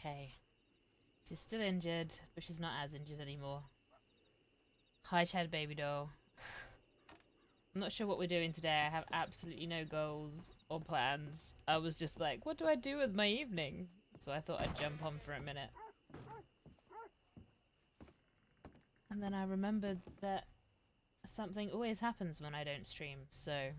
okay. She's still injured, but she's not as injured anymore. Hi, Chad Baby Doll. I'm not sure what we're doing today. I have absolutely no goals or plans. I was just like, what do I do with my evening? So I thought I'd jump on for a minute. And then I remembered that something always happens when I don't stream, so...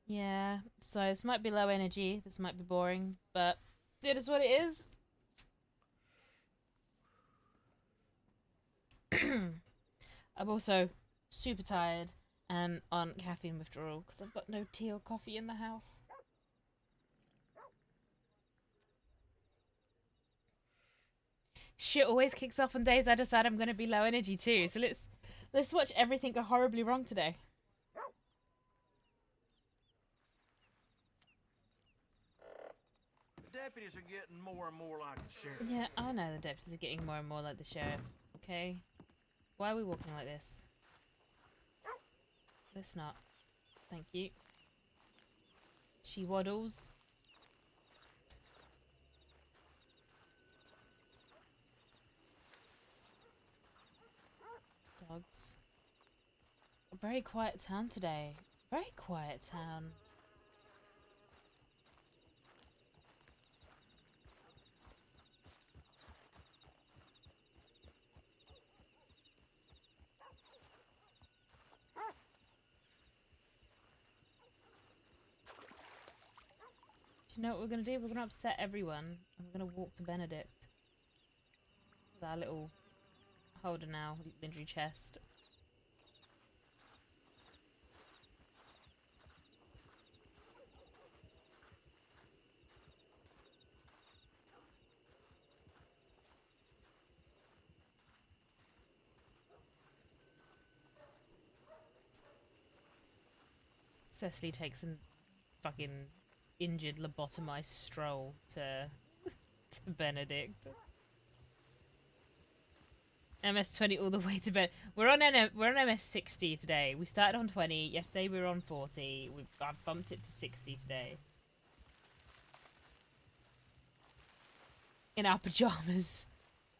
Yeah, so this might be low energy, this might be boring, but it is what it is. I'm also super tired and on caffeine withdrawal because I've got no tea or coffee in the house. Shit always kicks off on days I decide I'm going to be low energy too, so let's watch everything go horribly wrong today. The deputies are getting more and more like the sheriff. Yeah, I know the deputies are getting more and more like the sheriff, okay? Why are we walking like this? Let's not. Thank you. She waddles. Dogs. A very quiet town today. Very quiet town. Do you know what we're going to do? We're going to upset everyone. And we're going to walk to Benedict. With our little holder now, injury chest. Cecily takes a fucking injured lobotomized stroll to Benedict. MS20 all the way to bed. We're on MS60 today. We started on 20. Yesterday we were on 40. I've bumped it to 60 today. In our pajamas.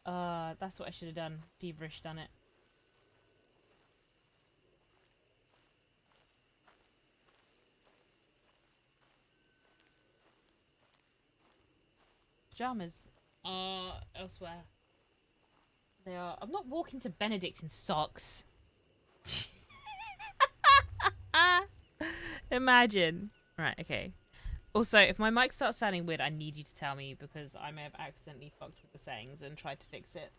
That's what I should have done. Feverish done it. Pajamas are elsewhere. They are. I'm not walking to Benedict in socks. Imagine. Right, okay. Also, if my mic starts sounding weird, I need you to tell me because I may have accidentally fucked with the settings and tried to fix it.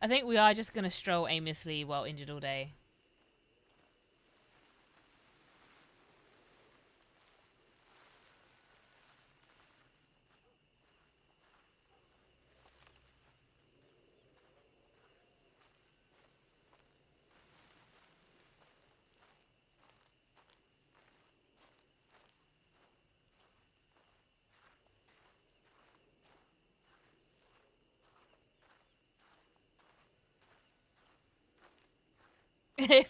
I think we are just going to stroll aimlessly while injured all day.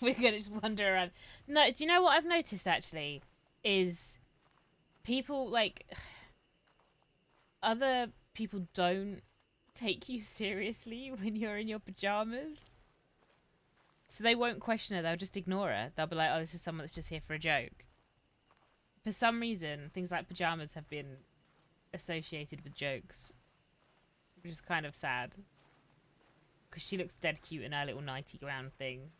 We're going to just wander around. No, do you know what I've noticed actually? Is people, like... Other people don't take you seriously when you're in your pajamas. So they won't question her, they'll just ignore her. They'll be like, oh, this is someone that's just here for a joke. For some reason, things like pajamas have been associated with jokes. Which is kind of sad. Because she looks dead cute in her little nighty ground thing.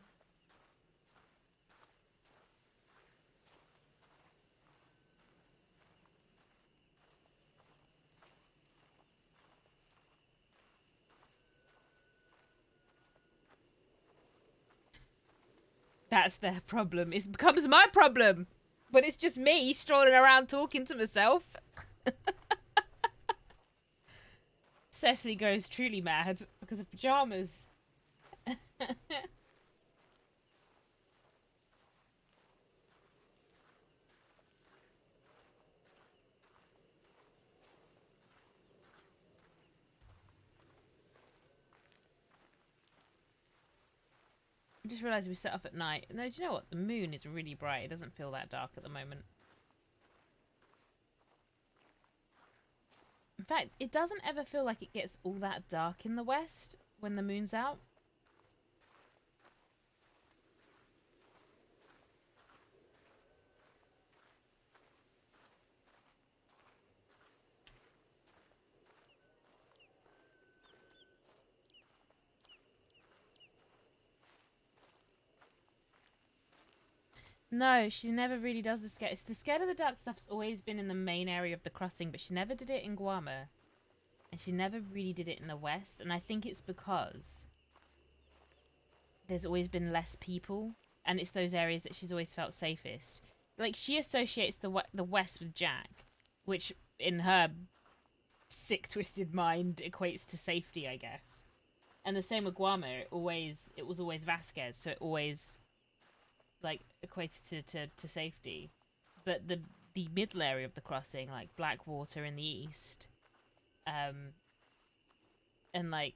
That's their problem. It becomes my problem. But it's just me strolling around talking to myself. Cecily goes truly mad because of pajamas. I just realised we set off at night. No, do you know what? The moon is really bright. It doesn't feel that dark at the moment. In fact, it doesn't ever feel like it gets all that dark in the west when the moon's out. No, she never really does the scare. It's the scared of the dark stuff's always been in the main area of the crossing, but she never did it in Guarma. And she never really did it in the west. And I think it's because there's always been less people. And it's those areas that she's always felt safest. Like, she associates the west with Jack, which in her sick, twisted mind equates to safety, I guess. And the same with Guarma. It was always Vasquez, so it always like equated to safety. But the middle area of the crossing, like Blackwater in the east, and like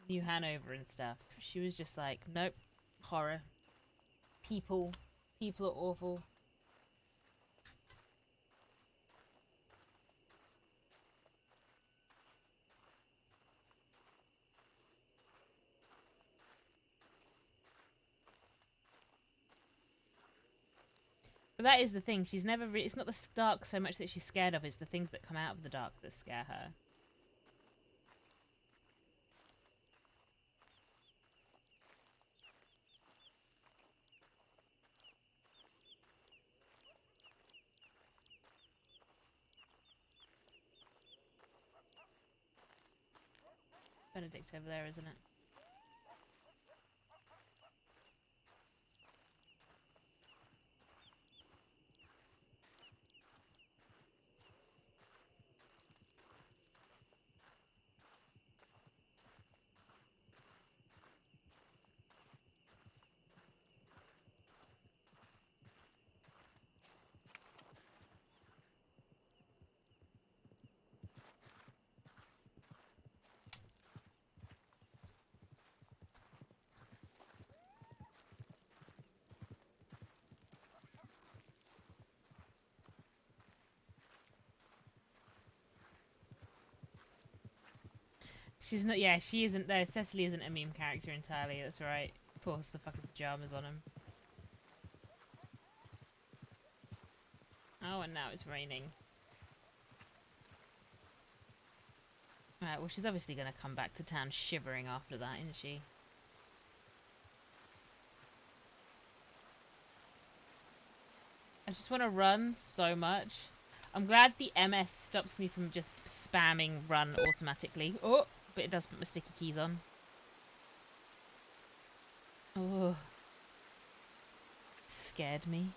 New Hanover and stuff, she was just like, nope, horror. People are awful. But that is the thing. She's never really... It's not the dark so much that she's scared of. It's the things that come out of the dark that scare her. Benedict over there, isn't it? She's not... Yeah, she isn't there. Cecily isn't a meme character entirely. That's right. Force the fucking pajamas on him. Oh, and now it's raining. Alright, well, she's obviously going to come back to town shivering after that, isn't she? I just want to run so much. I'm glad the MS stops me from just spamming run automatically. Oh, but it does put my sticky keys on. Oh. Scared me.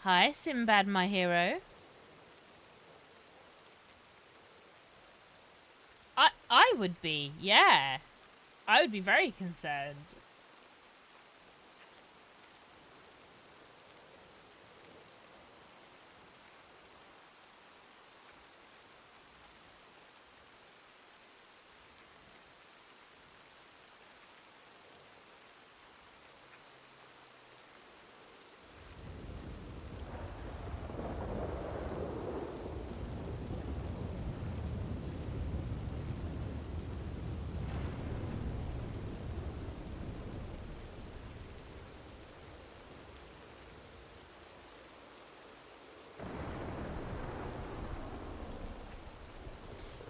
Hi, Sinbad, my hero. I would be, yeah. I would be very concerned.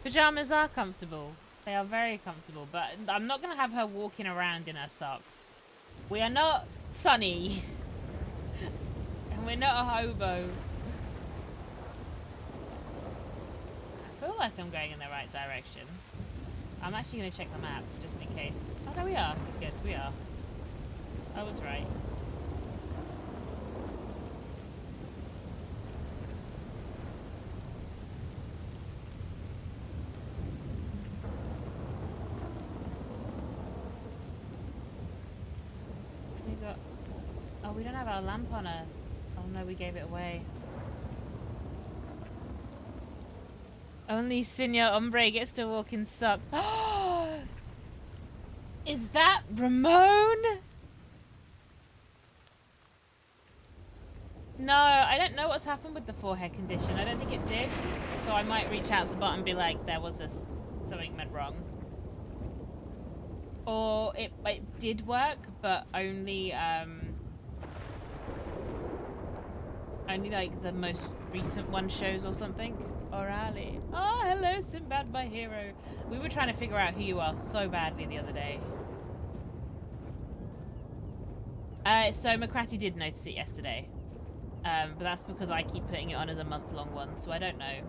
Pajamas are comfortable. They are very comfortable, but I'm not going to have her walking around in her socks. We are not Sunny. And we're not a hobo. I feel like I'm going in the right direction. I'm actually going to check the map, just in case. Oh, no, we are. Good, we are. I was right. We got... Oh, we don't have our lamp on us. Oh no, we gave it away. Only Senor Hombre gets to walk in socks. Is that Ramon? No, I don't know what's happened with the forehead condition. I don't think it did. So I might reach out to Bot and be like, there was something went wrong. Or it did work, but only like the most recent one shows or something. Orale. Oh, hello, Sinbad, my hero. We were trying to figure out who you are so badly the other day. So McCratty did notice it yesterday. But that's because I keep putting it on as a month-long one, so I don't know.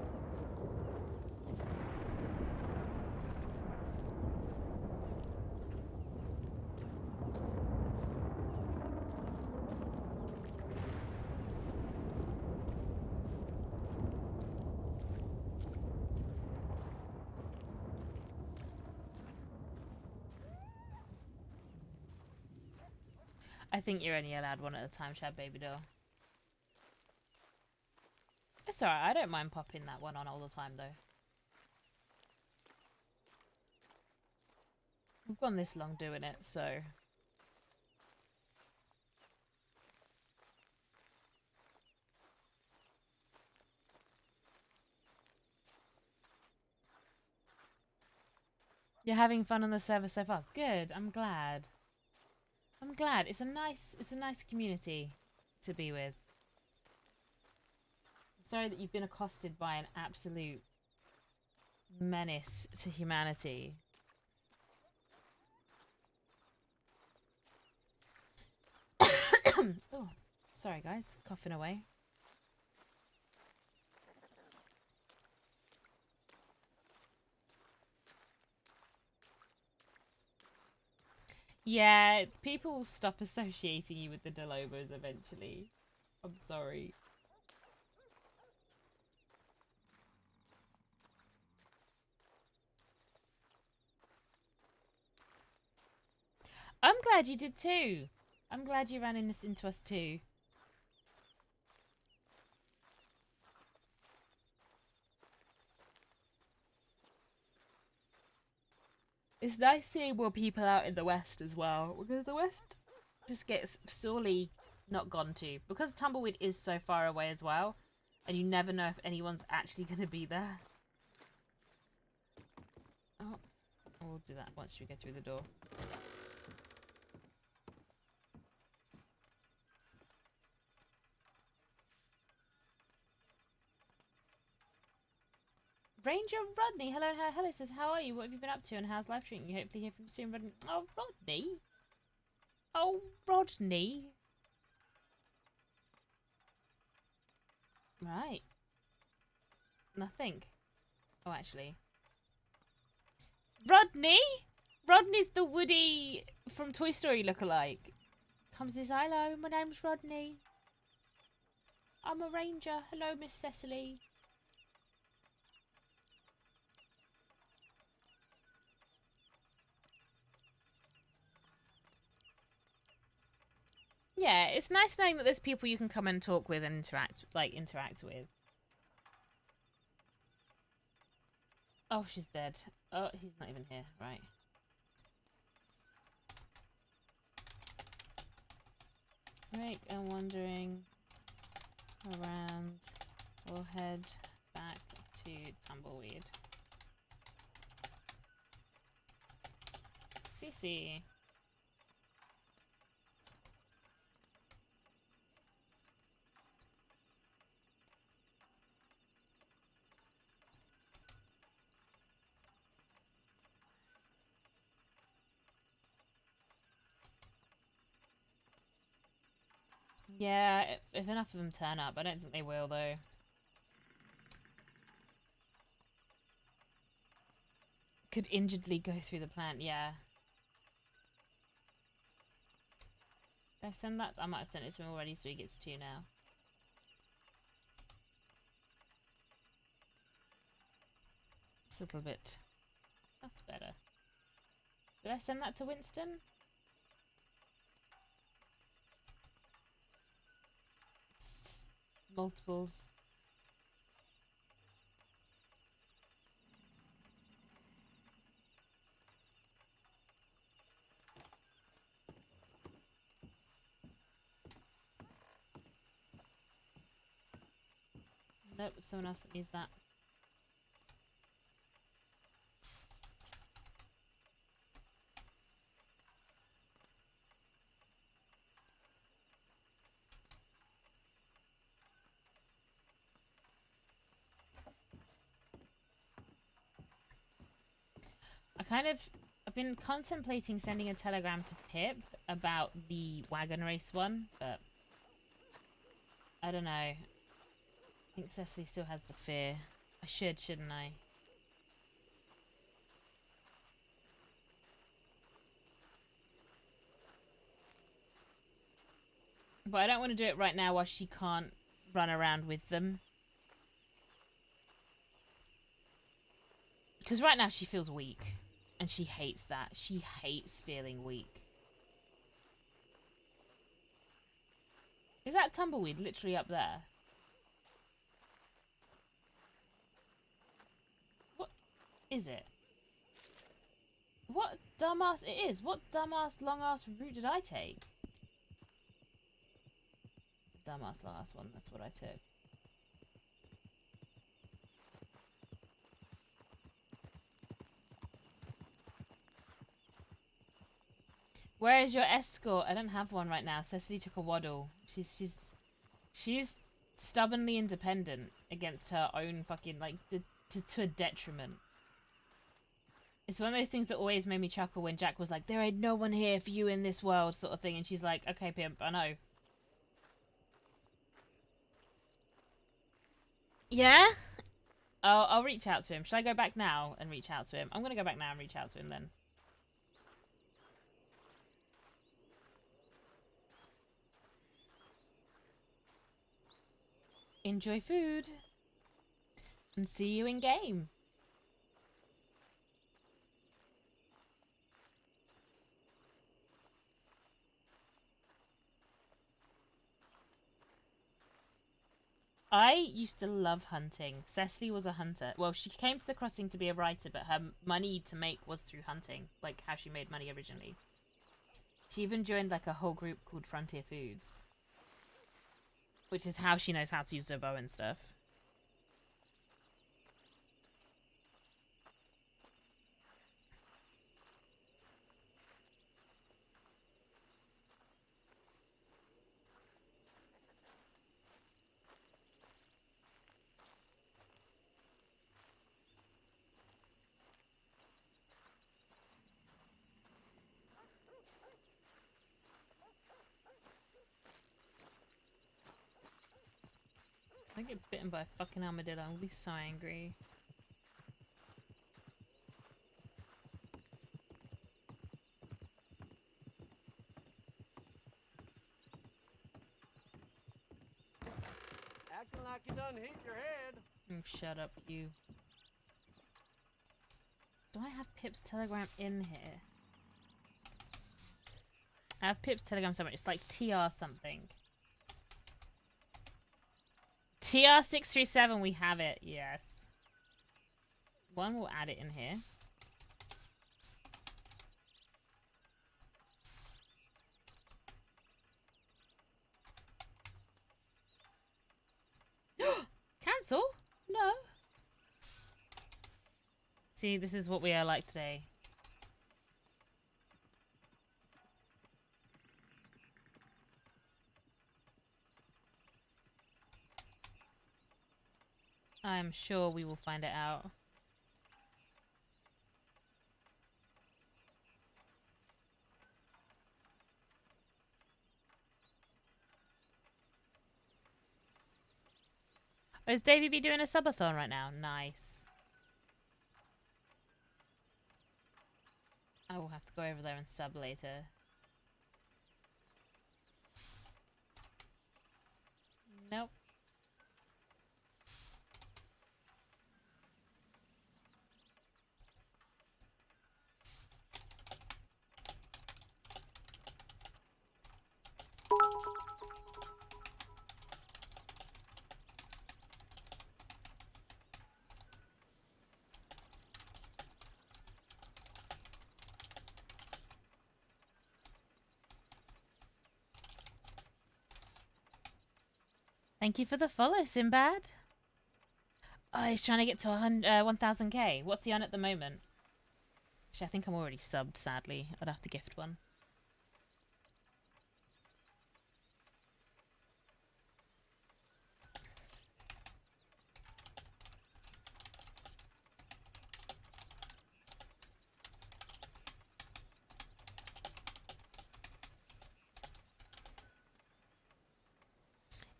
I think you're only allowed one at a time, Chad Baby Doll. It's alright, I don't mind popping that one on all the time, though. We've gone this long doing it, so... You're having fun on the server so far. Good, I'm glad. I'm glad. It's a nice community to be with. I'm sorry that you've been accosted by an absolute menace to humanity. Oh, sorry guys, coughing away. Yeah, people will stop associating you with the Delobos eventually. I'm sorry. I'm glad you did too. I'm glad you ran into us too. It's nice seeing more people out in the West as well, because the West just gets sorely not gone to. Because Tumbleweed is so far away as well, and you never know if anyone's actually going to be there. Oh, we'll do that once we get through the door. Ranger Rodney, hello, says, how are you? What have you been up to and how's life treating you? Hopefully hear from you soon, Rodney. Oh, Rodney? Oh, Rodney. Right. Nothing. Oh, actually. Rodney? Rodney's the Woody from Toy Story lookalike. Comes this, hello, my name's Rodney. I'm a ranger. Hello, Miss Cecily. Yeah, it's nice knowing that there's people you can come and talk with and interact with. Oh, she's dead. Oh, he's not even here. Right. Rick, I'm wandering around. We'll head back to Tumbleweed. Cece. Yeah, if enough of them turn up. I don't think they will, though. Could injuredly go through the plant, yeah. Did I send that? I might have sent it to him already, so he gets 2 now. It's a little bit... That's better. Did I send that to Winston? Multiples. Nope, someone else that needs that. I've been contemplating sending a telegram to Pip about the wagon race one, but I don't know. I think Cecily still has the fear. I should, shouldn't I? But I don't want to do it right now while she can't run around with them. Because right now she feels weak. And she hates that. She hates feeling weak. Is that tumbleweed literally up there? What is it? What dumbass it is? What dumbass long ass route did I take? Dumbass long ass one, that's what I took. Where is your escort? I don't have one right now. Cecily took a waddle. She's stubbornly independent against her own fucking, like, to a detriment. It's one of those things that always made me chuckle when Jack was like, there ain't no one here for you in this world, sort of thing. And she's like, okay, pimp, I know. Yeah? I'll reach out to him. Should I go back now and reach out to him? I'm going to go back now and reach out to him then. Enjoy food. And see you in game. I used to love hunting. Cecily was a hunter. Well, she came to the crossing to be a writer, but her money to make was through hunting. Like how she made money originally. She even joined like a whole group called Frontier Foods. Which is how she knows how to use her bow and stuff. I get bitten by a fucking armadillo. I'll be so angry. Acting like you done hit your head. Oh, shut up, you. Do I have Pip's telegram in here? I have Pip's telegram somewhere. It's like TR something. TR637, we have it. Yes. One, we'll add it in here. Cancel? No. See, this is what we are like today. I'm sure we will find it out. Oh, is Davey B doing a subathon right now? Nice. I will have to go over there and sub later. Nope. Thank you for the follow, Sinbad. Oh, he's trying to get to 1000k. What's he on at the moment? Actually, I think I'm already subbed, sadly. I'd have to gift one.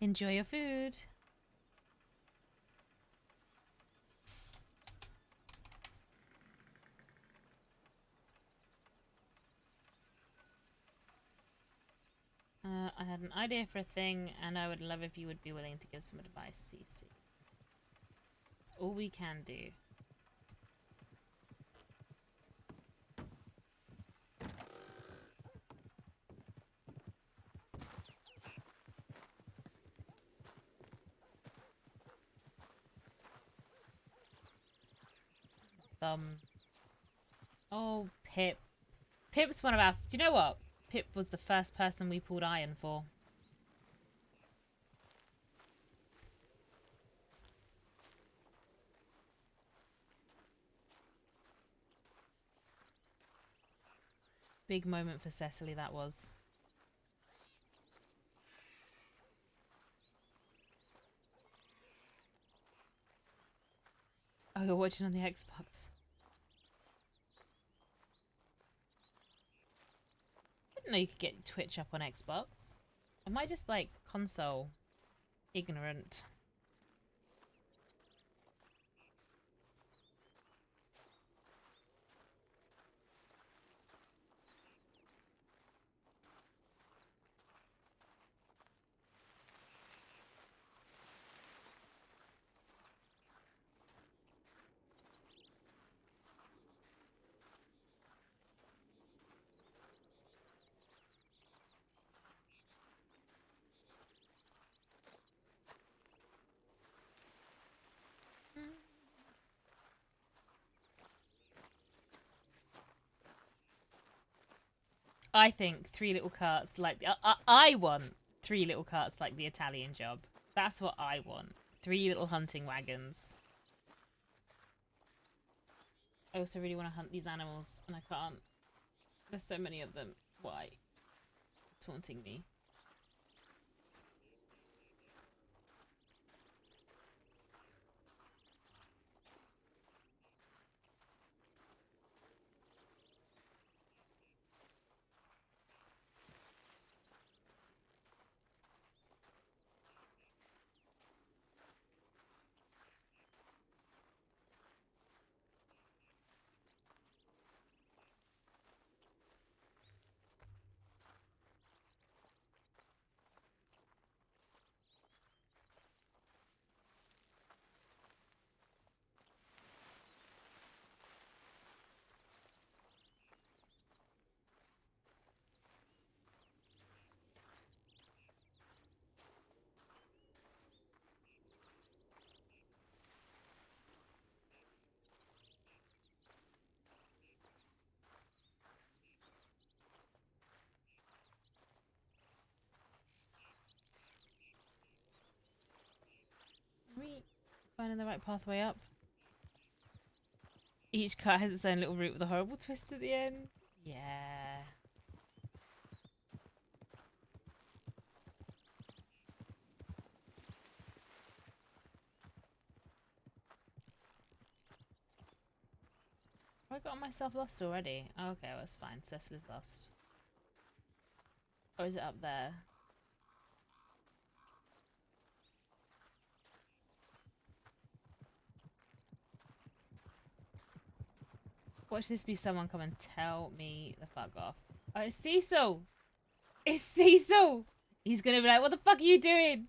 Enjoy your food. I had an idea for a thing, and I would love if you would be willing to give some advice, Cece. It's all we can do. Oh, Pip. Pip's one of our... Do you know what? Pip was the first person we pulled iron for. Big moment for Cecily, that was. Oh, you're watching on the Xbox. I didn't know you could get Twitch up on Xbox. Am I just, like, console ignorant? I think 3 little carts like... I want 3 little carts like the Italian job. That's what I want. 3 little hunting wagons. I also really want to hunt these animals, and I can't. There's so many of them. Why? Taunting me. Are we finding the right pathway up? Each car has its own little route with a horrible twist at the end. Yeah. Have I got myself lost already? Oh, okay, well, that's fine. Cecily's lost. Or is it up there? Watch this be someone come and tell me the fuck off. Oh, it's Cecil! It's Cecil! He's gonna be like, what the fuck are you doing?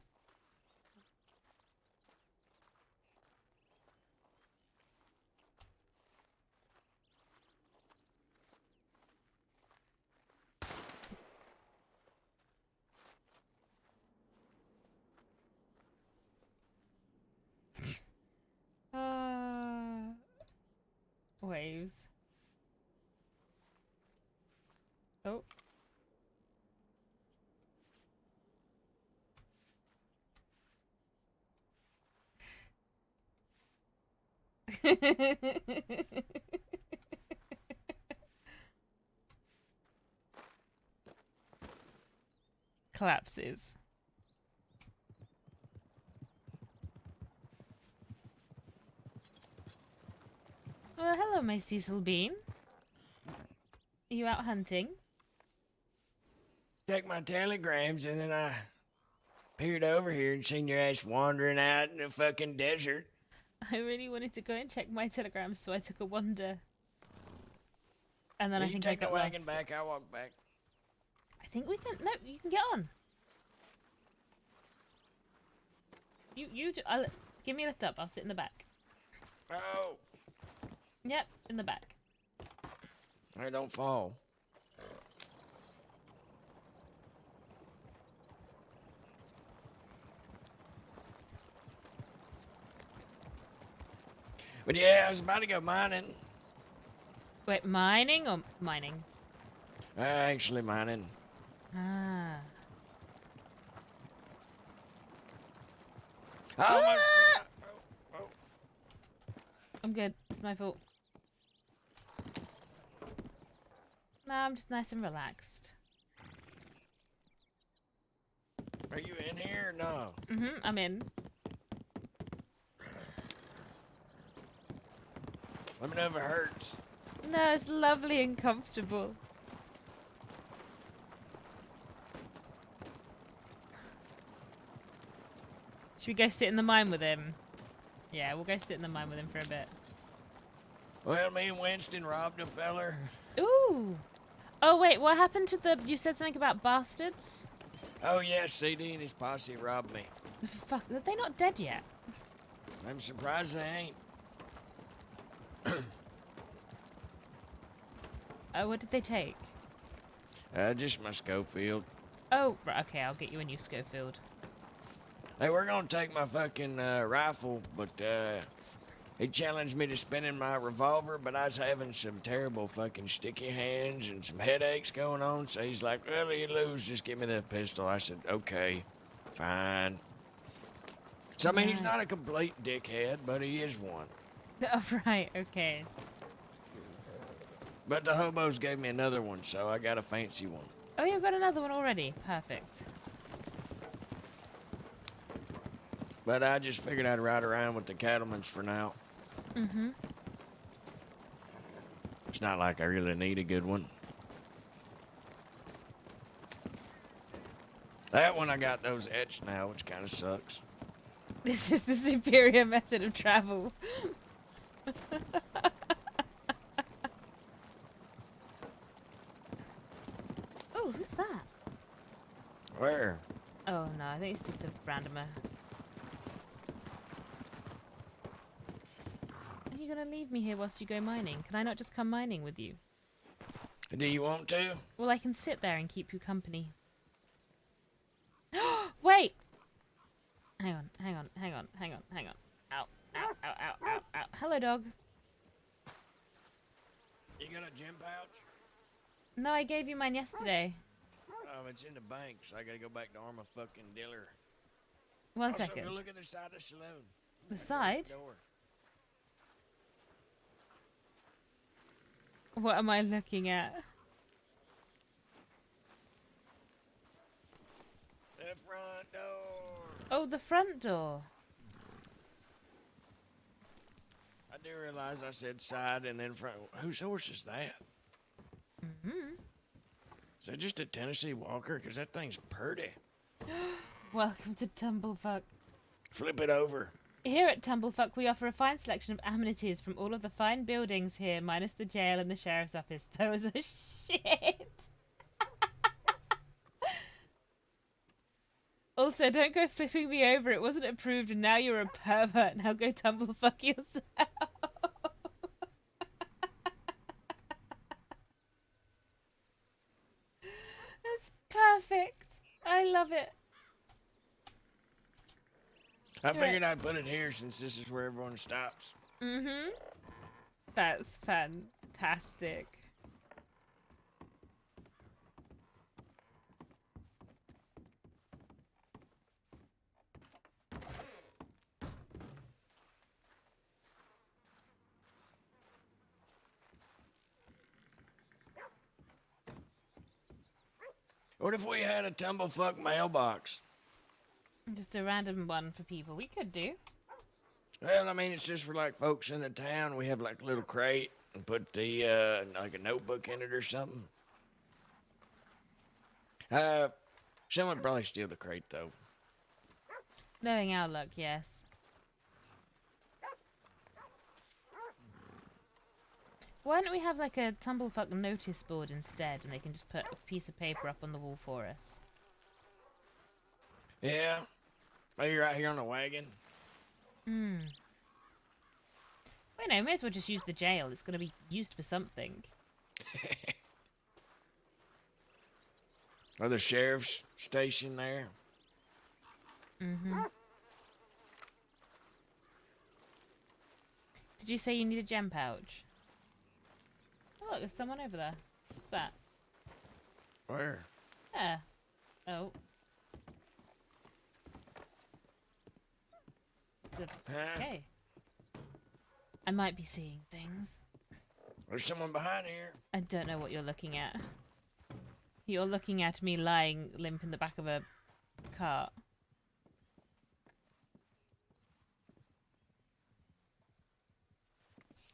Waves. Oh. Collapses. Oh, hello, my Cecil Bean. Are you out hunting? Checked my telegrams and then I peered over here and seen your ass wandering out in the fucking desert. I really wanted to go and check my telegrams, so I took a wander. And then Will I you think I take the got wagon lost. back? I'll walk back. I think we can. No, you can get on. Give me a lift up. I'll sit in the back. Oh, Yep, in the back. I don't fall. But yeah, I was about to go mining. Wait, mining or mining? Actually mining. Ah. I almost forgot. Oh. I'm good. It's my fault. No, I'm just nice and relaxed. Are you in here? No. I'm in. Let me know if it hurts. No, it's lovely and comfortable. Should we go sit in the mine with him? Yeah, we'll go sit in the mine with him for a bit. Well, me and Winston robbed a feller. Ooh. Oh, wait, what happened to the... You said something about bastards? Oh yeah, CD and his posse robbed me. Fuck, are they not dead yet? I'm surprised they ain't. Oh, what did they take? Just my Schofield. Oh, right, okay, I'll get you a new Schofield. Hey, we're gonna take my fucking rifle, but he challenged me to spinning my revolver, but I was having some terrible fucking sticky hands and some headaches going on, so he's like, well, you lose, just give me the pistol. I said, okay, fine. So, I mean, he's Right. not a complete dickhead, but he is one. Oh, right, okay. But the hobos gave me another one, so I got a fancy one. Oh, you got another one already. Perfect. But I just figured I'd ride around with the cattlemen's for now. Mm-hmm. It's not like I really need a good one. That one I got those etched now, which kind of sucks. This is the superior method of travel. Oh, who's that? Where? Oh, no, I think it's just a randomer. Are you going to leave me here whilst you go mining? Can I not just come mining with you? Do you want to? Well, I can sit there and keep you company. Wait! Hang on. Ow, ow. Hello, dog. You got a gym pouch? No, I gave you mine yesterday. Oh, it's in the bank, so I gotta go back to Arma fucking Diller. One Also, second. go look at the side of the saloon. The side? Door. What am I looking at? The front door. Oh, the front door. I do realize I said side and then front. Whose horse is that? Mm-hmm. Is that just a Tennessee Walker? Because that thing's purty. Welcome to Tumblefuck. Flip it over. Here at Tumblefuck, we offer a fine selection of amenities from all of the fine buildings here, minus the jail and the sheriff's office. Those are shit. Also, don't go flipping me over. It wasn't approved, and now you're a pervert. Now go tumblefuck yourself. That's perfect. I love it. I figured I'd put it here since this is where everyone stops. Mm-hmm. That's fantastic. What if we had a tumblefuck mailbox? Just a random one for people. We could do. Well, I mean, it's just for like folks in the town. We have like a little crate and put the like a notebook in it or something. Someone would probably steal the crate though. Knowing our luck, yes. Why don't we have like a tumblefuck notice board instead, and they can just put a piece of paper up on the wall for us? Yeah, maybe right here on the wagon. Hmm. Well, no, may as well just use the jail. It's going to be used for something. Or the sheriff's station there. Mm-hmm. Did you say you need a gem pouch? Oh, look, there's someone over there. What's that? Where? There. Oh. Okay. I might be seeing things. There's someone behind here. I don't know what you're looking at. You're looking at me lying limp in the back of a cart.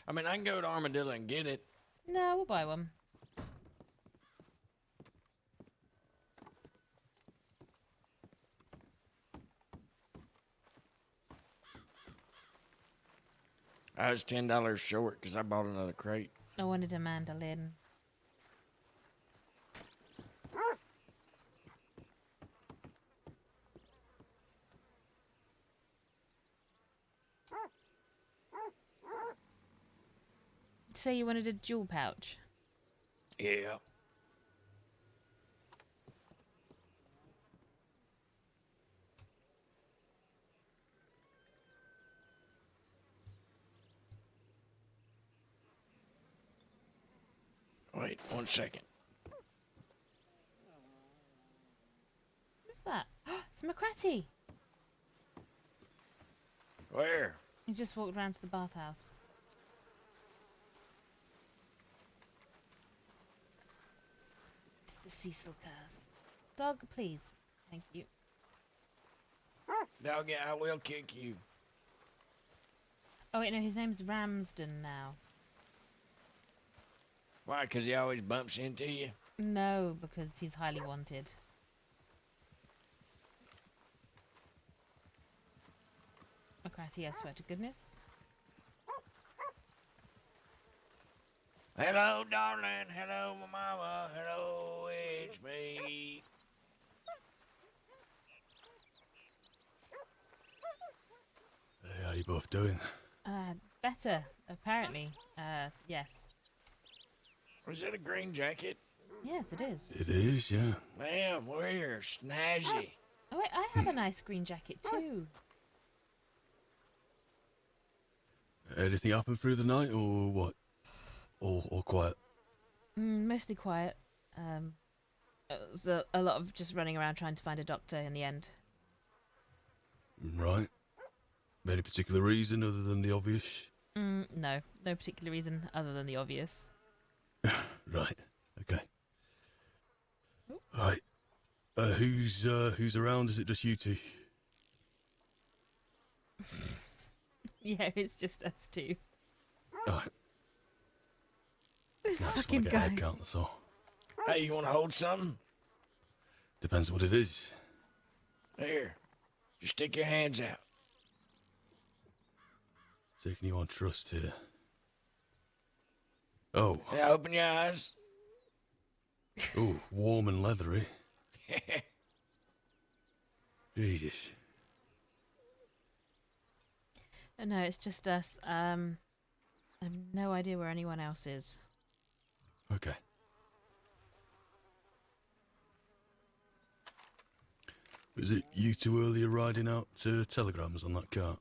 I mean, I can go to Armadillo and get it. No, we'll buy one. I was $10 short because I bought another crate. I wanted a mandolin. Say you wanted a jewel pouch. Yeah. Wait 1 second. Who's that? It's McCratty. Where? He just walked round to the bathhouse. It's the Cecil curse. Dog, please. Thank you. Doggy, I will kick you. Oh wait, no, his name's Ramsden now. Why? Because he always bumps into you? No, because he's highly wanted. McCratty, I swear to goodness. Hello, darling. Hello, my mama. Hello, it's me. Hey, how you both doing? Better, apparently. Yes. Was it a green jacket? Yes, it is. It is, yeah. Damn, we're snazzy. Oh wait, I have a nice green jacket too. Anything happen through the night, or what? Or quiet? Mostly quiet. It was a lot of just running around trying to find a doctor in the end. Right. Any particular reason other than the obvious? No particular reason other than the obvious. Right. Okay. Oh. Right. Who's around? Is it just you two? Yeah, it's just us two. Alright. This I just fucking want to get a guy. head count, that's all. Hey, you want to hold something? Depends what it is. Here. Just stick your hands out. Taking you on trust here. Oh. Yeah, open your eyes. Ooh, warm and leathery. Jesus. No, it's just us. I have no idea where anyone else is. Okay. Was it you two earlier riding out to telegrams on that cart?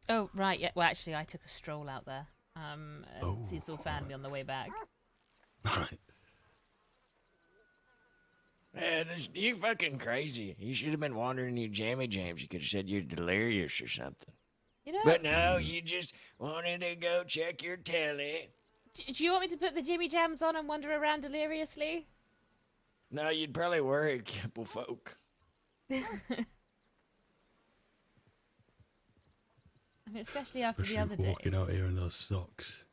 Oh, right, yeah. Well, actually, I took a stroll out there. And Oh, Cecil found me on the way back. Alright. Man, you fucking crazy. You should have been wandering in your jammy jams. You could have said you're delirious or something. You know, But no, you just wanted to go check your telly. do you want me to put the Jimmy Jams on and wander around deliriously? No, you'd probably worry a couple folk. I mean, especially after the other day. Walking out here in those socks.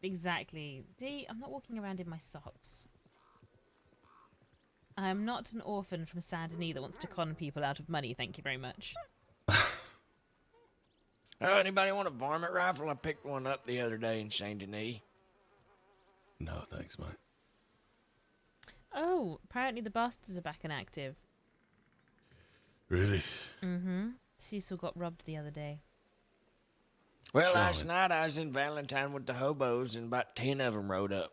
Exactly. See, I'm not walking around in my socks. I am not an orphan from Saint Denis that wants to con people out of money, thank you very much. Oh, anybody want a varmint rifle? I picked one up the other day in Saint Denis. No, thanks, mate. Oh, apparently the bastards are back and active. Really? Mm-hmm. Cecil got robbed the other day. Well, Charlie. last night I was in Valentine with the hobos, and about 10 of them rode up.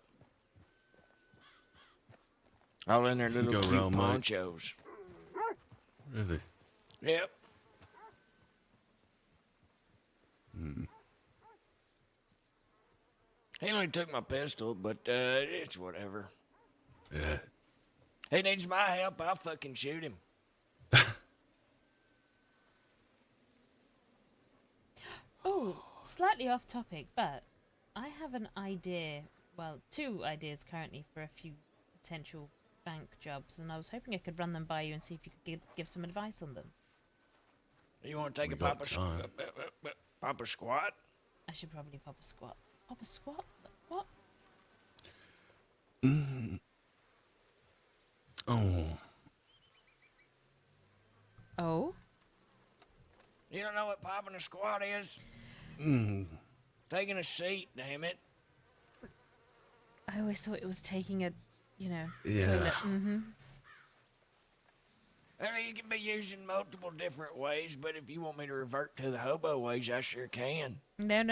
All in their little Go cute round, mate. ponchos. Really? Yep. He only took my pistol, but it's whatever. Yeah. He needs my help, I'll fucking shoot him. Oh, slightly off topic, but I have an idea, well, 2 ideas currently for a few potential bank jobs, and I was hoping I could run them by you and see if you could give some advice on them. You want to take We a got papa, time. papa squat? I should probably pop a squat. Pop a squat? What? Oh. Oh? You don't know what popping a squat is? Taking a seat, damn it. I always thought it was taking a, Yeah. toilet. Mm-hmm. Well, you can be used in multiple different ways, but if you want me to revert to the hobo ways, I sure can. No.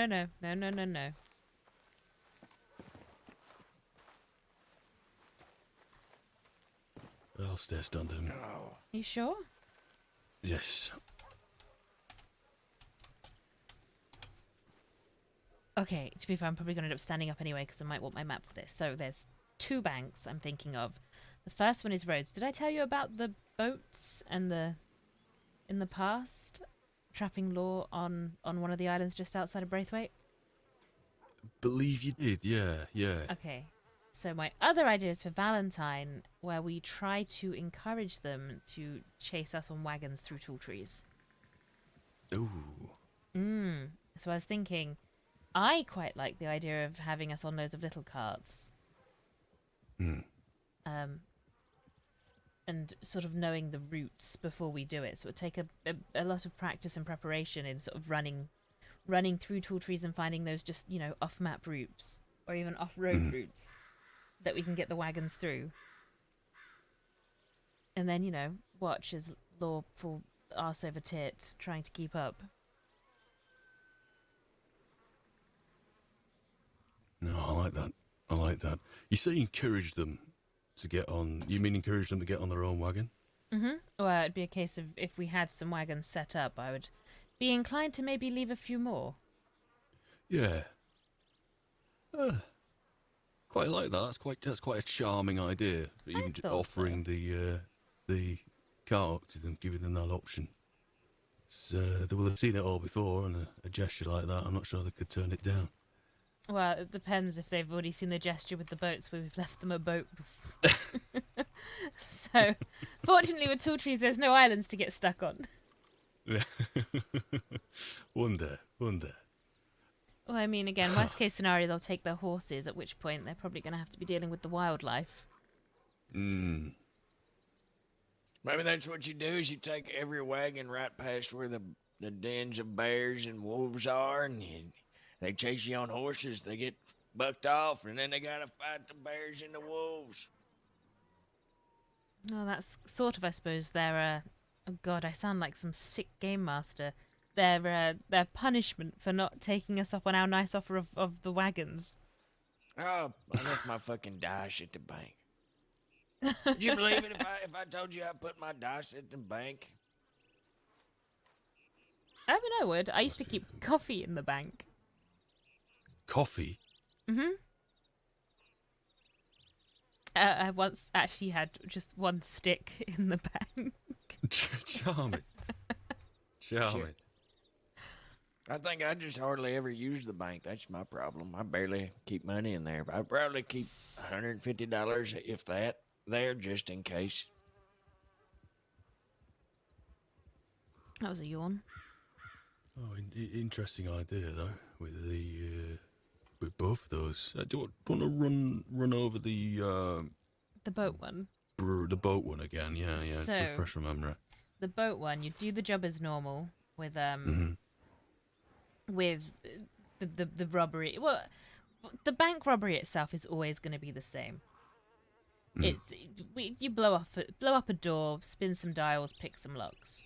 I'll stay stunned him. Oh. You sure? Yes. Okay, to be fair, I'm probably going to end up standing up anyway because I might want my map for this. So there's 2 banks I'm thinking of. The first one is roads. Did I tell you about the boats and in the past trapping law on one of the islands just outside of Braithwaite? Believe you did, yeah. Okay. So my other idea is for Valentine, where we try to encourage them to chase us on wagons through tall trees. Ooh. So I was thinking, I quite like the idea of having us on loads of little carts. And sort of knowing the routes before we do it. So it would take a lot of practice and preparation in sort of running through tall trees and finding those just, off-map routes or even off-road routes that we can get the wagons through. And then, watch as Law fall arse over tit trying to keep up. No, I like that. You say encourage them to get on. You mean encourage them to get on their own wagon? Mm-hmm. Well, it'd be a case of if we had some wagons set up, I would be inclined to maybe leave a few more. Yeah. Quite like that. That's quite a charming idea. Even just thought offering the cart to them, giving them that option. So they will have seen it all before, and a gesture like that, I'm not sure they could turn it down. Well, it depends if they've already seen the gesture with the boats where we've left them a boat. So, fortunately with tall trees, there's no islands to get stuck on. One day. Well, I mean, again, worst case scenario, they'll take their horses, at which point they're probably going to have to be dealing with the wildlife. Maybe that's what you do is you take every wagon right past where the the dens of bears and wolves are, and they chase you on horses. They get bucked off, and then they gotta fight the bears and the wolves. Oh, that's sort of, I suppose, their, oh god, I sound like some sick game master. Their punishment for not taking us up on our nice offer of the wagons. Oh, I left my fucking dice at the bank. Would you believe it if I told you I put my dice at the bank? I mean, I would. I used to keep coffee in the bank. Coffee? Mm-hmm. I once actually had just one stick in the bank. Charming. Charming. I think I just hardly ever use the bank. That's my problem. I barely keep money in there. I probably keep $150, if that, there just in case. That was a yawn. Oh, interesting idea though. With the with both of those. Do you want to run over the boat one. The boat one again? Yeah. So, refresh my memory. The boat one, you do the job as normal with with the robbery. Well, the bank robbery itself is always going to be the same. You blow up a door, spin some dials, pick some locks.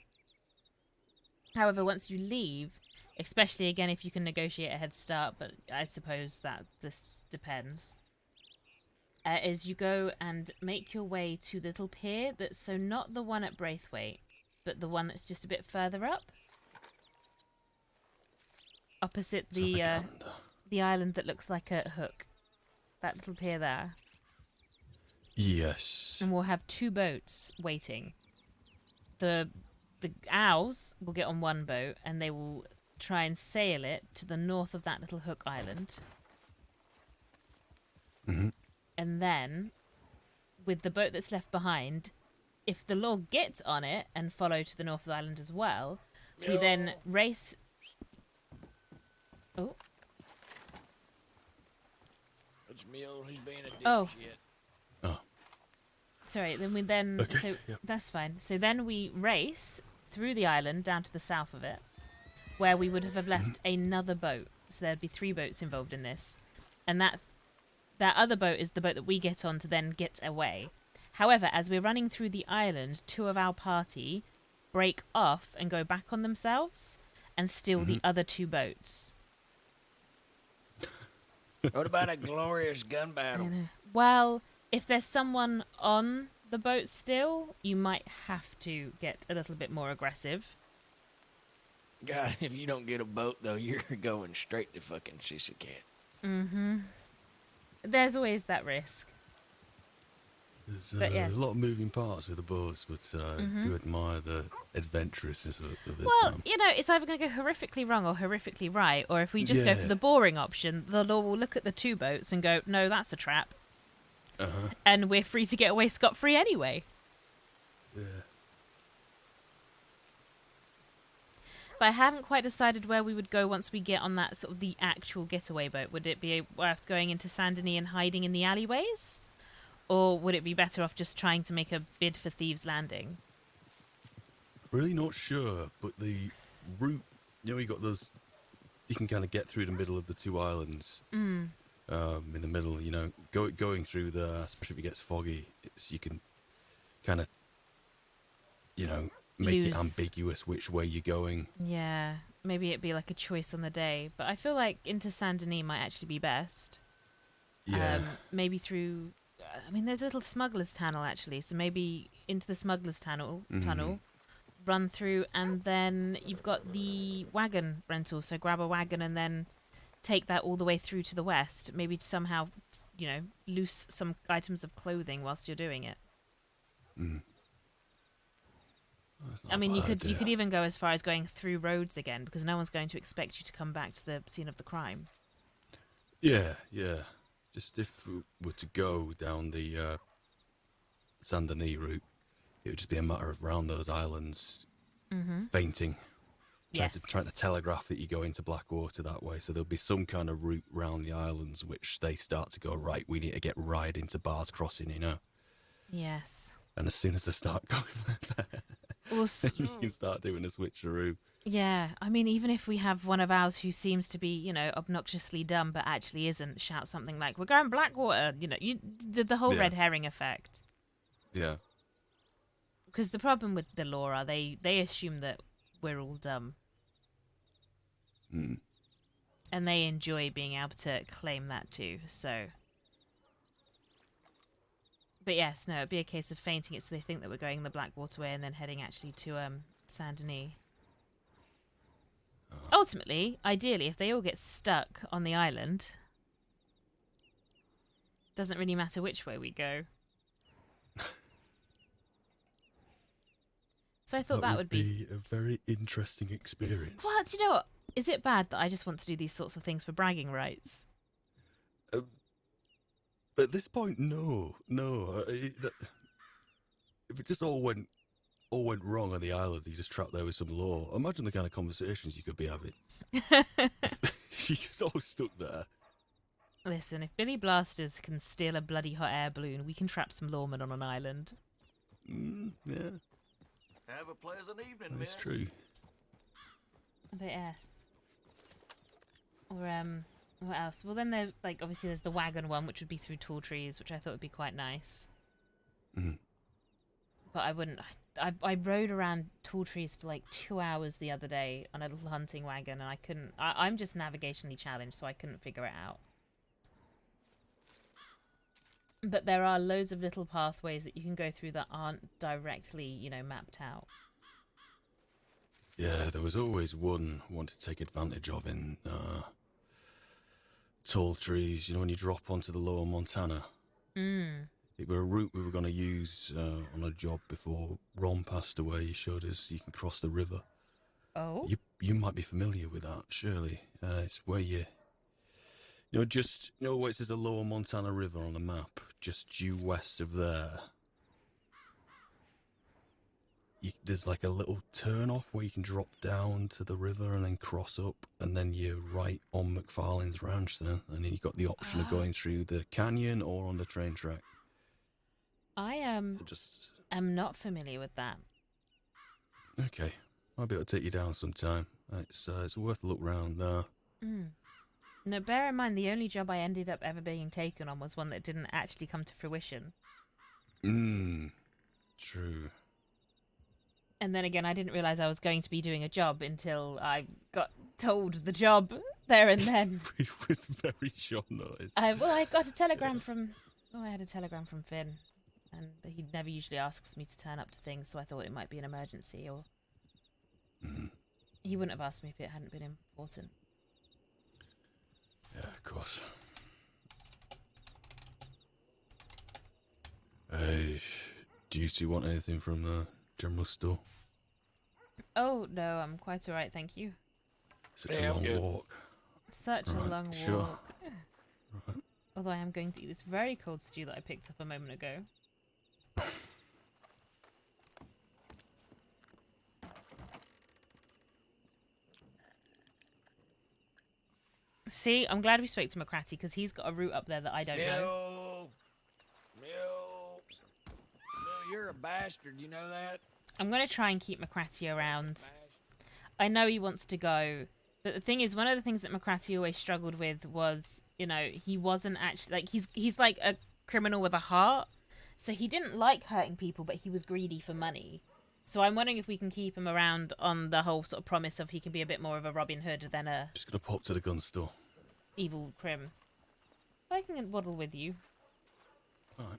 However, once you leave, especially again if you can negotiate a head start, but I suppose that just depends. Is you go and make your way to the little pier that's so not the one at Braithwaite, but the one that's just a bit further up. Opposite the island that looks like a hook. That little pier there. Yes. And we'll have 2 boats waiting. The owls will get on one boat and they will try and sail it to the north of that little hook island. Mm-hmm. And then, with the boat that's left behind, if the law gets on it and follow to the north of the island as well, we then race... Oh. It's Mule. He's being a Oh. dipshit. Oh. Sorry, then we then... Okay, So, yep. That's fine. So then we race through the island down to the south of it, where we would have left another boat. So there'd be 3 boats involved in this. And that other boat is the boat that we get on to then get away. However, as we're running through the island, 2 of our party break off and go back on themselves and steal the other 2 boats. What about a glorious gun battle? Well, if there's someone on the boat still, you might have to get a little bit more aggressive. God, if you don't get a boat, though, you're going straight to fucking Cecily Cat. Mm-hmm. There's always that risk. There's But yes. a lot of moving parts with the boats, but I do admire the adventurousness of it. Well, it's either going to go horrifically wrong or horrifically right, or if we just go for the boring option, the law will look at the 2 boats and go, no, that's a trap. Uh-huh. And we're free to get away scot-free anyway. Yeah. But I haven't quite decided where we would go once we get on that sort of the actual getaway boat. Would it be worth going into Saint Denis and hiding in the alleyways? Or would it be better off just trying to make a bid for Thieves' Landing? Really not sure, but the route, you got those, you can kind of get through the middle of the 2 islands. In the middle, going through there, especially if it gets foggy, you can kind of, make it ambiguous which way you're going. Yeah, maybe it'd be like a choice on the day. But I feel like into Saint Denis might actually be best. Yeah. Maybe through... there's a little smuggler's tunnel, actually. So maybe into the smuggler's tunnel, run through, and then you've got the wagon rental. So grab a wagon and then take that all the way through to the west. Maybe to somehow, loose some items of clothing whilst you're doing it. Mm. You could even go as far as going through roads again, because no one's going to expect you to come back to the scene of the crime. Yeah. Just if we were to go down the Saint Denis route, it would just be a matter of round those islands, fainting, trying to telegraph that you go into Blackwater that way. So there'll be some kind of route round the islands which they start to go, right, we need to get right into Bar's Crossing, Yes. And as soon as they start going like that, Well, you can start doing a switcheroo. Yeah, I mean, even if we have one of ours who seems to be, you know, obnoxiously dumb but actually isn't, shout something like, "We're going Blackwater," you know, the whole Yeah. red herring effect. Yeah. Because the problem with the law are they assume that we're all dumb, Mm. and they enjoy being able to claim that too. So, but yes, no, it'd be a case of fainting it so they think that we're going the Blackwater way and then heading actually to Saint Denis. Ultimately, ideally, if they all get stuck on the island, doesn't really matter which way we go. So I thought that would be a very interesting experience. Well, do you know what? Is it bad that I just want to do these sorts of things for bragging rights? At this point, no. If it just all went wrong on the island, you just trapped there with some law. Imagine the kind of conversations you could be having. You just all stuck there. Listen, if Billy Blasters can steal a bloody hot air balloon, we can trap some lawmen on an island. Yeah, Have a pleasant evening, that's miss. true. But yes. Or what else? Well, then there's obviously there's the wagon one, which would be through tall trees, which I thought would be quite nice. Mhm. But I wouldn't. I rode around tall trees for like 2 hours the other day on a little hunting wagon, and I couldn't. I'm just navigationally challenged, so I couldn't figure it out. But there are loads of little pathways that you can go through that aren't directly, you know, mapped out. Yeah, there was always one to take advantage of in tall trees. You know, when you drop onto the lower Montana. It were a route we were going to use on a job before Ron passed away. He showed us you can cross the river. Oh? You might be familiar with that, surely. It's where just where it says the Lower Montana River on the map, just due west of there. There's like a little turn off where you can drop down to the river and then cross up, and then you're right on McFarlane's ranch then, and then you've got the option of going through the canyon or on the train track. I am not familiar with that. Okay, I'll be able to take you down sometime. It's worth a look round there. No, bear in mind the only job I ended up ever being taken on was one that didn't actually come to fruition. True. And then again, I didn't realise I was going to be doing a job until I got told the job there and then. It was very short notice. I got a telegram from... Oh, I had a telegram from Finn. And he never usually asks me to turn up to things, so I thought it might be an emergency, or... He wouldn't have asked me if it hadn't been important. Yeah, of course. Do you two want anything from the general store? Oh, no, I'm quite alright, thank you. Such a long walk. Such a Right, long sure. walk. Right. Although I am going to eat this very cold stew that I picked up a moment ago. See, I'm glad we spoke to McCratty because he's got a route up there that I don't know. Mill, you're a bastard, you know that? I'm going to try and keep McCratty around. I know he wants to go, but the thing is, one of the things that McCratty always struggled with was, you know, he wasn't actually, like, he's like a criminal with a heart, so he didn't like hurting people, but he was greedy for money. So I'm wondering if we can keep him around on the whole sort of promise of he can be a bit more of a Robin Hood than a Just gonna pop to the gun store. evil crim. I can waddle with you. Alright.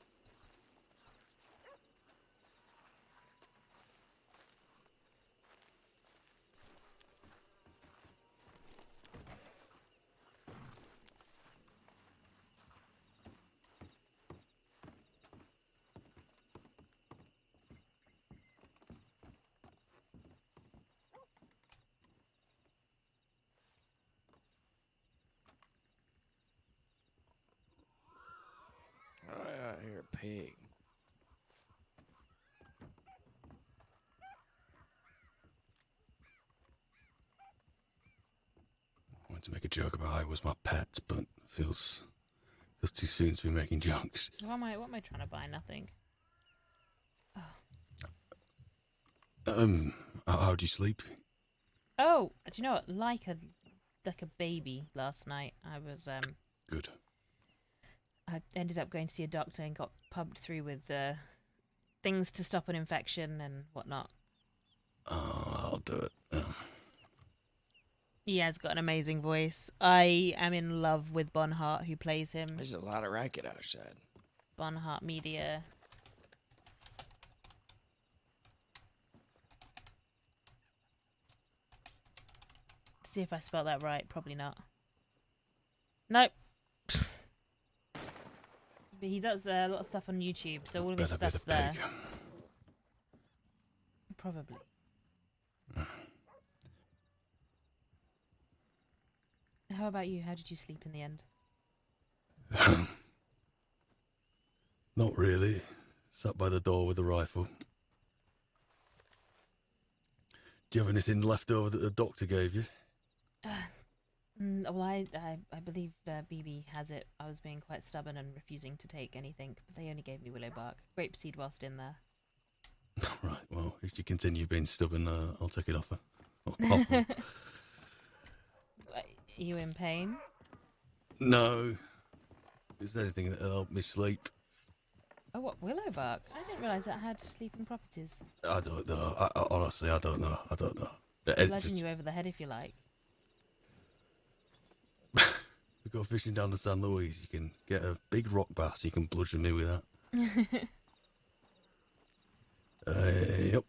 Oh, yeah, I hear a pig. I wanted to make a joke about how it was my pet, but feels too soon to be making jokes. What am I trying to buy? Nothing. How'd you sleep? Oh, do you know what? Like a baby last night. Good. I ended up going to see a doctor and got pumped through with things to stop an infection and whatnot. Oh, I'll do it. He has got an amazing voice. I am in love with Bonhart, who plays him. There's a lot of racket outside. Bonhart Media. See if I spelled that right. Probably not. Nope. But he does a lot of stuff on YouTube, so all of his Better be stuff's the there. pig. Probably. How about you? How did you sleep in the end? Not really. Sat by the door with a rifle. Do you have anything left over that the doctor gave you? Well, I believe BB has it. I was being quite stubborn and refusing to take anything, but they only gave me willow bark. Grapeseed whilst in there. Right, well, if you continue being stubborn, I'll take it off her. Off her. Are you in pain? No. Is there anything that'll help me sleep? Oh, what, willow bark? I didn't realise that had sleeping properties. I don't know. Honestly, I don't know. I'll bludgeon you over the head if you like. We go fishing down the San Luis. You can get a big rock bass. You can bludgeon me with that. Yep.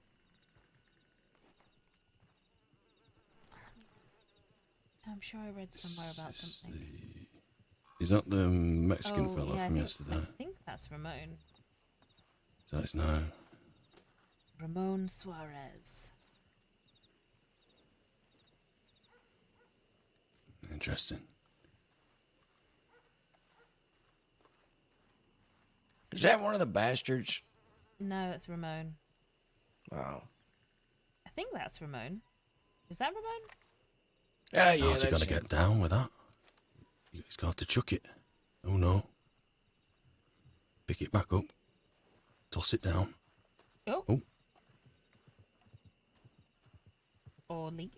I'm sure I read somewhere about something. Is that the Mexican Oh, fella yeah, from yesterday? I think that's Ramon. So it's no. Ramon Suarez. Interesting. Is that one of the bastards? No, that's Ramon. Wow. I think that's Ramon. Is that Ramon? Yeah, How's he that's gonna get down with that? He's got to chuck it. Oh no. Pick it back up. Toss it down. Oh. Oh. Orly.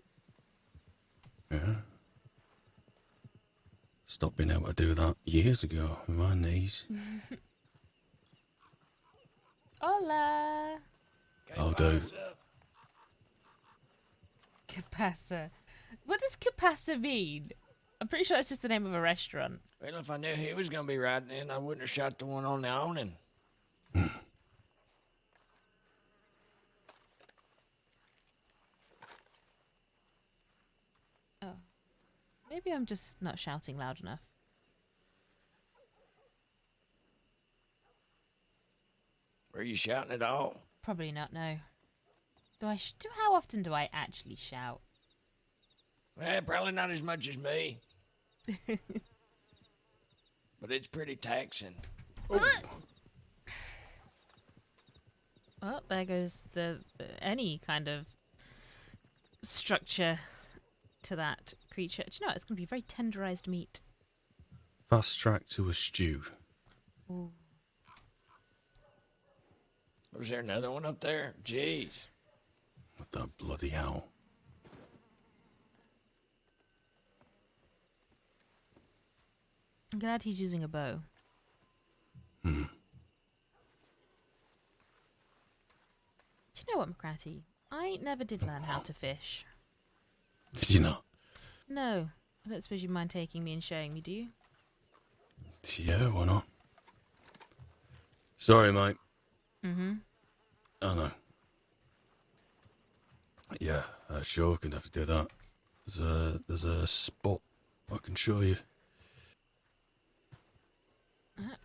Yeah. Stopped being able to do that years ago with my knees. Hola. I'll do. Capasa. What does Capasa mean? I'm pretty sure that's just the name of a restaurant. Well, if I knew he was going to be riding in, I wouldn't have shot the one on the awning. Oh. Maybe I'm just not shouting loud enough. Were you shouting at all? Probably not, no. How often do I actually shout? Well, probably not as much as me. But it's pretty taxing. Well, there goes the any kind of structure to that creature. Do you know what? It's going to be very tenderized meat. Fast track to a stew. Ooh. Was there another one up there? Jeez. What the bloody hell? I'm glad he's using a bow. Do you know what, McCratty? I never did learn how to fish. Did you not? No. I don't suppose you mind taking me and showing me, do you? Yeah, why not? Sorry, mate. Mm-hmm. I know. Yeah, sure, can definitely do that. There's a spot I can show you.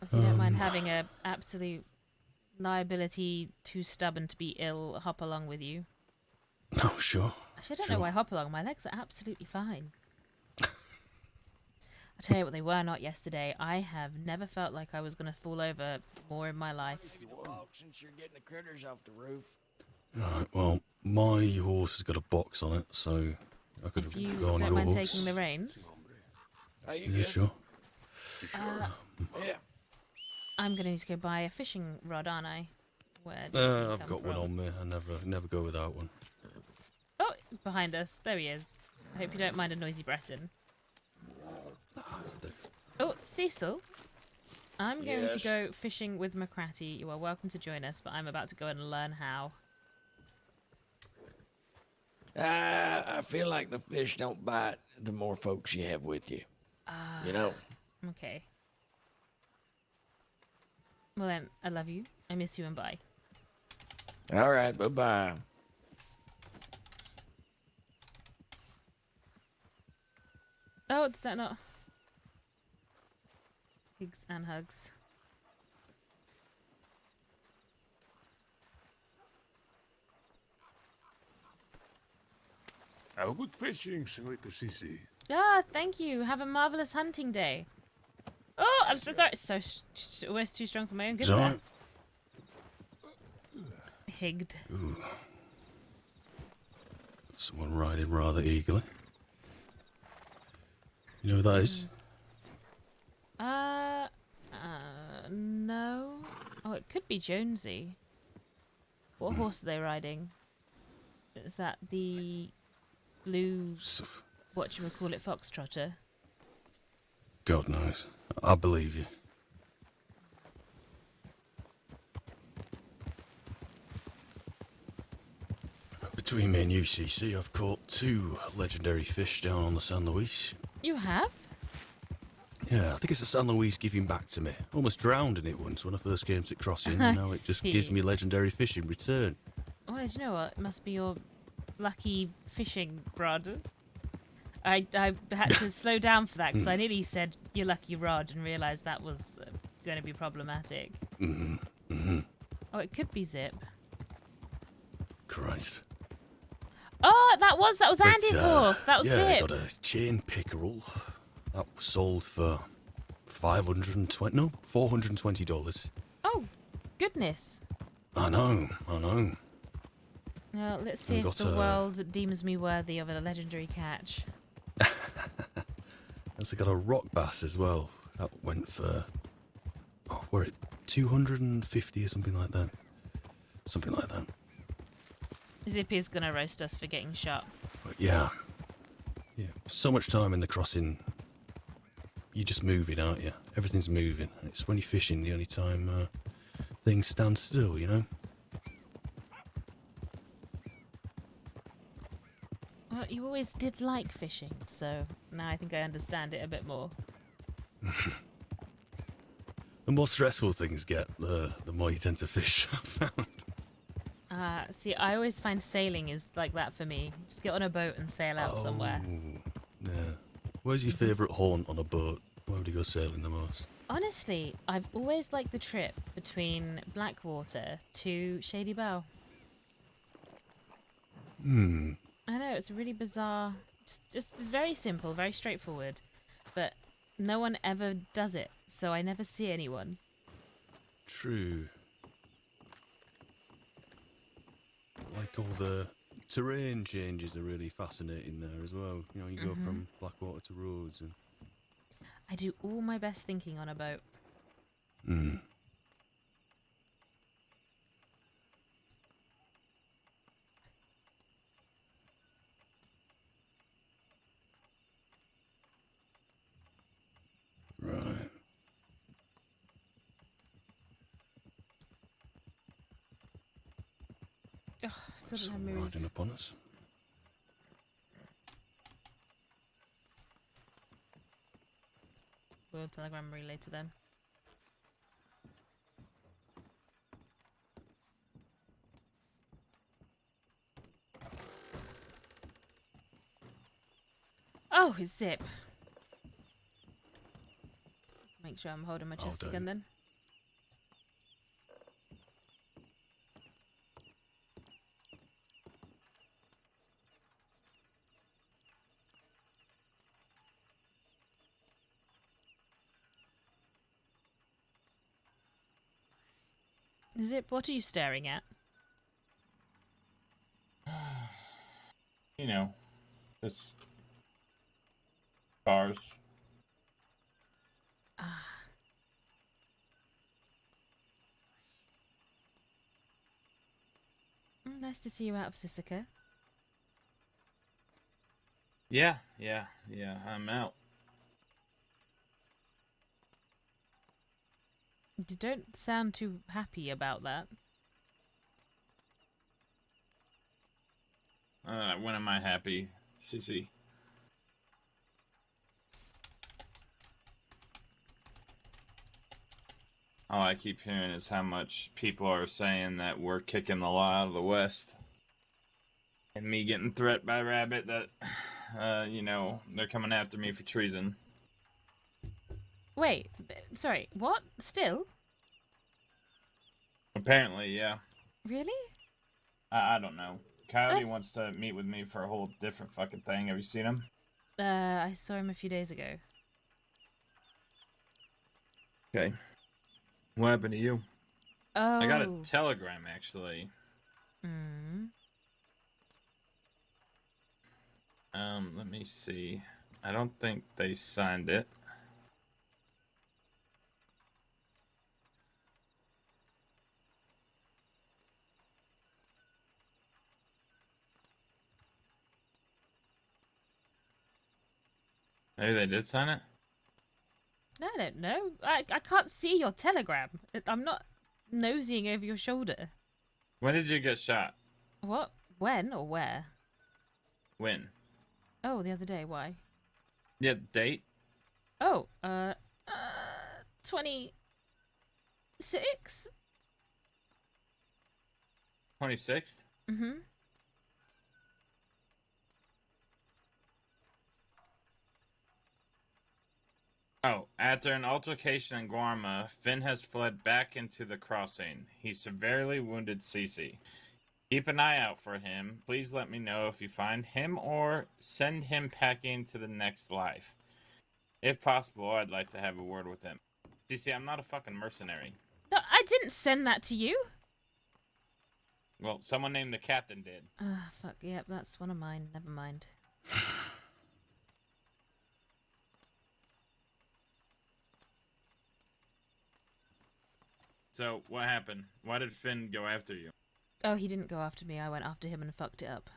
If you don't mind having a absolute liability too stubborn to be ill hop along with you. Oh, sure. Actually, I don't know why hop along. My legs are absolutely fine. I tell you what, they were not yesterday. I have never felt like I was going to fall over more in my life. Since you're getting the critters off the roof. Alright, well, my horse has got a box on it, so I could If you go on don't your mind horse. taking the reins, Are you Yeah, good? sure. Yeah. I'm going to need to go buy a fishing rod, aren't I? Where does it I've come got one from? on me. I never go without one. Oh, behind us. There he is. I hope you don't mind a noisy Breton. Oh, Cecil. I'm going to Yes? go fishing with McCratty. You are welcome to join us, but I'm about to go and learn how. I feel like the fish don't bite the more folks you have with you. You know? Okay. Well then, I love you. I miss you and bye. All right, bye-bye. Oh, did that not? Hugs and hugs. Have a good fishing, Senorita Cici. Ah, thank you. Have a marvelous hunting day. Oh, I'm so sorry. So almost too strong for my own good there. Sorry. Higged. Ooh. Someone riding rather eagerly. You know who that is? No. Oh, it could be Jonesy. What horse are they riding? Is that the blue, whatchamacallit, foxtrotter? God knows. I believe you. Between me and you, CC, I've caught 2 legendary fish down on the San Luis. You have? Yeah, I think it's the San Luis giving back to me. Almost drowned in it once when I first came to crossing, and now it just gives see. me legendary fish in return. Well, do you know what? It must be your lucky fishing rod. I had to slow down for that because I nearly said your lucky rod and realised that was going to be problematic. Oh, it could be Zip. Christ. Oh, that was Andy's horse. That was yeah, Zip. I got a chain pickerel. That was sold for $420. Oh, goodness. I know. Well, let's see And if the world deems me worthy of a legendary catch. Also got a rock bass as well. That went for, were it 250 or something like that? Something like that. Zippy's gonna roast us for getting shot. But yeah. So much time in the crossing. You're just moving, aren't you? Everything's moving. It's when you're fishing the only time things stand still, you know? Well, you always did like fishing, so now I think I understand it a bit more. The more stressful things get, the more you tend to fish, I've found. See, I always find sailing is like that for me. Just get on a boat and sail out somewhere. Yeah. Where's your favourite haunt on a boat? Where would you go sailing the most? Honestly, I've always liked the trip between Blackwater to Shady Bow. I know, it's really bizarre. Just very simple, very straightforward. But no one ever does it, so I never see anyone. True. Like all the terrain changes are really fascinating there as well. You know, you go from Blackwater to Rhodes and... I do all my best thinking on a boat. Right. Ugh, still don't have Someone mirrors. riding upon us. We'll telegram Marie later then. Oh, it's Zip. Make sure I'm holding my chest do. again then. Zip, what are you staring at? You know, just bars. Nice to see you out of Sisika. Yeah, I'm out. You don't sound too happy about that. When am I happy, Cece? All I keep hearing is how much people are saying that we're kicking the law out of the West. And me getting threatened by Rabbit that, they're coming after me for treason. Wait, sorry, what? Still? Apparently, yeah. Really? I don't know. Coyote That's- wants to meet with me for a whole different fucking thing. Have you seen him? I saw him a few days ago. Okay. What happened to you? Oh. I got a telegram, actually. Mm. Let me see. I don't think they signed it. Maybe they did sign it? I don't know. I can't see your telegram. I'm not nosying over your shoulder. When did you get shot? What? When or where? When? Oh, the other day. Why? Yeah, date? Oh, 26? 26th? Mm-hmm. Oh, after an altercation in Guarma, Finn has fled back into the crossing. He severely wounded Cece. Keep an eye out for him. Please let me know if you find him or send him packing to the next life. If possible, I'd like to have a word with him. Cece, I'm not a fucking mercenary. No, I didn't send that to you. Well, someone named the captain did. Ah, fuck. Yep, that's one of mine. Never mind. So, what happened? Why did Finn go after you? Oh, he didn't go after me. I went after him and fucked it up.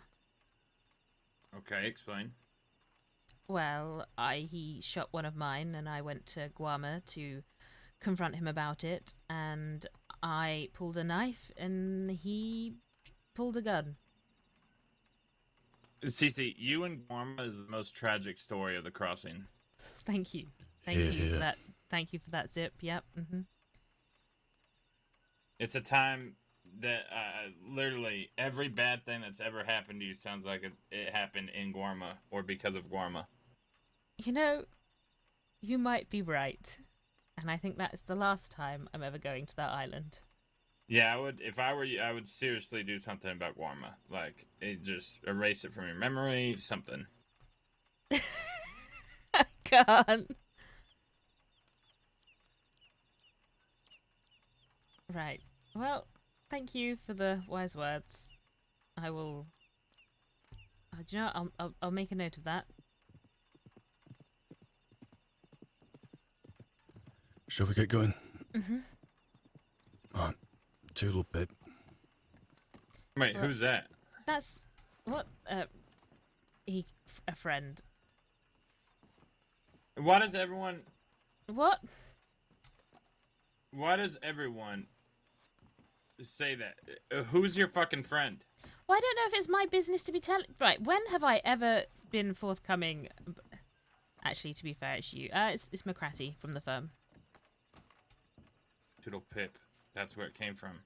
Okay, explain. Well, he shot one of mine, and I went to Guarma to confront him about it, and I pulled a knife, and he pulled a gun. Cece, you and Guarma is the most tragic story of the crossing. Thank you. Thank you for that. Thank you for that, Zip. Yep. Mm-hmm. It's a time that literally every bad thing that's ever happened to you sounds like it happened in Guarma or because of Guarma. You know, you might be right. And I think that's the last time I'm ever going to that island. Yeah, I would. If I were you, I would seriously do something about Guarma. Like, just erase it from your memory, something. I can't. Right. Well, thank you for the wise words. I will. Do you know, I'll make a note of that. Shall we get going? Mm-hmm. On. Toodle pip. Wait, Well, who's that? That's what. A friend. Why does everyone? What? Why does everyone say that? Who's your fucking friend? Well, I don't know if it's my business to be telling. Right, when have I ever been forthcoming? Actually, to be fair, it's you. It's McCratty from the firm. Toodle Pip. That's where it came from.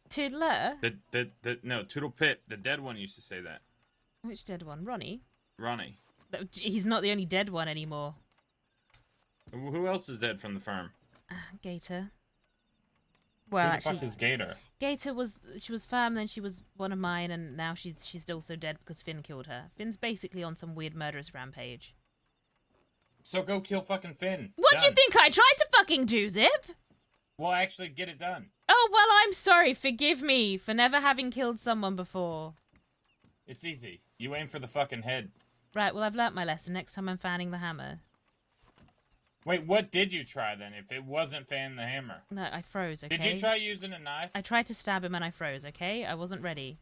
Toodler? No, Toodle Pip. The dead one used to say that. Which dead one? Ronnie? Ronnie. He's not the only dead one anymore. Who else is dead from the firm? Gator. Well, Who the actually, fuck is Gator? Gator was firm, then she was one of mine, and now she's also dead because Finn killed her. Finn's basically on some weird murderous rampage. So go kill fucking Finn. What do you Done. think I tried to fucking do, Zip? Well, actually, get it done. Oh, well, I'm sorry. Forgive me for never having killed someone before. It's easy. You aim for the fucking head. Right, well, I've learnt my lesson. Next time I'm fanning the hammer. Wait, what did you try then if it wasn't fanning the hammer? No, I froze, okay? Did you try using a knife? I tried to stab him and I froze, okay? I wasn't ready.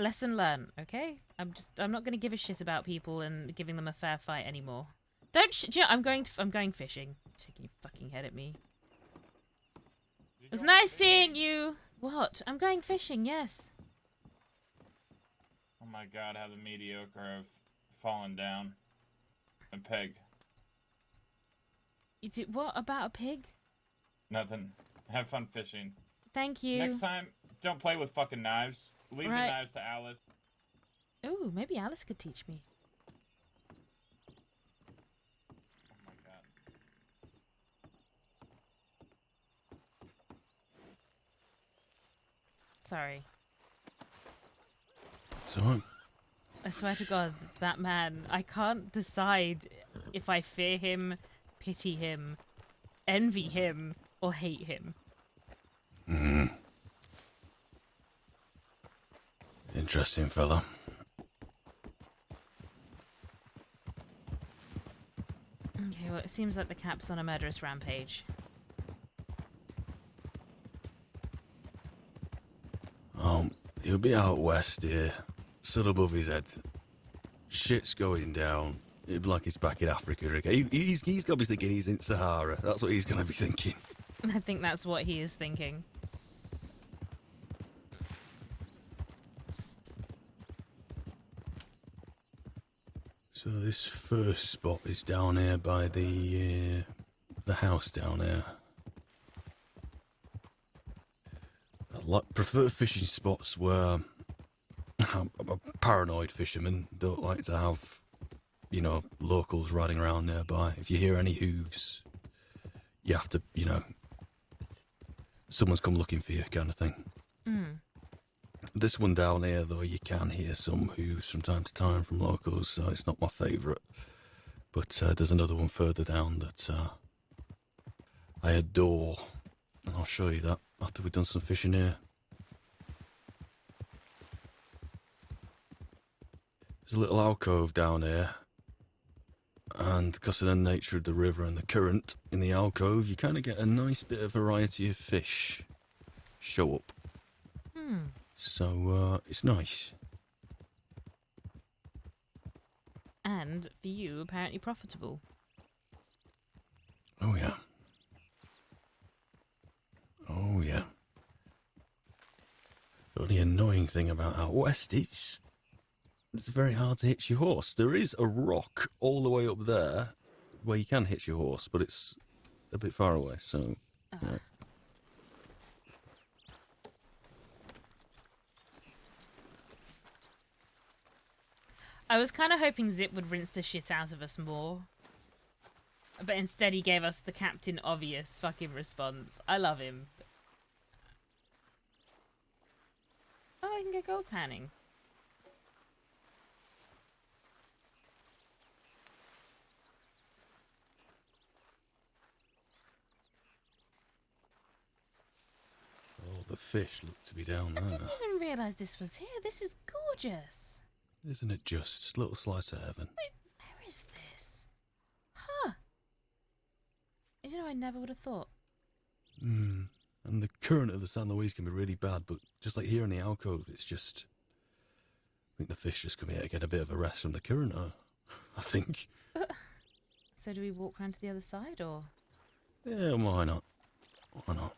Lesson learned, okay? I'm not going to give a shit about people and giving them a fair fight anymore. Do you know, I'm going fishing. Shaking your fucking head at me. It was nice seeing you. What? I'm going fishing, yes. Oh my god, how the mediocre have fallen down. A pig. You do what about a pig? Nothing. Have fun fishing. Thank you. Next time, don't play with fucking knives. Leave Right. the knives to Alice. Ooh, maybe Alice could teach me. Oh my god. Sorry. So, I swear to God, that man, I can't decide if I fear him, pity him, envy him, or hate him. interesting fella. Okay, well, it seems like the cap's on a murderous rampage. He'll be out west here, sun above his head. Shit's going down. It'll be like he's back in Africa again. He's got to be thinking he's in Sahara. That's what he's going to be thinking. I think that's what he is thinking. So this first spot is down here by the house down here. I prefer fishing spots where I'm a paranoid fisherman. Don't like to have, you know, locals riding around nearby. If you hear any hooves, you have to, you know, someone's come looking for you kind of thing. This one down here, though, you can hear some hooves from time to time from locals, so it's not my favourite. But there's another one further down that I adore, and I'll show you that after we've done some fishing here. There's a little alcove down here, and because of the nature of the river and the current in the alcove, you kind of get a nice bit of variety of fish show up. So it's nice. And, for you, apparently profitable. Oh yeah. Oh yeah. The only annoying thing about out west is it's very hard to hitch your horse. There is a rock all the way up there where you can hitch your horse, but it's a bit far away, so you know. I was kind of hoping Zip would rinse the shit out of us more. But instead he gave us the Captain Obvious fucking response. I love him. Oh, I can go gold panning. Oh, the fish look to be down I there. didn't even realise this was here. This is gorgeous. Isn't it just a little slice of heaven? Wait, where is this? Huh. You know, I never would have thought. And the current of the San Luis can be really bad, but just like here in the alcove, it's just... I think the fish just come here to get a bit of a rest from the current, I think. So do we walk round to the other side, or...? Yeah, why not? Why not?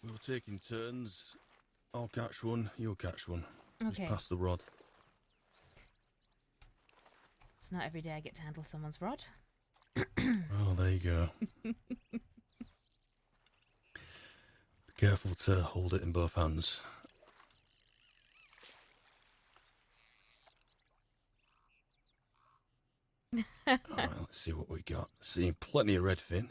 We're taking turns. I'll catch one, you'll catch one. Okay. Just pass the rod. It's not every day I get to handle someone's rod. Oh, there you go. Be careful to hold it in both hands. Alright, let's see what we got. Seeing plenty of redfin.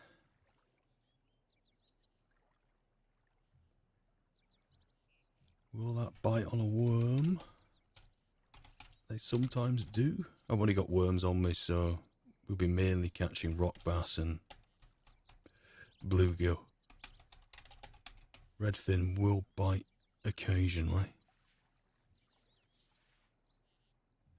Will that bite on a worm? They sometimes do. I've only got worms on me, so we'll be mainly catching rock bass and bluegill. Redfin will bite occasionally.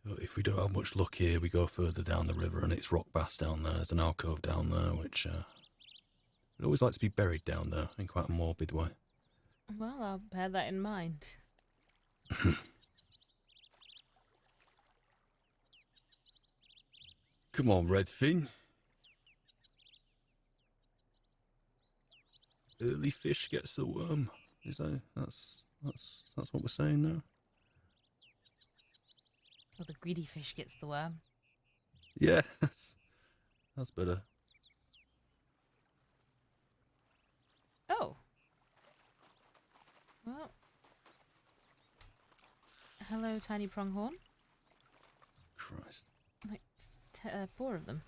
But if we don't have much luck here, we go further down the river and it's rock bass down there. There's an alcove down there, which I'd always like to be buried down there in quite a morbid way. Well, I'll bear that in mind. Come on, Redfin. Early fish gets the worm. Is that's what we're saying now? Or the greedy fish gets the worm. Yeah, that's better. Oh. Well. Hello, tiny pronghorn. Christ. Like, 4 of them.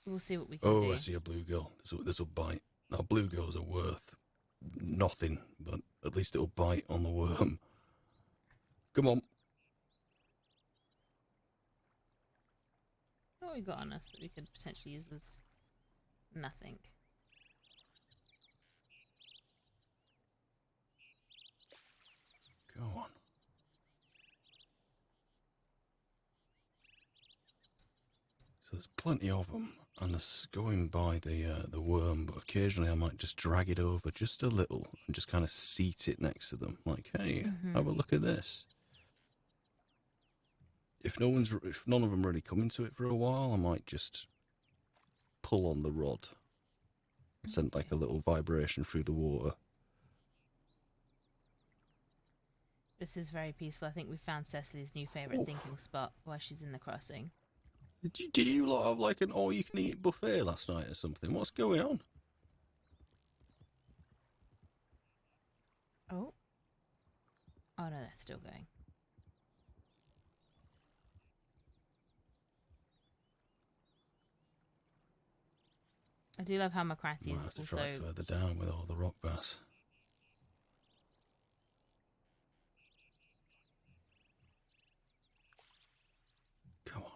We'll see what we can do. Oh, I see a bluegill. This will bite. Now, bluegills are worth nothing, but at least it'll bite on the worm. Come on. What have we got on us that we could potentially use as nothing? Go on. So there's plenty of them, and there's going by the worm, but occasionally I might just drag it over just a little and just kind of seat it next to them. Like, hey, have a look at this. If none of them really come into it for a while, I might just pull on the rod and send like a little vibration through the water. This is very peaceful. I think we found Cecily's new favourite thinking spot while she's in the crossing. Did you lot have like an all-you-can-eat buffet last night or something? What's going on? Oh. Oh no, they're still going. I do love how McCratty Might is have to also... try further down with all the rock bass. Come on.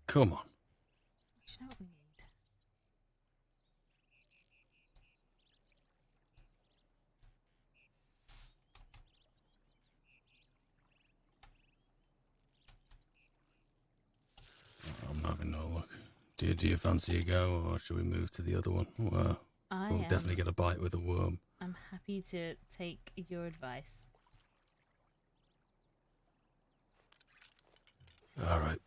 Come on. Do you know what we need? I'm having no luck. Do you fancy a go, or should we move to the other one? We'll definitely get a bite with a worm. I'm happy to take your advice. All right.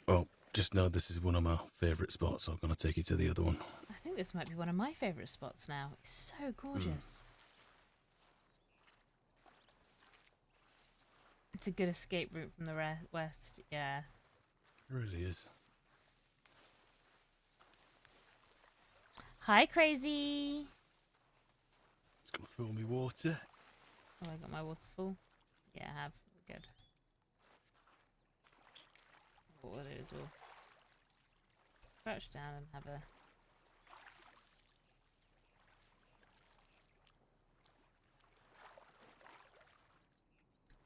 Well, just know this is one of my favourite spots, so I'm going to take you to the other one. I think this might be one of my favourite spots now. It's so gorgeous. It's a good escape route from the west, yeah. It really is. Hi, Crazy! It's going to fill me water. Oh, I got my water full? Yeah, I have. Good. What we'll do is we'll crouch down and have a...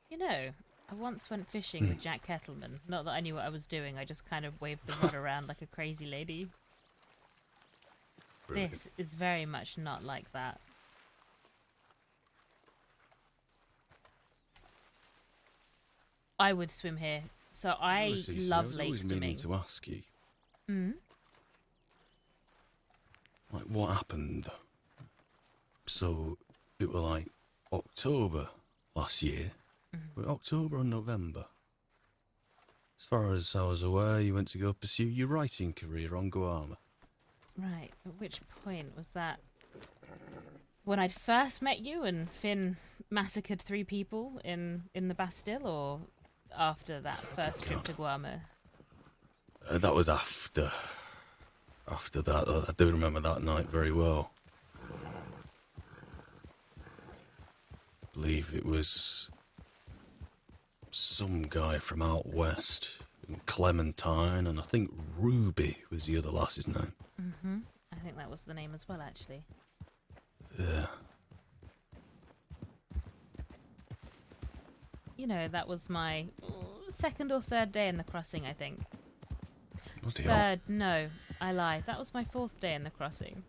You know, I once went fishing with Jack Kettleman. Not that I knew what I was doing, I just kind of waved the rod around like a crazy lady. Brilliant. This is very much not like that. I would swim here. So I love lake I was always swimming. meaning to ask you. Like, what happened? So, it was like October last year. Was it October or November? As far as I was aware, you went to go pursue your writing career on Guam. Right, at which point was that? When I'd first met you and Finn massacred 3 people in the Bastille, or after that first trip to Guam? That was after. After that, I do remember that night very well. I believe it was some guy from out west, Clementine, and I think Ruby was the other lass's name. I think that was the name as well, actually. Yeah. You know, that was my second or third day in the crossing, I think. Bloody hell. Third, no, I lied. That was my 4th day in the crossing.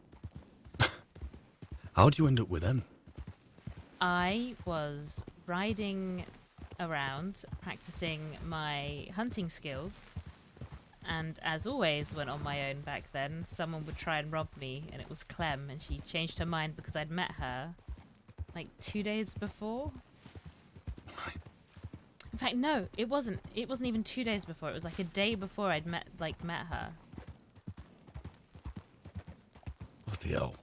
How'd you end up with them? I was riding around, practicing my hunting skills, and as always, when on my own back then, someone would try and rob me, and it was Clem, and she changed her mind because I'd met her like 2 days before. Right. In fact, no, it wasn't. It wasn't even 2 days before. It was like a day before I'd met her. Bloody hell.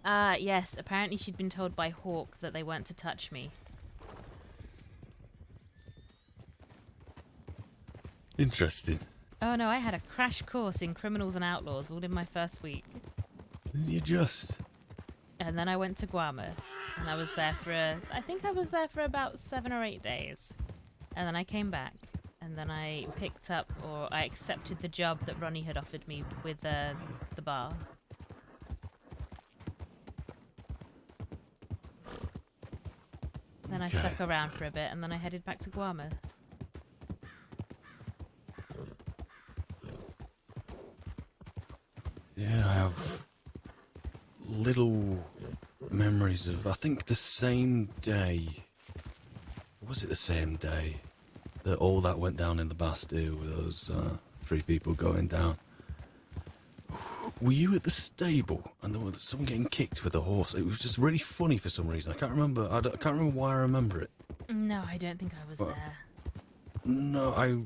Yes, apparently she'd been told by Hawk that they weren't to touch me. Interesting. Oh no, I had a crash course in criminals and outlaws all in my first week. Didn't you just? And then I went to Guarma, and I was there I think I was there for about 7 or 8 days. And then I came back, and then I picked up, or I accepted the job that Ronnie had offered me with the bar. Then I Okay. stuck around for a bit, and then I headed back to Guarma. Yeah, I have little memories of, I think the same day. Was it the same day that all that went down in the Bastille with those 3 people going down? Were you at the stable and there was someone getting kicked with a horse? It was just really funny for some reason. I can't remember. I can't remember why I remember it. No, I don't think I was But- there. No, I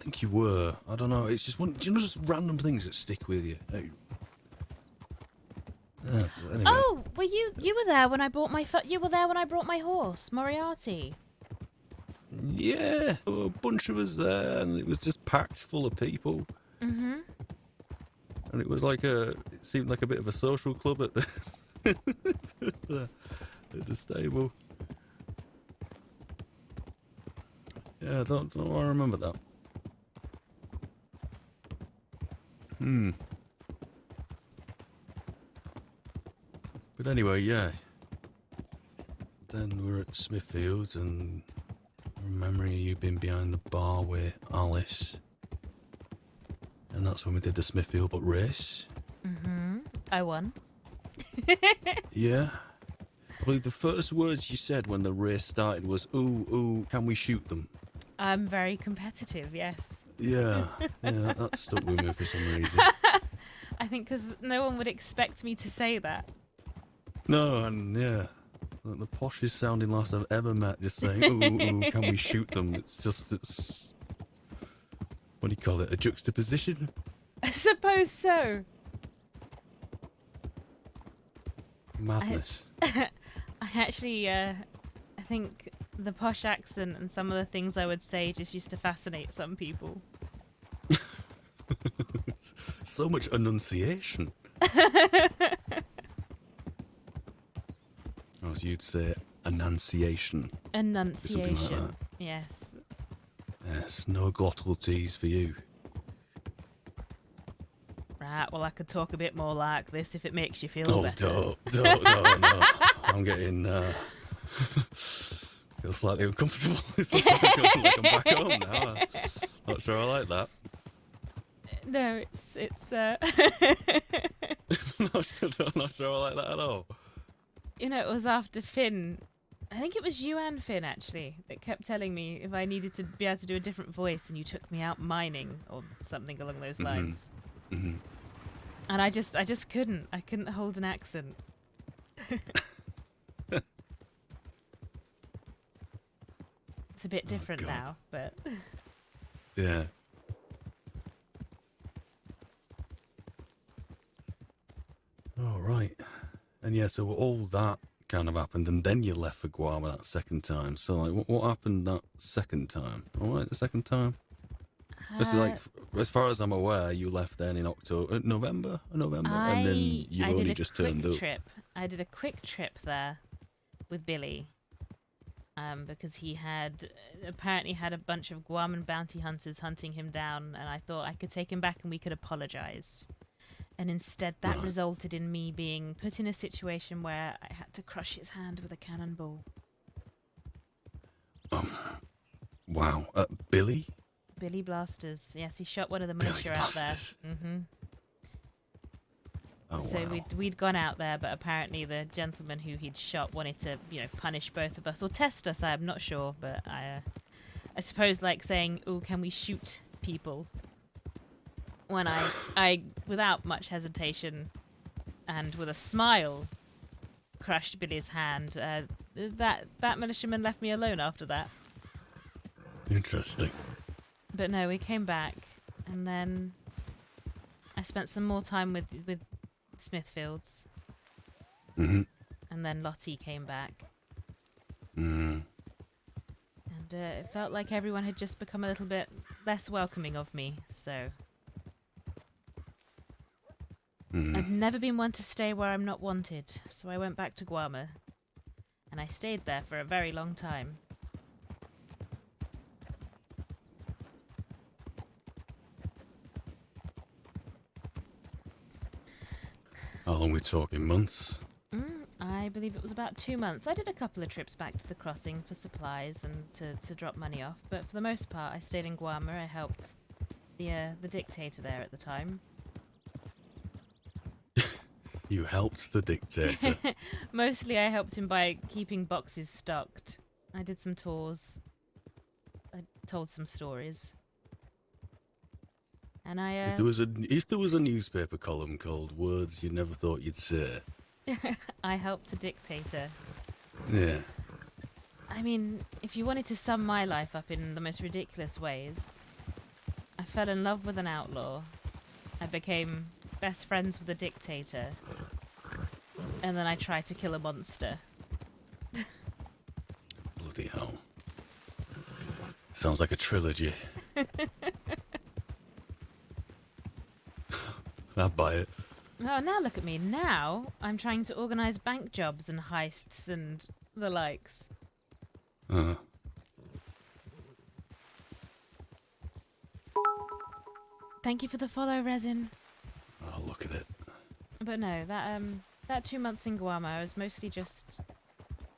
think you were. I don't know. It's just one. Do you know just random things that stick with you? Anyway. Oh, were you were there when I brought you were there when I brought my horse, Moriarty. Yeah, there were a bunch of us there, and it was just packed full of people. Mhm. And it was like it seemed like a bit of a social club at the at the stable. Yeah, I don't know. I remember that. But anyway, yeah. Then we're at Smithfields, and remembering you being behind the bar with Alice. And that's when we did the Smithfield but race. I won. Yeah. I believe the first words you said when the race started was, ooh, can we shoot them? I'm very competitive, yes. Yeah, that stuck with me for some reason. I think because no one would expect me to say that. No, and yeah, the poshest sounding lass I've ever met just saying, ooh, can we shoot them? It's, what do you call it, a juxtaposition? I suppose so. Madness. I actually, I think the posh accent and some of the things I would say just used to fascinate some people. So much enunciation. As you'd say, enunciation. Enunciation. Something like that. Yes. Yes, no glottal T's for you. Right, well I could talk a bit more like this if it makes you feel Oh, better. don't, no. I'm getting, feel slightly uncomfortable. It's like I'm back home now. Not sure I like that. No, it's Not sure I like that at all. you know, it was after Finn. I think it was you and Finn actually that kept telling me if I needed to be able to do a different voice, and you took me out mining or something along those lines. Mm-hmm. And I just couldn't. I couldn't hold an accent. It's a bit different God. now, but Yeah. All right. And yeah, so all that kind of happened, and then you left for Guam that second time. So, like, what happened that second time? All right, the second time? It's like, as far as I'm aware, you left then in November, and then you I only did a just quick turned up. trip. I did a quick trip there with Billy, because he had apparently had a bunch of Guaman bounty hunters hunting him down, and I thought I could take him back and we could apologize. And instead, that Right. resulted in me being put in a situation where I had to crush his hand with a cannonball. Wow. Billy? Billy Blasters. Yes, he shot one of the Billy militia out there. Blasters. Oh, So wow. we'd gone out there, but apparently the gentleman who he'd shot wanted to, punish both of us or test us. I'm not sure, but I suppose like saying, "Oh, can we shoot people?" When I without much hesitation and with a smile crushed Billy's hand. That militiaman left me alone after that. Interesting. But no, we came back, and then I spent some more time with Smithfields. Mm-hmm. And then Lottie came back. Mm. And it felt like everyone had just become a little bit less welcoming of me, so... I've never been one to stay where I'm not wanted, so I went back to Guarma. And I stayed there for a very long time. How long we talking? Months? I believe it was about 2 months. I did a couple of trips back to the crossing for supplies and to drop money off, but for the most part I stayed in Guarma. I helped the dictator there at the time. You helped the dictator. Mostly I helped him by keeping boxes stocked. I did some tours. I told some stories. And If there was a newspaper column called "Words You Never Thought You'd Say," I helped a dictator. yeah, I mean, if you wanted to sum my life up in the most ridiculous ways, I fell in love with an outlaw. I became best friends with a dictator. And then I tried to kill a monster. bloody hell. Sounds like a trilogy. I'd buy it. Oh, now look at me. Now I'm trying to organise bank jobs and heists and the likes. Thank you for the follow, Resin. Oh, look at it. But no, that 2 months in Guarma, I was mostly just...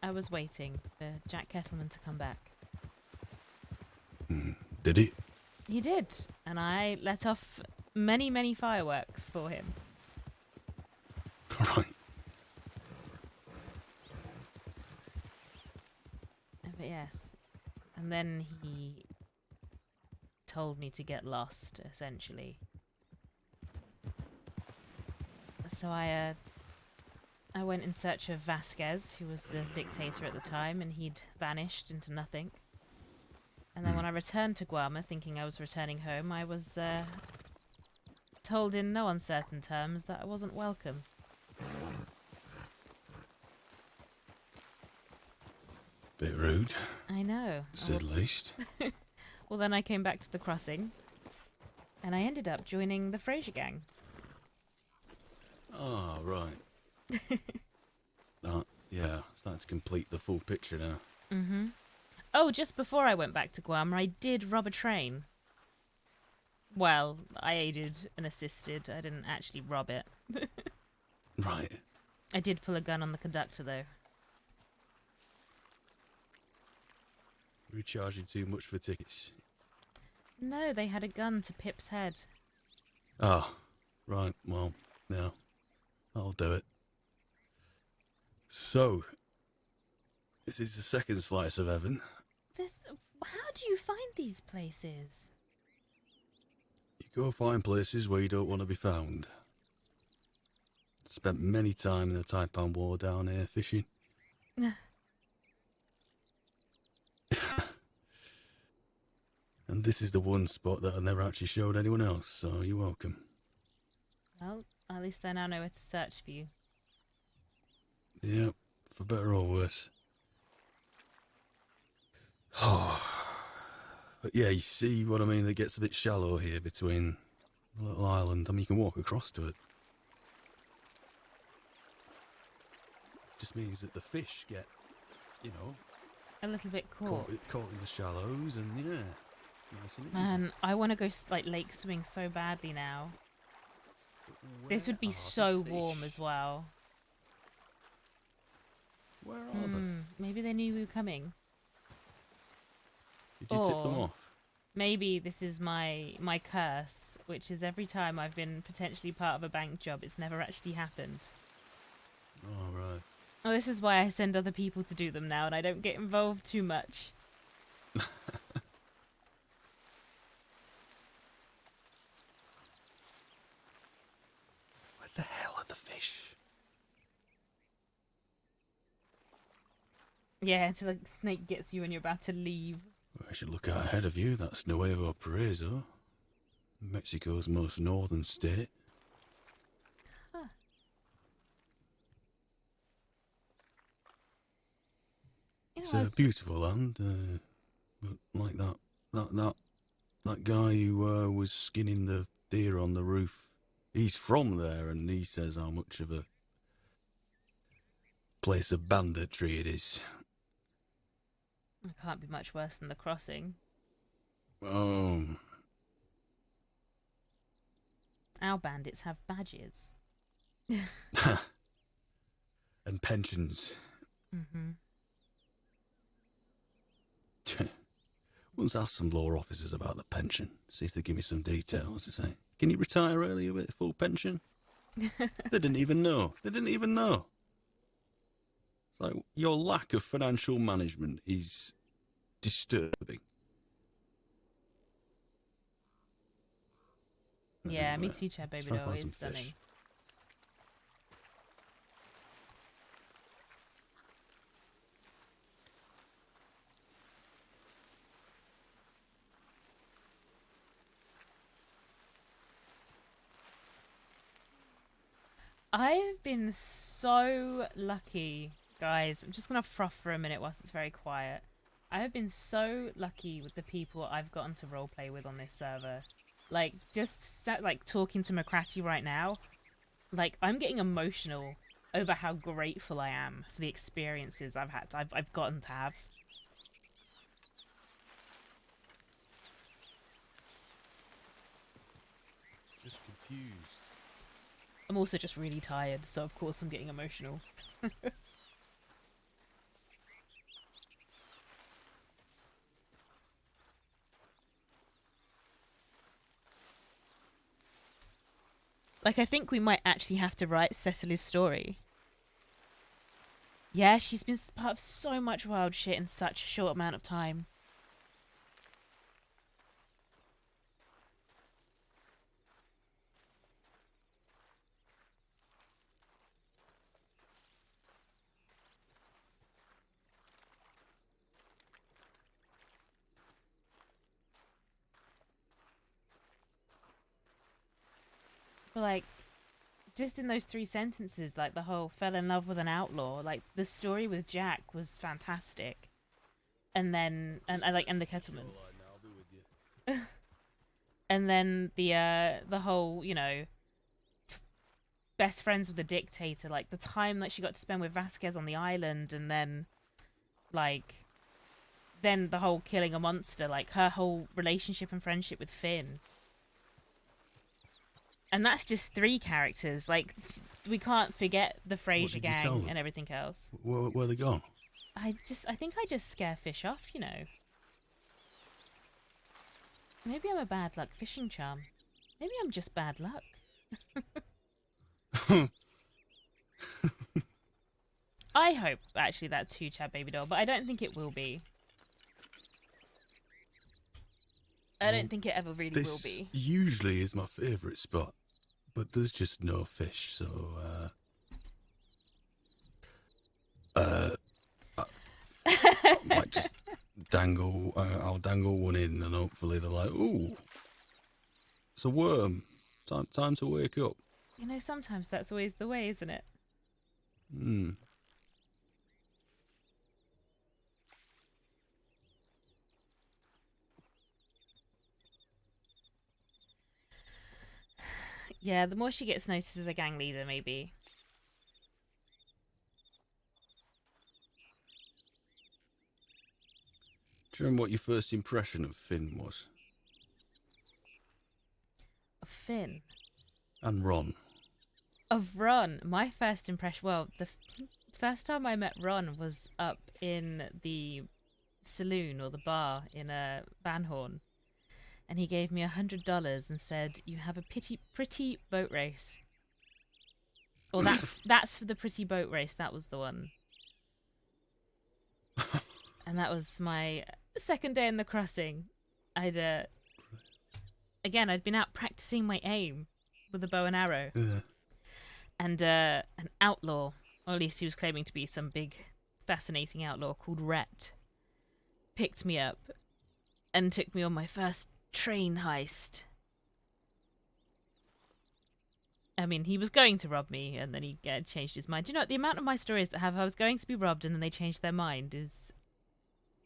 I was waiting for Jack Kettleman to come back. Did he? He did, and I let off many, many fireworks for him. Right. But yes. And then he told me to get lost, essentially. So I went in search of Vasquez, who was the dictator at the time, and he'd vanished into nothing. And then when I returned to Guarma, thinking I was returning home, I was told in no uncertain terms that I wasn't welcome. Bit rude, I know. said least. Well, then I came back to the crossing, and I ended up joining the Fraser gang. Oh, right. Yeah, starting to complete the full picture now. Mm-hmm. Oh, just before I went back to Guam, I did rob a train. Well, I aided and assisted. I didn't actually rob it. Right. I did pull a gun on the conductor, though. Were you charging too much for tickets? No, they had a gun to Pip's head. Oh, right. Well, no. I'll do it. So, this is the second slice of heaven. How do you find these places? You go find places where you don't want to be found. Spent many time in the Taipan War down here fishing. And this is the one spot that I never actually showed anyone else, so you're welcome. Well, at least I now know where to search for you. Yep, for better or worse. Oh, but yeah, you see what I mean? It gets a bit shallow here between the little island. I mean, you can walk across to it. Just means that the fish get, you know, A little bit caught. caught in the shallows, and yeah, nice and easy. Man, I want to go like lake swimming so badly now. This would be Where are the so warm fish? as well. Where are they? Maybe they knew we were coming. Did you tip them Or- off? Maybe this is my curse, which is every time I've been potentially part of a bank job, it's never actually happened. Oh, right. Oh, this is why I send other people to do them now, and I don't get involved too much. Where the hell are the fish? Yeah, until a snake gets you and you're about to leave. I should look out ahead of you. That's Nuevo Paraiso, Mexico's most northern state. You It's know, I a was- beautiful land, but like that guy who was skinning the deer on the roof. He's from there, and he says how much of a place of banditry it is. it can't be much worse than the crossing. Our bandits have badges. And pensions. Mm-hmm. Once asked some law officers about the pension, see if they give me some details. They say, can you retire early with a full pension? They didn't even know. They didn't even know. It's like, your lack of financial management is disturbing. Yeah, me Anyway, too, Chad let's Baby try and Doll find is some stunning. fish. I've been so lucky, guys. I'm just gonna froth for a minute whilst it's very quiet. I have been so lucky with the people I've gotten to roleplay with on this server. Like, just like talking to McCratty right now, like I'm getting emotional over how grateful I am for the experiences I've gotten to have. Just confused. I'm also just really tired, so of course I'm getting emotional. Like, I think we might actually have to write Cecily's story. Yeah, she's been part of so much wild shit in such a short amount of time. But, like, just in those 3 sentences, like, the whole fell in love with an outlaw, like, the story with Jack was fantastic. And then, and the Kettlemans. And then the whole, you know, best friends with the dictator, like, the time that she got to spend with Vasquez on the island, and then, like, then the whole killing a monster, like, her whole relationship and friendship with Finn. And that's just 3 characters. Like, we can't forget the Fraser did you tell gang them? and everything else. Where are they gone? I think I just scare fish off, you know. Maybe I'm a bad luck fishing charm. Maybe I'm just bad luck. I hope, actually, that too, Chad Baby Doll, but I don't think it will be. I don't think it ever really will This be. usually is my favourite spot, but there's just no fish, so I might just dangle. I'll dangle one in, and hopefully they're like, "Ooh, it's a worm. Time to wake up." You know, sometimes that's always the way, isn't it? Hmm. Yeah, the more she gets noticed as a gang leader, maybe. Do you remember what your first impression of Finn was? Of Finn. And Ron. Of Ron. My first impression, well, the first time I met Ron was up in the saloon or the bar in Banhorn, and he gave me $100 and said, "You have a pretty boat race." Or that's for the pretty boat race. That was the one. And that was my second day in the crossing. I'd been out practicing my aim with a bow and arrow. Yeah. And an outlaw, or at least he was claiming to be some big, fascinating outlaw called Rhett, picked me up and took me on my first train heist. I mean, he was going to rob me, and then he changed his mind. Do you know what? The amount of my stories that have I was going to be robbed and then they changed their mind is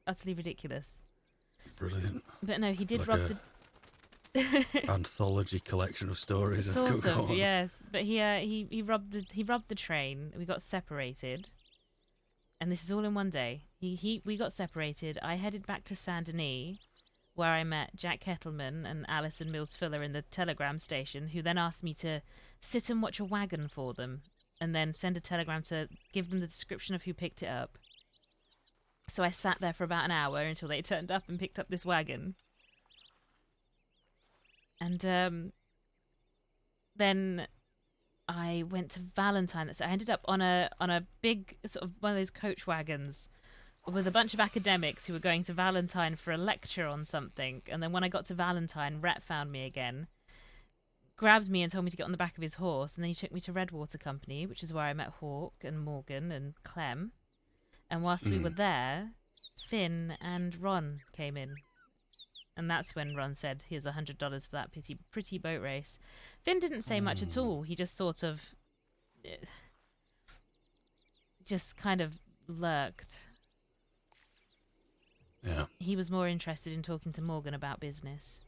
utterly ridiculous. Brilliant. But no, he did Like rob a anthology collection of stories. that Sort could go of, on. yes. But he robbed the train. We got separated, and this is all in one day. We got separated. I headed back to Saint Denis, where I met Jack Kettleman and Alison Mills Fuller in the telegram station, who then asked me to sit and watch a wagon for them, and then send a telegram to give them the description of who picked it up. So I sat there for about an hour until they turned up and picked up this wagon. And then I went to Valentine. So I ended up on a big sort of one of those coach wagons with a bunch of academics who were going to Valentine for a lecture on something. And then when I got to Valentine, Rhett found me again, grabbed me and told me to get on the back of his horse. And then he took me to Redwater Company, which is where I met Hawk and Morgan and Clem. And whilst we were there, Finn and Ron came in. And that's when Ron said, "Here's $100 for that pretty boat race." Finn didn't say much at all. He just sort of, just kind of lurked. Yeah. He was more interested in talking to Morgan about business.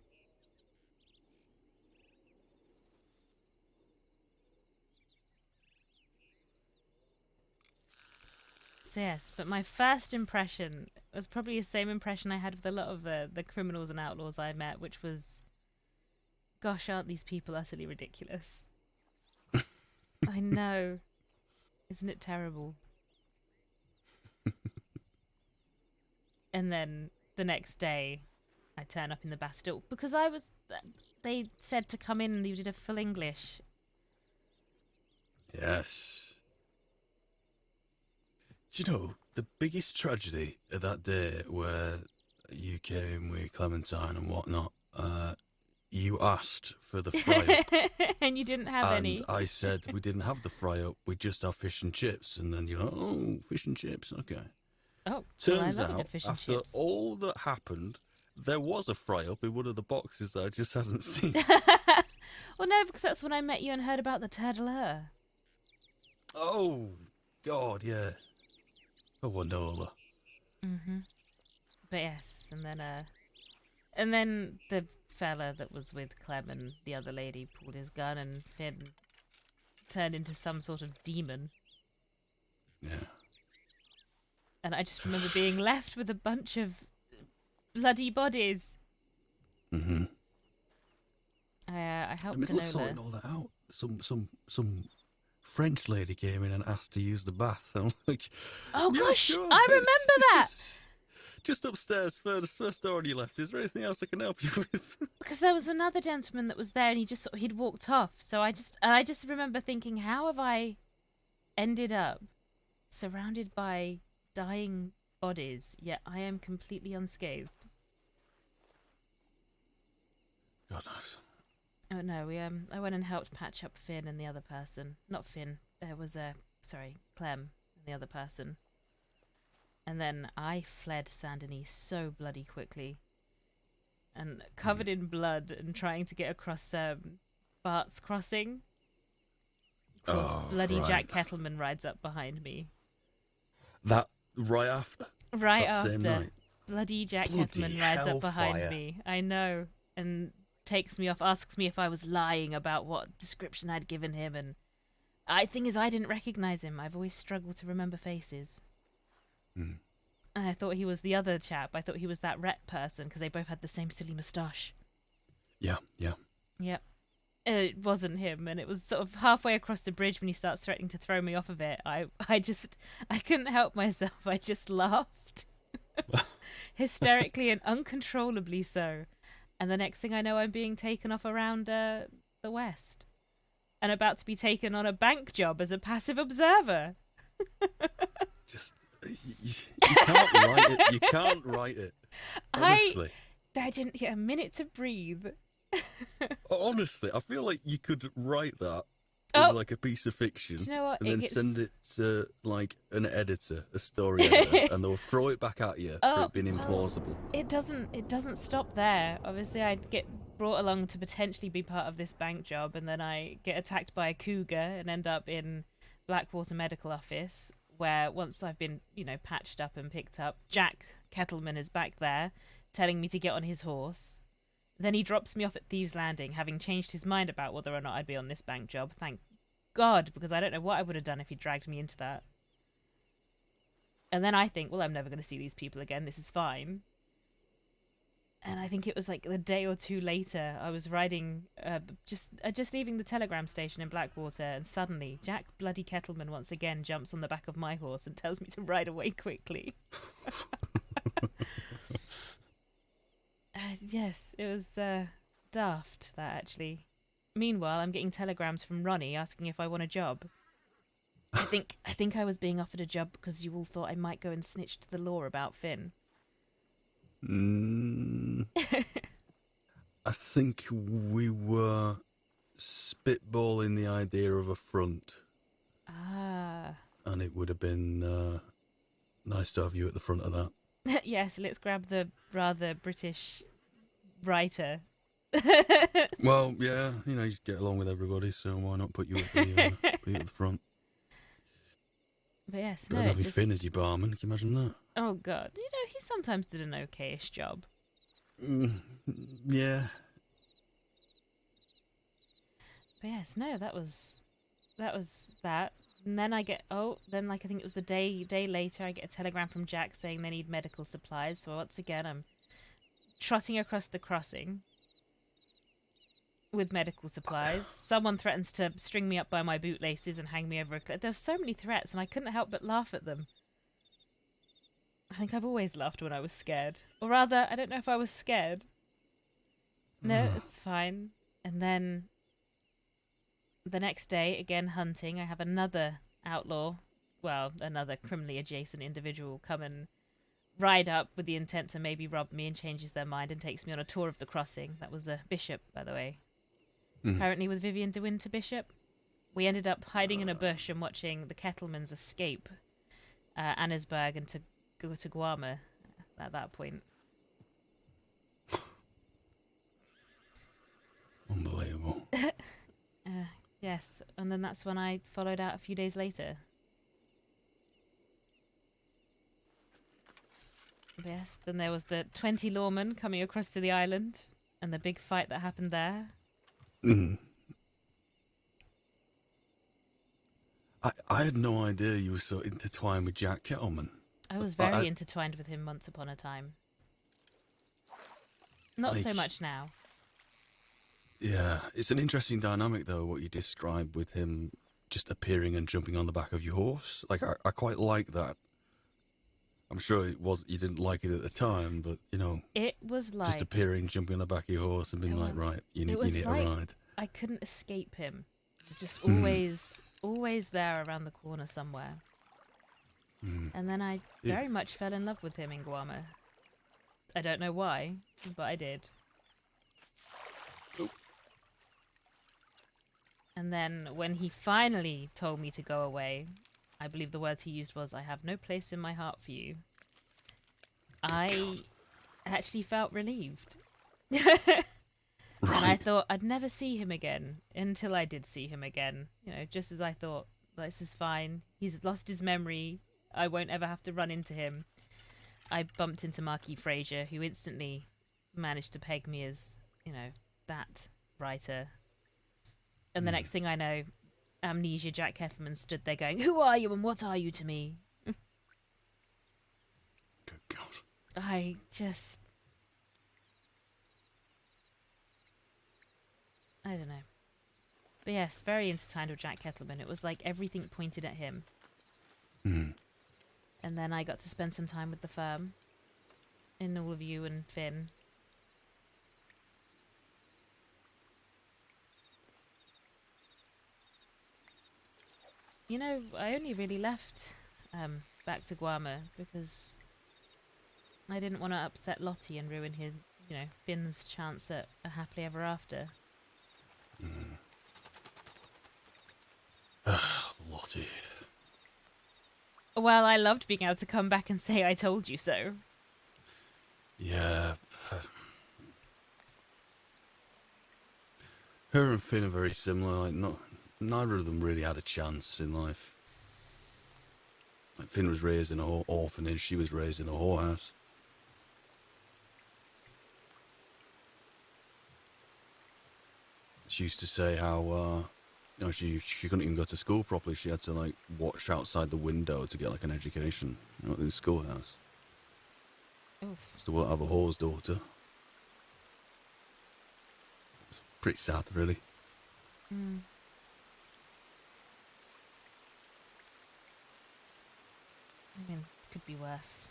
So yes, but my first impression was probably the same impression I had with a lot of the criminals and outlaws I met, which was, gosh, aren't these people utterly ridiculous? I know. Isn't it terrible? And then the next day, I turn up in the Bastille because they said to come in and you did a full English. Yes. Do you know, the biggest tragedy of that day where you came with Clementine and whatnot, you asked for the fry-up. And you didn't have any. And I said we didn't have the fry-up, we just have fish and chips. And then you're like, oh, fish and chips, okay. Oh, Turns well, I love a out, good fish and after chips. all that happened, there was a fry-up in one of the boxes that I just hadn't seen. Well, no, because that's when I met you and heard about the turtler. Oh, God, yeah. Oh, Wanola. Mm-hmm. But yes, and then the fella that was with Clem and the other lady pulled his gun, and Finn turned into some sort of demon. Yeah. And I just remember being left with a bunch of bloody bodies. Mm-hmm. I In helped the middle of Enola. sorting all that out, some French lady came in and asked to use the bath. And I'm like, Oh yeah, gosh, sure, I it's remember that. Just upstairs, first door on your left. Is there anything else I can help you with? Because there was another gentleman that was there, and he'd walked off. So I just remember thinking, how have I ended up surrounded by dying bodies, yet I am completely unscathed? God knows. Oh no, I went and helped patch up Finn and the other person. Not Finn. There was Clem and the other person. And then I fled Saint Denis so bloody quickly, and covered in blood, and trying to get across Bart's Crossing. Of course, Oh, bloody right. Jack Kettleman rides up behind me. That right after. Right That same after, night. bloody Jack Bloody Kettleman rides up behind hellfire. me. I know, and takes me off, asks me if I was lying about what description I'd given him, and thing is, I didn't recognise him. I've always struggled to remember faces. Mm. And I thought he was the other chap. I thought he was that Rhett person because they both had the same silly moustache. Yeah. Yep. It wasn't him, and it was sort of halfway across the bridge when he starts threatening to throw me off of it. I couldn't help myself. I just laughed. hysterically and uncontrollably so. And the next thing I know, I'm being taken off around the West and about to be taken on a bank job as a passive observer. Just you can't write it. You can't write it. Honestly. I didn't get a minute to breathe. Honestly, I feel like you could write that Oh. as like a piece of fiction, Do you know what? and It then gets- send it to like an editor, a story editor, and they'll throw it back at you for Oh, it being implausible. It doesn't stop there. Obviously, I'd get brought along to potentially be part of this bank job, and then I get attacked by a cougar and end up in Blackwater Medical Office, where once I've been, patched up and picked up, Jack Kettleman is back there telling me to get on his horse. Then he drops me off at Thieves Landing, having changed his mind about whether or not I'd be on this bank job. Thank God, because I don't know what I would have done if he dragged me into that. And then I think, well, I'm never going to see these people again. This is fine. And I think it was like a day or two later, I was riding, just leaving the telegram station in Blackwater, and suddenly Jack bloody Kettleman once again jumps on the back of my horse and tells me to ride away quickly. Yes, it was daft, that actually. Meanwhile, I'm getting telegrams from Ronnie asking if I want a job. I think I was being offered a job because you all thought I might go and snitch to the law about Finn. I think we were spitballing the idea of a front, Ah. and it would have been nice to have you at the front of that. Yes, let's grab the rather British writer. Well, yeah, you just get along with everybody, so why not put you at the front? But yes, But no, having just... Finn as your barman, can you imagine that? Oh God, he sometimes did an okayish job. Yeah. But yes, no, that was that. And then I think it was the day later, I get a telegram from Jack saying they need medical supplies. So once again, I'm trotting across the crossing with medical supplies. Someone threatens to string me up by my bootlaces and hang me over a cliff. There were so many threats, and I couldn't help but laugh at them. I think I've always laughed when I was scared. Or rather, I don't know if I was scared. No, it's fine. And then the next day, again hunting, I have another outlaw, another criminally adjacent individual come and ride up with the intent to maybe rob me, and changes their mind and takes me on a tour of the crossing. That was a Bishop, by the way. Apparently with Vivian de Winter Bishop. We ended up hiding in a bush and watching the Kettlemans escape Annesburg and to go to Guarma at that point. Unbelievable. Yes, and then that's when I followed out a few days later. But yes, then there was the 20 lawmen coming across to the island and the big fight that happened there. I had no idea you were so intertwined with Jack Kettleman. I was very intertwined with him once upon a time. Not so much now. Yeah, it's an interesting dynamic, though, what you described with him just appearing and jumping on the back of your horse. Like, I quite like that. I'm sure you didn't like it at the time, but, It was like... just appearing, jumping on the back of your horse and being like, right, you need a ride. I couldn't escape him. He was just always there around the corner somewhere. And then I very much fell in love with him in Guarma. I don't know why, but I did. And then when he finally told me to go away, I believe the words he used was, "I have no place in my heart for you." I actually felt relieved. And I thought I'd never see him again until I did see him again. Just as I thought, this is fine. He's lost his memory. I won't ever have to run into him. I bumped into Marquis Fraser, who instantly managed to peg me as, that writer. And the next thing I know, Amnesia Jack Kettleman stood there going, "Who are you and what are you to me?" Good God. I don't know. But yes, very intertwined with Jack Kettleman. It was like everything pointed at him. And then I got to spend some time with the firm. in all of you and Finn. You know, I only really left back to Guarma because I didn't want to upset Lottie and ruin his, Finn's chance at a happily ever after. Lottie. Well, I loved being able to come back and say I told you so. Yeah. Her and Finn are very similar. Like, neither of them really had a chance in life. Like, Finn was raised in an orphanage. She was raised in a whorehouse. She used to say how, she couldn't even go to school properly. She had to, like, watch outside the window to get, like, an education, in the schoolhouse. Oof. So we'll have a whore's daughter. It's pretty sad, really. Mm. I mean, could be worse.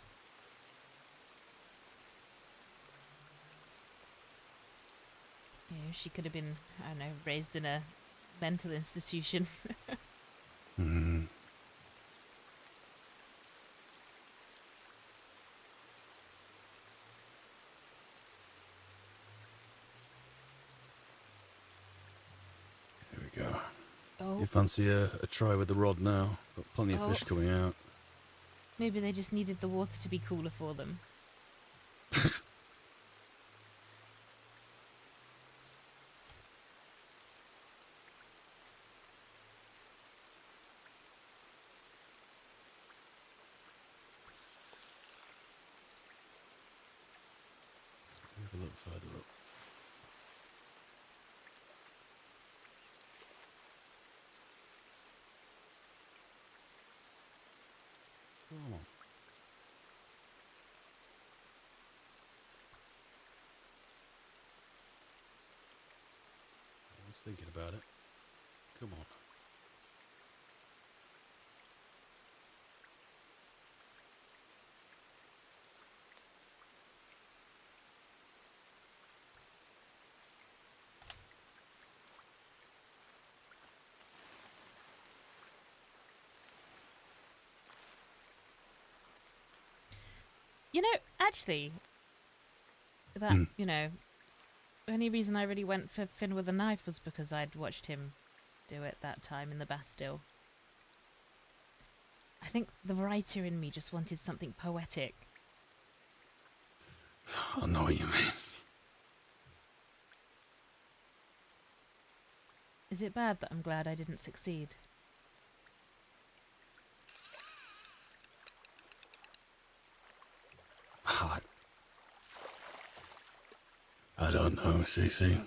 She could have been, I don't know, raised in a mental institution. Mm. Here we go. Oh, You fancy a try with the rod now? Got plenty of Oh. fish coming out. maybe they just needed the water to be cooler for them. Move a little further up. Come on. I was thinking about it. Come on. Actually, that, only reason I really went for Finn with a knife was because I'd watched him do it that time in the Bastille. I think the writer in me just wanted something poetic. I know what you mean. Is it bad that I'm glad I didn't succeed? I don't know, Cece.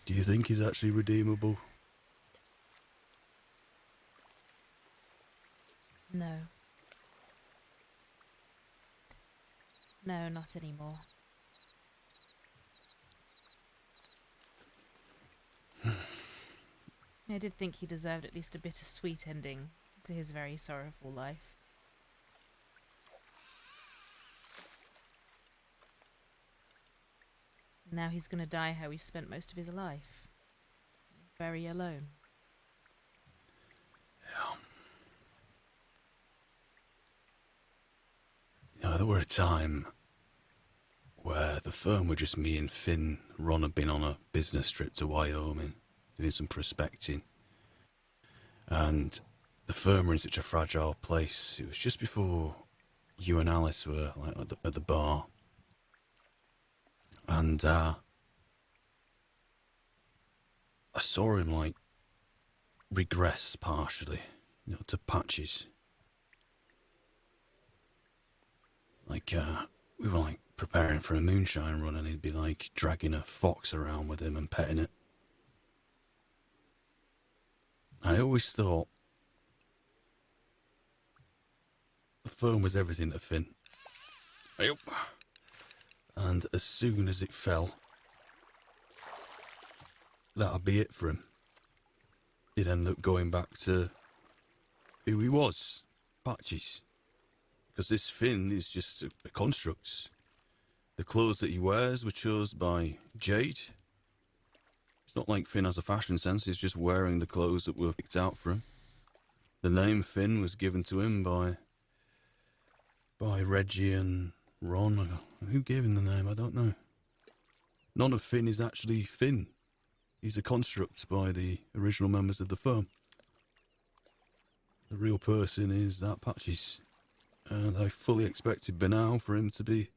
Do you think he's actually redeemable? No. No, not anymore. I did think he deserved at least a bittersweet ending to his very sorrowful life. Now he's gonna die how he spent most of his life. Very alone. Yeah. There were a time where the firm were just me and Finn. Ron had been on a business trip to Wyoming, doing some prospecting. And the firm were in such a fragile place. It was just before you and Alice were like at the bar. And I saw him like regress partially, to patches. Like we were like preparing for a moonshine run, and he'd be like dragging a fox around with him and petting it. I always thought the phone was everything to Finn. Yep. And as soon as it fell, that'd be it for him. He'd end up going back to who he was, Patches. Because this Finn is just a construct. The clothes that he wears were chosen by Jade. It's not like Finn has a fashion sense, he's just wearing the clothes that were picked out for him. The name Finn was given to him by Reggie and Ron. Who gave him the name? I don't know. None of Finn is actually Finn. He's a construct by the original members of the firm. The real person is that Patches. And I fully expected by now for him to be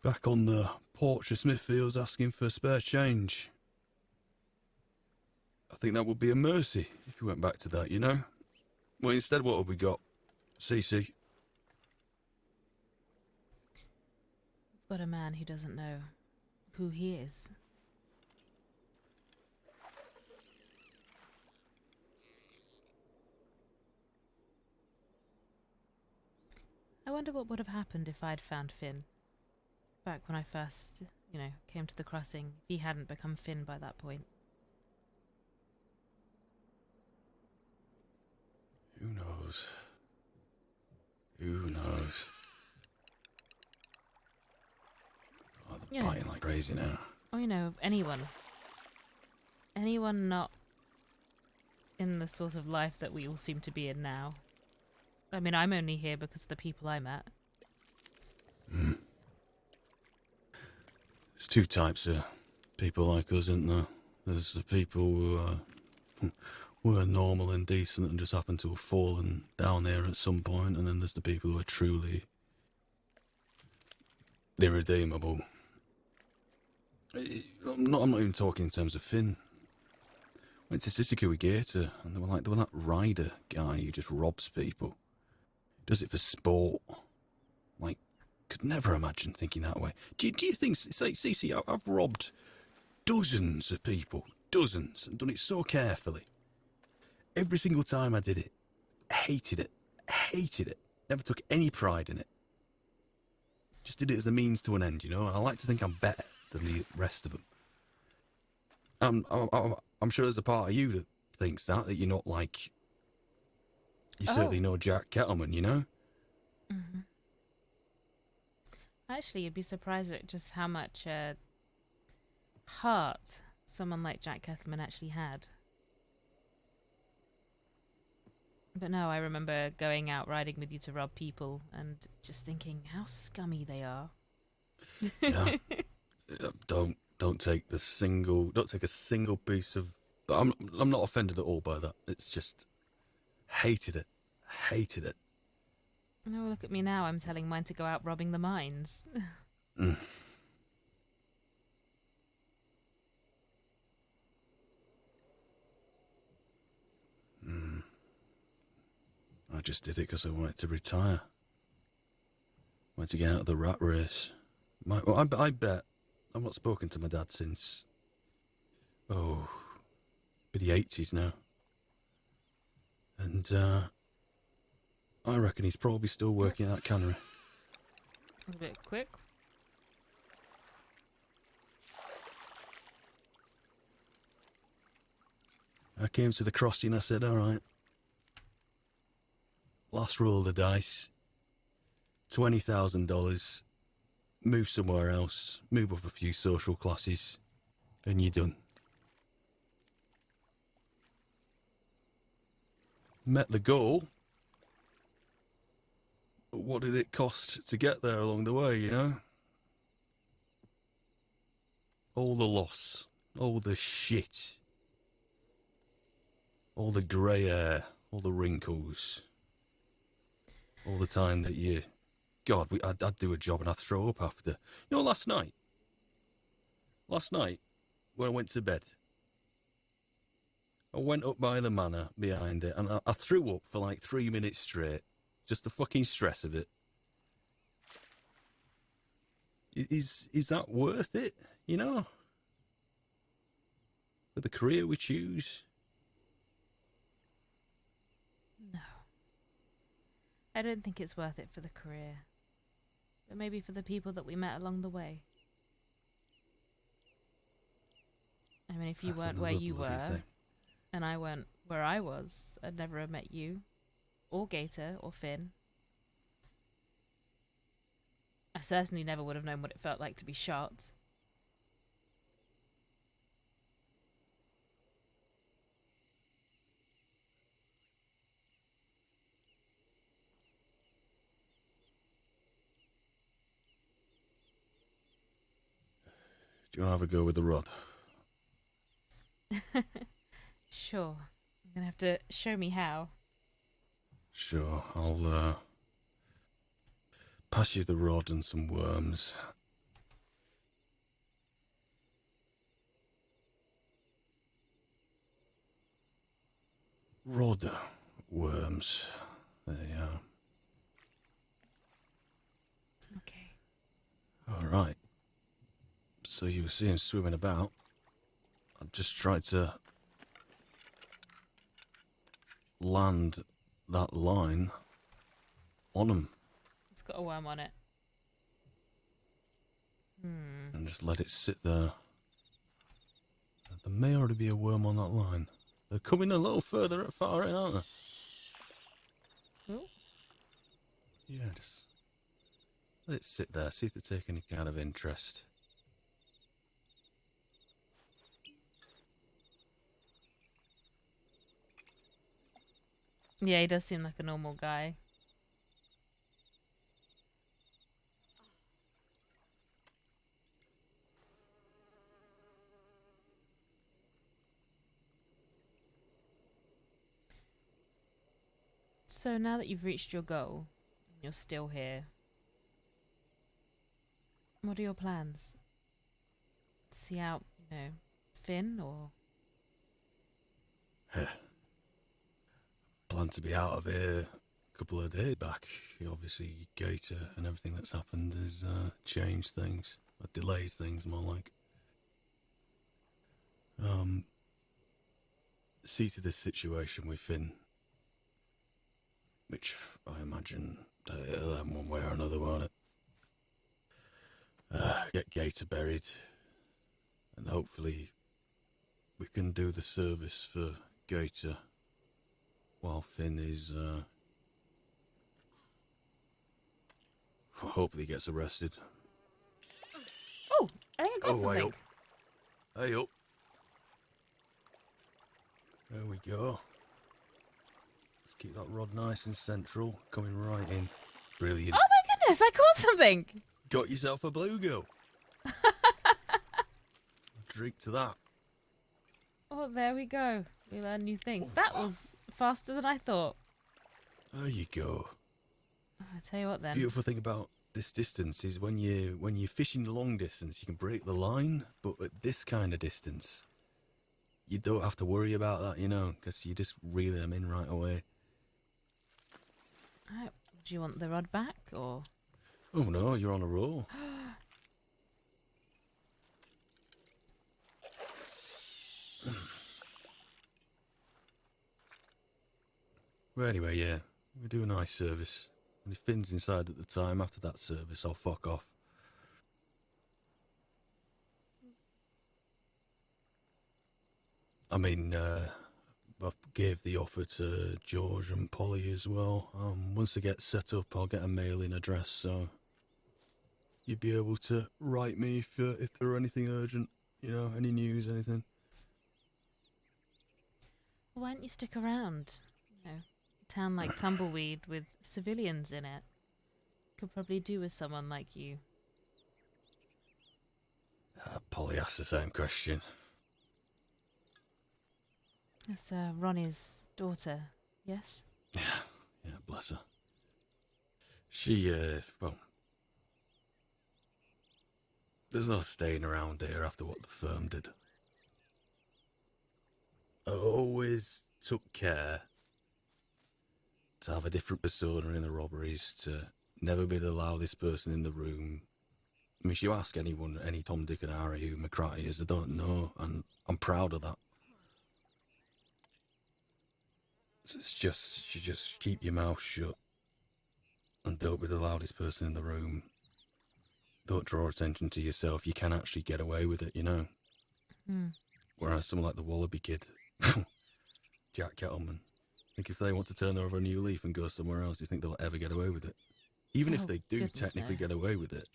back on the porch of Smithfield's asking for spare change. I think that would be a mercy if we went back to that, you know? Well, instead, what have we got? Cece. Got a man who doesn't know who he is. I wonder what would have happened if I'd found Finn. Back when I first, came to the crossing, if he hadn't become Finn by that point. Who knows? Who knows? Oh, they're biting like crazy now. Oh, anyone. Anyone not in the sort of life that we all seem to be in now. I mean, I'm only here because of the people I met. There's two types of people like us, isn't there? There's the people who are normal and decent and just happen to have fallen down there at some point, and then there's the people who are truly irredeemable. I'm not even talking in terms of Finn. Went to Cecily Caldwell, and they were that rider guy who just robs people. Does it for sport. Like, could never imagine thinking that way. Do you think, say, Cece, I've robbed dozens of people, dozens, and done it so carefully. Every single time I did it, hated it, never took any pride in it. Just did it as a means to an end, and I like to think I'm better than the rest of them. I'm sure there's a part of you that thinks that you're not like... You're certainly no Jack Kettleman, Mm-hmm. Actually, you'd be surprised at just how much heart someone like Jack Kettleman actually had. But no, I remember going out riding with you to rob people and just thinking how scummy they are. Yeah. Don't take a single piece of... I'm not offended at all by that. It's just... Hated it. Oh, look at me now. I'm telling mine to go out robbing the mines. I just did it because I wanted to retire. Wanted to get out of the rat race. I bet I've not spoken to my dad since... the 80s now. And, I reckon he's probably still working at that cannery. A bit quick. I came to the crossing, I said, alright. Last roll of the dice. $20,000. Move somewhere else. Move up a few social classes. And you're done. Met the goal. But what did it cost to get there along the way, All the loss. All the shit. All the grey hair. All the wrinkles. All the time that you... God, I'd do a job and I'd throw up after. Last night, when I went to bed, I went up by the manor behind it and I threw up for like 3 minutes straight. Just the fucking stress of it. Is that worth it, For the career we choose? No. I don't think it's worth it for the career. But maybe for the people that we met along the way. I mean, if you That's weren't where another you bloody were, thing. and I weren't where I was, I'd never have met you, or Gator, or Finn. I certainly never would have known what it felt like to be shot. Do you want to have a go with the rod? Sure. You're gonna have to show me how. Sure, I'll pass you the rod and some worms. Rod worms. There you are. Okay. Alright. So you were seeing him swimming about. I just tried to land that line on him It's got a worm on it. and just let it sit there. There may already be a worm on that line. They're coming a little further at far in, aren't they? Ooh. Yeah, just let it sit there, see if they take any kind of interest. Yeah, he does seem like a normal guy. So now that you've reached your goal, and you're still here, what are your plans? See out, Finn, or... Plan to be out of here a couple of days back. Obviously, Gator and everything that's happened has changed things, or delayed things more like. See to this situation with Finn, which I imagine it'll end one way or another, won't it? Get Gator buried, and hopefully we can do the service for Gator while Finn is, hopefully gets arrested. Oh, I think I got Hey something. up. Hey up. There we go. Let's keep that rod nice and central, coming right in. Brilliant. Oh my goodness, I caught something! Got yourself a bluegill. Drink to that. Oh, there we go. We learn new things. That was faster than I thought. There you go. I tell you what then. Beautiful thing about this distance is when you're fishing long distance, you can break the line, but at this kind of distance, you don't have to worry about that, because you just reel them in right away. Do you want the rod back, or...? Oh no, you're on a roll. Well, anyway, yeah, we do a nice service. And if Finn's inside at the time, after that service, I'll fuck off. I mean, I gave the offer to George and Polly as well. Once I get set up, I'll get a mailing address, so you'd be able to write me if there were anything urgent, any news, anything. Why don't you stick around? A town like Tumbleweed with civilians in it. Could probably do with someone like you. Polly asked the same question. That's Ronnie's daughter, yes? Yeah, bless her. She, well, there's no staying around here after what the firm did. I always took care to have a different persona in the robberies, to never be the loudest person in the room. I mean, if you ask anyone, any Tom, Dick and Harry who McCratty is, they don't know, and I'm proud of that. It's just, you just keep your mouth shut and don't be the loudest person in the room. Don't draw attention to yourself. You can actually get away with it, Hmm. Whereas someone like the Wallaby Kid, Jack Kettleman. Think if they want to turn over a new leaf and go somewhere else, do you think they'll ever get away with it? Even if Oh, they do goodness, technically no. get away with it.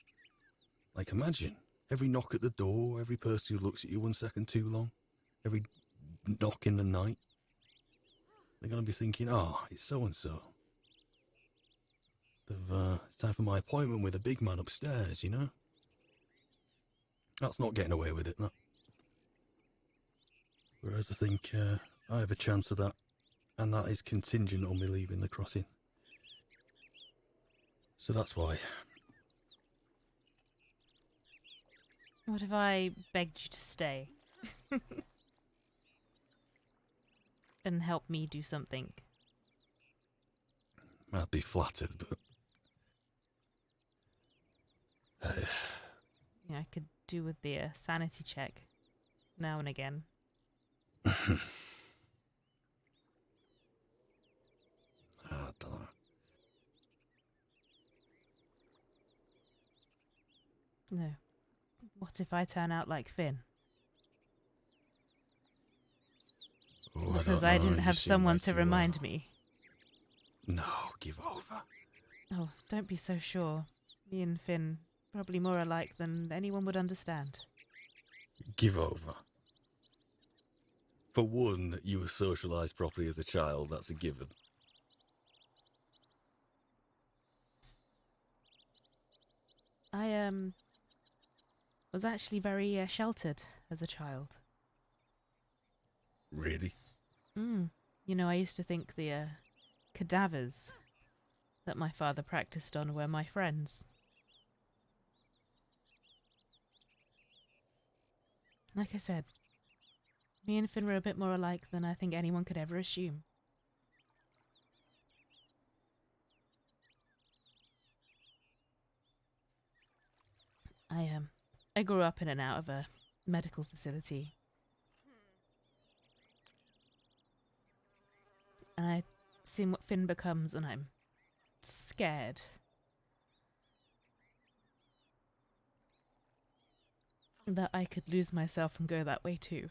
Like, imagine every knock at the door, every person who looks at you 1 second too long, every knock in the night. They're going to be thinking, oh, it's so-and-so. It's time for my appointment with a big man upstairs, you know? That's not getting away with it, that. Whereas I think I have a chance of that, and that is contingent on me leaving the crossing. So that's why. What if I begged you to stay? And help me do something? I'd be flattered, but... Yeah, I could do with the sanity check now and again. I don't know. No. What if I turn out like Finn? Oh, Because don't I know, didn't you have seem someone like to you remind are. me. No, give over. Oh, don't be so sure. Me and Finn probably more alike than anyone would understand. Give over. For one, that you were socialised properly as a child, that's a given. I was actually very sheltered as a child. Really? You know, I used to think the cadavers that my father practiced on were my friends. Like I said, me and Finn were a bit more alike than I think anyone could ever assume. I grew up in and out of a medical facility. And I've seen what Finn becomes, and I'm scared. That I could lose myself and go that way too.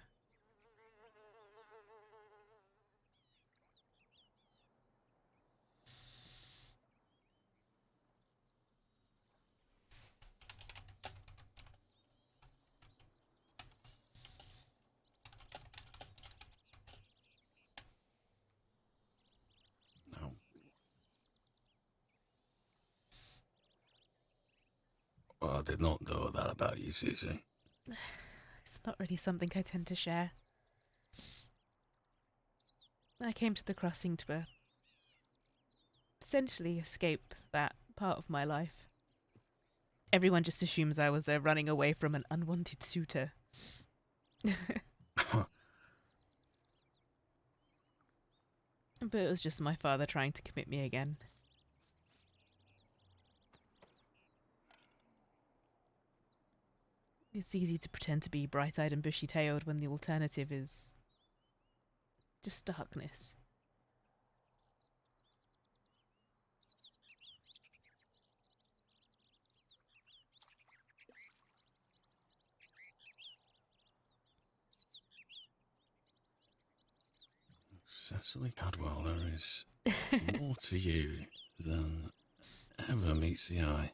No. Well, I did not know that about you, Cecily. It's not really something I tend to share. I came to the crossing to essentially escape that part of my life. Everyone just assumes I was running away from an unwanted suitor. But it was just my father trying to commit me again. It's easy to pretend to be bright-eyed and bushy-tailed when the alternative is just darkness. Cecily Caldwell, there is more to you than ever meets the eye.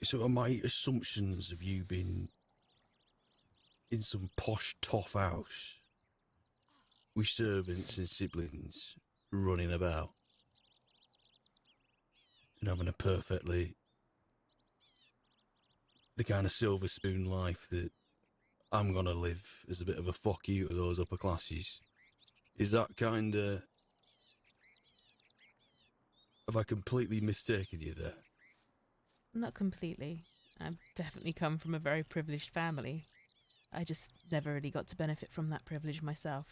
So are my assumptions of you being in some posh toff house with servants and siblings running about and having a perfectly the kind of silver spoon life that I'm gonna live as a bit of a fuck you to those upper classes? Is that kind of... Have I completely mistaken you there? Not completely. I've definitely come from a very privileged family. I just never really got to benefit from that privilege myself.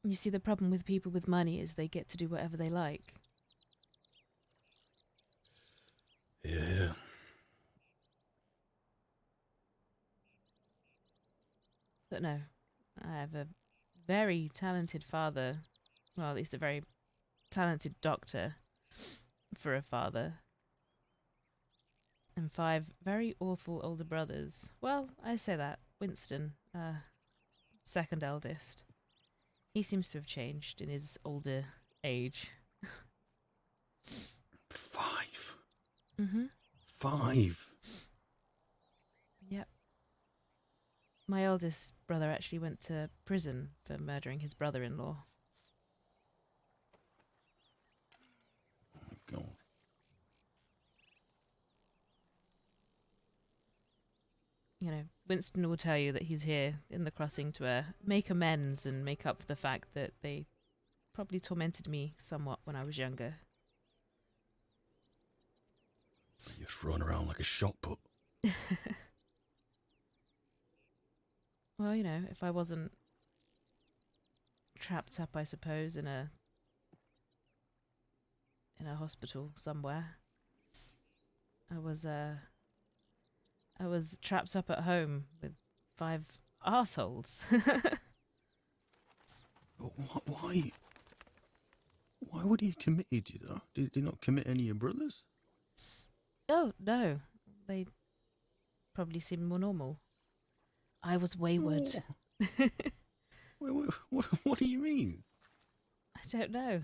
You see, the problem with people with money is they get to do whatever they like. Yeah. But no, I have a very talented father. Well, at least a very talented doctor for a father. and 5 very awful older brothers. Well, I say that. Winston, second eldest. He seems to have changed in his older age. 5. Mm-hmm. 5. Yep. My eldest brother actually went to prison for murdering his brother-in-law. Oh, God. You know, Winston will tell you that he's here in the crossing to make amends and make up for the fact that they probably tormented me somewhat when I was younger. You're thrown around like a shot put. Well, you know, if I wasn't trapped up, I suppose, in a hospital somewhere. I was trapped up at home with 5 arseholes. But why? Why would he have committed you, though? Did he not commit any of your brothers? Oh, no. They probably seemed more normal. I was wayward. What do you mean? I don't know.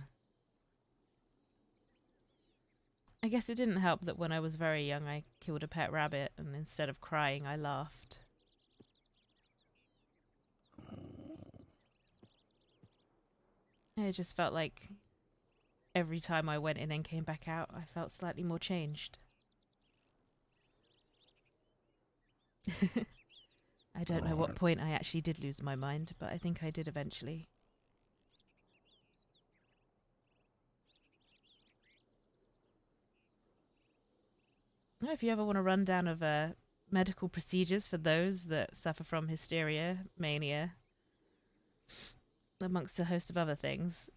I guess it didn't help that when I was very young I killed a pet rabbit and instead of crying I laughed. It just felt like every time I went in and came back out I felt slightly more changed. I don't know what point I actually did lose my mind, but I think I did eventually. I don't know if you ever want a rundown of medical procedures for those that suffer from hysteria, mania, amongst a host of other things.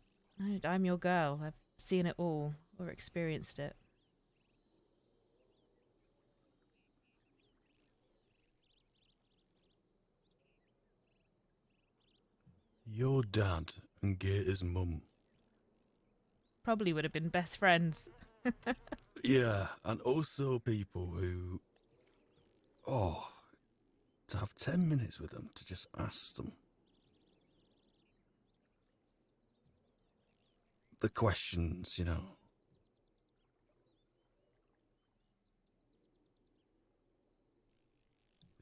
I'm your girl. I've seen it all, or experienced it. Your dad and Gator's mum. Probably would have been best friends. Yeah, and also people who... Oh, to have 10 minutes with them to just ask them the questions, you know.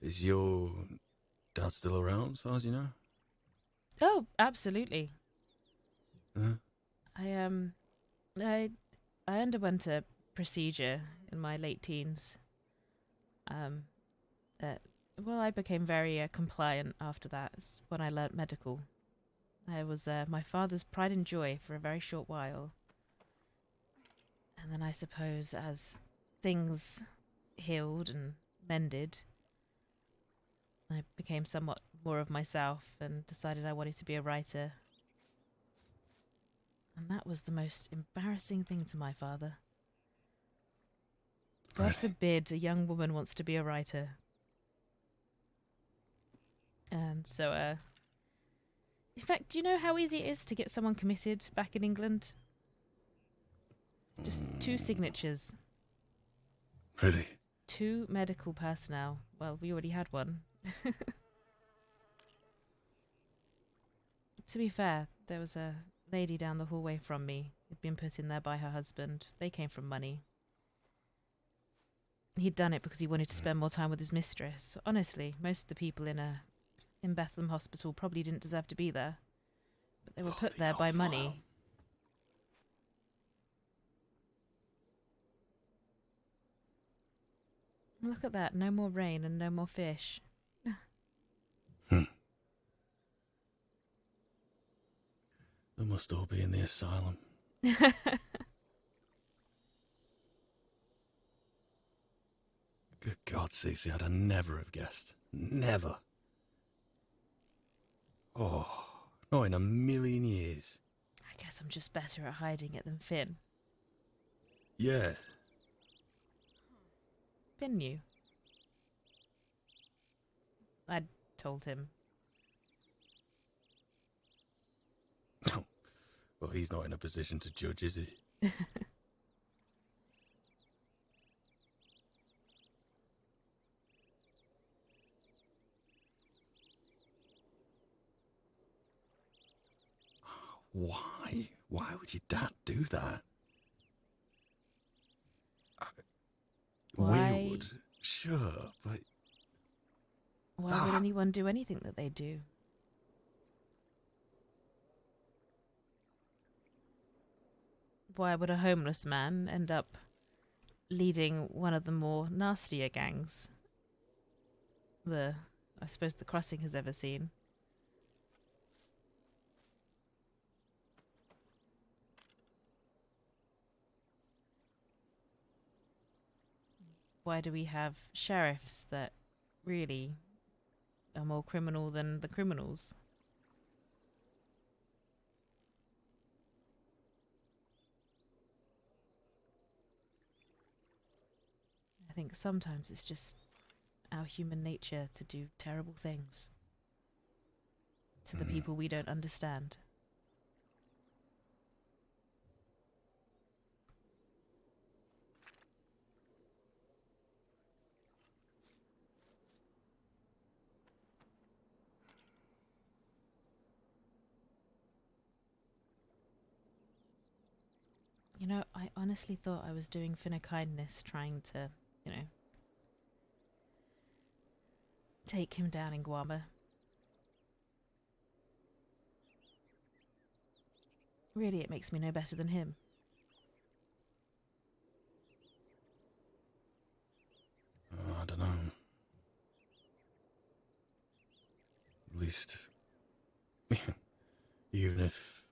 Is your dad still around, as far as you know? Oh, absolutely. Huh? I underwent a procedure in my late teens. Well, I became very compliant after that. It's when I learnt medical. I was my father's pride and joy for a very short while. And then I suppose as things healed and mended, I became somewhat more of myself and decided I wanted to be a writer. And that was the most embarrassing thing to my father. God Really? forbid a young woman wants to be a writer. And so, in fact, do you know how easy it is to get someone committed back in England? Just 2 signatures. Really? 2 medical personnel. Well, we already had one. To be fair, there was a lady down the hallway from me who'd been put in there by her husband. They came from money. He'd done it because he wanted to spend more time with his mistress. Honestly, most of the people in Bethlehem Hospital probably didn't deserve to be there. But they were put there by money. Look at that. No more rain and no more fish. They must all be in the asylum. Good God, Cece, I'd never have guessed. Never. Oh, not in a million years. I guess I'm just better at hiding it than Finn. Yeah. Finn knew. I'd told him. Well, he's not in a position to judge, is he? why? Why would your dad do that? Why? We would, sure, but Why would anyone do anything that they do? Why would a homeless man end up leading one of the more nastier gangs I suppose the crossing has ever seen? Why do we have sheriffs that really are more criminal than the criminals? I think sometimes it's just our human nature to do terrible things to the people we don't understand. You know, I honestly thought I was doing Finn a kindness trying to, take him down in Guama. Really, it makes me no better than him. I don't know. At least, even if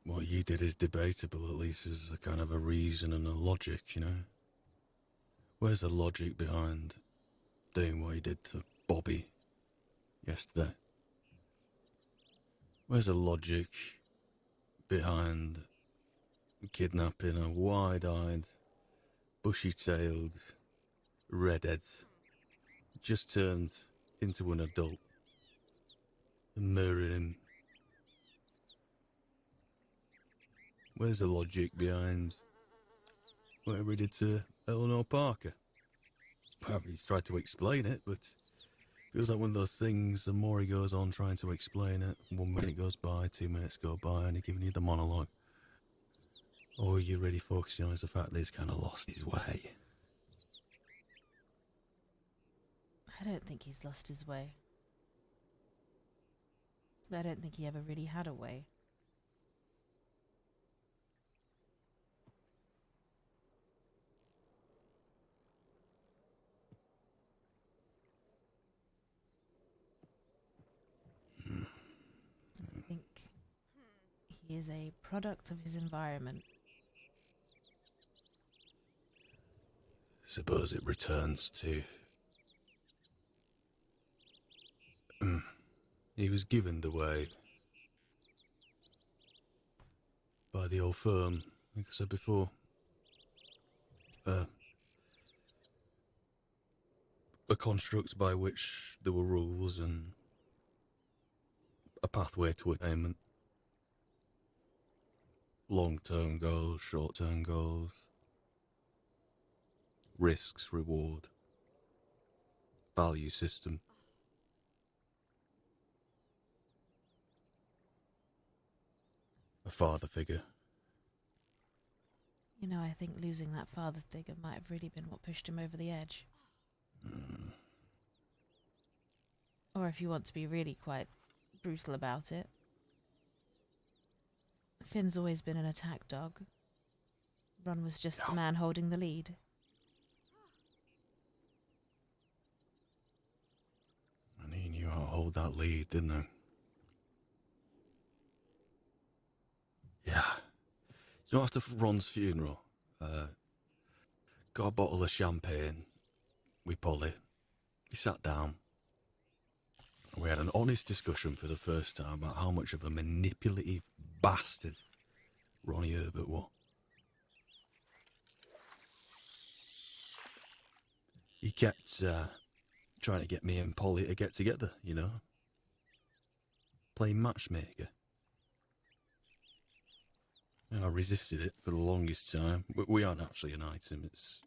what you did is debatable, at least there's a kind of a reason and a logic, you know? Where's the logic behind doing what you did to Bobby yesterday? Where's the logic behind kidnapping a wide-eyed, bushy-tailed redhead just turned into an adult and murdering him? Where's the logic behind whatever he did to Eleanor Parker? Well, he's tried to explain it, but feels like one of those things, the more he goes on trying to explain it, 1 minute goes by, 2 minutes go by, and he's giving you the monologue. All you're really focusing on is the fact that he's kind of lost his way. I don't think he's lost his way. I don't think he ever really had a way. I think he is a product of his environment. Suppose it returns to... he was given the way by the old firm, like I said before. A construct by which there were rules and a pathway to attainment. Long-term goals, short-term goals. Risks, reward. Value system. A father figure. You know, I think losing that father figure might have really been what pushed him over the edge. Or if you want to be really quite brutal about it, Finn's always been an attack dog. Ron was just the man holding the lead. And he knew how to hold that lead, didn't he? Yeah. You know, after Ron's funeral, got a bottle of champagne with Polly. We sat down. And we had an honest discussion for the first time about how much of a manipulative bastard Ronnie Herbert was. He kept trying to get me and Polly to get together, you know. Playing matchmaker. And I resisted it for the longest time. We aren't actually an item. It's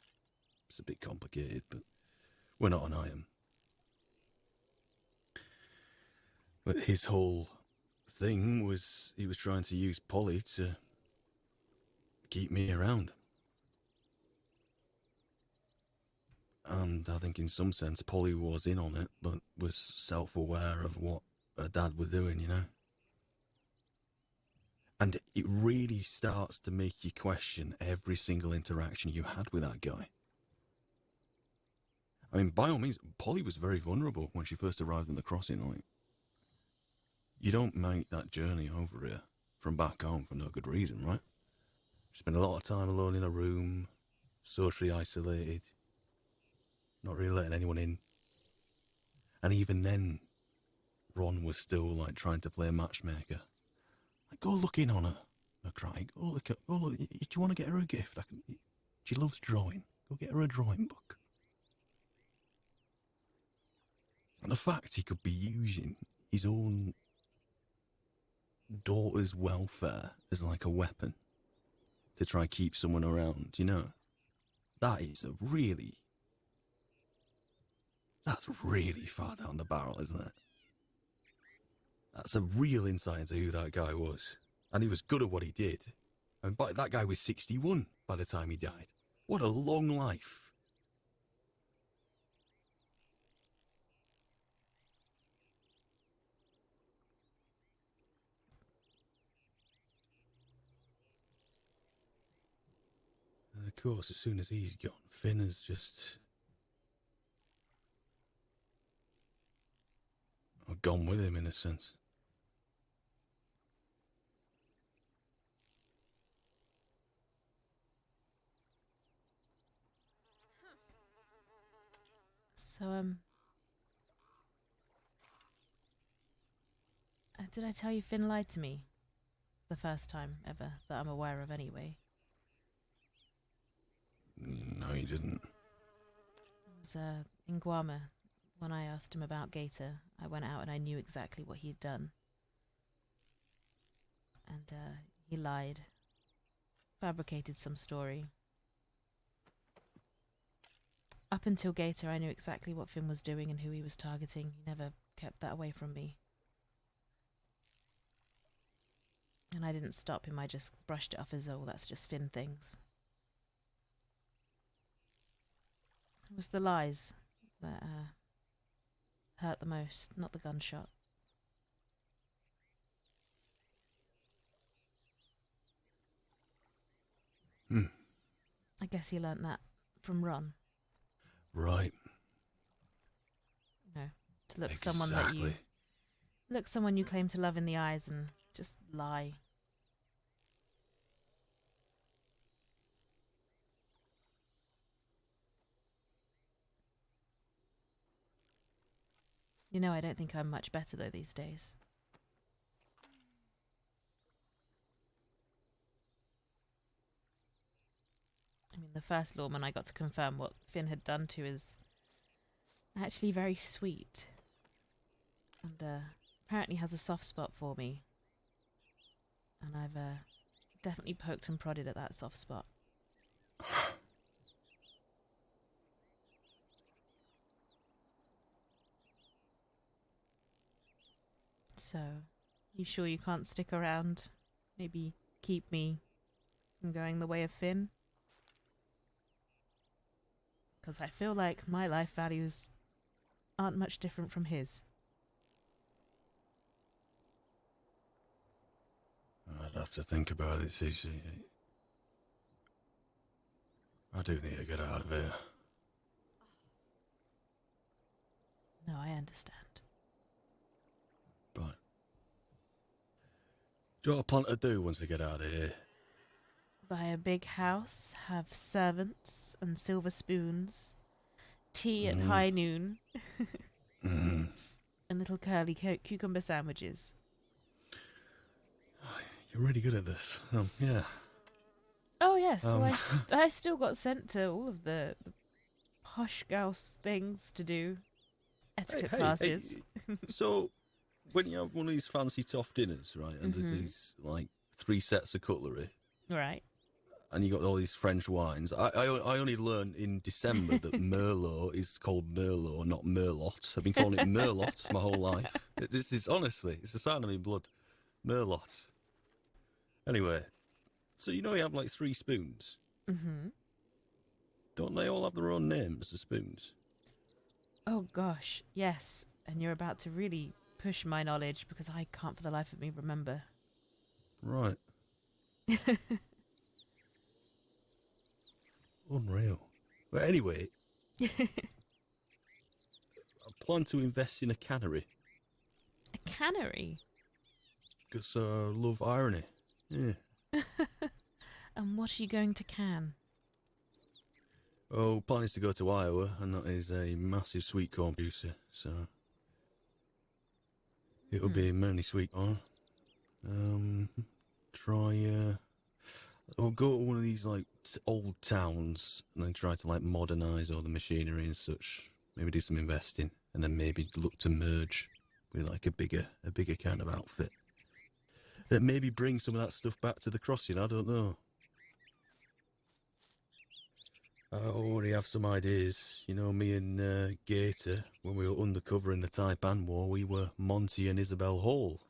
a bit complicated, but we're not an item. But his whole thing was he was trying to use Polly to keep me around. And I think in some sense Polly was in on it, but was self-aware of what her dad was doing, you know? And it really starts to make you question every single interaction you had with that guy. I mean, by all means, Polly was very vulnerable when she first arrived in the crossing. Like, you don't make that journey over here from back home for no good reason, right? She spent a lot of time alone in a room, socially isolated, not really letting anyone in. And even then, Ron was still like trying to play matchmaker. Like, go look in on her crying. Go look. Do you want to get her a gift? She loves drawing. Go get her a drawing book. And the fact he could be using his own daughter's welfare as like a weapon to try and keep someone around, you know, that's really far down the barrel, isn't it? That's a real insight into who that guy was. And he was good at what he did. And that guy was 61 by the time he died. What a long life. And of course, as soon as he's gone, Finn has just gone with him in a sense. So, did I tell you Finn lied to me? The first time ever that I'm aware of, anyway. No, he didn't. It was in Guarma. When I asked him about Gator, I went out and I knew exactly what he'd done. And he lied. Fabricated some story. Up until Gator, I knew exactly what Finn was doing and who he was targeting. He never kept that away from me. And I didn't stop him, I just brushed it off as, oh, that's just Finn things. It was the lies that hurt the most, not the gunshot. I guess you learnt that from Ron. Right. No, to look someone you claim to love in the eyes and just lie. You know, I don't think I'm much better though these days. I mean, the first lawman I got to confirm what Finn had done to is actually very sweet. And apparently has a soft spot for me. And I've definitely poked and prodded at that soft spot. So, you sure you can't stick around? Maybe keep me from going the way of Finn? Because I feel like my life values aren't much different from his. I'd have to think about it, Cece. I do need to get out of here. No, I understand. But do you know what I plan to do once I get out of here? Buy a big house, have servants and silver spoons, tea at high noon, and little curly cucumber sandwiches. You're really good at this. Yeah. Oh yes, well, I still got sent to all of the posh girls things to do, etiquette classes. Hey. So, when you have one of these fancy tough dinners, right, and there's these like 3 sets of cutlery, Right. and you got all these French wines. I only learned in December that Merlot is called Merlot, not Merlot. I've been calling it Merlot my whole life. This is honestly, it's a sign of my blood. Merlot. Anyway, so you know you have like 3 spoons? Mm-hmm. Don't they all have their own names, the spoons? Oh gosh, yes. And you're about to really push my knowledge because I can't for the life of me remember. Right. Unreal. But anyway, I plan to invest in a cannery. A cannery? Because I love irony. Yeah. And what are you going to can? Oh, plan is to go to Iowa, and that is a massive sweet corn producer, so it'll be mainly sweet corn. Or go to one of these like old towns and then try to like modernise all the machinery and such. Maybe do some investing, and then maybe look to merge with like a bigger kind of outfit. That maybe bring some of that stuff back to the crossing. I don't know. I already have some ideas. You know, me and Gator, when we were undercover in the Taipan War, we were Monty and Isabel Hall.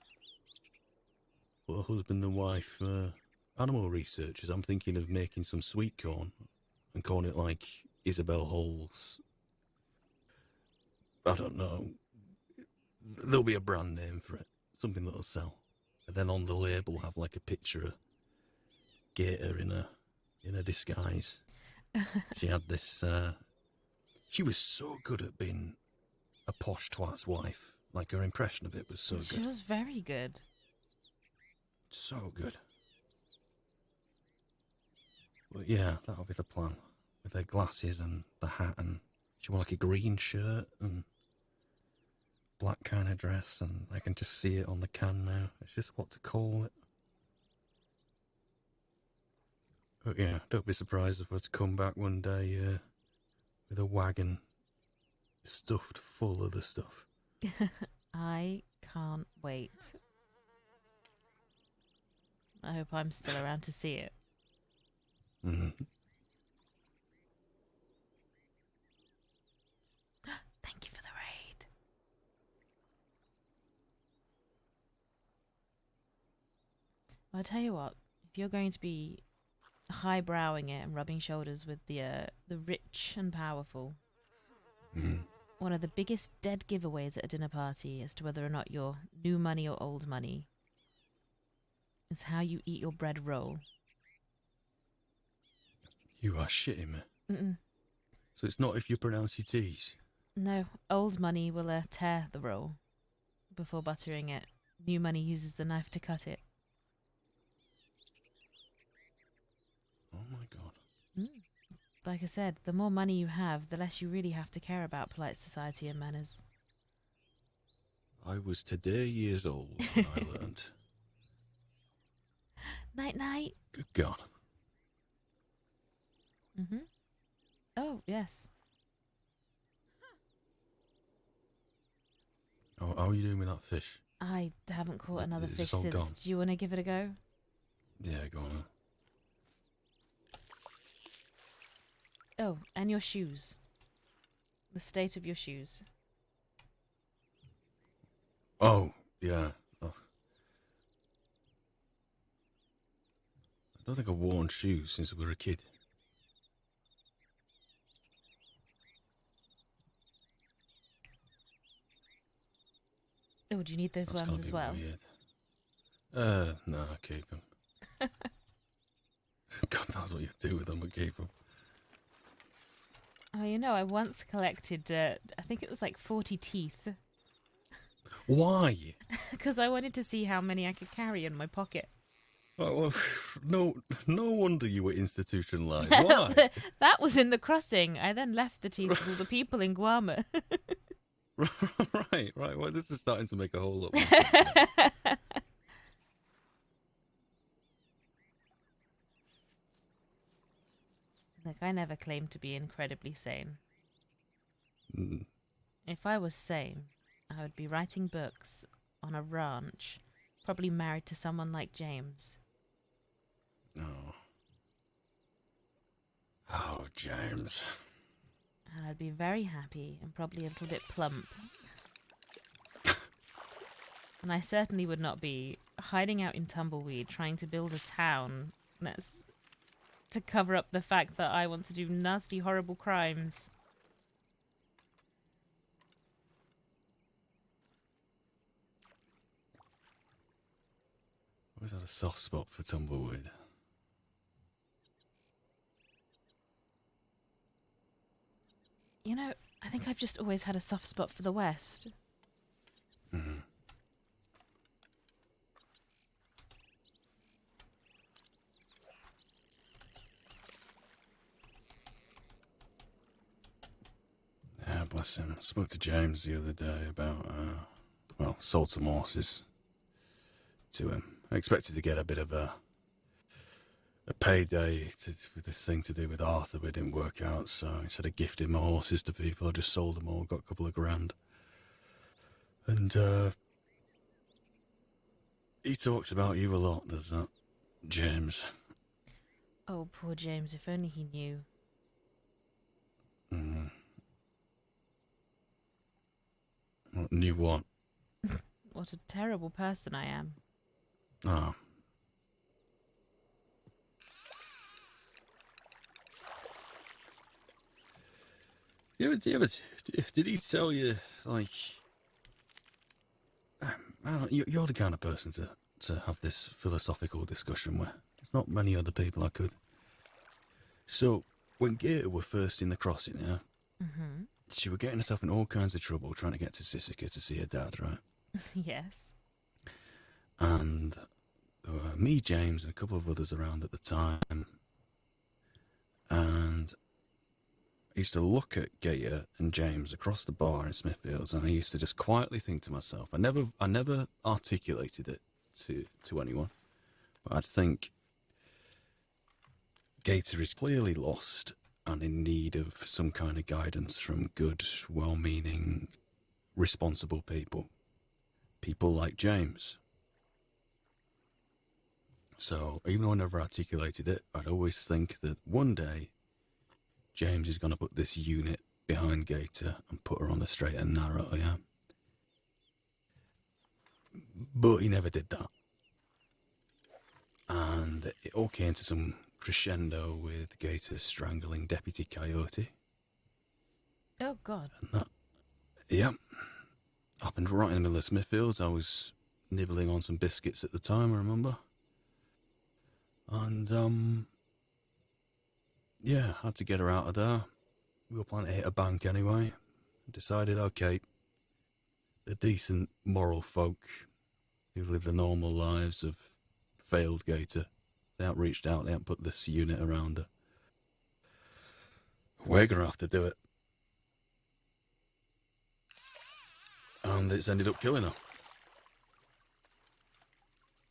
But husband and wife, animal researchers. I'm thinking of making some sweet corn and calling it like Isabel Hall's. I don't know. There'll be a brand name for it. Something that'll sell. And then on the label have like a picture of Gator in a disguise. She had this, she was so good at being a posh twat's wife. Like, her impression of it was so She good. was very good. So good. But yeah, that'll be the plan. With her glasses and the hat, and she wore like a green shirt and black kind of dress, and I can just see it on the can now. It's just what to call it. But yeah, don't be surprised if I were to come back one day with a wagon stuffed full of the stuff. I can't wait. I hope I'm still around to see it. Mm-hmm. Thank you for the raid. I'll tell you what, if you're going to be highbrowing it and rubbing shoulders with the rich and powerful, one of the biggest dead giveaways at a dinner party as to whether or not you're new money or old money is how you eat your bread roll. You are shitting me. Mm-mm. So it's not if you pronounce your T's? No, old money will tear the roll before buttering it. New money uses the knife to cut it. Oh my god. Like I said, the more money you have, the less you really have to care about polite society and manners. I was today years old when I learned. Night night. Good god. Mm-hmm. Oh, yes. How are you doing with that fish? I haven't caught another It's fish all since. gone. Do you want to give it a go? Yeah, go on. Oh, and your shoes. The state of your shoes. Oh, yeah. Oh. I don't think I've worn shoes since I was a kid. Oh, do you need those That's worms gonna as be well? weird. No, I keep them. God knows what you do with them, but keep them. Oh, you know, I once collected, I think it was like 40 teeth. Why? Because I wanted to see how many I could carry in my pocket. Oh, well, no wonder you were institutionalized. Why? That was in the crossing. I then left the teeth with all the people in Guam. right. Well, this is starting to make a whole lot more sense now. Look, I never claimed to be incredibly sane. Mm. If I was sane, I would be writing books on a ranch, probably married to someone like James. Oh. Oh, James. And I'd be very happy and probably a little bit plump. And I certainly would not be hiding out in Tumbleweed trying to build a town that's to cover up the fact that I want to do nasty, horrible crimes. Always had a soft spot for Tumbleweed. You know, I think I've just always had a soft spot for the West. Mm-hmm. Yeah, bless him. I spoke to James the other day about, well, sold some horses to him. I expected to get a bit of a payday with this thing to do with Arthur, but it didn't work out, so instead of gifting my horses to people, I just sold them all, got a couple of grand. And, he talks about you a lot, does that, James? Oh, poor James, if only he knew. Mm. What, knew what? What a terrible person I am. Oh. Did he tell you, like, you're the kind of person to have this philosophical discussion with. There's not many other people I could. So, when Gator were first in the crossing, yeah? Mm-hmm. She were getting herself in all kinds of trouble trying to get to Cecily to see her dad, right? Yes. And there were me, James, and a couple of others around at the time. And I used to look at Gator and James across the bar in Smithfields, and I used to just quietly think to myself, I never articulated it to anyone, but I'd think, Gator is clearly lost and in need of some kind of guidance from good, well-meaning, responsible people. People like James. So, even though I never articulated it, I'd always think that one day, James is going to put this unit behind Gator and put her on the straight and narrow, yeah? But he never did that. And it all came to some crescendo with Gator strangling Deputy Coyote. Oh, God. And that, yeah, happened right in the middle of Smithfields. I was nibbling on some biscuits at the time, I remember. And, yeah, had to get her out of there. We were planning to hit a bank anyway. Decided, okay, the decent, moral folk who live the normal lives of failed Gator, they haven't reached out, they haven't put this unit around her. We're going to have to do it. And it's ended up killing her.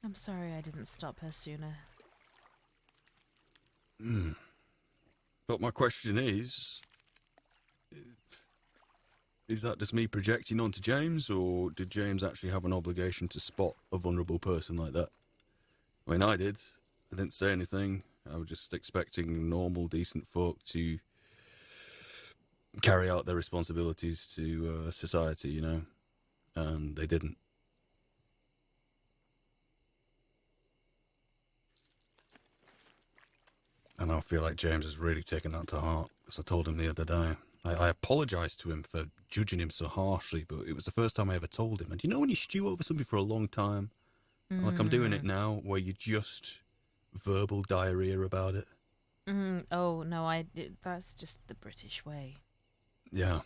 I'm sorry I didn't stop her sooner. But my question is that just me projecting onto James, or did James actually have an obligation to spot a vulnerable person like that? I mean, I did. I didn't say anything. I was just expecting normal, decent folk to carry out their responsibilities to society, you know? And they didn't. And I feel like James has really taken that to heart, because I told him the other day. I apologised to him for judging him so harshly, but it was the first time I ever told him. And you know when you stew over something for a long time, like I'm doing it now, where you just verbal diarrhea about it? Oh, no, that's just the British way. Yeah,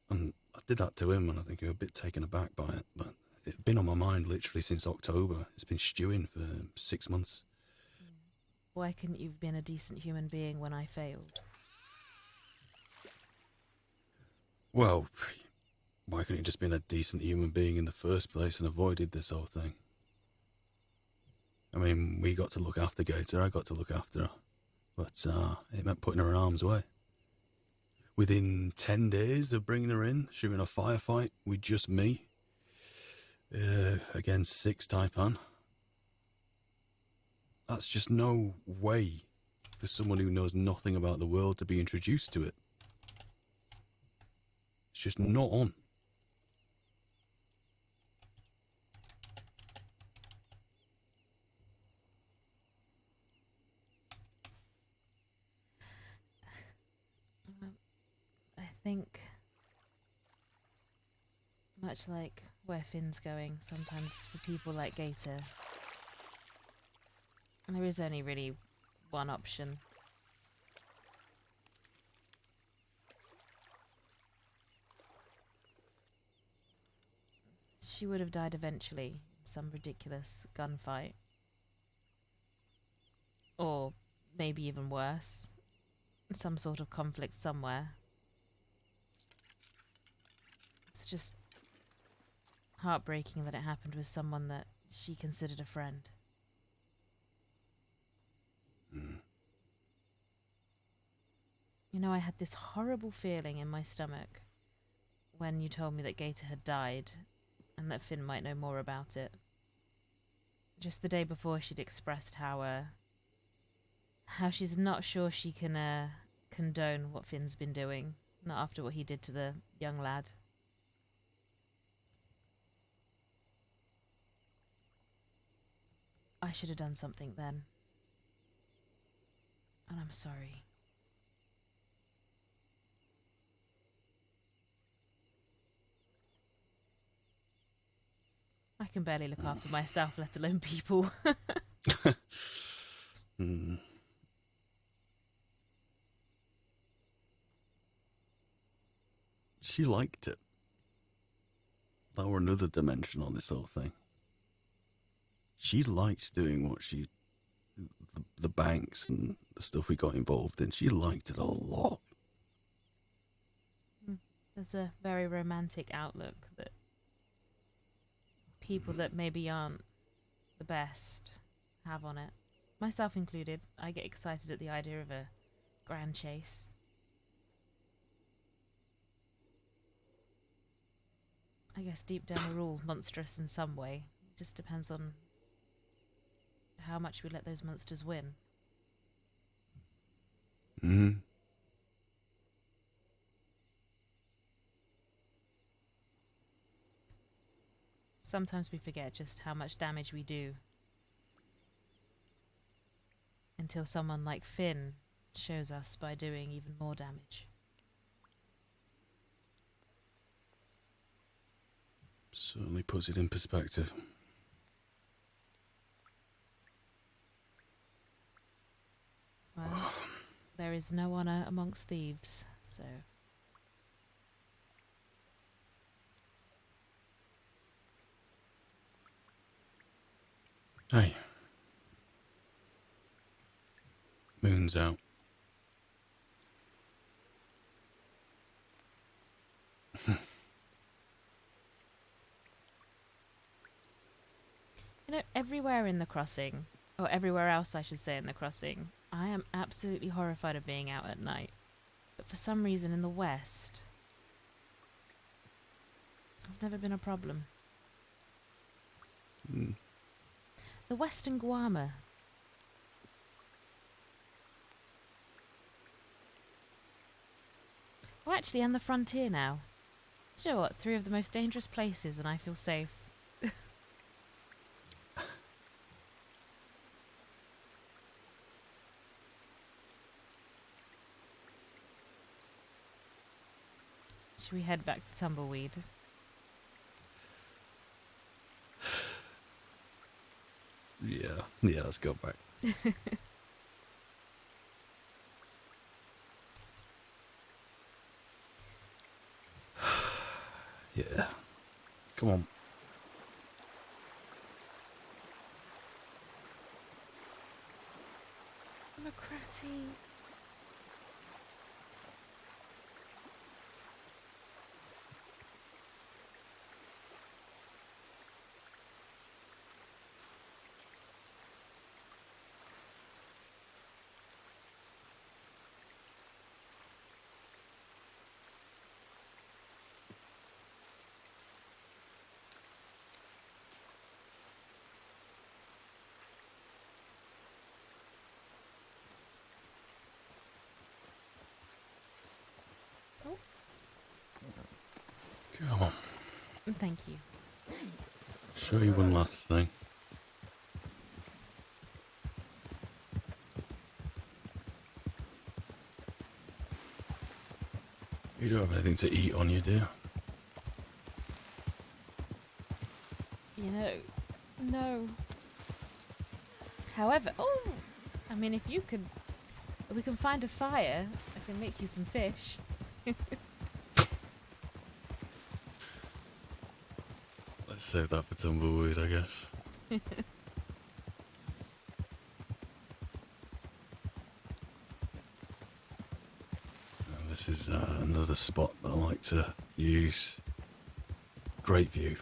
and I did that to him, and I think he was a bit taken aback by it, but it's been on my mind literally since October. It's been stewing for 6 months. Why couldn't you have been a decent human being when I failed? Well, why couldn't you just been a decent human being in the first place and avoided this whole thing? I mean, we got to look after Gator, I got to look after her, but it meant putting her in harm's way. Within 10 days of bringing her in, she was in a firefight with just me, against 6 Taipan. That's just no way for someone who knows nothing about the world to be introduced to it. It's just not on. think, much like where Finn's going, sometimes for people like Gator, there is only really one option. She would have died eventually in some ridiculous gunfight. Or maybe even worse, some sort of conflict somewhere. It's just heartbreaking that it happened with someone that she considered a friend. You know, I had this horrible feeling in my stomach when you told me that Gator had died and that Finn might know more about it. Just the day before, she'd expressed how she's not sure she can condone what Finn's been doing, not after what he did to the young lad. I should have done something then. And I'm sorry. I can barely look after myself, let alone people. She liked it. That were another dimension on this whole thing. She liked doing what the banks and the stuff we got involved in. She liked it a lot. There's a very romantic outlook that people that maybe aren't the best have on it. Myself included. I get excited at the idea of a grand chase. I guess deep down we're all monstrous in some way. It just depends on how much we let those monsters win. Sometimes we forget just how much damage we do until someone like Finn shows us by doing even more damage. Certainly puts it in perspective. Well, there is no honour amongst thieves, so... Hey. Moon's out. You know, everywhere in the crossing, or everywhere else I should say in the crossing, I am absolutely horrified of being out at night. But for some reason in the West, it's never been a problem. The Western Guarma. Oh, actually, and the frontier now. Do you know what? 3 of the most dangerous places and I feel safe. Should we head back to Tumbleweed? Yeah, let's go back. Yeah. Come on. McCratty. Come on. Thank you. Show you one last thing. You don't have anything to eat on you, do you? You know, no. However, I mean, if we can find a fire, I can make you some fish. Let's save that for Tumbleweed, I guess. This is another spot that I like to use. Great view.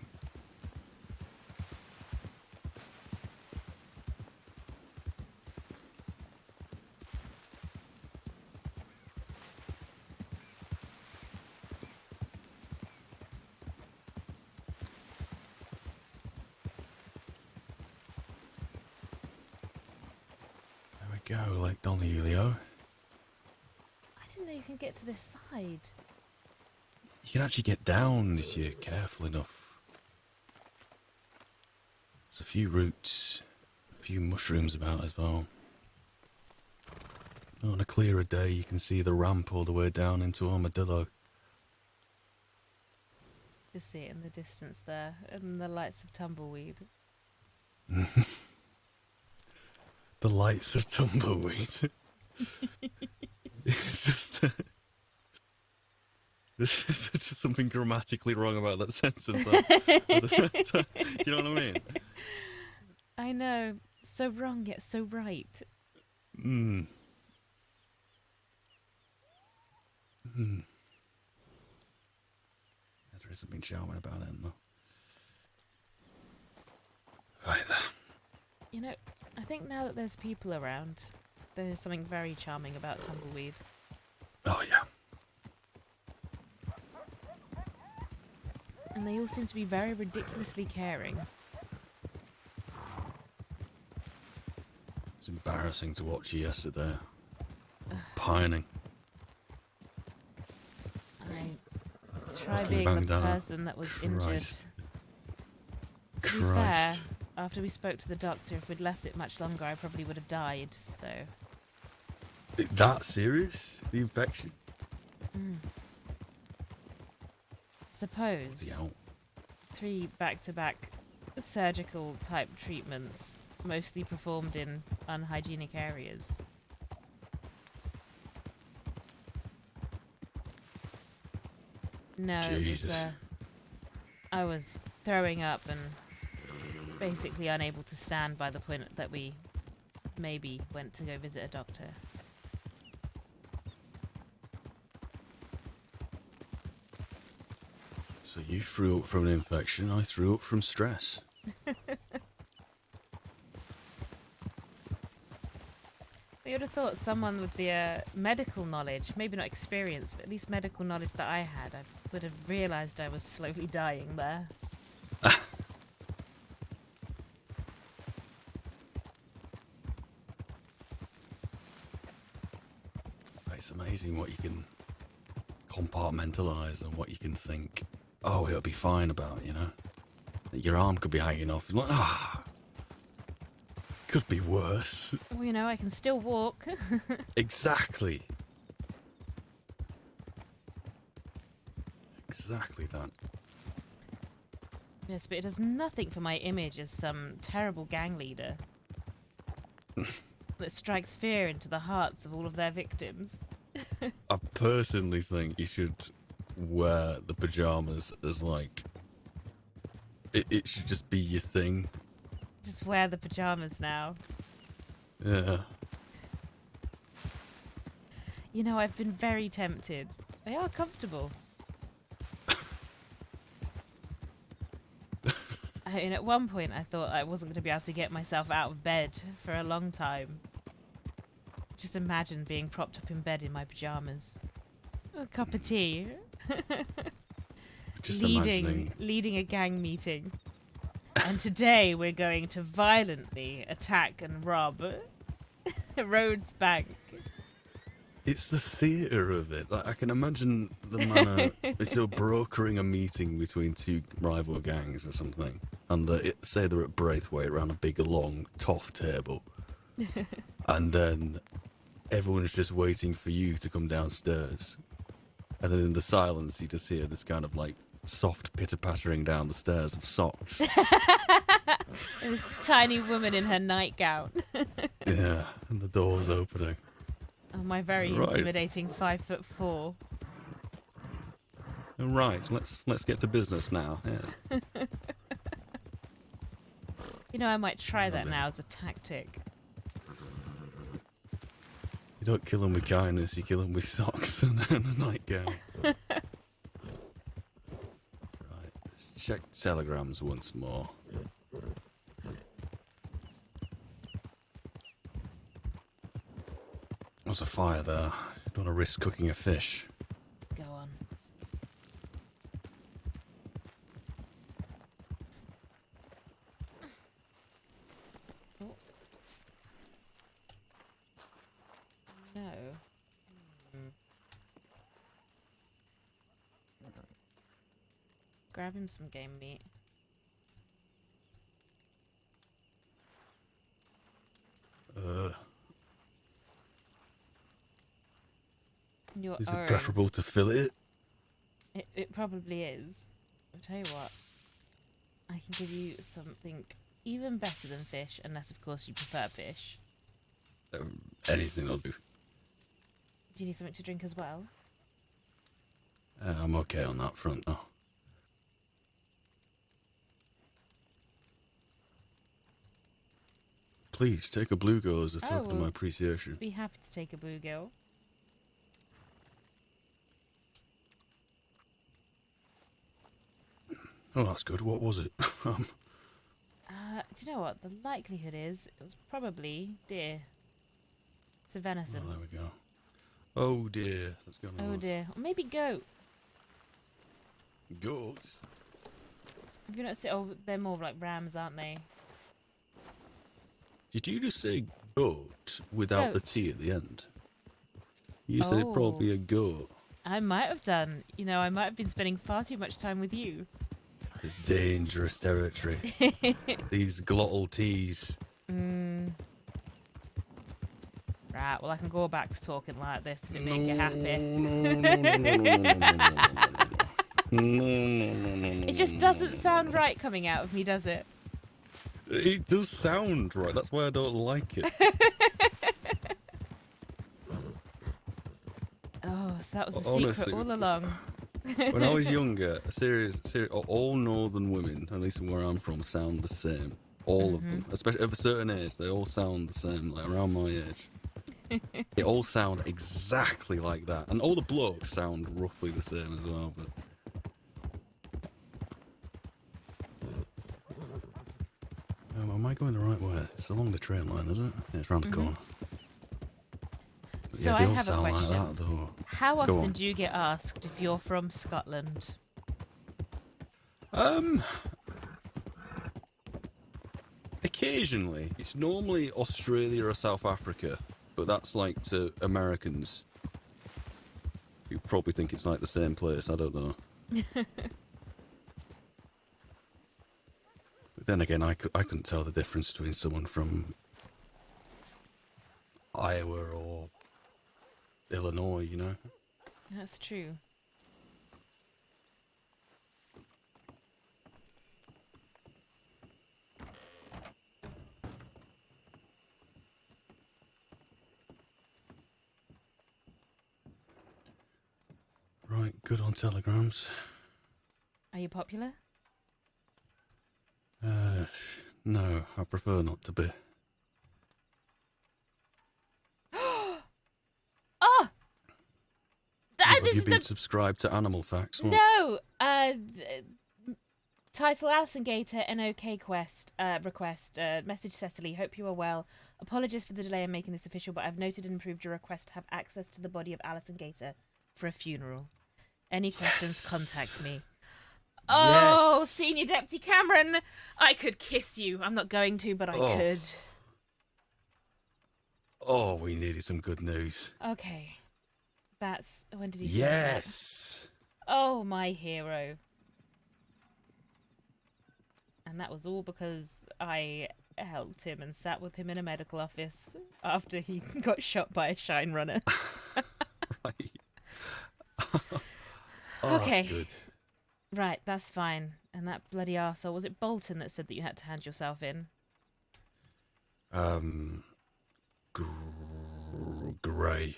There we go, Lake Donelio. I didn't know you can get to this side. You can actually get down if you're careful enough. There's a few roots, a few mushrooms about as well. On a clearer day, you can see the ramp all the way down into Armadillo. Just see it in the distance there, and the lights of Tumbleweed. The lights of Tumbleweed. It's just... There's just something grammatically wrong about that sentence. Do you know what I mean? I know. So wrong, yet so right. Mm. Mm. There is something charming about it, though. Right there. You know, I think now that there's people around, there's something very charming about Tumbleweed. Oh, yeah. And they all seem to be very ridiculously caring. It's embarrassing to watch you yesterday. Pining. I try Fucking being banged the out. person that was injured. Christ. To be fair, Christ. after we spoke to the doctor, if we'd left it much longer, I probably would have died, so... That serious? The infection? Suppose The 3 back-to-back surgical type treatments, mostly performed in unhygienic areas. No, it was, Jesus. I was throwing up and basically unable to stand by the point that we maybe went to go visit a doctor. So you threw up from an infection, I threw up from stress. You would have thought someone with the medical knowledge, maybe not experience, but at least medical knowledge that I had, I would have realised I was slowly dying there. It's amazing what you can compartmentalise and what you can think, oh, it'll be fine about, you know? Your arm could be hanging off. You're like, could be worse. Well, you know, I can still walk. Exactly. Exactly that. Yes, but it does nothing for my image as some terrible gang leader that strikes fear into the hearts of all of their victims. I personally think you should wear the pajamas as like... It should just be your thing. Just wear the pajamas now. Yeah. You know, I've been very tempted. They are comfortable. And at one point I thought I wasn't going to be able to get myself out of bed for a long time. Just imagine being propped up in bed in my pajamas. A cup of tea. Just imagining. Leading a gang meeting. And today we're going to violently attack and rob Rhodes Bank. It's the theatre of it. Like, I can imagine the manner if you're brokering a meeting between two rival gangs or something, and say they're at Braithwaite around a big, long, tough table, and then everyone's just waiting for you to come downstairs, And then in the silence, you just hear this kind of like soft pitter-pattering down the stairs of socks. This tiny woman in her nightgown. Yeah, and the door's opening. Oh, my very Right. intimidating 5'4". Right, let's get to business now. Yes. You know, I might try that Lovely. now as a tactic. You don't kill them with kindness, you kill them with socks and a nightgown. Right, let's check telegrams once more. There's a fire there. Don't want to risk cooking a fish. Go on. Oh. No. Grab him some game meat. Your Is own. it preferable to fillet it? It probably is. I'll tell you what. I can give you something even better than fish, unless of course you prefer fish. Anything will do. Do you need something to drink as well? I'm okay on that front, though. Please, take a blue go as a token of my appreciation. Be happy to take a bluegill. Oh, that's good. What was it? Do you know what? The likelihood is it was probably deer. It's a venison. Oh, there we go. Oh dear, that's going on. Oh dear. Or maybe goat. Goats? Have you not seen? Oh, they're more like rams, aren't they? Did you just say goat without the Goat. T at the end? You said it probably a goat. I might have done. You know, I might have been spending far too much time with you. It's dangerous territory. These glottal T's. Right, well, I can go back to talking like this if it make you happy. No. It just doesn't sound right coming out of me, does it? It does sound right. That's why I don't like it. Oh, so that was the Honestly, secret all along. When I was younger, all northern women, at least from where I'm from, sound the same. All of them, especially of a certain age, they all sound the same. Like around my age, they all sound exactly like that, and all the blokes sound roughly the same as well. But am I going the right way? It's along the train line, isn't it? Yeah, it's round the corner. But So yeah, I they all have a sound like question. that, though. How Go often on. do you get asked if you're from Scotland? Occasionally. It's normally Australia or South Africa, but that's like to Americans. You probably think it's like the same place, I don't know. But then again, I couldn't tell the difference between someone from Iowa or Illinois, you know? That's true. Right, good on telegrams. Are you popular? No, I prefer not to be. Oh! Have This you is been the... subscribed to Animal Facts? What? No! Title Alison Gator, NOK quest, request, message Cecily, hope you are well. Apologies for the delay in making this official, but I've noted and approved your request to have access to the body of Alison Gator for a funeral. Any questions, contact me. Oh, Yes. Senior Deputy Cameron, I could kiss you. I'm not going to, but I could. Oh, we needed some good news. Okay. That's... When did he say that? Yes! Oh, my hero. And that was all because I helped him and sat with him in a medical office after he got shot by a shine runner. Right. Oh, Okay. that's good. Right, that's fine. And that bloody arsehole, was it Bolton that said that you had to hand yourself in? Gr- Gray.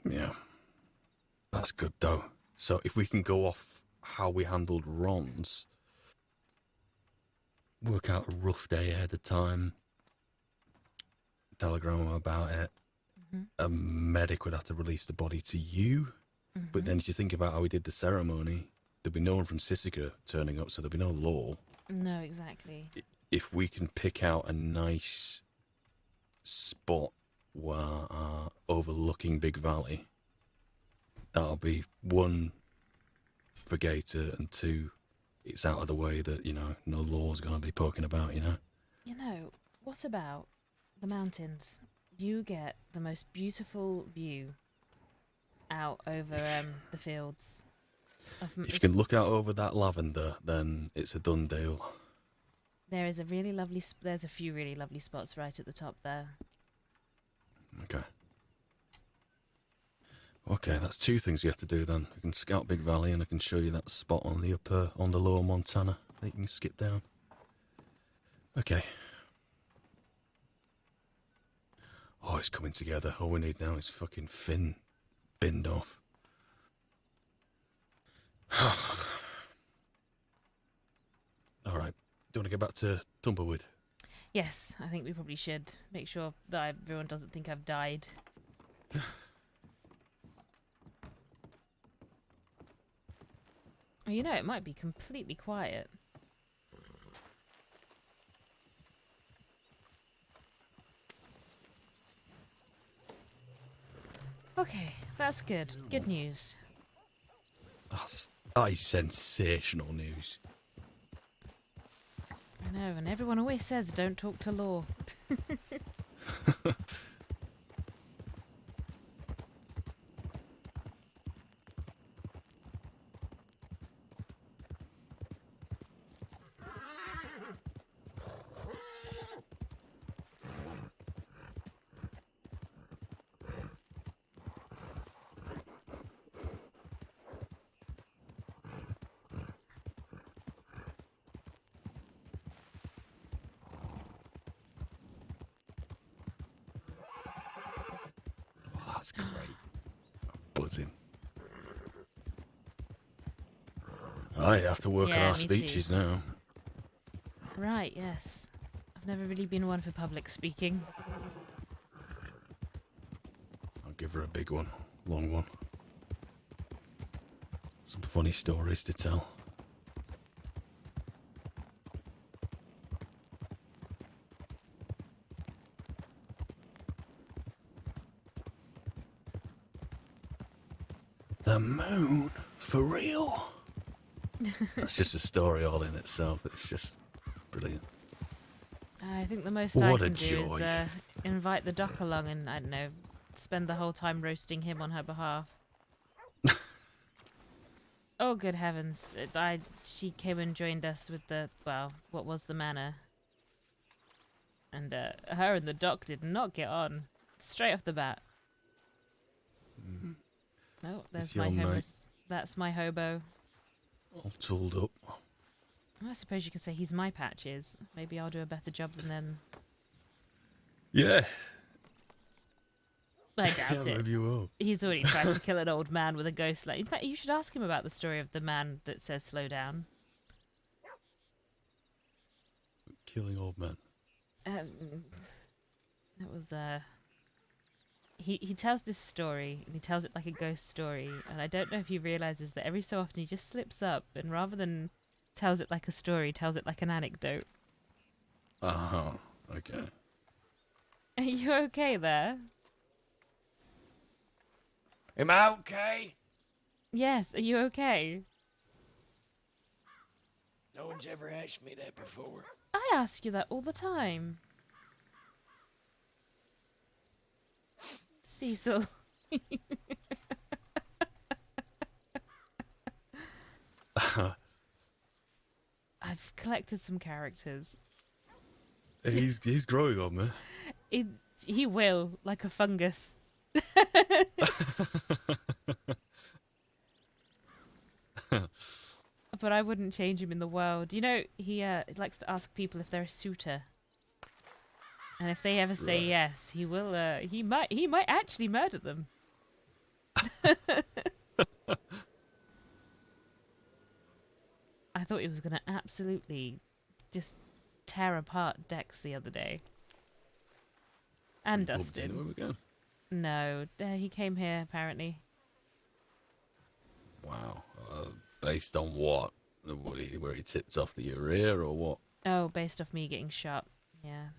Yeah, that's good though. So if we can go off how we handled Ron's, work out a rough day ahead of time, telegram him about it. A medic would have to release the body to you. But then if you think about how we did the ceremony, there'd be no one from Sisika turning up, so there'd be no law. No, exactly. If we can pick out a nice spot where overlooking Big Valley, that'll be one for Gator, and two, it's out of the way that, you know, no law's going to be poking about, you know? You know, what about the mountains? You get the most beautiful view out over the fields. If you can look out over that lavender, then it's a done deal. There is a really lovely. There's a few really lovely spots right at the top there. Okay. Okay, that's two things you have to do then. You can scout Big Valley, and I can show you that spot on the lower Montana that you can skip down. Okay. Oh, it's coming together. All we need now is fucking Finn binned off. All right. Do you want to get back to Tumblewood? Yes, I think we probably should make sure that everyone doesn't think I've died. You know, it might be completely quiet. Okay, that's good. Good news. That is sensational news. I know, and everyone always says don't talk to law. Oh, that's great. I'm buzzing. I have to work on Yeah, our me speeches too. now. Right, yes. I've never really been one for public speaking. I'll give her a big one, long one. Some funny stories to tell. The moon? For real? That's just a story all in itself. It's just brilliant. I think the most What I a can do is joy. invite the doc along and, I don't know, spend the whole time roasting him on her behalf. Oh, good heavens. She came and joined us with what was the manor. And her and the doc did not get on. Straight off the bat. Oh, there's It's my your mate. homeless. That's my hobo. All tooled up. I suppose you could say he's my patches. Maybe I'll do a better job than them. Yeah. I doubt it. Maybe you will. He's already tried to kill an old man with a ghost light. In fact, you should ask him about the story of the man that says slow down. Killing old men. It was he tells this story and he tells it like a ghost story, and I don't know if he realizes that every so often he just slips up and rather than tells it like a story, tells it like an anecdote. Uh-huh. Okay. Are you okay there? Am I okay? Yes, are you okay? No one's ever asked me that before. I ask you that all the time. Cecil. I've collected some characters. He's growing on me. He will, like a fungus. But I wouldn't change him in the world. You know, he likes to ask people if they're a suitor. And if they ever say Right. yes, he will. He might actually murder them. I thought he was gonna absolutely just tear apart Dex the other day. And We bumped into Dustin. him again. No, he came here apparently. Wow. Based on what? Where he tipped off the area or what? Oh, based off me getting shot. Yeah.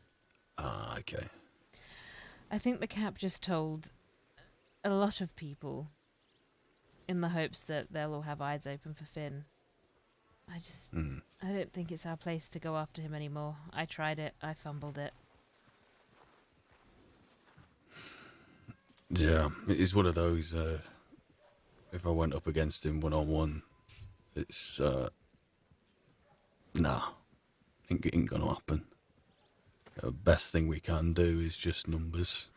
Ah, okay. I think the cap just told a lot of people in the hopes that they'll all have eyes open for Finn. I don't think it's our place to go after him anymore. I tried it. I fumbled it. Yeah, it's one of those. If I went up against him 1-on-1, it's nah. Ain't gonna happen. The best thing we can do is just numbers.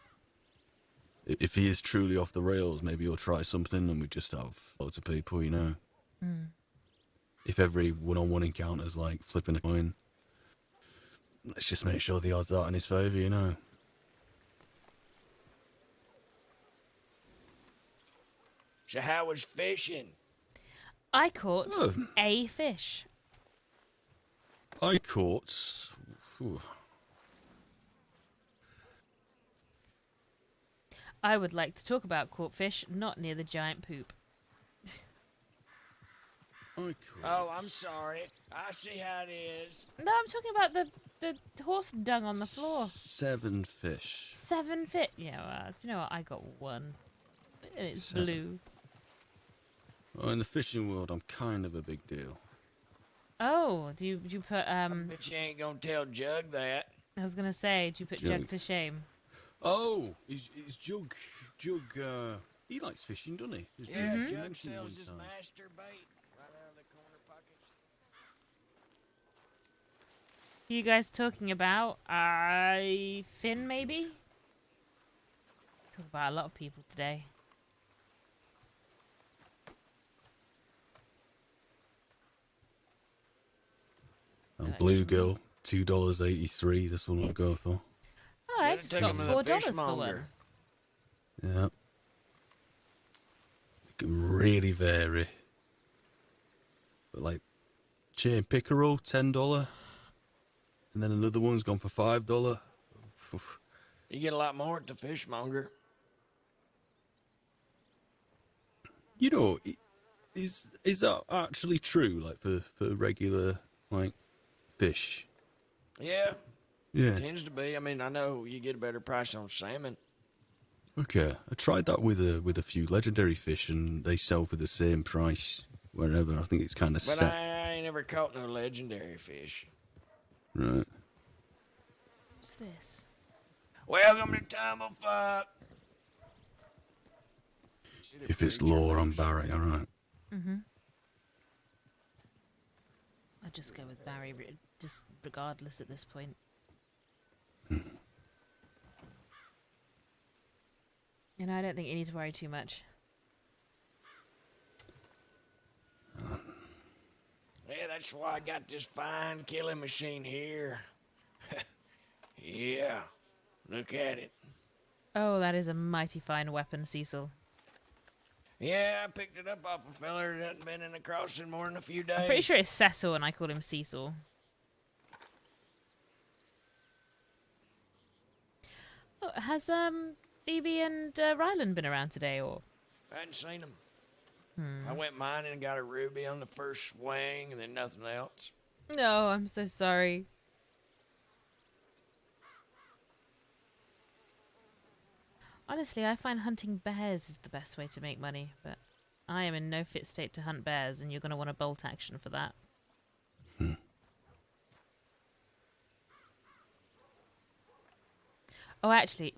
If he is truly off the rails, maybe he'll try something, and we just have loads of people, you know. If every 1-on-1 encounter's like flipping a coin, let's just make sure the odds aren't in his favour, you know. So how was fishing? I caught Oh. a fish. I caught. Whew. I would like to talk about caught fish, not near the giant poop. I caught. Oh, I'm sorry. I see how it is. No, I'm talking about the horse dung on the floor. 7 fish. 7 fish. Yeah, well, do you know what? I got 1. And it's 7. blue. Well, in the fishing world, I'm kind of a big deal. Oh, do you put But you ain't gonna tell Jug that. I was gonna say, do you put Jug Jug. to shame? Oh, is Jug? He likes fishing, doesn't he? There's Yeah, Jug Jug mentioned sells one his time. master bait right out of the corner pockets. You guys talking about Finn maybe? Talk about a lot of people today. And bluegill, $2.83. This one I'll go for. Oh, I Should've just took got him to the $4 for fishmonger. one. Yeah. It can really vary. But like chain pickerel, $10, and then another one's gone for $5. Oof. You get a lot more at the fishmonger. You know, is that actually true? Like for regular like fish? Yeah, Yeah. tends to be. I mean, I know you get a better price on salmon. Okay, I tried that with a few legendary fish, and they sell for the same price wherever. I think it's kind of But set, I ain't never caught no legendary fish. right? What's this? Welcome to Tumblefuck. If it's lore, I'm Barry. All right. I'll just go with Barry, just regardless at this point. You know, I don't think you need to worry too much. Yeah, that's why I got this fine killing machine here. Yeah, look at it. Oh, that is a mighty fine weapon, Cecil. Yeah, I picked it up off a feller that hasn't been in the crossing more than a few days. I'm pretty sure it's Cecil and I call him Cecil. Oh, has Phoebe and Ryland been around today, or? I hadn't seen him. I went mining and got a ruby on the first swing and then nothing else. No, I'm so sorry. Honestly, I find hunting bears is the best way to make money, but I am in no fit state to hunt bears, and you're going to want a bolt action for that. Oh, actually,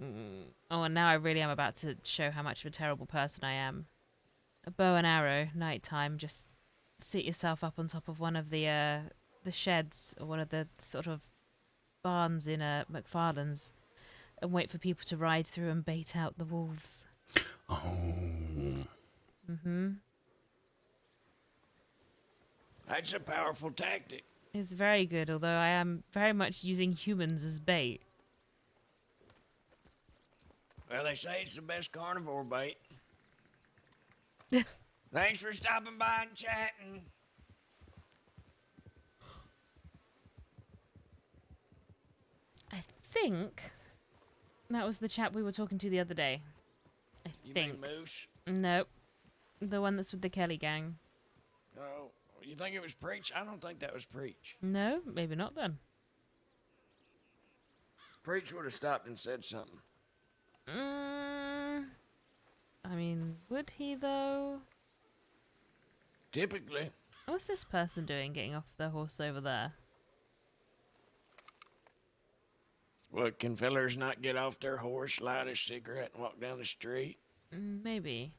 oh, and now I really am about to show how much of a terrible person I am. A bow and arrow, nighttime, just sit yourself up on top of one of the sheds, or one of the sort of barns in McFarlane's, and wait for people to ride through and bait out the wolves. Oh. Mm-hmm. That's a powerful tactic. It's very good, although I am very much using humans as bait. Well, they say it's the best carnivore bait. Thanks for stopping by and chatting. I think that was the chap we were talking to the other day. I You think. mean Moose? Nope. The one that's with the Kelly gang. Oh, you think it was Preach? I don't think that was Preach. No, maybe not then. Preach would have stopped and said something. I mean, would he though? Typically. What's this person doing getting off the horse over there? What, can fellers not get off their horse, light a cigarette, and walk down the street? Maybe.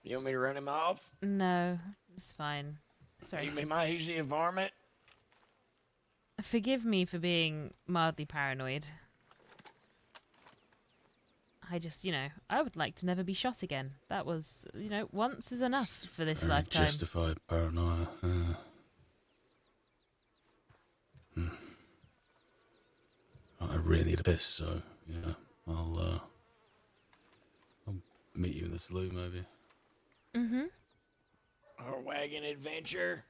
You want me to run him off? No, it's fine. Sorry. You mean my easy varmint? Forgive me for being mildly paranoid. I just, I would like to never be shot again. That was, once is enough for this Very lifetime. justified paranoia. I really need a piss, so yeah, I'll meet you in the saloon maybe. Or wagon adventure?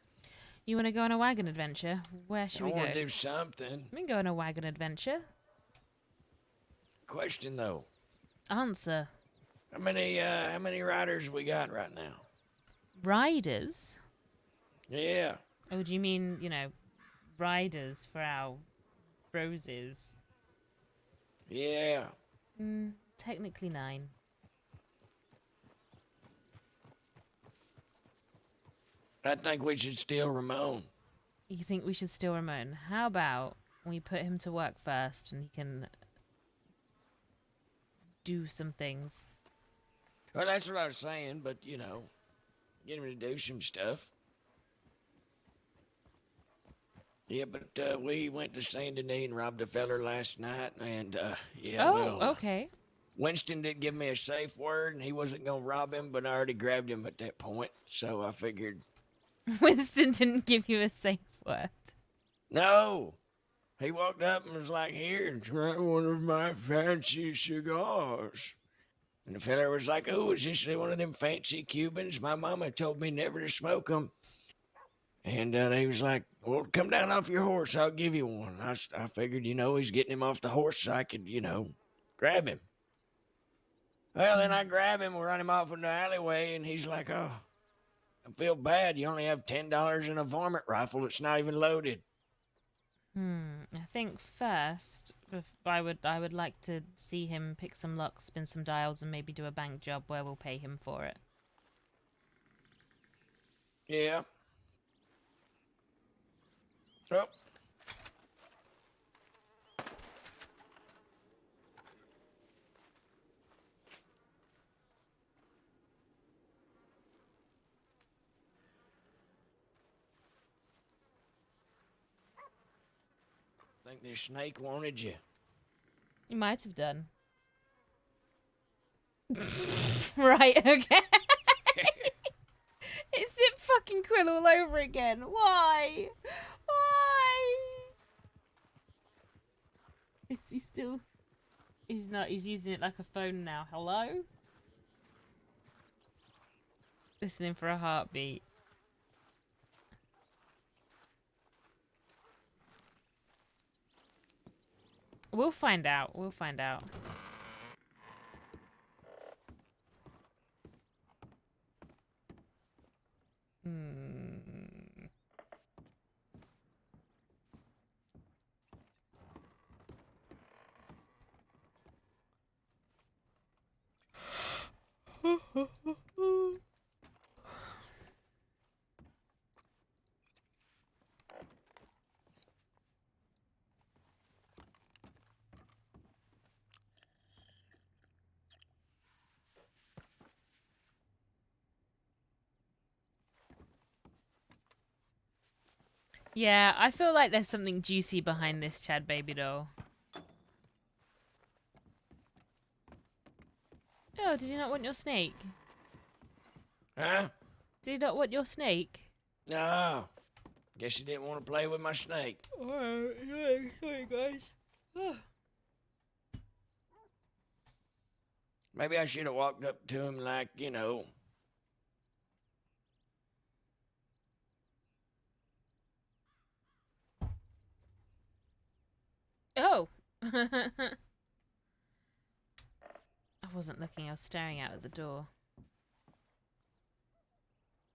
You want to go on a wagon adventure? Where should I we go? want to do something. We can go on a wagon adventure. Question though, Answer. how many riders we got right now? Riders? Yeah. Oh, do you mean, riders for our roses? Yeah. Technically 9. I think we should steal Ramon. You think we should steal Ramon? How about we put him to work first and he can do some things? Well, that's what I was saying, but, get him to do some stuff. Yeah, but we went to Saint Denis and robbed a feller last night, and, Okay. Winston did give me a safe word, and he wasn't going to rob him, but I already grabbed him at that point, so I figured... Winston didn't give you a safe word. No! He walked up and was like, here, try one of my fancy cigars. And the fella was like, oh, is this one of them fancy Cubans? My mama told me never to smoke them. And he was like, well, come down off your horse. I'll give you one. I figured, he's getting him off the horse so I could, grab him. Well, then I grab him, we run him off in the alleyway, and he's like, oh, I feel bad. You only have $10 in a varmint rifle that's not even loaded. I think first, I would like to see him pick some locks, spin some dials, and maybe do a bank job where we'll pay him for it. Yeah. Oh. Think this snake wanted you. You might have done. Right, okay. It's Zip fucking Quill all over again. Why? Why? Is he still... He's not. He's using it like a phone now. Hello? Listening for a heartbeat. We'll find out. We'll find out. Yeah, I feel like there's something juicy behind this Chad baby doll. did you not want your snake? Huh? Did you not want your snake? No. Guess you didn't want to play with my snake. Oh, sorry, guys. Maybe I should have walked up to him like, you know. Oh! I wasn't looking, I was staring out at the door.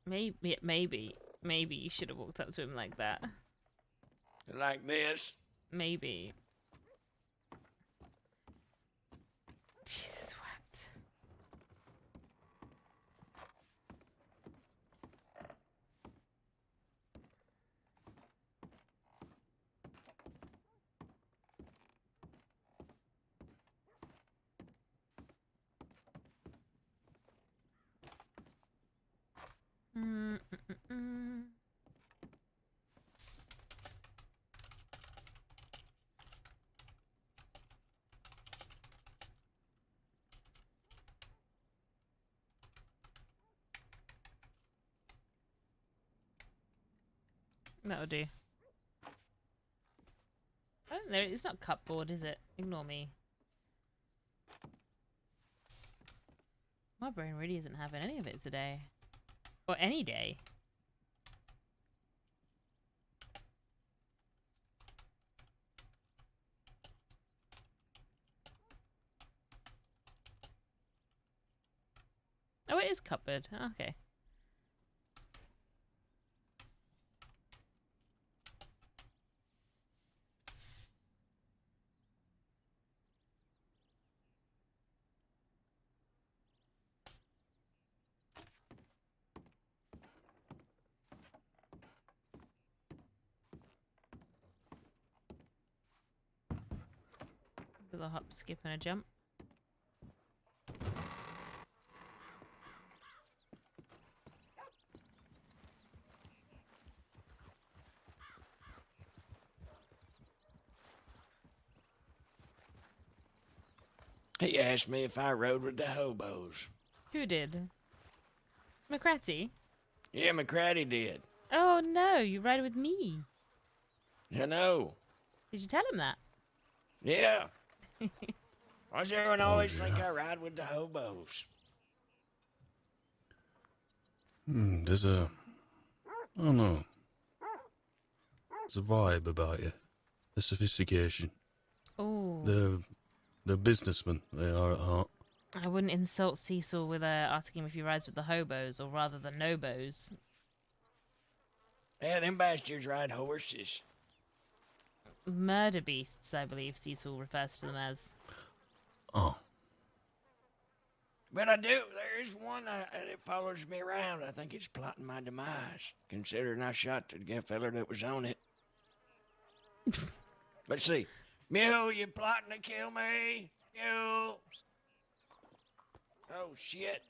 Maybe you should have walked up to him like that. Like this. Maybe. Jesus wept. Mm. That'll do. I don't know, it's not cupboard, is it? Ignore me. My brain really isn't having any of it today. Or any day. Oh, it is cupboard. Okay. With a hop, skip, and a jump. He asked me if I rode with the hobos. Who did? McCratty? Yeah, McCratty did. Oh no, you ride with me. I know. Did you tell him that? Yeah. Why does everyone always yeah. think I ride with the hobos? There's a... I don't know. There's a vibe about you. The sophistication. Oh. The businessmen they are at heart. I wouldn't insult Cecil with asking him if he rides with the hobos, or rather the nobos. Yeah, them bastards ride horses. Murder beasts, I believe Cecil refers to them as. Oh, But I do. There is one that follows me around. I think it's plotting my demise, considering I shot the fella that was on it. Let's see. Mule, you plotting to kill me? Mule. Oh, shit.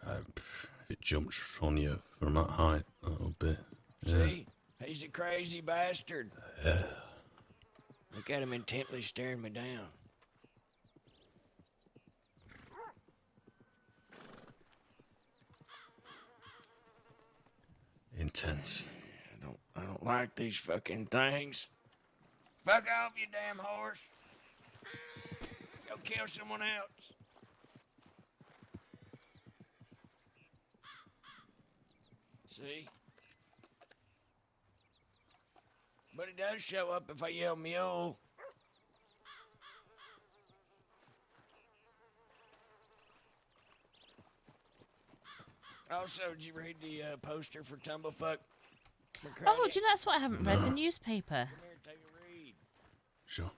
if it jumps on you from that height, that'll be... Yeah. See? He's a crazy bastard. Look at him intently staring me down. Intense. I don't like these fucking things. Fuck off, you damn horse. Go kill someone else. See? But he does show up if I yell mule. Also, did you read the poster for Tumblefuck? Oh, do you know that's what I haven't read? The No. newspaper. Come here, take a read. Sure.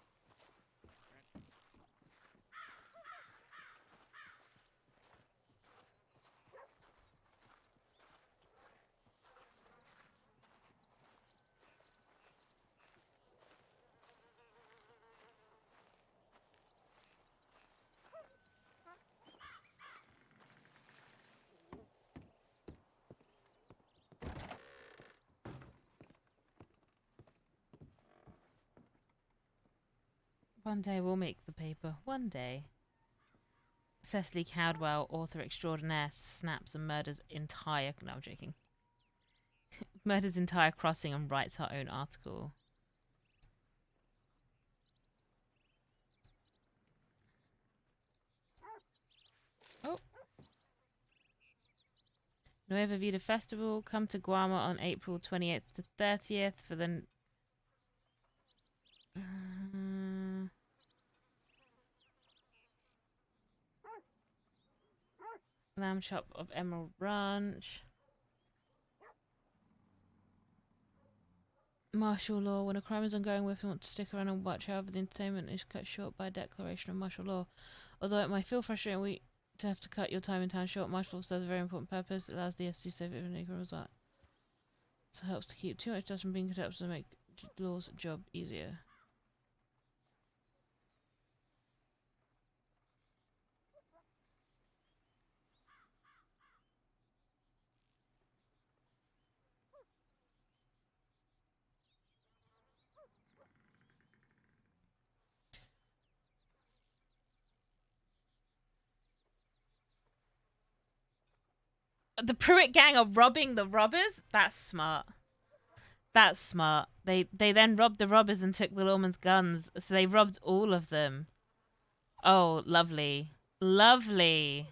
One day we'll make the paper. One day. Cecily Caldwell, author extraordinaire, snaps and murders entire. No, I'm joking. Murders entire crossing and writes her own article. Oh. Nueva Vida Festival. Come to Guama on April 28th to 30th for the... Lamb Shop of Emerald Ranch. Martial law. When a crime is ongoing, we often want to stick around and watch. However, the entertainment is cut short by a declaration of martial law. Although it might feel frustrating to have to cut your time in town short, martial law serves a very important purpose. It allows the SC to save it from criminals as well. So it helps to keep too much dust from being cut up to make law's job easier. The Pruitt gang are robbing the robbers? That's smart. That's smart. They then robbed the robbers and took the lawman's guns. So they robbed all of them. Oh, lovely. Lovely.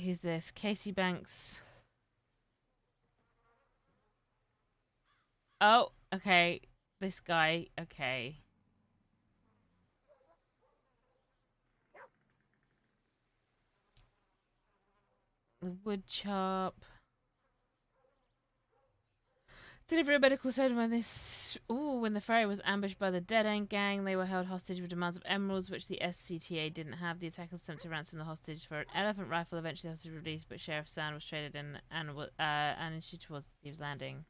Who's this? Casey Banks. Oh, okay. This guy. Okay. The wood chop. Delivery of medical soda when this. Ooh, when the ferry was ambushed by the Dead End Gang, they were held hostage with demands of emeralds, which the SCTA didn't have. The attackers attempted to ransom the hostage for an elephant rifle. Eventually, the hostage was released, but Sheriff Sand was traded in and issued towards Thieves' Landing.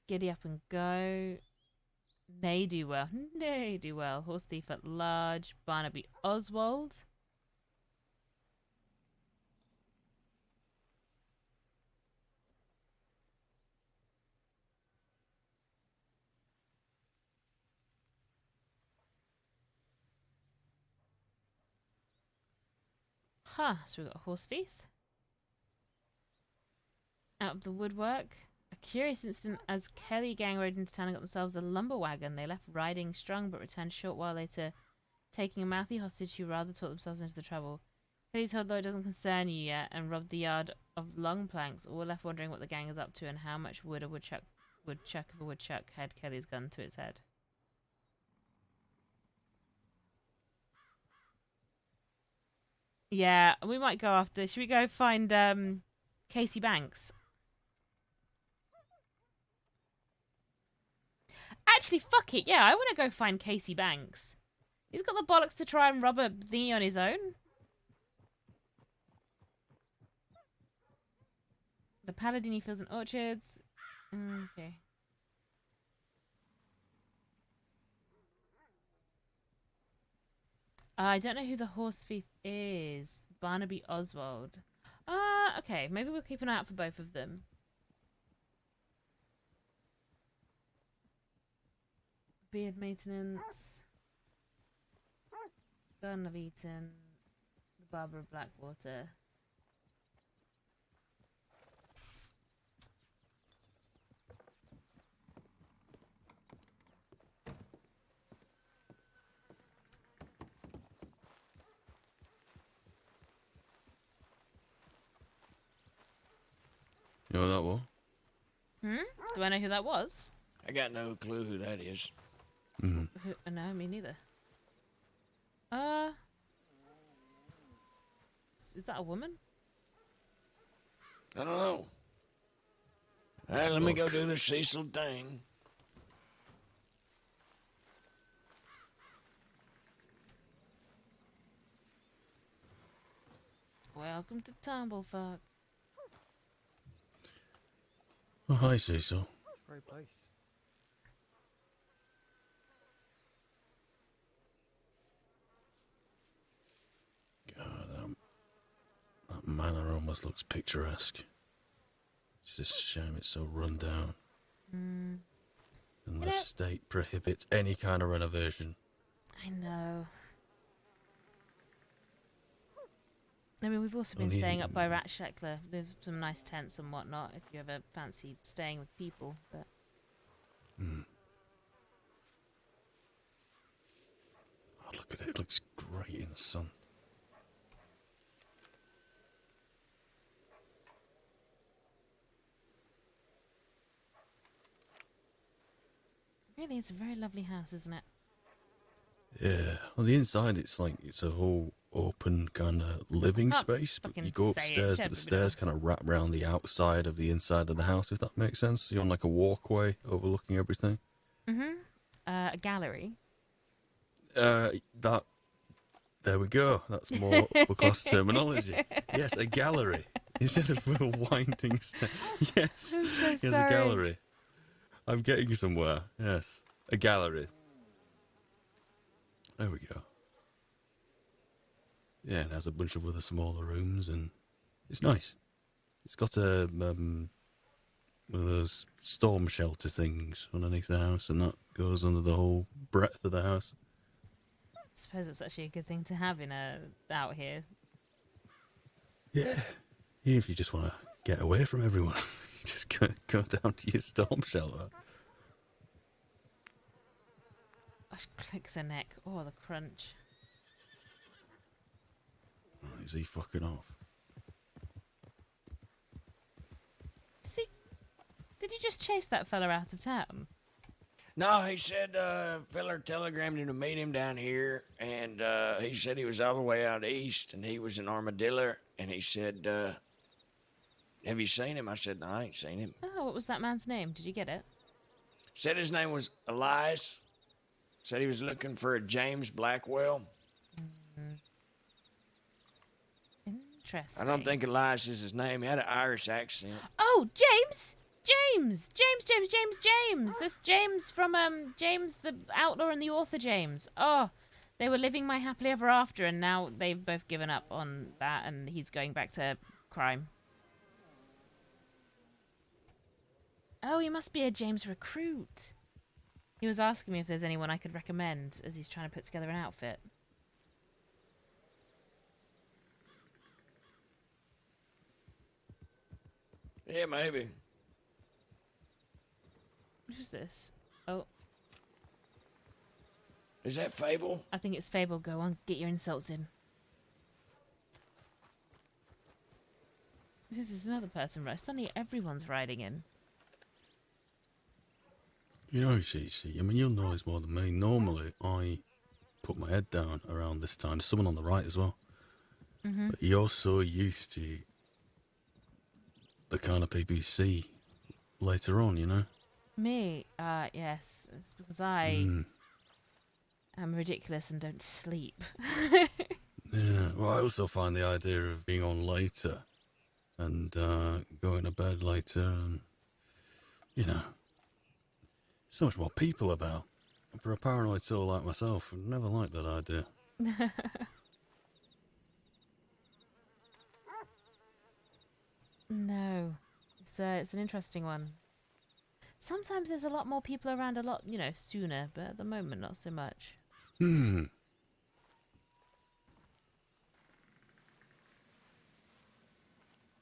Giddy up and go. Nay, do well. Nay, do well. Horse thief at large. Barnaby Oswald. Huh, so we've got a horse thief. Out of the woodwork. A curious incident as Kelly gang rode into town and got themselves a lumber wagon. They left riding strung but returned a short while later, taking a mouthy hostage who rather talked themselves into the trouble. Kelly told Lloyd it doesn't concern you yet and robbed the yard of long planks. All were left wondering what the gang is up to and how much wood a woodchuck had Kelly's gun to its head. Yeah, we might go after. Should we go find Casey Banks? Actually, fuck it. Yeah, I want to go find Casey Banks. He's got the bollocks to try and rob a thingy on his own. The Paladini Fields and Orchards. Okay. I don't know who the horse thief is. Barnaby Oswald. Okay. Maybe we'll keep an eye out for both of them. Beard maintenance. Garden of Eaton. The Barber of Blackwater. You know what that was? Do I know who that was? I got no clue who that is. No, me neither. Is that a woman? I don't know. Alright, let me go do the Cecil thing. Welcome to Tumblefuck. Oh, hi, Cecil. Great place. God, that manor almost looks picturesque. It's just a shame it's so run down. And the state prohibits any kind of renovation. I know. I mean, we've also been On the staying up by Ratschleckler. There's some nice tents and whatnot if you ever fancy staying with people. But Oh, look at it. It looks great in the sun. really, it's a very lovely house, isn't it? Yeah. On the inside, it's like it's a whole open kind of living Can't space, but fucking you go say it, upstairs, shut but the up, stairs kind of wrap around the outside of the inside of the house, if that makes sense. You're on like a walkway overlooking everything. A gallery. That. There we go. That's more upper class terminology. Yes, a gallery instead of a winding stair. Yes, I'm so yes, a sorry. gallery. I'm getting somewhere. Yes, a gallery. There we go. Yeah, it has a bunch of other smaller rooms, and it's nice. It's got a one of those storm shelter things underneath the house, and that goes under the whole breadth of the house. I suppose it's actually a good thing to have out here. Yeah, even if you just want to get away from everyone, you just go down to your storm shelter. Gosh, clicks her neck. Oh, the crunch. Oh, is he fucking off? See, did you just chase that fella out of town? No, he said fella telegrammed him to meet him down here, and he said he was all the way out east, and he was in Armadillo, and he said, have you seen him? I said, no, I ain't seen him. Oh, what was that man's name? Did you get it? Said his name was Elias. Said he was looking for a James Blackwell. Interesting. I don't think Elias is his name. He had an Irish accent. Oh, James! James! This James from, James the Outlaw and the Author James. Oh, they were living my happily ever after, and now they've both given up on that, and he's going back to crime. Oh, he must be a James recruit. He was asking me if there's anyone I could recommend as he's trying to put together an outfit. Yeah, maybe. What is this? Oh, Is that Fable? I think it's Fable. Go on, get your insults in. This is another person, right? Suddenly everyone's riding in. You know, Cece, I mean, you'll know this more than me. Normally, I put my head down around this time. There's someone on the right as well. But you're so used to the kind of people you see later on, you know? Me? Yes. It's because I am ridiculous and don't sleep. Yeah, well, I also find the idea of being on later and going to bed later and, you know, so much more people about. And for a paranoid soul like myself, I've never liked that idea. No. It's an interesting one. Sometimes there's a lot more people around a lot, sooner, but at the moment, not so much. Hmm.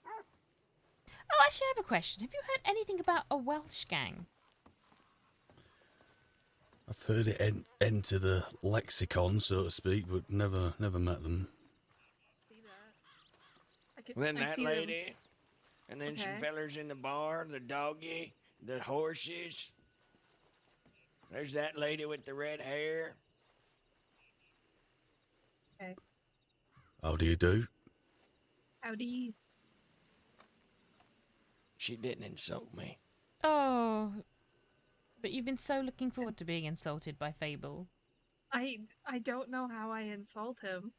Oh, actually, I have a question. Have you heard anything about a Welsh gang? I've heard it enter the lexicon, so to speak, but never met them. See that? Then I that see them. lady, and then some Okay. fellers in the bar, the doggy, the horses. There's that lady with the red hair. Okay. How do you do? Howdy. She didn't insult me. Oh, but you've been so looking forward to being insulted by Fable. I don't know how I insult him.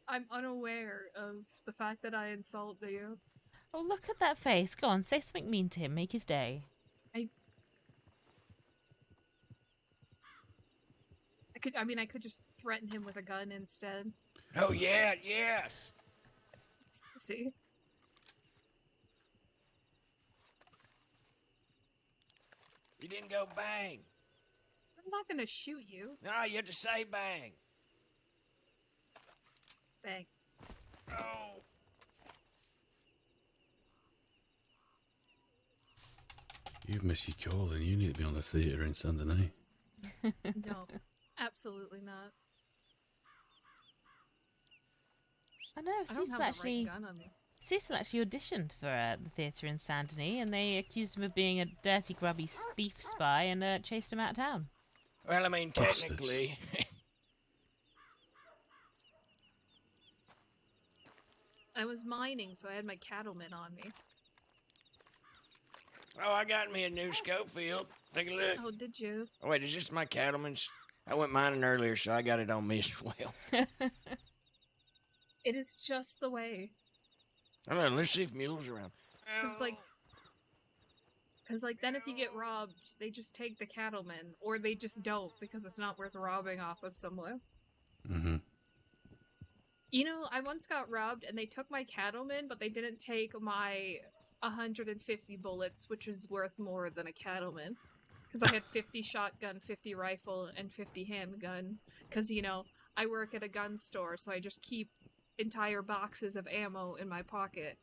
I'm unaware of the fact that I insult you. Oh, look at that face. Go on, say something mean to him. Make his day. I could just threaten him with a gun instead. Oh, yeah, yes. See? You didn't go bang. I'm not gonna shoot you. No, you have to say bang. Bang. Oh. You miss your calling. You need to be on the theatre in Saint Denis. No, absolutely not. I know, I don't Cecil have actually... the right gun on me. Cecil actually auditioned for the theatre in Saint Denis, and they accused him of being a dirty, grubby thief spy and chased him out of town. Well, I mean, Bastards. technically. I was mining, so I had my cattleman on me. Oh, I got me a new Schofield. Take a look. Oh, did you? Oh, wait, is this my cattleman's? I went mining earlier, so I got it on me as well. It is just the way. I don't know, let's see if Mule's around. Cause like then if you get robbed, they just take the cattleman, or they just don't because it's not worth robbing off of someone. Mm-hmm. You know, I once got robbed and they took my cattleman, but they didn't take my 150 bullets, which is worth more than a cattleman. Because I had 50 shotgun, 50 rifle, and 50 handgun. Because, you know, I work at a gun store, so I just keep entire boxes of ammo in my pocket.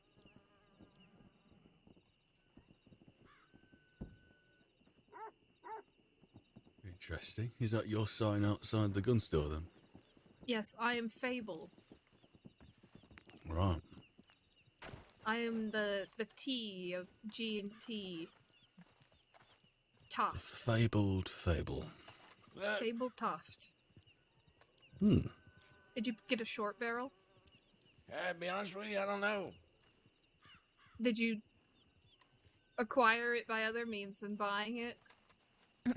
Interesting. Is that your sign outside the gun store then? Yes, I am Fable. Right. I am the T of G&T. The Toft. fabled fable. Fable Toft. Hmm. Did you get a short barrel? To be honest with you, I don't know. Did you acquire it by other means than buying it?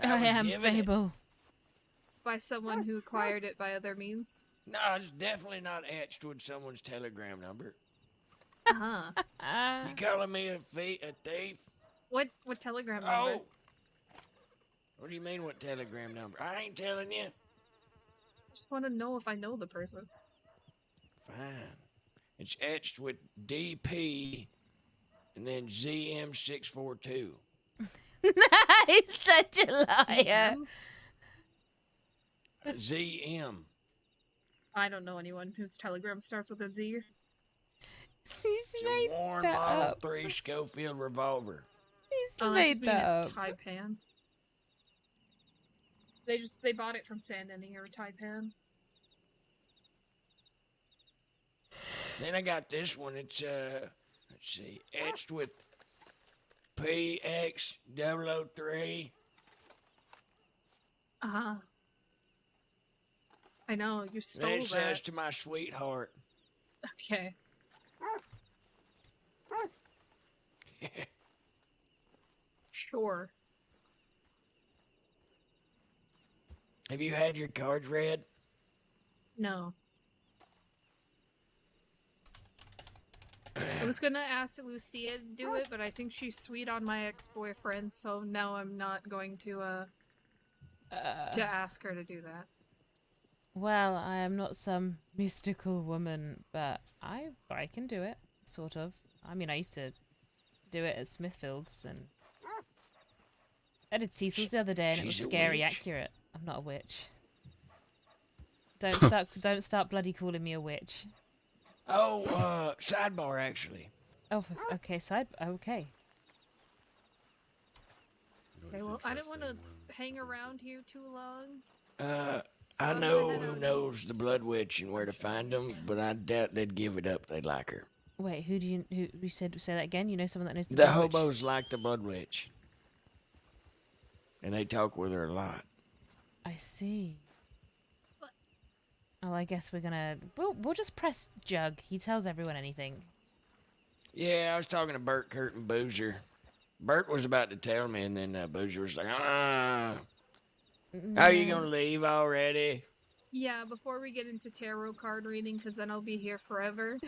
I I was am given it. Fable. By someone who acquired it by other means? No, it's definitely not etched with someone's telegram number. Uh-huh. You calling me a thief? What telegram number? Oh! What do you mean, what telegram number? I ain't telling you. Just want to know if I know the person. Fine. It's etched with DP and then ZM642. He's such a liar. ZM. I don't know anyone whose telegram starts with a Z. He's It's made a Warren that Model up. 3 Schofield revolver. He's Oh, that made just means that it's up. Taipan. They bought it from Saint Denis or Taipan. Then I got this one. It's let's see, etched with PX003. Uh-huh. I know, you Then stole it says that. to my sweetheart. Okay. Sure. Have you had your cards read? No. I was gonna ask Lucia to do it, but I think she's sweet on my ex-boyfriend, so now I'm not going to ask her to do that. Well, I am not some mystical woman, but I can do it, sort of. I mean, I used to do it at Smithfield's, and I did Cecil's the other day, and it was She's a scary witch. accurate. I'm not a witch. Don't start bloody calling me a witch. Oh, sidebar actually. Oh, okay, okay. Okay, well, I didn't want to hang around here too long. I I'm know gonna head who out knows east. the Blood Witch and where to find them, but I doubt they'd give it up. They'd like her. Wait, who say that again? You know someone that knows the The Blood Witch? hobos like the Blood Witch, and they talk with her a lot. I see. Oh, I guess we'll just press Jug. He tells everyone anything. Yeah, I was talking to Bert, Kurt, and Boozer. Bert was about to tell me, and then Boozer was like, How are you gonna leave already? Yeah, before we get into tarot card reading, because then I'll be here forever.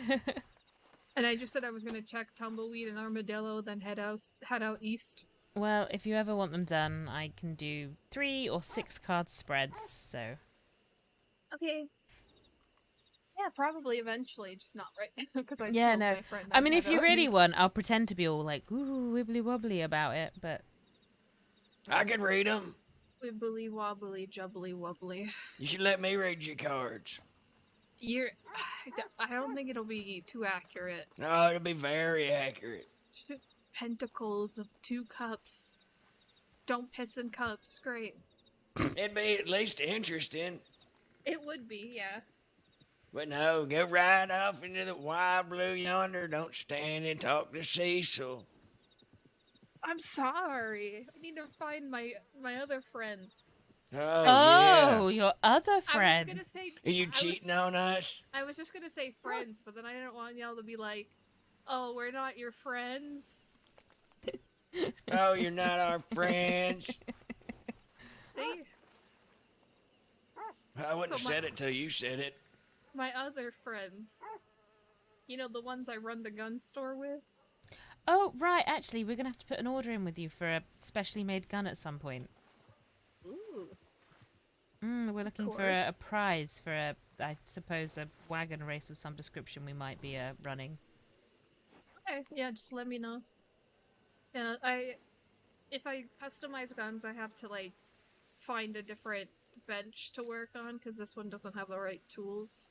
And I just said I was going to check Tumbleweed and Armadillo, then head out east. Well, if you ever want them done, I can do 3 or 6 card spreads, so... Okay. Yeah, probably eventually, just not right now, because I Yeah, told no. my friend I I'd mean, if head you out really east. want, I'll pretend to be all like, ooh, wibbly wobbly about it, but... I could read them. Wibbly wobbly jubbly wobbly. You should let me read your cards. You're. I don't think it'll be too accurate. Oh, it'll be very accurate. Pentacles of 2 cups. Don't piss in cups. Great. It'd be at least interesting. It would be, yeah. But no, go right off into the wild blue yonder. Don't stand and talk to Cecil. I'm sorry. I need to find my other friends. Oh, yeah. your other I was friend. gonna say. Are you cheating on us? I was just gonna say friends, but then I didn't want y'all to be like, "Oh, we're not your friends." Oh, you're not our friends. See, I wouldn't So have said it till you said it. my other friends. You know, the ones I run the gun store with. Oh, right. Actually, we're going to have to put an order in with you for a specially made gun at some point. Ooh. We're looking for a course. prize for I suppose, a wagon race of some description we might be running. Okay, yeah, just let me know. Yeah, if I customize guns, I have to like find a different bench to work on because this one doesn't have the right tools.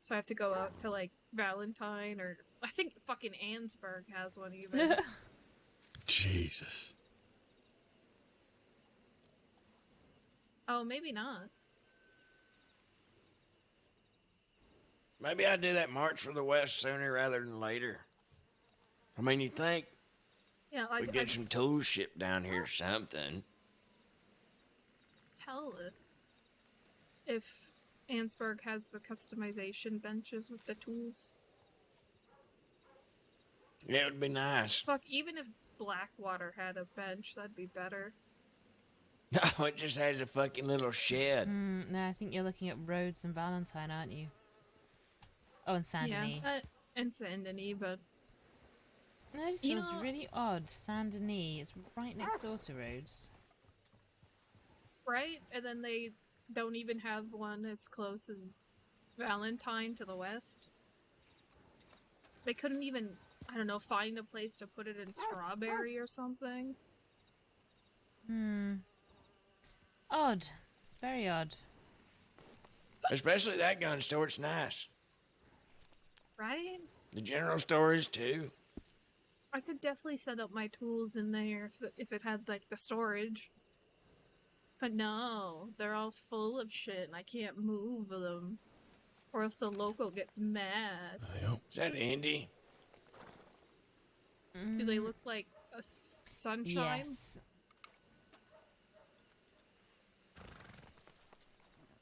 So I have to go out to like Valentine, or I think fucking Ansburg has one even. Jesus. Oh, maybe not. Maybe I'd do that march for the West sooner rather than later. I mean, you think Yeah, we'd get some tools shipped down here or something. tell it if Ansburg has the customization benches with the tools. Yeah, it would be nice. Fuck, even if Blackwater had a bench, that'd be better. No, it just has a fucking little shed. No, I think you're looking at Rhodes and Valentine, aren't you? Oh, and Saint Denis. Yeah, and Saint Denis, but No, it just You feels know- really odd. Saint Denis is right next door to Rhodes. right? And then they don't even have one as close as Valentine to the west. They couldn't even, I don't know, find a place to put it in Strawberry or something. Odd. Very odd. Especially that gun store, it's nice. Right? The general store is too. I could definitely set up my tools in there if it had like the storage. But no, they're all full of shit and I can't move them. Or else the local gets mad. Yep. Is that Indy? Do they look like a sunshine? Yes.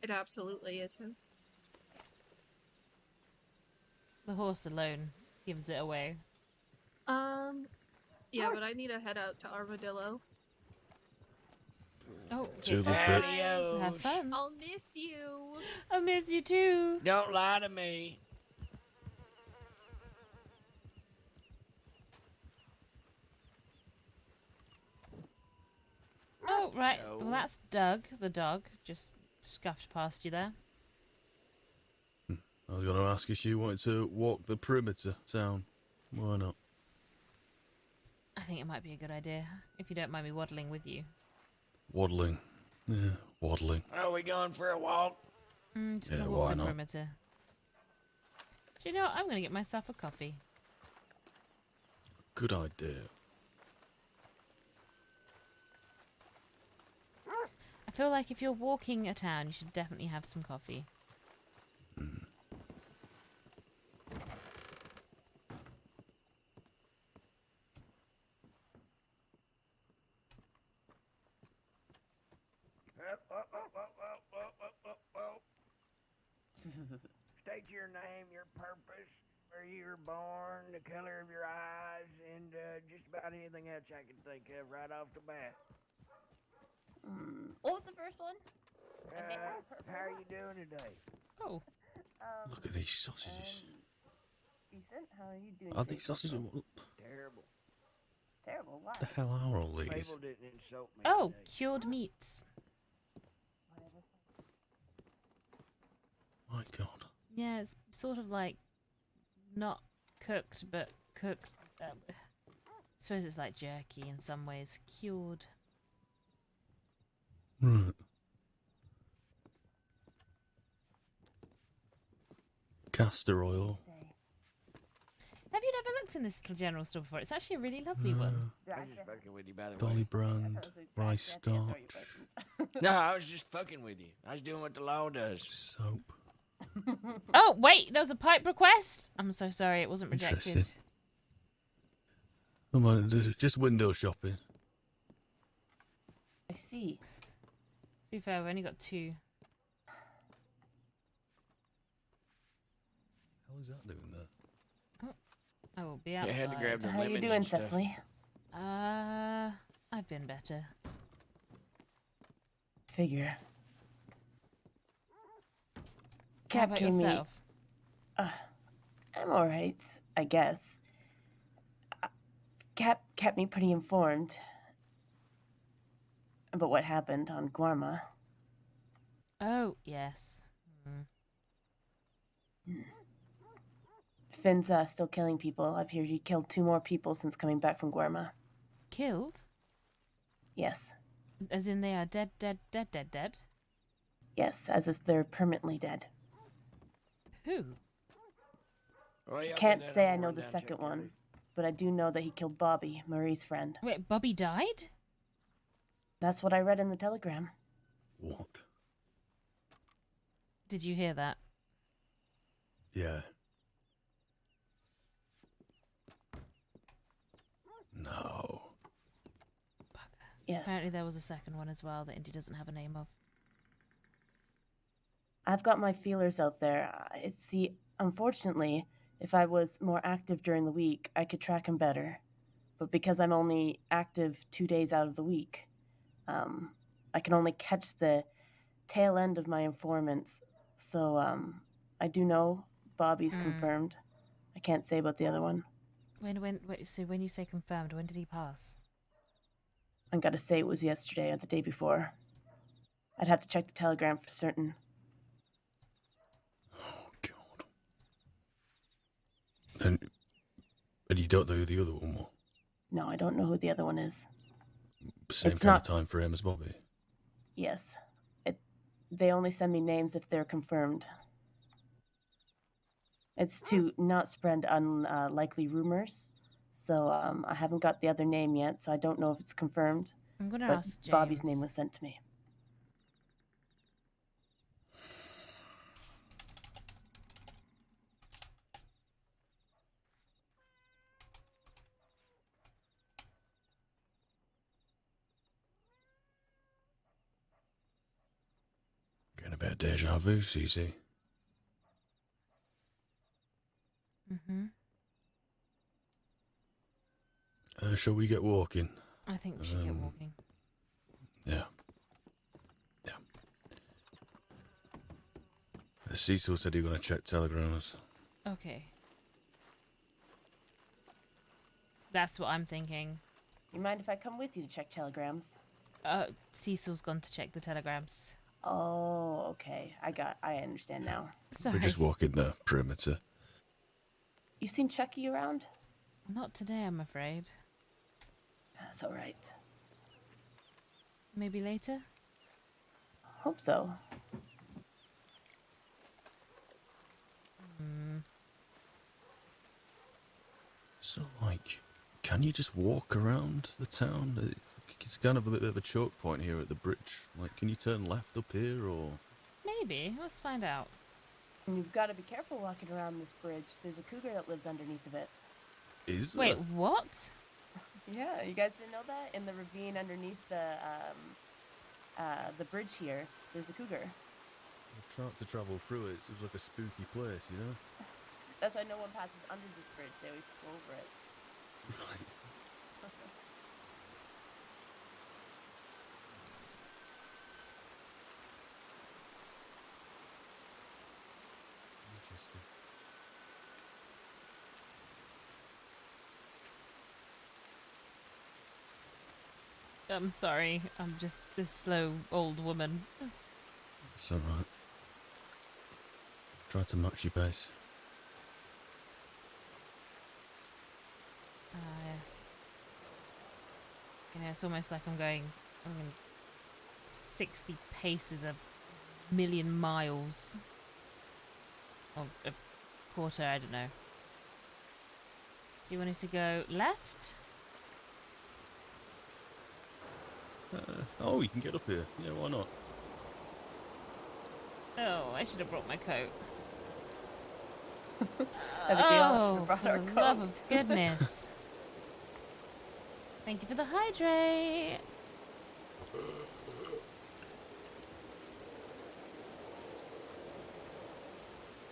It absolutely is him. The horse alone gives it away. Yeah, but I need to head out to Armadillo. Oh, Toodle get pip. back. Adios. Have fun. I'll miss you. I miss you too. Don't lie to me. Oh, right. So- Well, that's Doug, the dog, just scuffed past you there. I was going to ask if you wanted to walk the perimeter town. Why not? I think it might be a good idea, if you don't mind me waddling with you. Waddling. Yeah, waddling. Are we going for a walk? Just Yeah, gonna why walk the not? perimeter. Do you know what? I'm gonna get myself a coffee. Good idea. I feel like if you're walking a town, you should definitely have some coffee. State your name, your purpose, where you were born, the color of your eyes, and just about anything else I can think of right off the bat. What was the first one? How are you doing today? Oh, Look at these sausages. Decent. How are you doing? Are today? these sausages? What Terrible. Terrible? Why? the hell are all these? Mabel didn't insult me oh, today. cured meats. Whatever. My God. Yeah, it's sort of like not cooked, but cooked. I suppose it's like jerky in some ways. Cured. Right. Castor oil. Have you never looked in this little general store before? It's actually a really lovely one. Yeah, I was I just guess- fucking with you, by the Dolly way. brand. I was like, Rice I can't answer all starch. your questions. No, I was just fucking with you. I was doing what the law does. Soap. Oh, wait, there was a pipe request? I'm so sorry, it wasn't rejected. Interesting. Come on, just window shopping. I see. To be fair, we've only got 2. How is that doing there? I will be I outside. had to grab the How you lemons doing, and stuff. Cecily? I've been better. Figure. How Cap about gave me. yourself? I'm alright, I guess. Cap kept me pretty informed about what happened on Guarma. Oh, yes. Finn's still killing people. I've heard he killed 2 more people since coming back from Guarma. Killed? Yes. As in they are dead, dead, dead, dead, dead? Yes, as if they're permanently dead. Who? Well, y'all Can't been at say a I know rundown the second check, one, Debbie? but I do know that he killed Bobby, Marie's friend. Wait, Bobby died? That's what I read in the telegram. What? Did you hear that? Yeah. No. Yes. Apparently there was a second one as well that Indy doesn't have a name of. I've got my feelers out there. Unfortunately, if I was more active during the week, I could track him better. But because I'm only active 2 days out of the week, I can only catch the tail end of my informants. So I do know Bobby's confirmed. I can't say about the other one. So when you say confirmed, when did he pass? I'm gonna say it was yesterday or the day before. I'd have to check the telegram for certain. Oh, God. And you don't know who the other one was? No, I don't know who the other one is. Same It's kind not- of time frame as Bobby? Yes. They only send me names if they're confirmed. It's to not spread unlikely rumors. So I haven't got the other name yet, so I don't know if it's confirmed. I'm gonna But ask James. Bobby's name was sent to me. Getting a bit of deja vu, Cece. Mm-hmm. Shall we get walking? I think we should get walking. Yeah. Yeah. Cecil said he was going to check telegrams. Okay. That's what I'm thinking. You mind if I come with you to check telegrams? Cecil's gone to check the telegrams. Oh, okay. I understand now. Sorry. We're just walking the perimeter. You seen Chucky around? Not today, I'm afraid. That's all right. Maybe later? Hope so. So, like, can you just walk around the town? It's kind of a bit of a choke point here at the bridge. Like, can you turn left up here, or...? Maybe. Let's find out. And you've got to be careful walking around this bridge. There's a cougar that lives underneath of it. Is Wait, there? what? Yeah, you guys didn't know that? In the ravine underneath the bridge here, there's a cougar. I tried to travel through it. It seems like a spooky place, you know? That's why no one passes under this bridge. They always go over it. Right. Interesting. I'm sorry. I'm just this slow old woman. It's alright. Try to match your pace. Ah, yes. You know, it's almost like I'm going 60 paces a million miles. Or a quarter, I don't know. So you wanted to go left? Oh, you can get up here. Yeah, why not? Oh, I should have brought my coat. I think we all Oh, should've brought for our the love coats. of goodness. Thank you for the hydrate.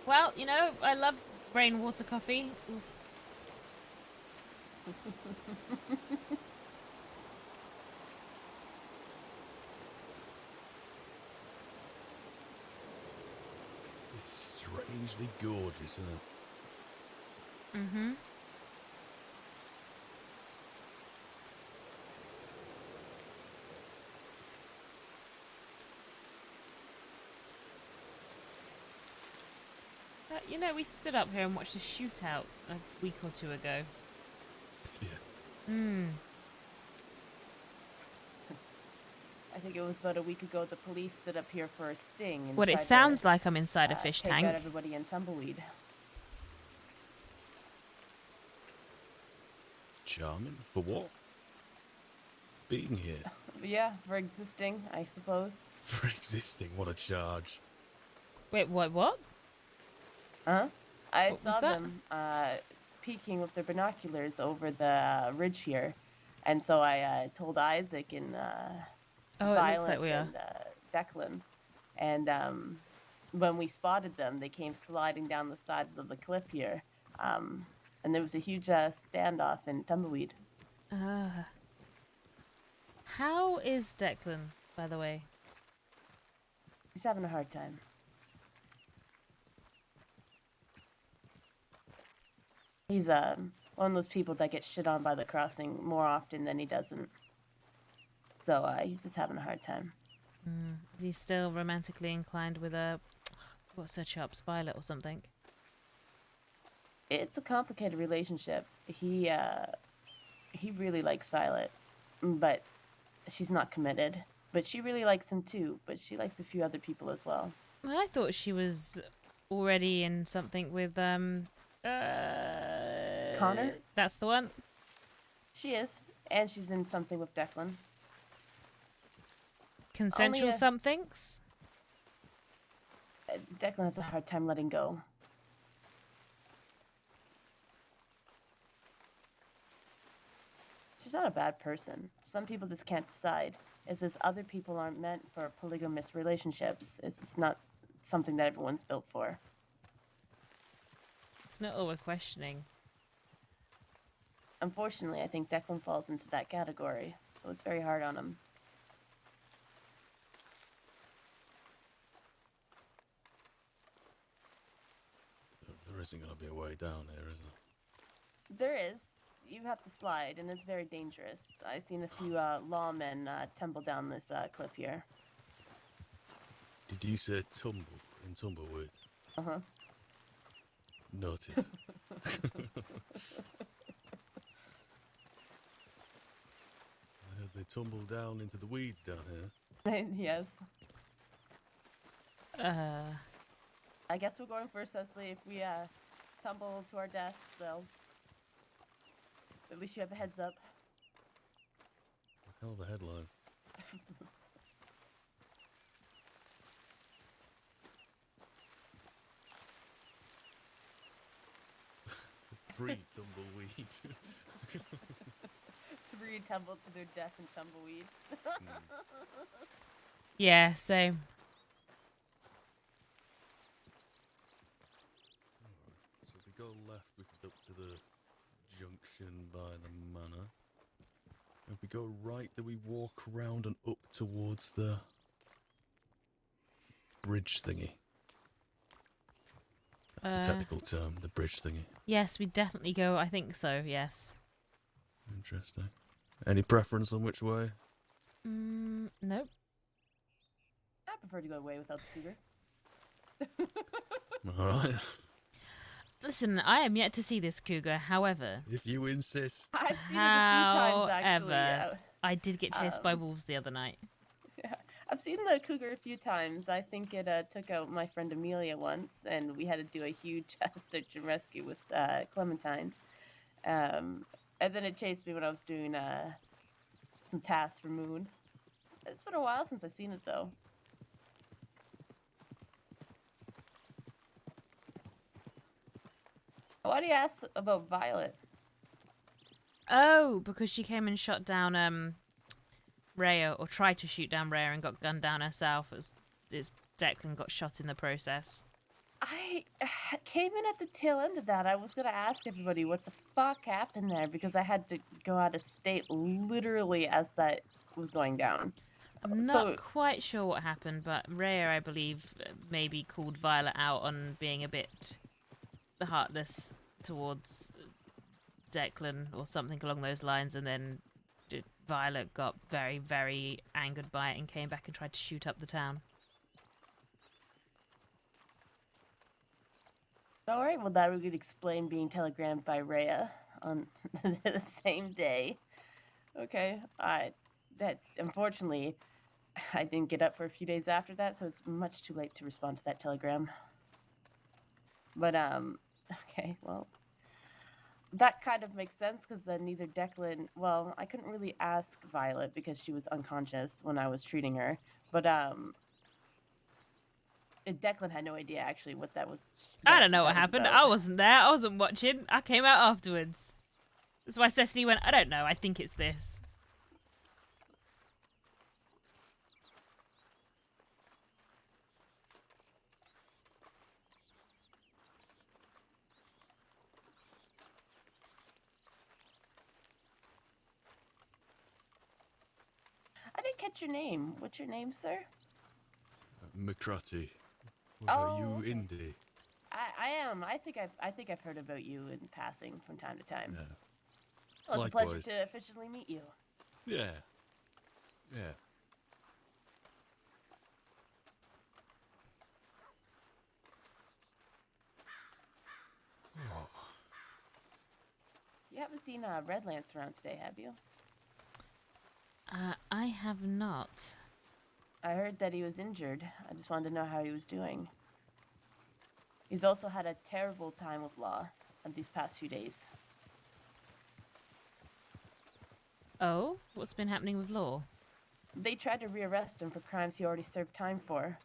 Well, you know, I love rainwater coffee. Oof. It's strangely gorgeous, isn't it? Mm-hmm. You know, we stood up here and watched a shootout a week or two ago. Yeah. Hmm. I think it was about a week ago the police stood up here for a sting. And What it tried sounds to, like I'm inside a fish take tank. out everybody in Tumbleweed. Charming. For what? Being here. Yeah, for existing, I suppose. For existing. What a charge. Wait, what? Huh? I What was saw that? them peeking with their binoculars over the ridge here, and so I told Isaac and Oh, it Violet looks like we are. and Declan, and when we spotted them, they came sliding down the sides of the cliff here, and there was a huge standoff in Tumbleweed. How is Declan, by the way? He's having a hard time. He's one of those people that gets shit on by the crossing more often than he doesn't. So he's just having a hard time. Is he still romantically inclined with a... What's her chops? Violet or something? It's a complicated relationship. He really likes Violet, but she's not committed. But she really likes him too, but she likes a few other people as well. Well, I thought she was already in something with, Connor? That's the one. She is, and she's in something with Declan. Consensual Only a- somethings? Declan has a hard time letting go. She's not a bad person. Some people just can't decide. It's just other people aren't meant for polygamous relationships. It's just not something that everyone's built for. It's not all we're questioning. Unfortunately, I think Declan falls into that category, so it's very hard on him. There isn't going to be a way down here, is there? There is. You have to slide, and it's very dangerous. I've seen a few lawmen tumble down this cliff here. Did you say tumble in Tumbleweed? Uh-huh. Noted. I heard they tumble down into the weeds down here. Yes. Uh, I guess we're going first, Cecily. If we tumble to our deaths, so at least you have a heads up. Hell of a headline. Pre-tumbleweed. 3 tumbled to their death in Tumbleweed. yeah, same. So if we go left, we can up to the junction by the manor. If we go right, then we walk around and up towards the bridge thingy. That's the technical term, the bridge thingy. Yes, we definitely go. I think so, yes. Interesting. Any preference on which way? Nope. I prefer to go away without the cougar. Alright. Listen, I am yet to see this cougar. However, If you insist. I've seen it a few times, actually. However, I did get chased by wolves the other night. I've I've seen the cougar a few times. I think it took out my friend Amelia once, and we had to do a huge search and rescue with Clementine. And then it chased me when I was doing some tasks for Moon. It's been a while since I've seen it, though. Why do you ask about Violet? Oh, because she came and shot down Rhea, or tried to shoot down Rhea and got gunned down herself as Declan got shot in the process. I came in at the tail end of that. I was going to ask everybody what the fuck happened there because I had to go out of state literally as that was going down. I'm not quite sure what happened, but Rhea, I believe, maybe called Violet out on being a bit heartless towards Declan or something along those lines, and then Violet got very, very angered by it and came back and tried to shoot up the town. All right, well, that would explain being telegrammed by Rhea on the same day. Okay, that's unfortunately, I didn't get up for a few days after that, so it's much too late to respond to that telegram. But, okay, well, that kind of makes sense, because then neither Declan, well, I couldn't really ask Violet because she was unconscious when I was treating her, but, Declan had no idea, actually, what that was. I don't know what happened. I wasn't there. I wasn't watching. I came out afterwards. That's why Cecily went, I don't know. I think it's this. I didn't catch your name. What's your name, sir? McCrutty. What about you, okay. Indy? I am. I think I've heard about you in passing from time to time. Yeah. Well, it's a pleasure to officially meet you. Yeah. Yeah. Oh. You haven't seen Red Lance around today, have you? I have not. I heard that he was injured. I just wanted to know how he was doing. He's also had a terrible time with law these past few days. Oh? What's been happening with Law? They tried to rearrest him for crimes he already served time for.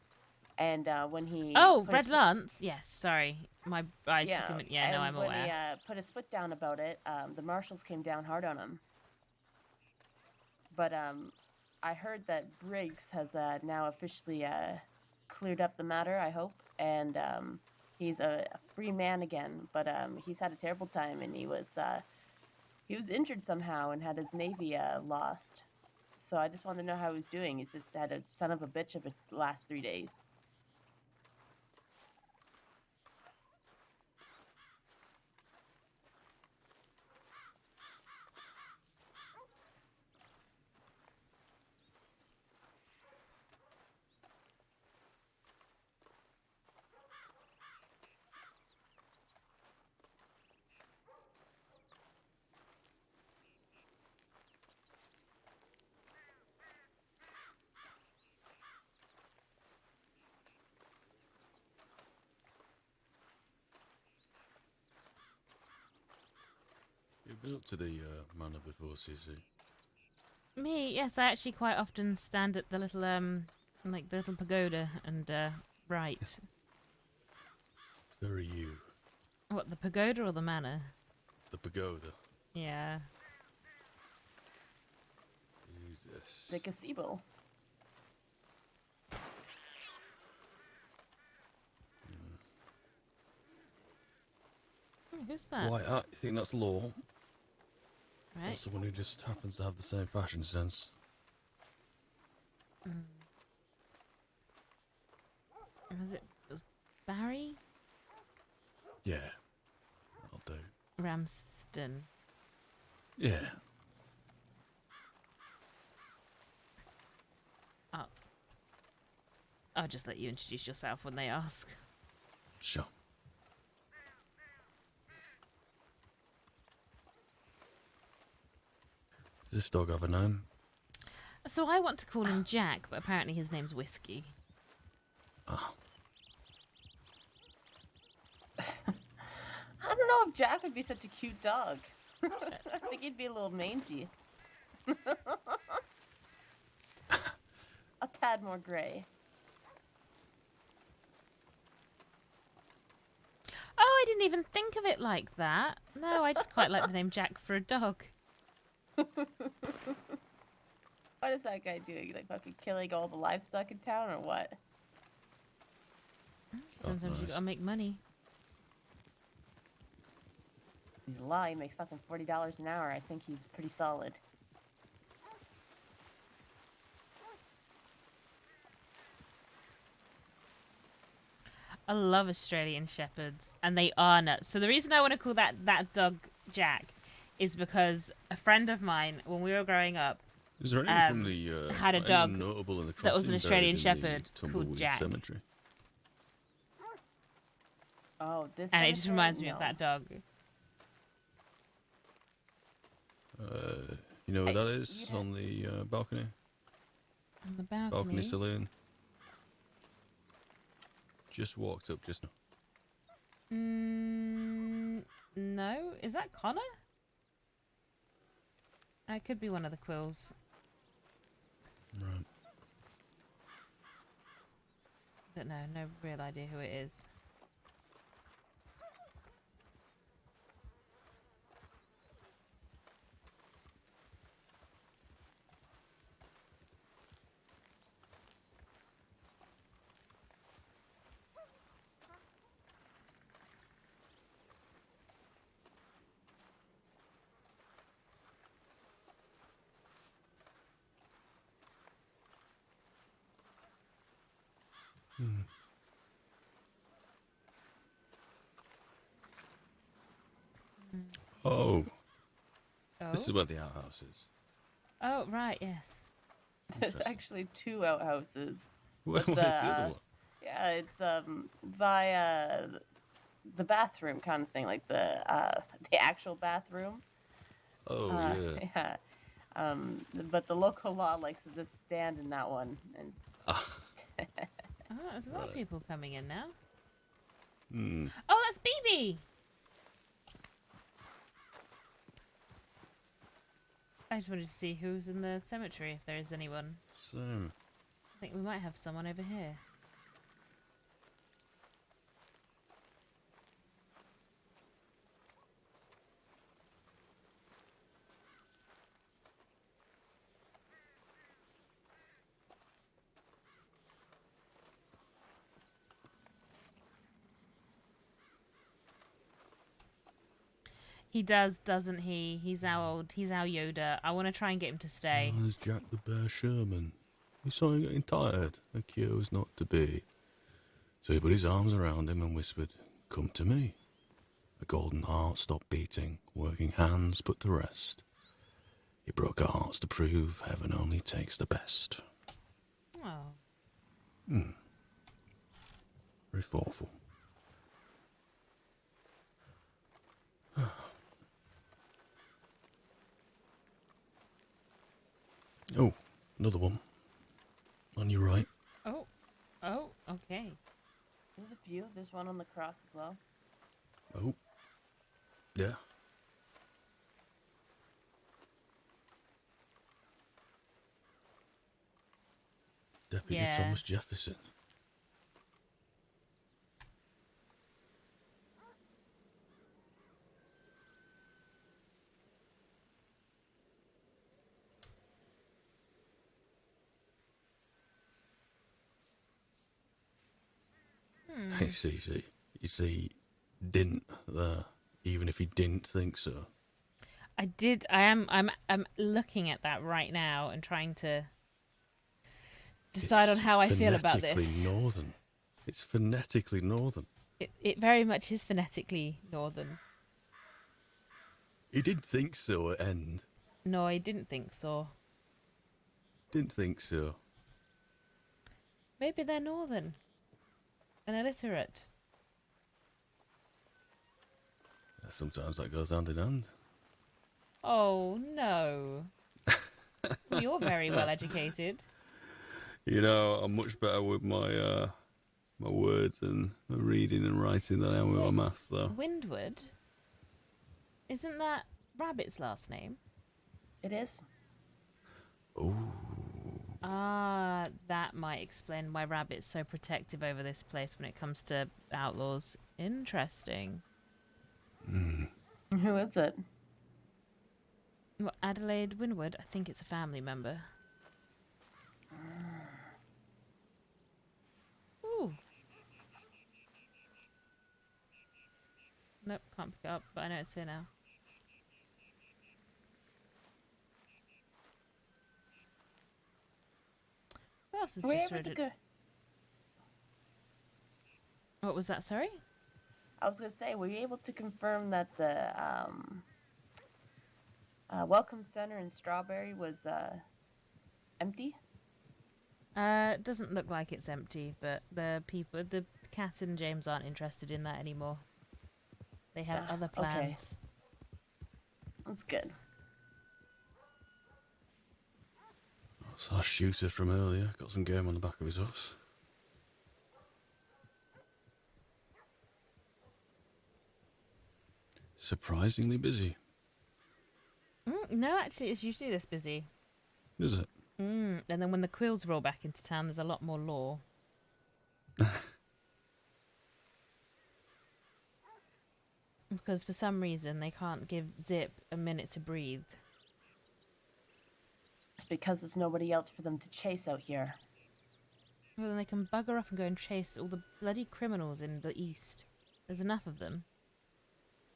And when he... Oh, Red Lance? Yes, sorry. I took him... Yeah, no, I'm when aware. he put his foot down about it, the marshals came down hard on him. But I heard that Briggs has now officially cleared up the matter, I hope. And he's a free man again. But he's had a terrible time, and he was injured somehow and had his navy lost. So I just want to know how he's doing. He's just had a son of a bitch of the last 3 days. You've been up to the manor before, Cece? Me? Yes, I actually quite often stand at the little, like the little pagoda and write. It's very you. What, the pagoda or the manor? The pagoda. Yeah. Jesus. The gazebo. Oh, who's that? Why, I think that's Law. Right. Or someone who just happens to have the same fashion sense. Was Barry? Yeah. That'll do. Ramsden. Yeah. I'll just let you introduce yourself when they ask. Sure. Does this dog have a name? So I want to call him Jack, but apparently his name's Whiskey. Ah, I don't know if Jack would be such a cute dog. I think he'd be a little mangy. A tad more gray. Oh, I didn't even think of it like that. No, I just quite like the name Jack for a dog. What is that guy doing? Like fucking killing all the livestock in town or what? Sometimes you nice. gotta make money. He's a lie. He makes fucking $40 an hour. I think he's pretty solid. I love Australian Shepherds, and they are nuts. So the reason I want to call that dog Jack is because a friend of mine, when we were growing up, is there anyone from the had a anyone dog notable in the that was an crossing Australian buried in the Shepherd called Tumbleweed Jack. Cemetery? Oh, this. And it just cemetery? reminds me No. of that dog. You know where that is you'd have- on the balcony? On the Balcony balcony. saloon. Just walked up just now. No. Is that Connor? It could be one of the Quills. Right. Don't know. No real idea who it is. Oh, Oh. this is where the outhouse is. Oh, right. Yes. There's Interesting. actually 2 outhouses. Where With was the the, other one? Yeah, it's by the bathroom kind of thing, like the actual bathroom. Oh yeah. Yeah. But the local law likes to just stand in that one, and Ah, Oh, there's a lot of people coming in now. hmm. Oh, that's BB. I just wanted to see who's in the cemetery, if there is anyone. So I think we might have someone over here. He does, doesn't he? He's our Yoda. I want to try and get him to stay. oh, there's Jack the Bear Sherman. He's suddenly getting tired. A cure is not to be. So he put his arms around him and whispered, "Come to me." A golden heart stopped beating, working hands put to rest. He broke our hearts to prove heaven only takes the best. Oh. Very thoughtful. Oh, another one. On your right. Oh. Oh, okay. there's a few. There's one on the cross as well. Oh. Yeah. Deputy Yeah. Thomas Jefferson. Hey, Cece. You see, didn't there, even if he didn't think so. I did. I'm looking at that right now and trying to decide on It's how I feel about phonetically this. northern. It's phonetically northern. It very much is phonetically northern. He did think so at end. No, I didn't think so. Didn't think so. Maybe they're northern and illiterate. Sometimes that goes hand in hand. Oh no. Well, you're very well educated. You know, I'm much better with my my words and my reading and writing than I am with my Wait. maths, though. Windward? Isn't that Rabbit's last name? It is. Ooh. Ah, that might explain why Rabbit's so protective over this place when it comes to outlaws. Interesting. Who is it? What, Adelaide Windward? I think it's a family member. Ooh. Nope, can't pick it up, but I know it's here now. What else is Were you just able to read? go? What was that, sorry? I was gonna say, were you able to confirm that the Welcome Center in Strawberry was empty? Doesn't look like it's empty, but the Cat and James aren't interested in that anymore. They have Ah, other okay. plans. That's good. That's our shooter from earlier. Got some game on the back of his horse. Surprisingly busy. No, actually, it's usually this busy. Is it? And then when the Quills roll back into town, there's a lot more law. Because for some reason, they can't give Zip a minute to breathe. It's because there's nobody else for them to chase out here. Well, then they can bugger off and go and chase all the bloody criminals in the East. There's enough of them.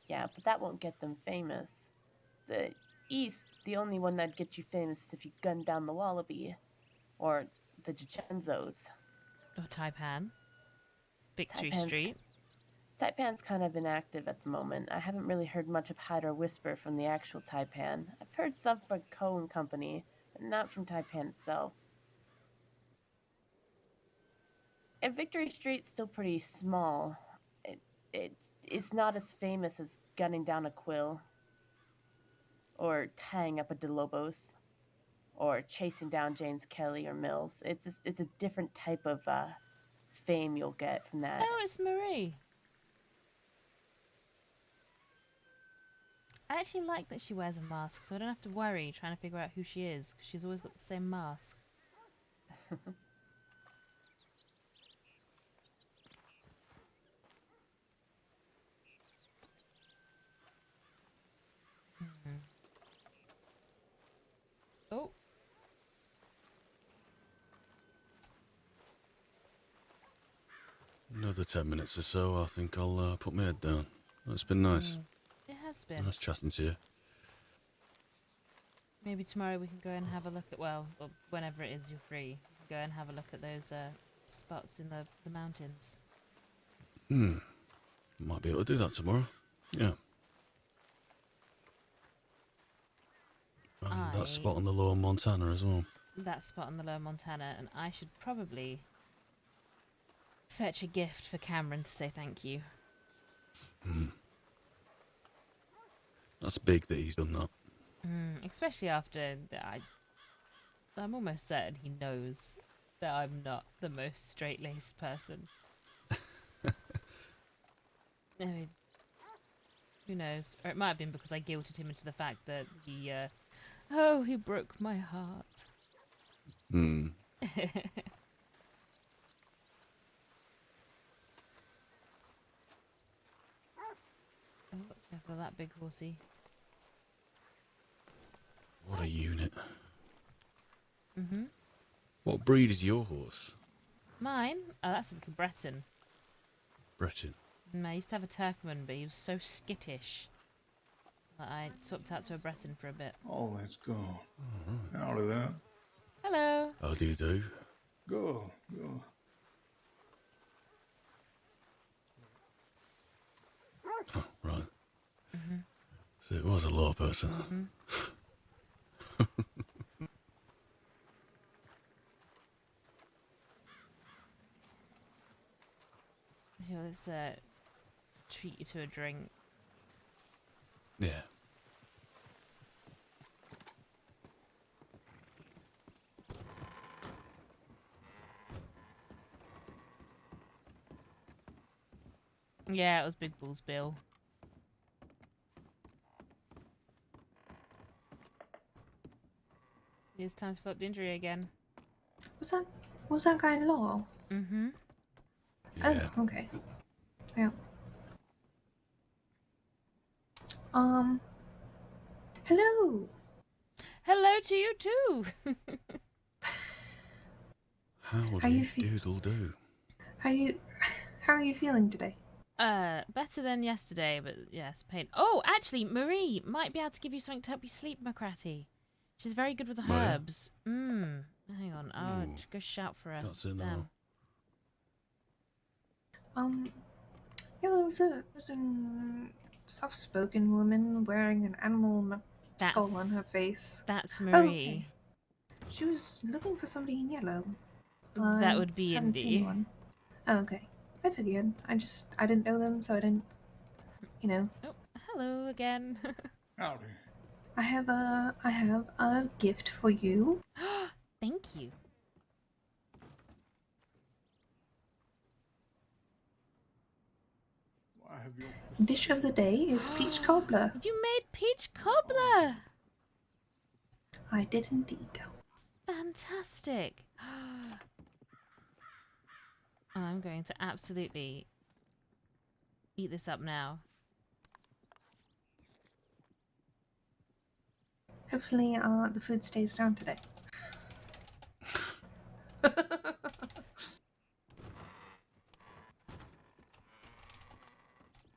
Yeah, but that won't get them famous. The East, the only one that'd get you famous is if you gunned down the Wallaby. Or the Jacenzos. Or Taipan. Victory Taipan's- Street. Taipan's kind of inactive at the moment. I haven't really heard much of Hide or Whisper from the actual Taipan. I've heard some from Coe and Company, but not from Taipan itself. And Victory Street's still pretty small. It's not as famous as gunning down a Quill. Or tying up a DeLobos. Or chasing down James Kelly or Mills. It's a different type of fame you'll get from that. Oh, it's Marie. I actually like that she wears a mask, so I don't have to worry trying to figure out who she is, because she's always got the same mask. Oh. Another 10 minutes or so, I think I'll put my head down. It's been nice. It has been. Nice chatting to you. Maybe tomorrow we can go and have a look at, well, whenever it is you're free, we can go and have a look at those spots in the mountains. Might be able to do that tomorrow. Yeah. And that spot on the lower Montana as well. That spot on the lower Montana, and I should probably fetch a gift for Cameron to say thank you. That's big that he's done that. Especially after I'm almost certain he knows that I'm not the most straight-laced person. I mean, who knows? Or it might have been because I guilted him into the fact that he broke my heart. Oh, careful of that big horsey. What a unit. What breed is your horse? Mine? Oh, that's a little Breton. Breton. I used to have a Turkman, but he was so skittish that I swapped out to a Breton for a bit. Oh, let's go. Out of that. Hello. How do you do? Go. Oh, right. So it was a law person. Let's treat you to a drink. Yeah. Yeah, it was Big Bull's bill. It's time to fill up the injury again. Was that guy Law? Mm-hmm. Yeah. Oh, okay. Yeah. Hello. Hello to you too. Howdy, How you fe- doodle do. How are you feeling today? Better than yesterday, but yes, pain. Oh, actually, Marie might be able to give you something to help you sleep, McCratty. She's very good with the Where? herbs. Hang on. Oh, Ooh. go shout for her. Can't say Damn. no. Yeah, there was a soft-spoken woman wearing an animal skull on her face. That's Oh, Marie. okay. She was looking for somebody in yellow. That I would be haven't seen Indy. one. Oh, okay. I figured. I didn't know them, so I didn't, Oh, hello again. Howdy. I have a gift for you. Thank you. I have your Dish of the day is peach cobbler. You made peach cobbler. I did indeed. Fantastic. I'm going to absolutely eat this up now. Hopefully, the food stays down today.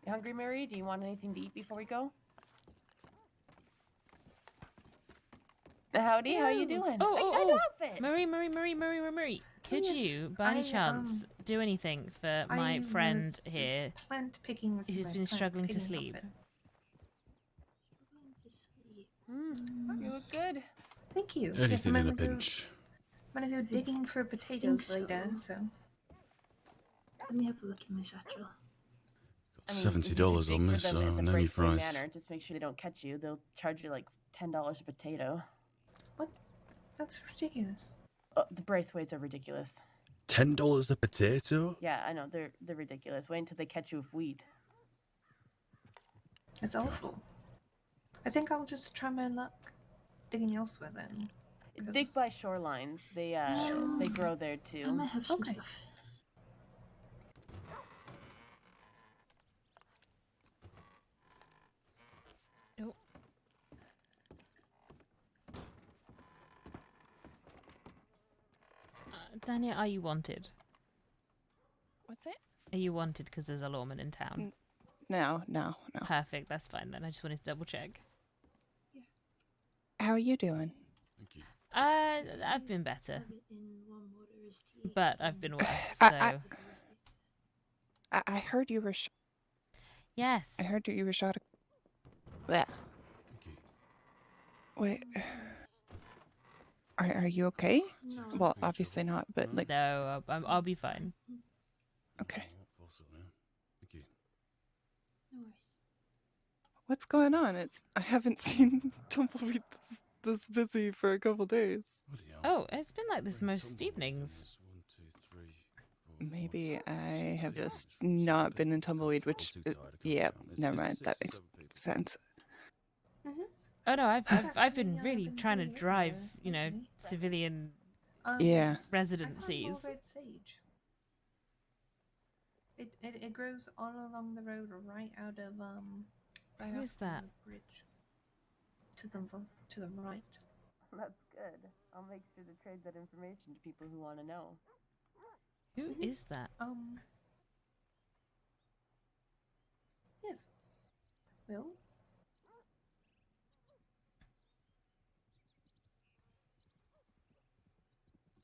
You hungry, Mary? Do you want anything to eat before we go? Howdy, how you doing? I know it. Marie. Could yes, you, by any chance, do anything for my friend was here plant picking with who's my been plant struggling to picking sleep? outfit. You look good. Thank you. Anything in a I'm pinch. gonna go digging for potatoes later, so. Let me have a look in my satchel. I mean, $70 if you just dig on for this, them so in the name your breakaway price. manner, just make sure they don't catch you. They'll charge you like $10 a potato. What? That's ridiculous. The Braithwaites are ridiculous. $10 a potato? Yeah, I know they're ridiculous. Wait until they catch you with weed. It's awful. I think I'll just try my luck digging elsewhere then. Dig by shorelines. They grow there I too. might have some Okay. stuff. Oh. Dania, are you wanted? What's it? Are you wanted because there's a lawman in town? No. Perfect, that's fine then. I just wanted to double check. How are you doing? Thank you. I've been better, but I've been worse. I- So I heard you were. yes. I heard you were shot. Bleh. Thank you. Wait. Are you okay? No. Well, obviously not. But like, No, I'll be fine. okay. Thank you. No worries. What's going on? I haven't seen Tumbleweed this busy for a couple days. Bloody hell. Oh, it's been like this most Tumbleweed evenings. is 1, 2, 3, 4, Maybe 5, 6, I have 7, just 8, not 9, been in 10, Tumbleweed, 11, which, I'm too tired, I can't yeah, count. It's- never it's mind. 6 That or makes 7 people. sense. Oh no, I've been actually, really been trying to doing it drive, there, you know, actually. civilian Yeah. I found more residencies. red sage. It grows all along the road, right out of right Who off is that? the bridge. To the right. That's good. I'll make sure to trade that information to people who want to know. Who is that? Yes. Will.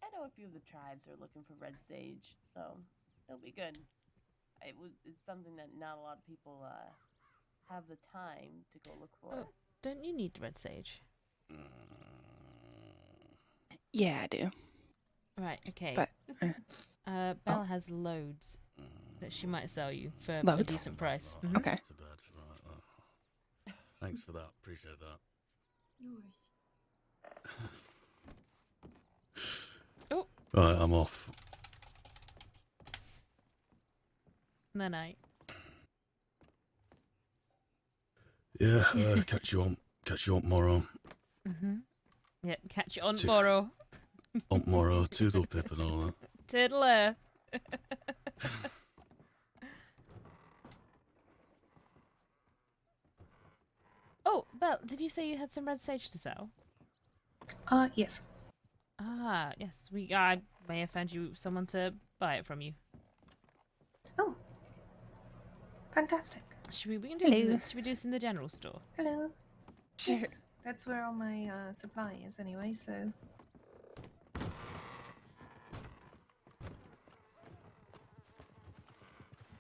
I know a few of the tribes are looking for red sage, so it'll be good. It's something that not a lot of people have the time to go look for. Oh, don't you need red sage? Yeah, I do. Right, okay. But Belle has loads that she might sell you for a Loads? decent price. Oh, Mhm. Okay. Not too bad. Right, thanks for that. Appreciate that. No worries. Right, I'm off. No, no. Yeah, catch you on tomorrow. Yep, catch you on Two. tomorrow. On tomorrow, toodle pip and all that. Tiddler. Oh, Belle, did you say you had some red sage to sell? Yes. Ah, yes. I may have found you someone to buy it from you. Oh, fantastic. We can do this should we do this in the general store? Hello. Sure. Yes, that's where all my supply is anyway, so.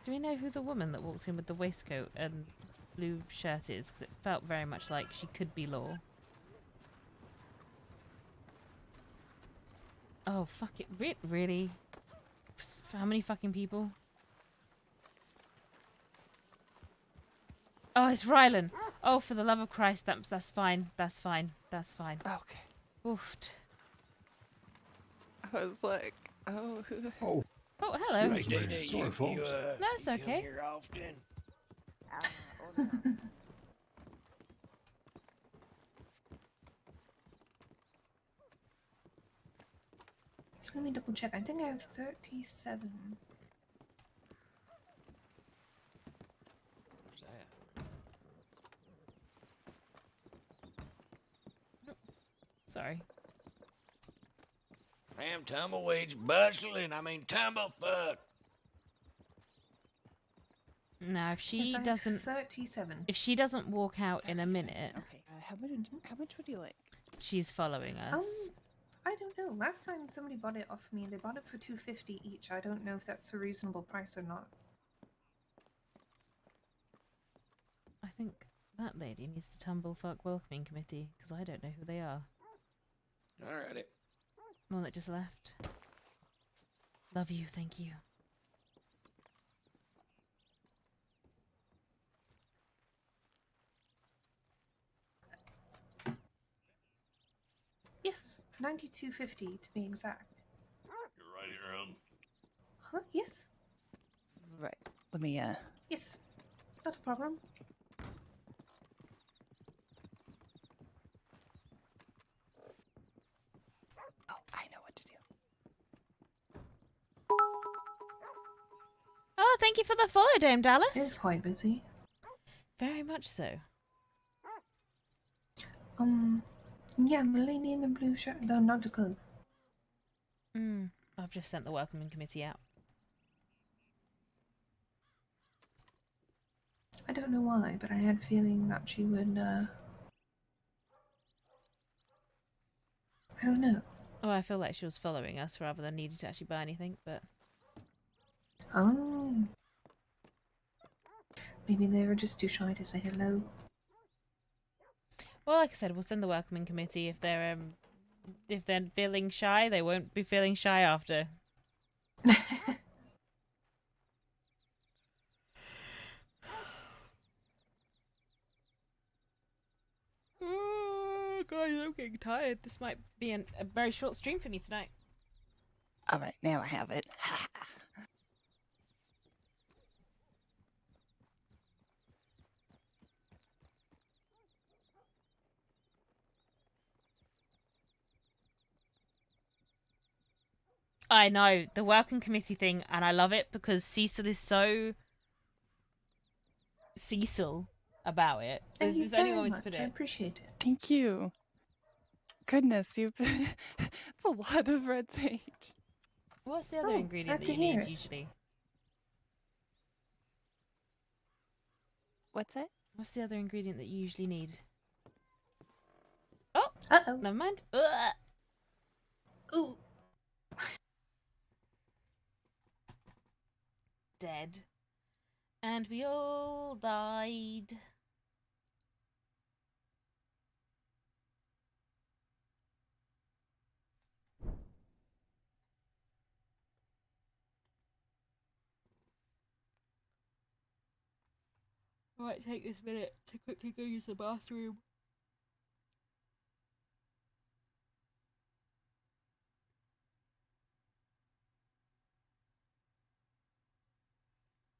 Do we know who the woman that walked in with the waistcoat and blue shirt is? Because it felt very much like she could be Law. Oh, fuck it. Really? For how many fucking people? Oh, it's Rylan. Oh, for the love of Christ, that's fine. That's fine. That's fine. Okay. Oofed. I was like, oh. Oh, Oh, hello. excuse me. Sorry, folks. No, it's you okay. Come here often. So let me double check. I think I have 37. What's that? Sorry. Damn tumbleweeds bustling. I mean tumblefuck. Now, if she Yes, I have doesn't, 37. if she doesn't walk out in a minute, Okay. How much would you like? she's following us. I don't know. Last time somebody bought it off me, they bought it for $2.50 each. I don't know if that's a reasonable price or not. I think that lady needs to tumblefuck welcoming committee because I don't know who they are. Alrighty. The one that just left. Love you, thank you. Yes, $92.50 to be exact. You're right here, Huh? Yes. Right. Let me Yes. Not a problem. Oh, I know what to do. Oh, thank you for the follow, Dame It's Dallas. quite busy. Very much so. Yeah, the lady in the blue shirt. No, not the clue. I've just sent the welcoming committee out. I don't know why, but I had a feeling that she would, I don't know. Oh, I feel like she was following us rather than needing to actually buy anything, but... Oh. Maybe they were just too shy to say hello. Well, like I said, we'll send the welcoming committee. If they're feeling shy, they won't be feeling shy after. Oh, guys, I'm getting tired. This might be a very short stream for me tonight. All right, now I have it. I know, the welcome committee thing, and I love it because Cecil is so Cecil about it. Thank you There's only very one way to much. put I it. appreciate it. Thank you. Goodness, you've been... it's a lot of red sage. What's the other Oh, ingredient glad that to you hear need it. usually? What's that? What's the other ingredient that you usually need? Oh, Uh-oh. never mind. Ooh. Dead. And we all died. I might take this minute to quickly go use the bathroom.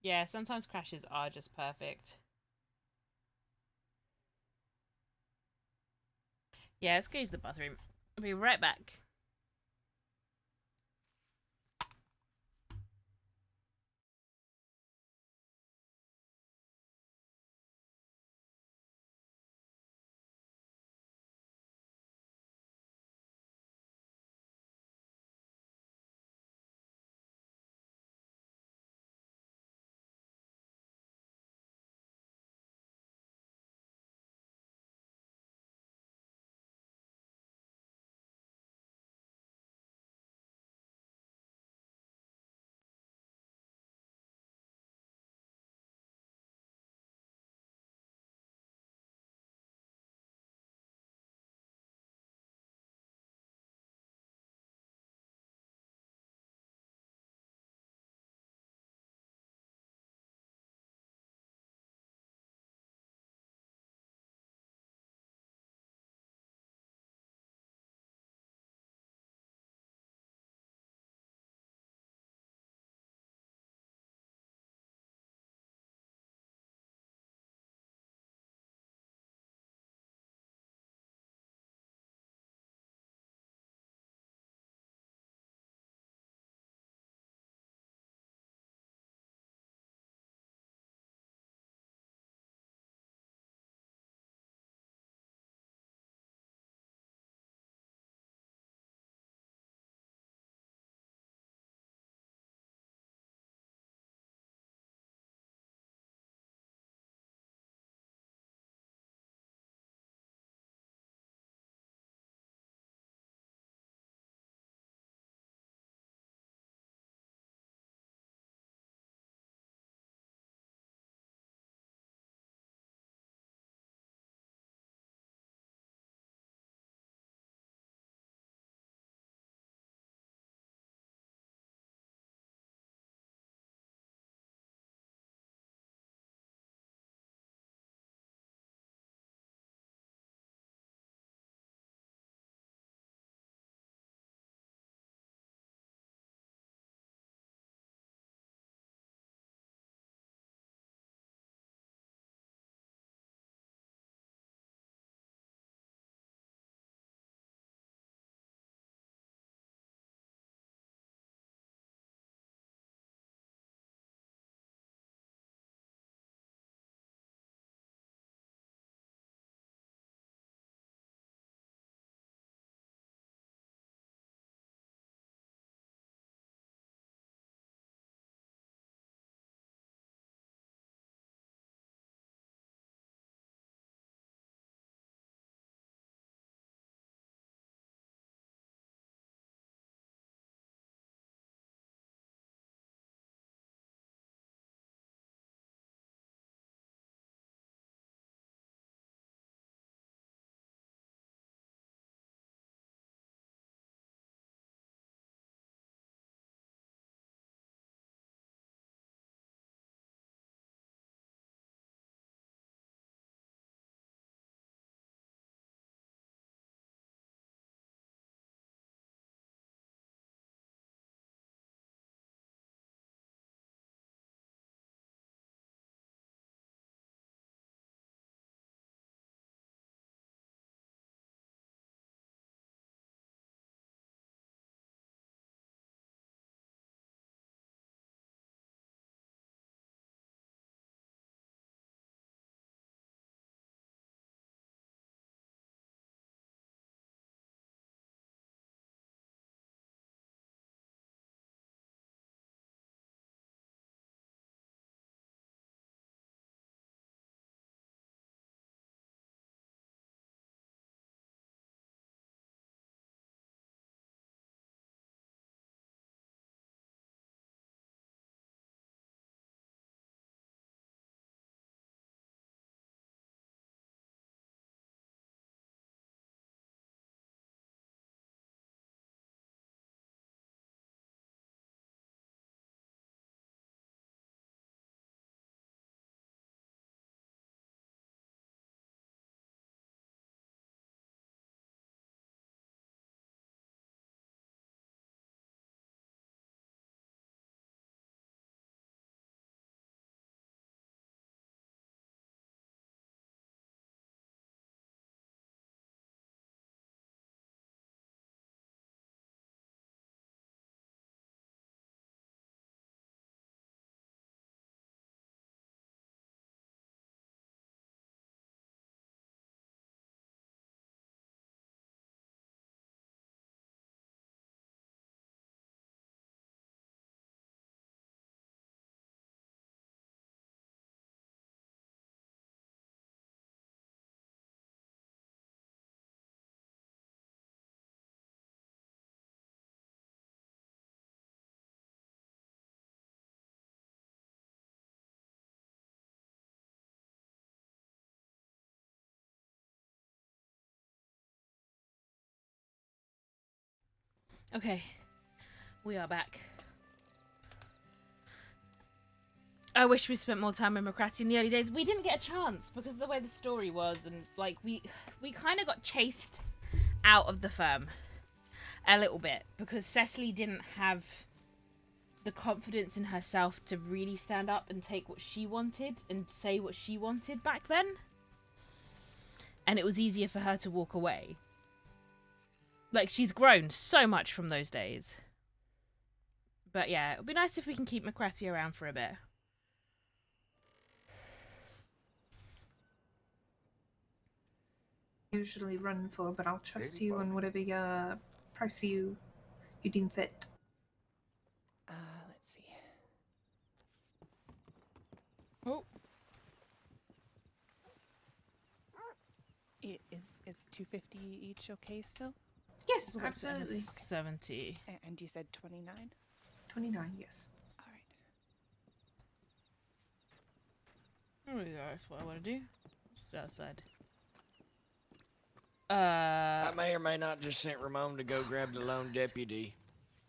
Yeah, sometimes crashes are just perfect. Yeah, let's go use the bathroom. I'll be right back. Okay, we are back. I wish we spent more time with McCratty in the early days. We didn't get a chance because of the way the story was, and like we kind of got chased out of the firm a little bit because Cecily didn't have the confidence in herself to really stand up and take what she wanted and say what she wanted back then. And it was easier for her to walk away. Like, she's grown so much from those days. But yeah, it would be nice if we can keep McCratty around for a bit. Usually run for, but I'll trust you on whatever price you deem fit. Let's see. Oh. Is 250 each okay still? Yes, absolutely. 70. And you said 29? 29, yes. All right. There we go. That's what I want to do. Just outside. I may or may not just sent Ramon to go grab the lone deputy.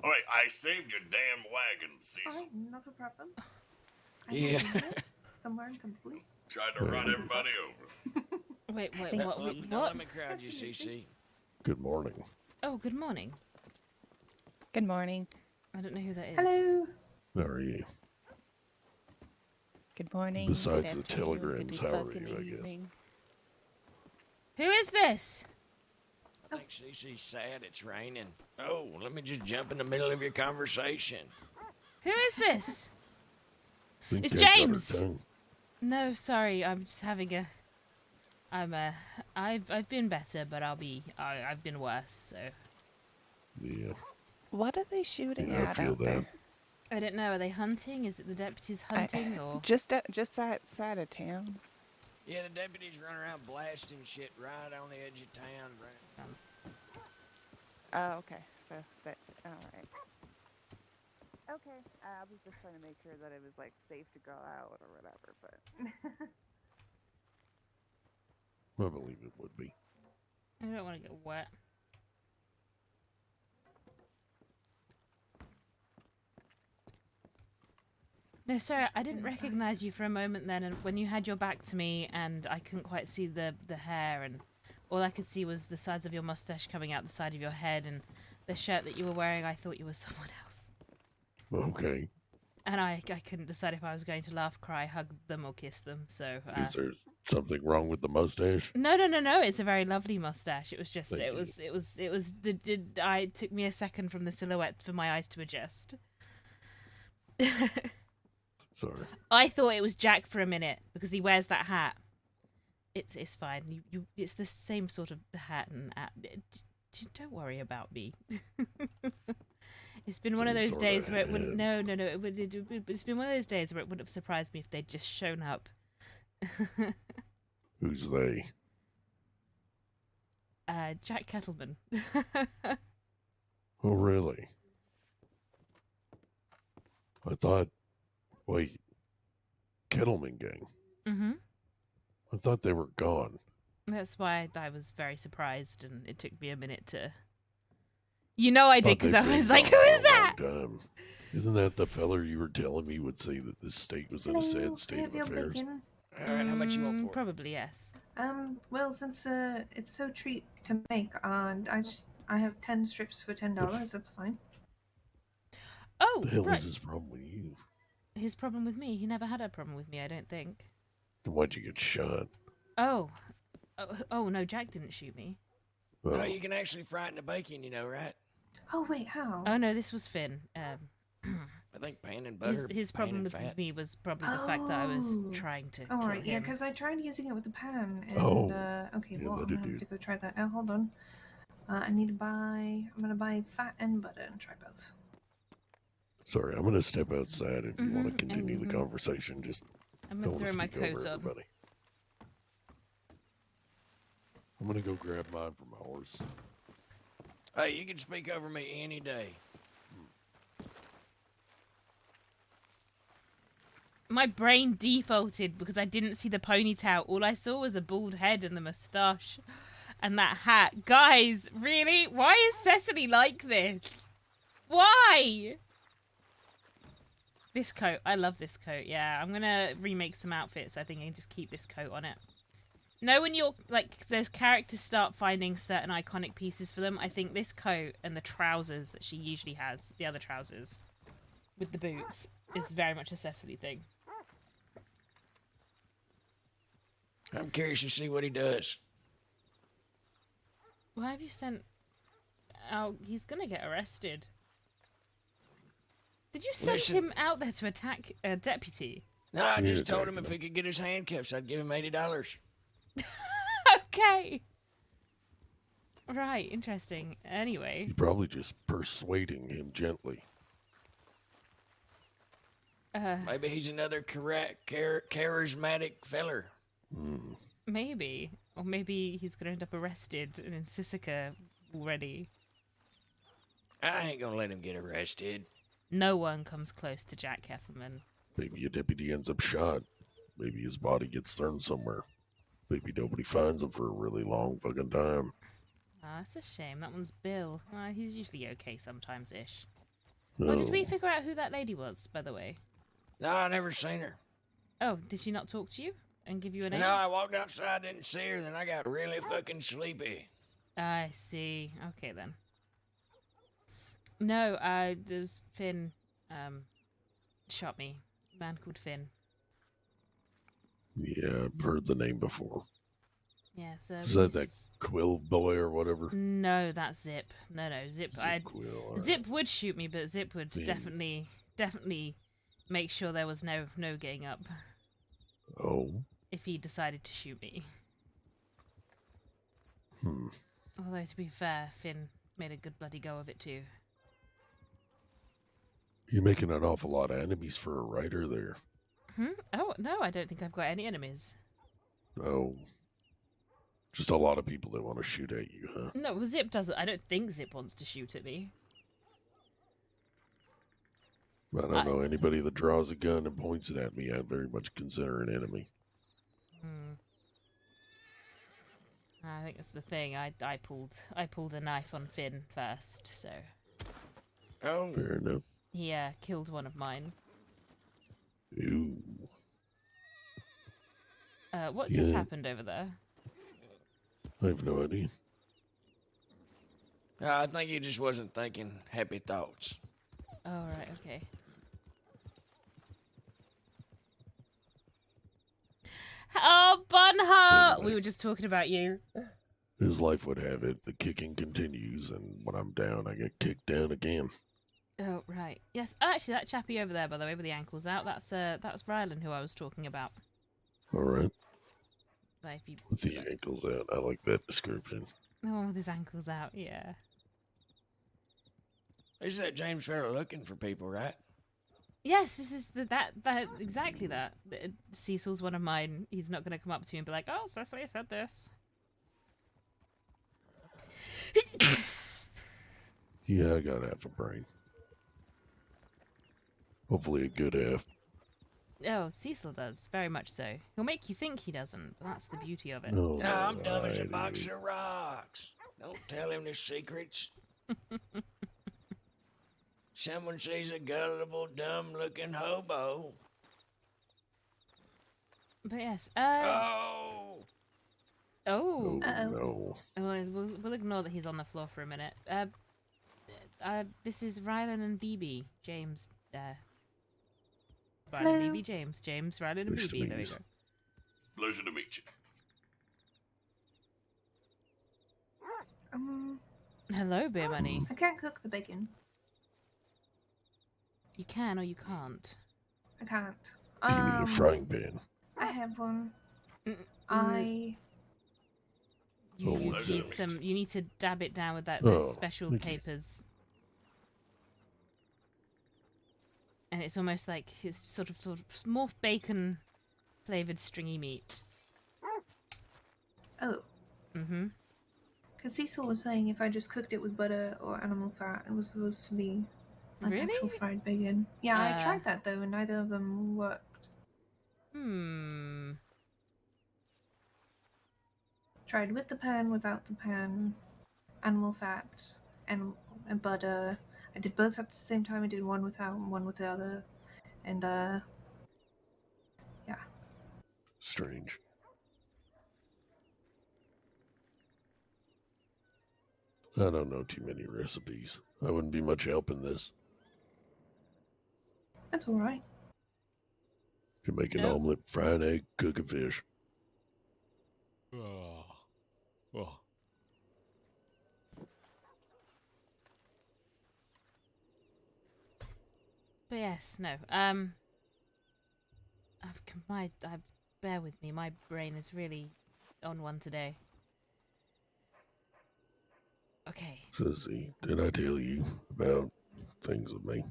Wait, I saved your damn wagon, Cecil. Alright, not a problem. Yeah. Somewhere incomplete. Tried to run everybody over. Wait, what? No, let me crowd you, CC. Good morning. Oh, good morning. Good morning. I don't know who that is. Hello. How are you? Good morning. Besides good the afternoon, telegrams, good how are fucking you, I guess? evening. Who is this? I think CC's sad it's raining. Oh, let me just jump in the middle of your conversation. Who is this? Think It's I got her James! tongue. No, sorry, I'm just having a... I've been better, but I've been worse, so... Yeah. What are they shooting Yeah, I at feel out that. there? I don't know, are they hunting? Is it the deputies hunting, or...? Just outside of town. Yeah, the deputies run around blasting shit right on the edge of town. Right? Oh, okay. So that, all right. Okay. I was just trying to make sure that it was like safe to go out or whatever, but. I believe it would be. I don't want to get wet. No, sorry, I didn't recognize you for a moment then, and when you had your back to me and I couldn't quite see the hair, and all I could see was the sides of your mustache coming out the side of your head, and the shirt that you were wearing, I thought you were someone else. Okay. And I couldn't decide if I was going to laugh, cry, hug them, or kiss them, so... Is there something wrong with the mustache? No, it's a very lovely mustache. It was just, Thank it took me a second from the silhouette for my eyes to adjust. Sorry. I thought it was Jack for a minute because he wears that hat. It's fine. It's the same sort of hat and don't worry about me. It's been one of those days where it wouldn't. No. It's been one of those days where it wouldn't have surprised me if they'd just shown up. Who's they? Jack Kettleman. Oh, really? I thought. Wait. Kettleman gang. Mm-hmm. I thought they were gone. That's why I was very surprised, and it took me a minute to... You know I did, because I was like, who is that? Isn't that the feller you were telling me would say that this state was in a sad state of affairs? Alright, how much you want for it? Probably, yes. Well, since it's so cheap to make, I have 10 strips for $10. That's fine. Oh, The hell right. is his problem with you? His problem with me? He never had a problem with me, I don't think. Then why'd you get shot? Oh, no, Jack didn't shoot me. Oh, No, you can actually frighten the bacon, you know, right? Oh, wait, how? Oh, no, this was Finn. I think pan and butter. His pan problem and with fat. me was probably the fact that I was trying to kill Alright, yeah, him. because I tried using it with the pan, and, okay, yeah, well, I'm that'd gonna do. have to go try that now. Hold on. I'm gonna buy fat and butter and try both. sorry, I'm gonna step outside if you want to continue the mhm. conversation. Just I'm don't gonna want to throw my speak over coat on. everybody. I'm gonna go grab mine from my horse. Hey, you can speak over me any day. My brain defaulted because I didn't see the ponytail. All I saw was a bald head and the moustache and that hat. Guys, really? Why is Cecily like this? Why? This coat. I love this coat. Yeah, I'm gonna remake some outfits. I think I can just keep this coat on it. Know when you're, like, there's characters start finding certain iconic pieces for them. I think this coat and the trousers that she usually has, the other trousers, with the boots, is very much a Cecily thing. I'm curious to see what he does. Why have you sent... Oh, he's gonna get arrested. Did you send Listen. him out there to attack a deputy? No, I Yeah, just told him taking if he could get his handcuffs, I'd give him $80. Okay. Right, interesting. Anyway. You're probably just persuading him gently. Maybe he's another charismatic feller. Hmm. Maybe. Or maybe he's gonna end up arrested and in Sisika already. I ain't gonna let him get arrested. No one comes close to Jack Kethelman. Maybe a deputy ends up shot. Maybe his body gets thrown somewhere. Maybe nobody finds him for a really long fucking time. Ah, that's a shame. That one's Bill. He's usually okay sometimes-ish. Oh, did we figure out who that lady was, by the way? No, I never seen her. Oh, did she not talk to you and give you a name? No, I walked outside, didn't see her, then I got really fucking sleepy. I see. Okay, then. No, there's Finn, shot me. A man called Finn. Yeah, I've heard the name before. Yeah, so... Is that that Quill boy or whatever? No, that's Zip. No, Zip. Quill, Zip would shoot me, but Zip would Finn. definitely make sure there was no getting up. Oh. If he decided to shoot me. Although, to be fair, Finn made a good bloody go of it too. You're making an awful lot of enemies for a writer there. Oh, no, I don't think I've got any enemies. Oh. Just a lot of people that want to shoot at you, huh? No, well, Zip doesn't. I don't think Zip wants to shoot at me. I don't know. Anybody that draws a gun and points it at me, I'd very much consider an enemy. I think that's the thing. I pulled a knife on Finn first, so... Oh. Fair enough. He killed one of mine. Ooh. What just happened over there? I have no idea. I think he just wasn't thinking happy thoughts. Oh, right, okay. Oh, Bunhart! We were just talking about you. As life would have it, the kicking continues, and when I'm down, I get kicked down again. Oh, right. Yes, actually, that chappie over there, by the way, with the ankles out, that was Rylan who I was talking about. All right. Like, With the ankles out, I like that description. The one with his ankles out, yeah. Is that James Farrell looking for people, right? Yes, this is that exactly that. Cecil's one of mine. He's not going to come up to me and be like, "Oh, Cecily said this." Yeah, I got half a brain. Hopefully a good half. Oh, Cecil does, very much so. He'll make you think he doesn't, but that's the beauty of it. No, I'm dumb as a box of rocks. Don't tell him the secrets. Someone sees a gullible, dumb-looking hobo. But yes, Oh! Oh. No. We'll ignore that he's on the floor for a minute. This is Rylan and BB. James, Rylan, BB, James. James, Rylan, and Nice to BB. meet There we you. go. Pleasure to meet you. Hello, Beer Money. I can't cook the bacon. You can or you can't. I can't. You need a frying pan. I have one. You need some. You need to dab it down with those special papers. And it's almost like it's sort of more bacon flavored stringy meat. Oh. Mm-hmm. Because Cecil was saying if I just cooked it with butter or animal fat, it was supposed to be like Really? actual fried bacon. Yeah, I tried that though, and neither of them worked. Tried with the pan, without the pan, animal fat, and butter. I did both at the same time. I did one without and one with the other. And, yeah. Strange. I don't know too many recipes. I wouldn't be much help in this. That's alright. Could make an Nope. omelet, fry an egg, cook a fish. But yes, no. Bear with me. My brain is really on one today. Okay. Sissy, did I tell you about things with me?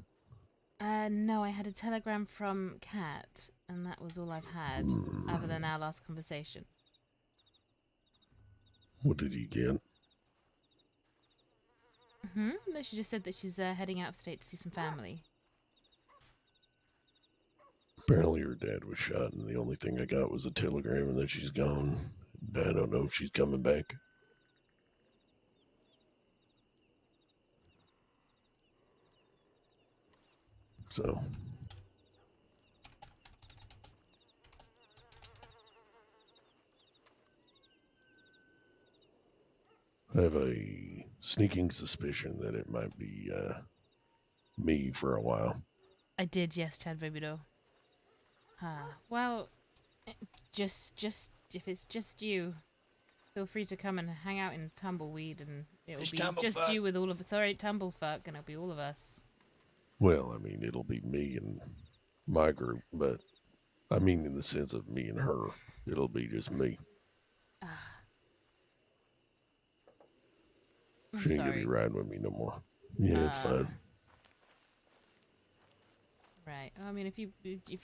No, I had a telegram from Kat, and that was all I've had, other than our last conversation. What did you get? No, she just said that she's heading out of state to see some family. Apparently her dad was shot, and the only thing I got was a telegram and that she's gone. I don't know if she's coming back. So. I have a sneaking suspicion that it might be me for a while. I did, yes, Chad Babydo. Well, just if it's just you, feel free to come and hang out in Tumbleweed, and it'll It's be just Tumblefuck. you with all of us. Sorry, Tumblefuck, and it'll be all of us. Well, I mean, it'll be me and my group, but I mean in the sense of me and her. It'll be just me. I'm She ain't gonna sorry. be riding with me no more. Yeah, it's fine. Right. I mean, if you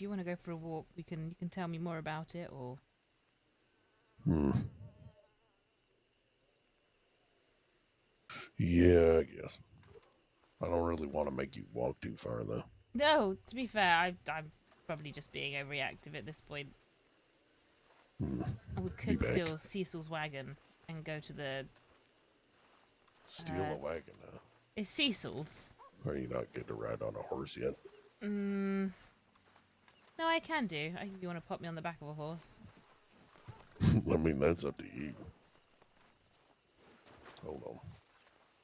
want to go for a walk, you can tell me more about it, or. Yeah, I guess. I don't really want to make you walk too far, though. No, to be fair, I'm probably just being overreactive at this point. We could steal Cecil's wagon and go to the. Steal a wagon, huh? It's Cecil's. Are you not getting to ride on a horse yet? No, I can do. If you want to pop me on the back of a horse. I mean, that's up to you. Hold on.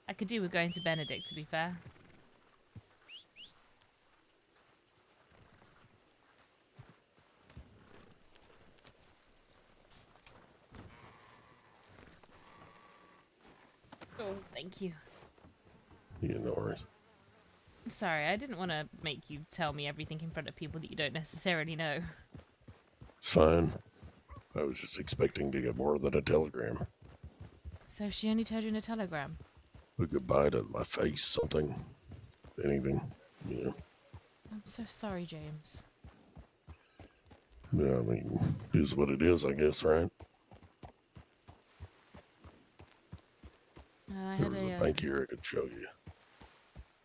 I could do with going to Benedict, to be fair. Oh, thank you. Yeah, no worries. Sorry, I didn't want to make you tell me everything in front of people that you don't necessarily know. It's fine. I was just expecting to get more than a telegram. So she only told you in a telegram? A goodbye to my face, something. Anything. Yeah. I'm so sorry, James. Yeah, I mean, it is what it is, I guess, right? I There had was a bank here I could show you.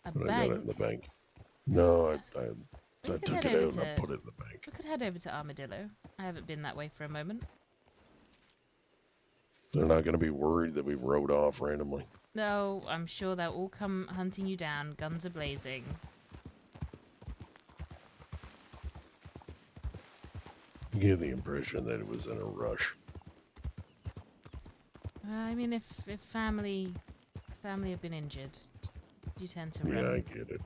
A But bank? I got it in the bank. No, I We could took head it over out and I to- put it in the bank. We could head over to Armadillo. I haven't been that way for a moment. They're not going to be worried that we rode off randomly. No, I'm sure they'll all come hunting you down, guns a-blazing. You get the impression that it was in a rush. I mean, if family have been injured, you tend to run. Yeah, I get it.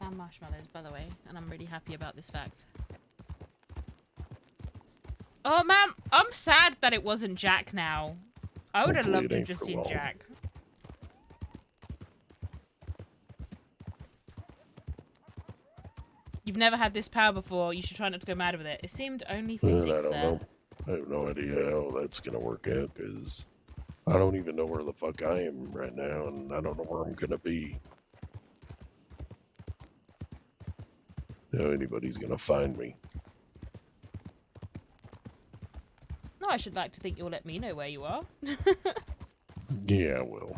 Found marshmallows, by the way, and I'm really happy about this fact. Oh, man, I'm sad that it wasn't Jack now. I would have Hopefully loved it to have ain't just for seen long. Jack. You've never had this power before. You should try not to go mad with it. It seemed only fitting, I don't sir. know. I have no idea how that's going to work out, because I don't even know where the fuck I am right now, and I don't know where I'm going to be. How anybody's going to find me. No, I should like to think you'll let me know where you are. Yeah, I will.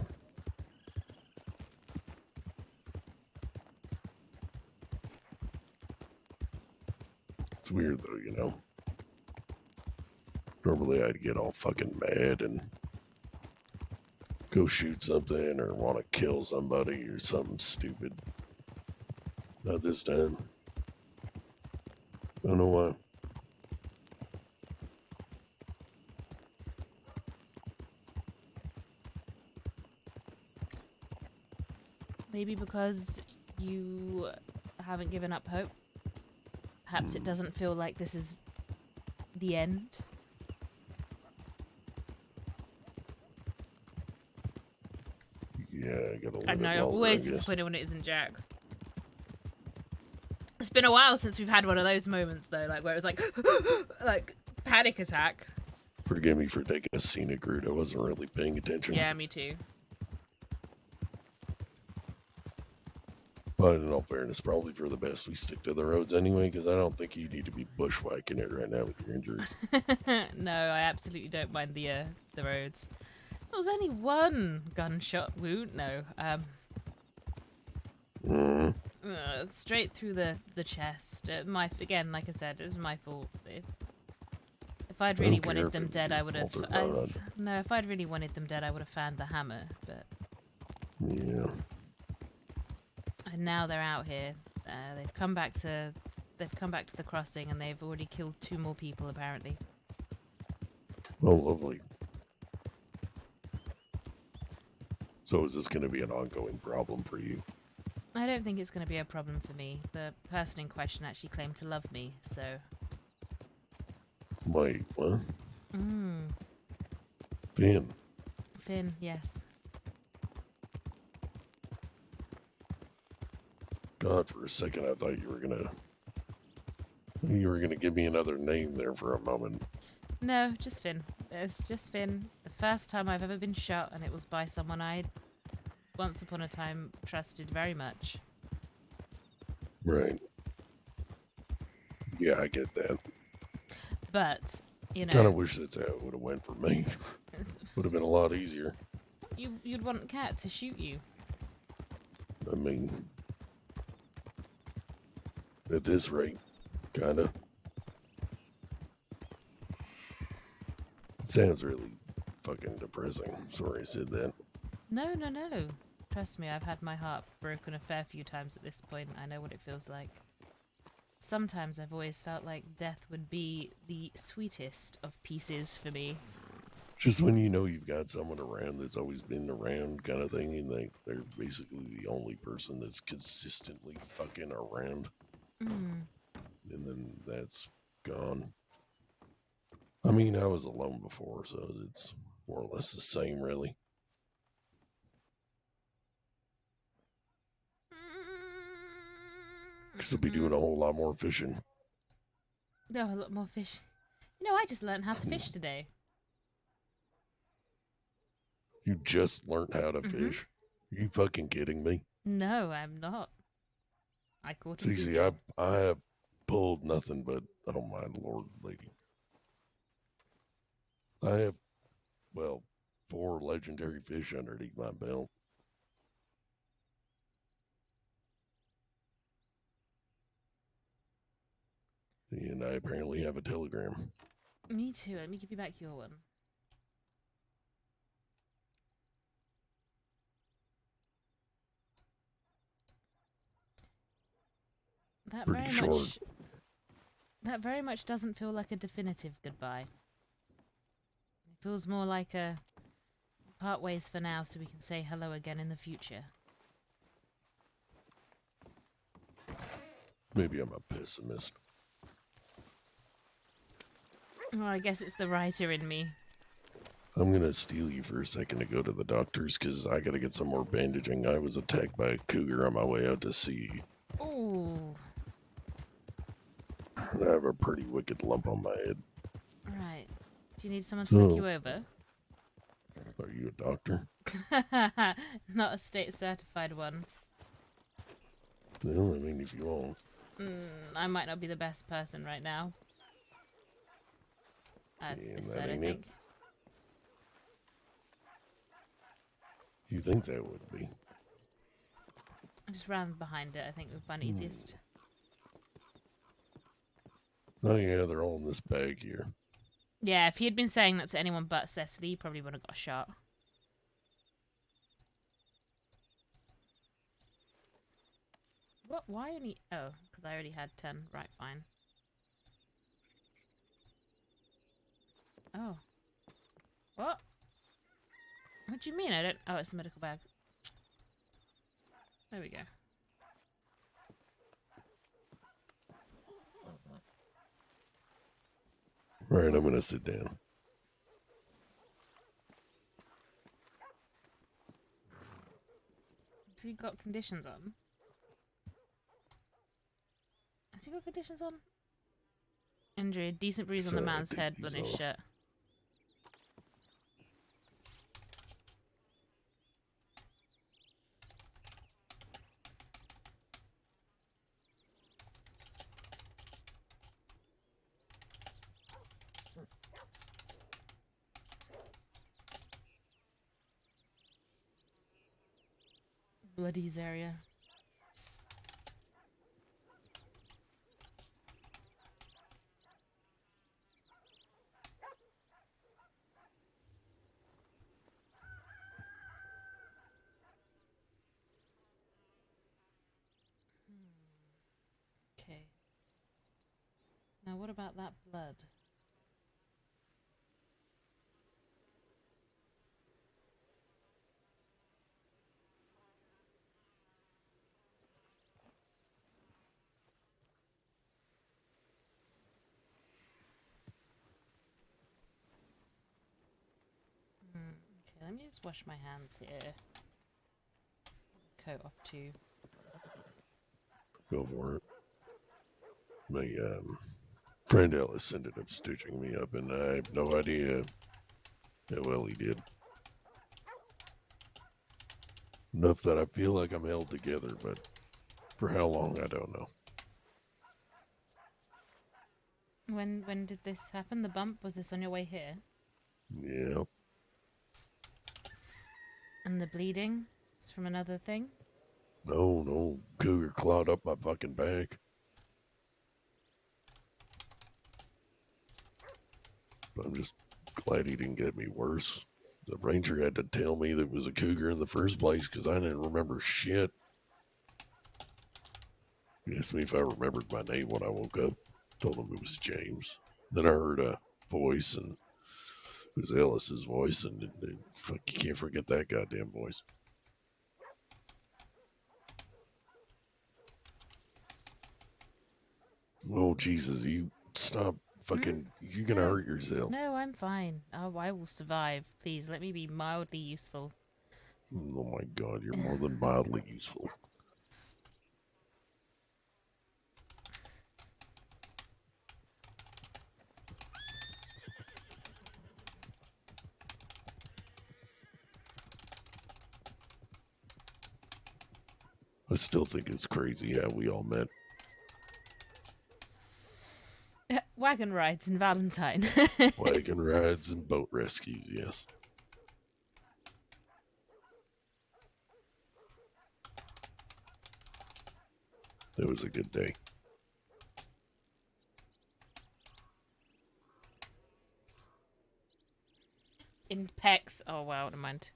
It's weird, though, you know? Normally I'd get all fucking mad and go shoot something or want to kill somebody or something stupid. Not this time. I don't know why. Maybe because you haven't given up hope. Perhaps it doesn't feel like this is the end. Yeah, I gotta I live know, it longer, always I guess. disappointed when it isn't Jack. It's been a while since we've had one of those moments though, like where it was like, like panic attack. Forgive me for taking a scenic route. I wasn't really paying attention. Yeah, me too. But in all fairness, probably for the best we stick to the roads anyway, because I don't think you need to be bushwhacking it right now with your injuries. No, I absolutely don't mind the roads. There was only one gunshot wound. No, straight through the chest. Again, like I said, it was my fault. If I'd really wanted them dead, I would have. No, if I'd really wanted them dead, I would have found the hammer. But yeah. And now they're out here. They've come back to the crossing, and they've already killed 2 more people apparently. Oh, lovely. So is this going to be an ongoing problem for you? I don't think it's going to be a problem for me. The person in question actually claimed to love me, so. Wait, what? Mm. Finn, yes. God, for a second I thought you were gonna give me another name there for a moment. No, just Finn. It's just Finn. The first time I've ever been shot, and it was by someone I'd once upon a time trusted very much. Right. Yeah, I get that. But, you know. Kind of wish that's how it would have went for me. Would have been a lot easier. You'd want Cat to shoot you. I mean, at this rate, kinda. Sounds really fucking depressing. Sorry I said that. No. Trust me, I've had my heart broken a fair few times at this point. I know what it feels like. Sometimes I've always felt like death would be the sweetest of pieces for me. Just when you know you've got someone around that's always been around kind of thing, and they're basically the only person that's consistently fucking around. Mm. And then that's gone. I mean, I was alone before, so it's more or less the same, really. Because I'll be doing a whole lot more fishing. No, a lot more fish. You know, I just learned how to fish today. You just learned how to fish? Are you fucking kidding me? No, I'm not. I caught See, I have pulled nothing but, oh my lord, lady. I have, 4 legendary fish underneath my belt. And I apparently have a telegram. Me too. Let me give you back your one. That very much doesn't feel like a definitive goodbye. It feels more like a part ways for now so we can say hello again in the future. Maybe I'm a pessimist. Well, I guess it's the writer in me. I'm gonna steal you for a second to go to the doctor's because I gotta get some more bandaging. I was attacked by a cougar on my way out to sea. Ooh. I have a pretty wicked lump on my head. Right. Do you need someone to look you over? Are you a doctor? Not a state certified one. Well, I mean, if you want. I might not be the best person right now. I think. You think that would be? Just round behind it, I think would find easiest. Oh yeah, they're all in this bag here. Yeah, if he had been saying that to anyone but Cecily, he probably would have got shot. What? Why only? Oh, because I already had 10. Right, fine. Oh. What? What do you mean? I don't. Oh, it's a medical bag. There we go. All right, I'm gonna sit down. Has he got conditions on? Has he got conditions on? Injury. A decent bruise on the So I man's take head, these blood on his off. shirt. Bloody's area. Okay. Now what about that blood? Okay, let me just wash my hands here. Coat off too. Go for it. My friend Ellis ended up stitching me up, and I have no idea how well he did. Enough that I feel like I'm held together, but for how long, I don't know. When did this happen? The bump? Was this on your way here? Yeah. And the bleeding? It's from another thing? No, cougar clawed up my fucking back. I'm just glad he didn't get me worse. The ranger had to tell me that it was a cougar in the first place because I didn't remember shit. He asked me if I remembered my name when I woke up. Told him it was James. Then I heard a voice, and it was Ellis's voice, and fuck, you can't forget that goddamn voice. Oh, Jesus, you stop fucking, you're gonna hurt yourself. No, I'm fine. Oh, I will survive. Please, let me be mildly useful. Oh my God, you're more than mildly useful. I still think it's crazy how we all met. Wagon rides and Valentine. Wagon rides and boat rescues, yes. It was a good day. In pecs. Oh, wow, never mind.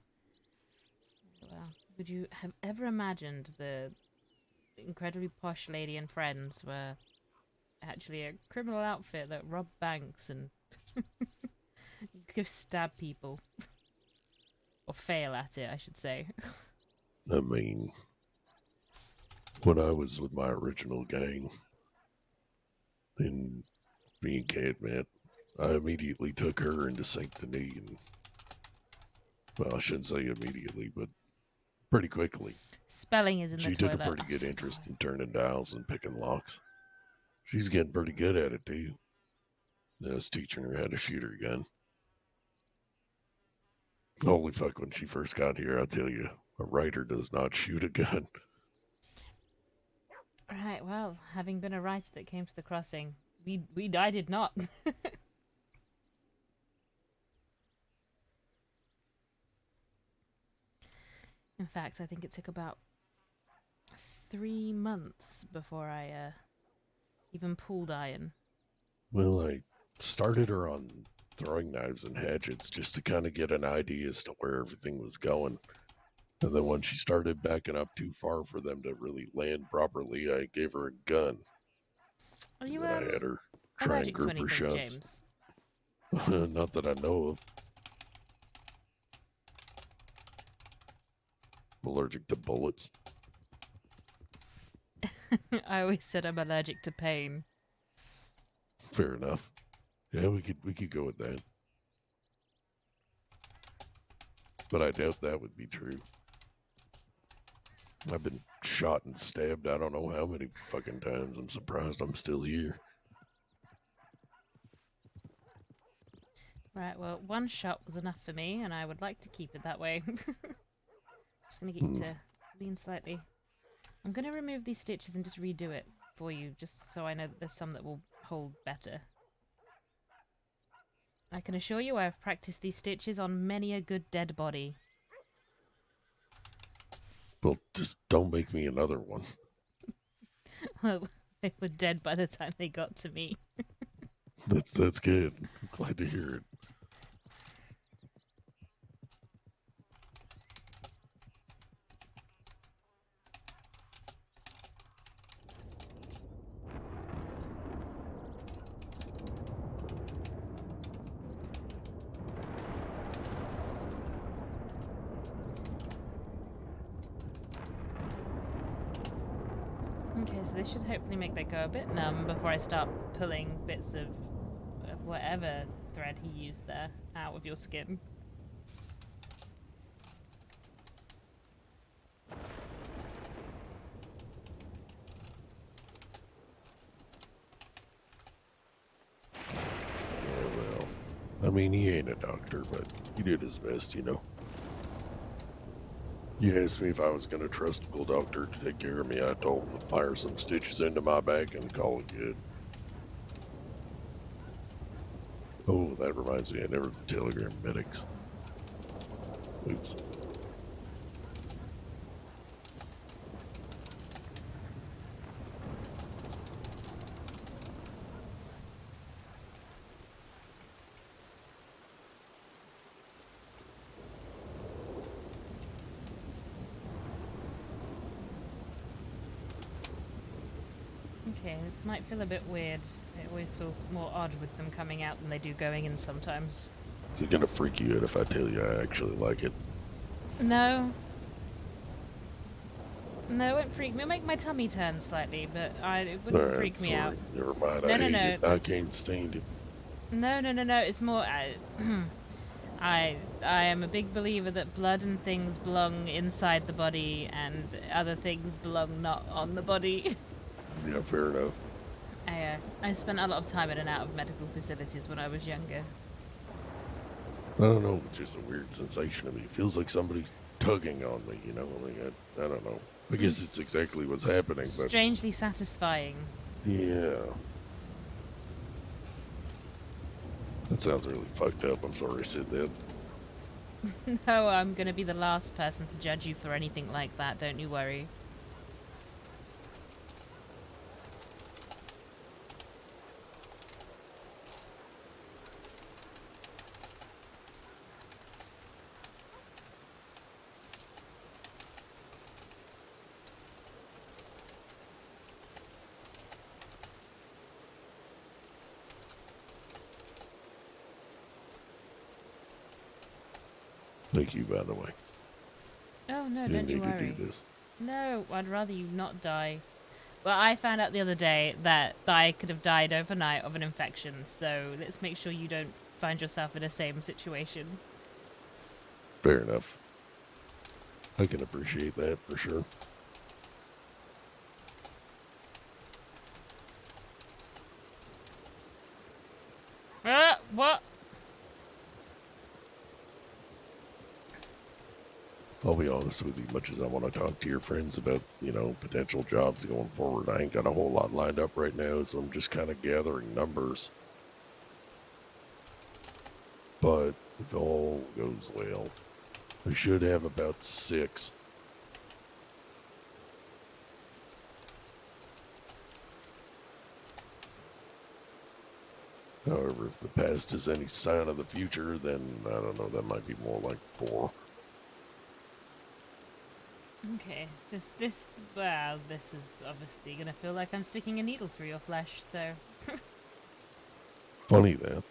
Wow. Would you have ever imagined the incredibly posh lady and friends were actually a criminal outfit that robbed banks and go stab people? Or fail at it, I should say. I mean, when I was with my original gang, and me and Kat met, I immediately took her into sanctity, and, well, I shouldn't say immediately, but pretty quickly. Spelling is in the She toilet. took a pretty I'm good so interest tired. in turning dials and picking locks. She's getting pretty good at it, too. I was teaching her how to shoot her gun. Holy fuck, when she first got here, I tell you, a writer does not shoot a gun. Right, well, having been a writer that came to the crossing, I did not. In fact, I think it took about 3 months before I even pulled iron. Well, I started her on throwing knives and hatchets just to kind of get an idea as to where everything was going. And then when she started backing up too far for them to really land properly, I gave her a gun. Are you And then I had her try and allergic to group her anything, shots. James? Not that I know of. I'm allergic to bullets. I always said I'm allergic to pain. Fair enough. Yeah, we could go with that. But I doubt that would be true. I've been shot and stabbed I don't know how many fucking times. I'm surprised I'm still here. Right, well, one shot was enough for me, and I would like to keep it that way. Just gonna get you to lean slightly. I'm gonna remove these stitches and just redo it for you, just so I know that there's some that will hold better. I can assure you I have practiced these stitches on many a good dead body. Well, just don't make me another one. Well, they were dead by the time they got to me. That's good. I'm glad to hear it. Okay, so this should hopefully make that go a bit numb before I start pulling bits of whatever thread he used there out of your skin. Yeah, well, I mean, he ain't a doctor, but he did his best, you know. You asked me if I was going to trust a cool doctor to take care of me. I told him to fire some stitches into my back and call it good. Oh, that reminds me, I never telegrammed medics. Oops. Okay, this might feel a bit weird. It always feels more odd with them coming out than they do going in sometimes. Is it going to freak you out if I tell you I actually like it? No. No, it won't freak me. It'll make my tummy turn slightly, but it wouldn't Alright, freak me sorry. out. Never mind, No, I no, hate no, it. I can't stand it. No. It's more. I am a big believer that blood and things belong inside the body, and other things belong not on the body. Yeah, fair enough. I spent a lot of time in and out of medical facilities when I was younger. I don't know. It's just a weird sensation to me. It feels like somebody's tugging on me, you know? Like, I don't know. I guess it's exactly what's happening, but... Strangely satisfying. Yeah. That sounds really fucked up. I'm sorry I said that. No, I'm gonna be the last person to judge you for anything like that, don't you worry. Thank you, by the way. Oh no, You don't you need worry. to do this. No, I'd rather you not die. Well, I found out the other day that I could have died overnight of an infection, so let's make sure you don't find yourself in the same situation. Fair enough. I can appreciate that for sure. What? I'll be honest with you, much as I want to talk to your friends about, you know, potential jobs going forward, I ain't got a whole lot lined up right now, so I'm just kind of gathering numbers. But if all goes well, I should have about 6. However, if the past is any sign of the future, then, I don't know, that might be more like 4. Okay, this is obviously gonna feel like I'm sticking a needle through your flesh, so... Funny that.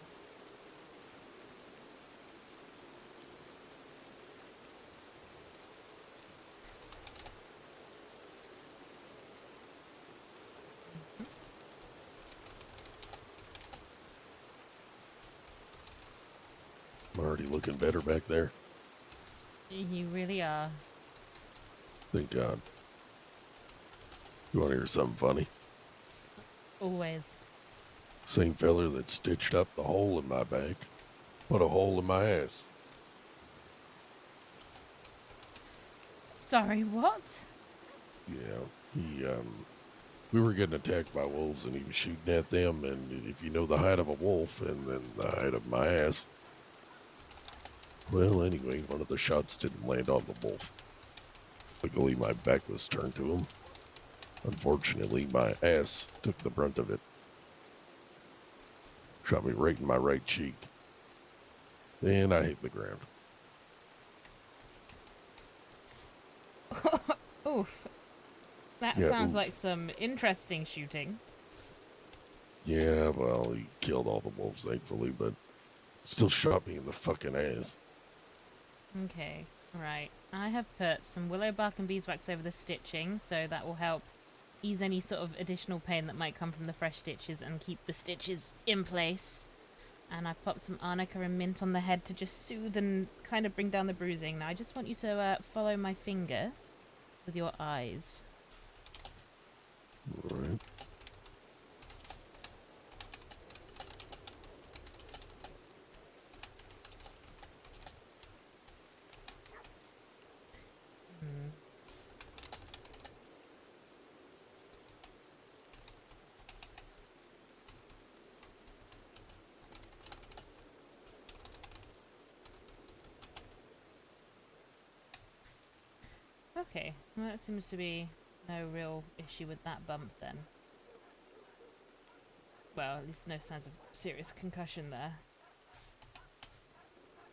I'm already looking better back there. You really are. Thank God. You want to hear something funny? Always. Same feller that stitched up the hole in my back put a hole in my ass. Sorry, what? Yeah, we were getting attacked by wolves and he was shooting at them, and if you know the height of a wolf and then the height of my ass, well, anyway, one of the shots didn't land on the wolf. Luckily, my back was turned to him. Unfortunately, my ass took the brunt of it. Shot me right in my right cheek. And I hit the ground. Oof. That Yeah, sounds oof. like some interesting shooting. Yeah, well, he killed all the wolves, thankfully, but still shot me in the fucking ass. Okay, right. I have put some willow bark and beeswax over the stitching, so that will help ease any sort of additional pain that might come from the fresh stitches and keep the stitches in place. And I've popped some arnica and mint on the head to just soothe and kind of bring down the bruising. Now I just want you to follow my finger with your eyes. All right. Okay, well, that seems to be no real issue with that bump then. Well, at least no signs of serious concussion there.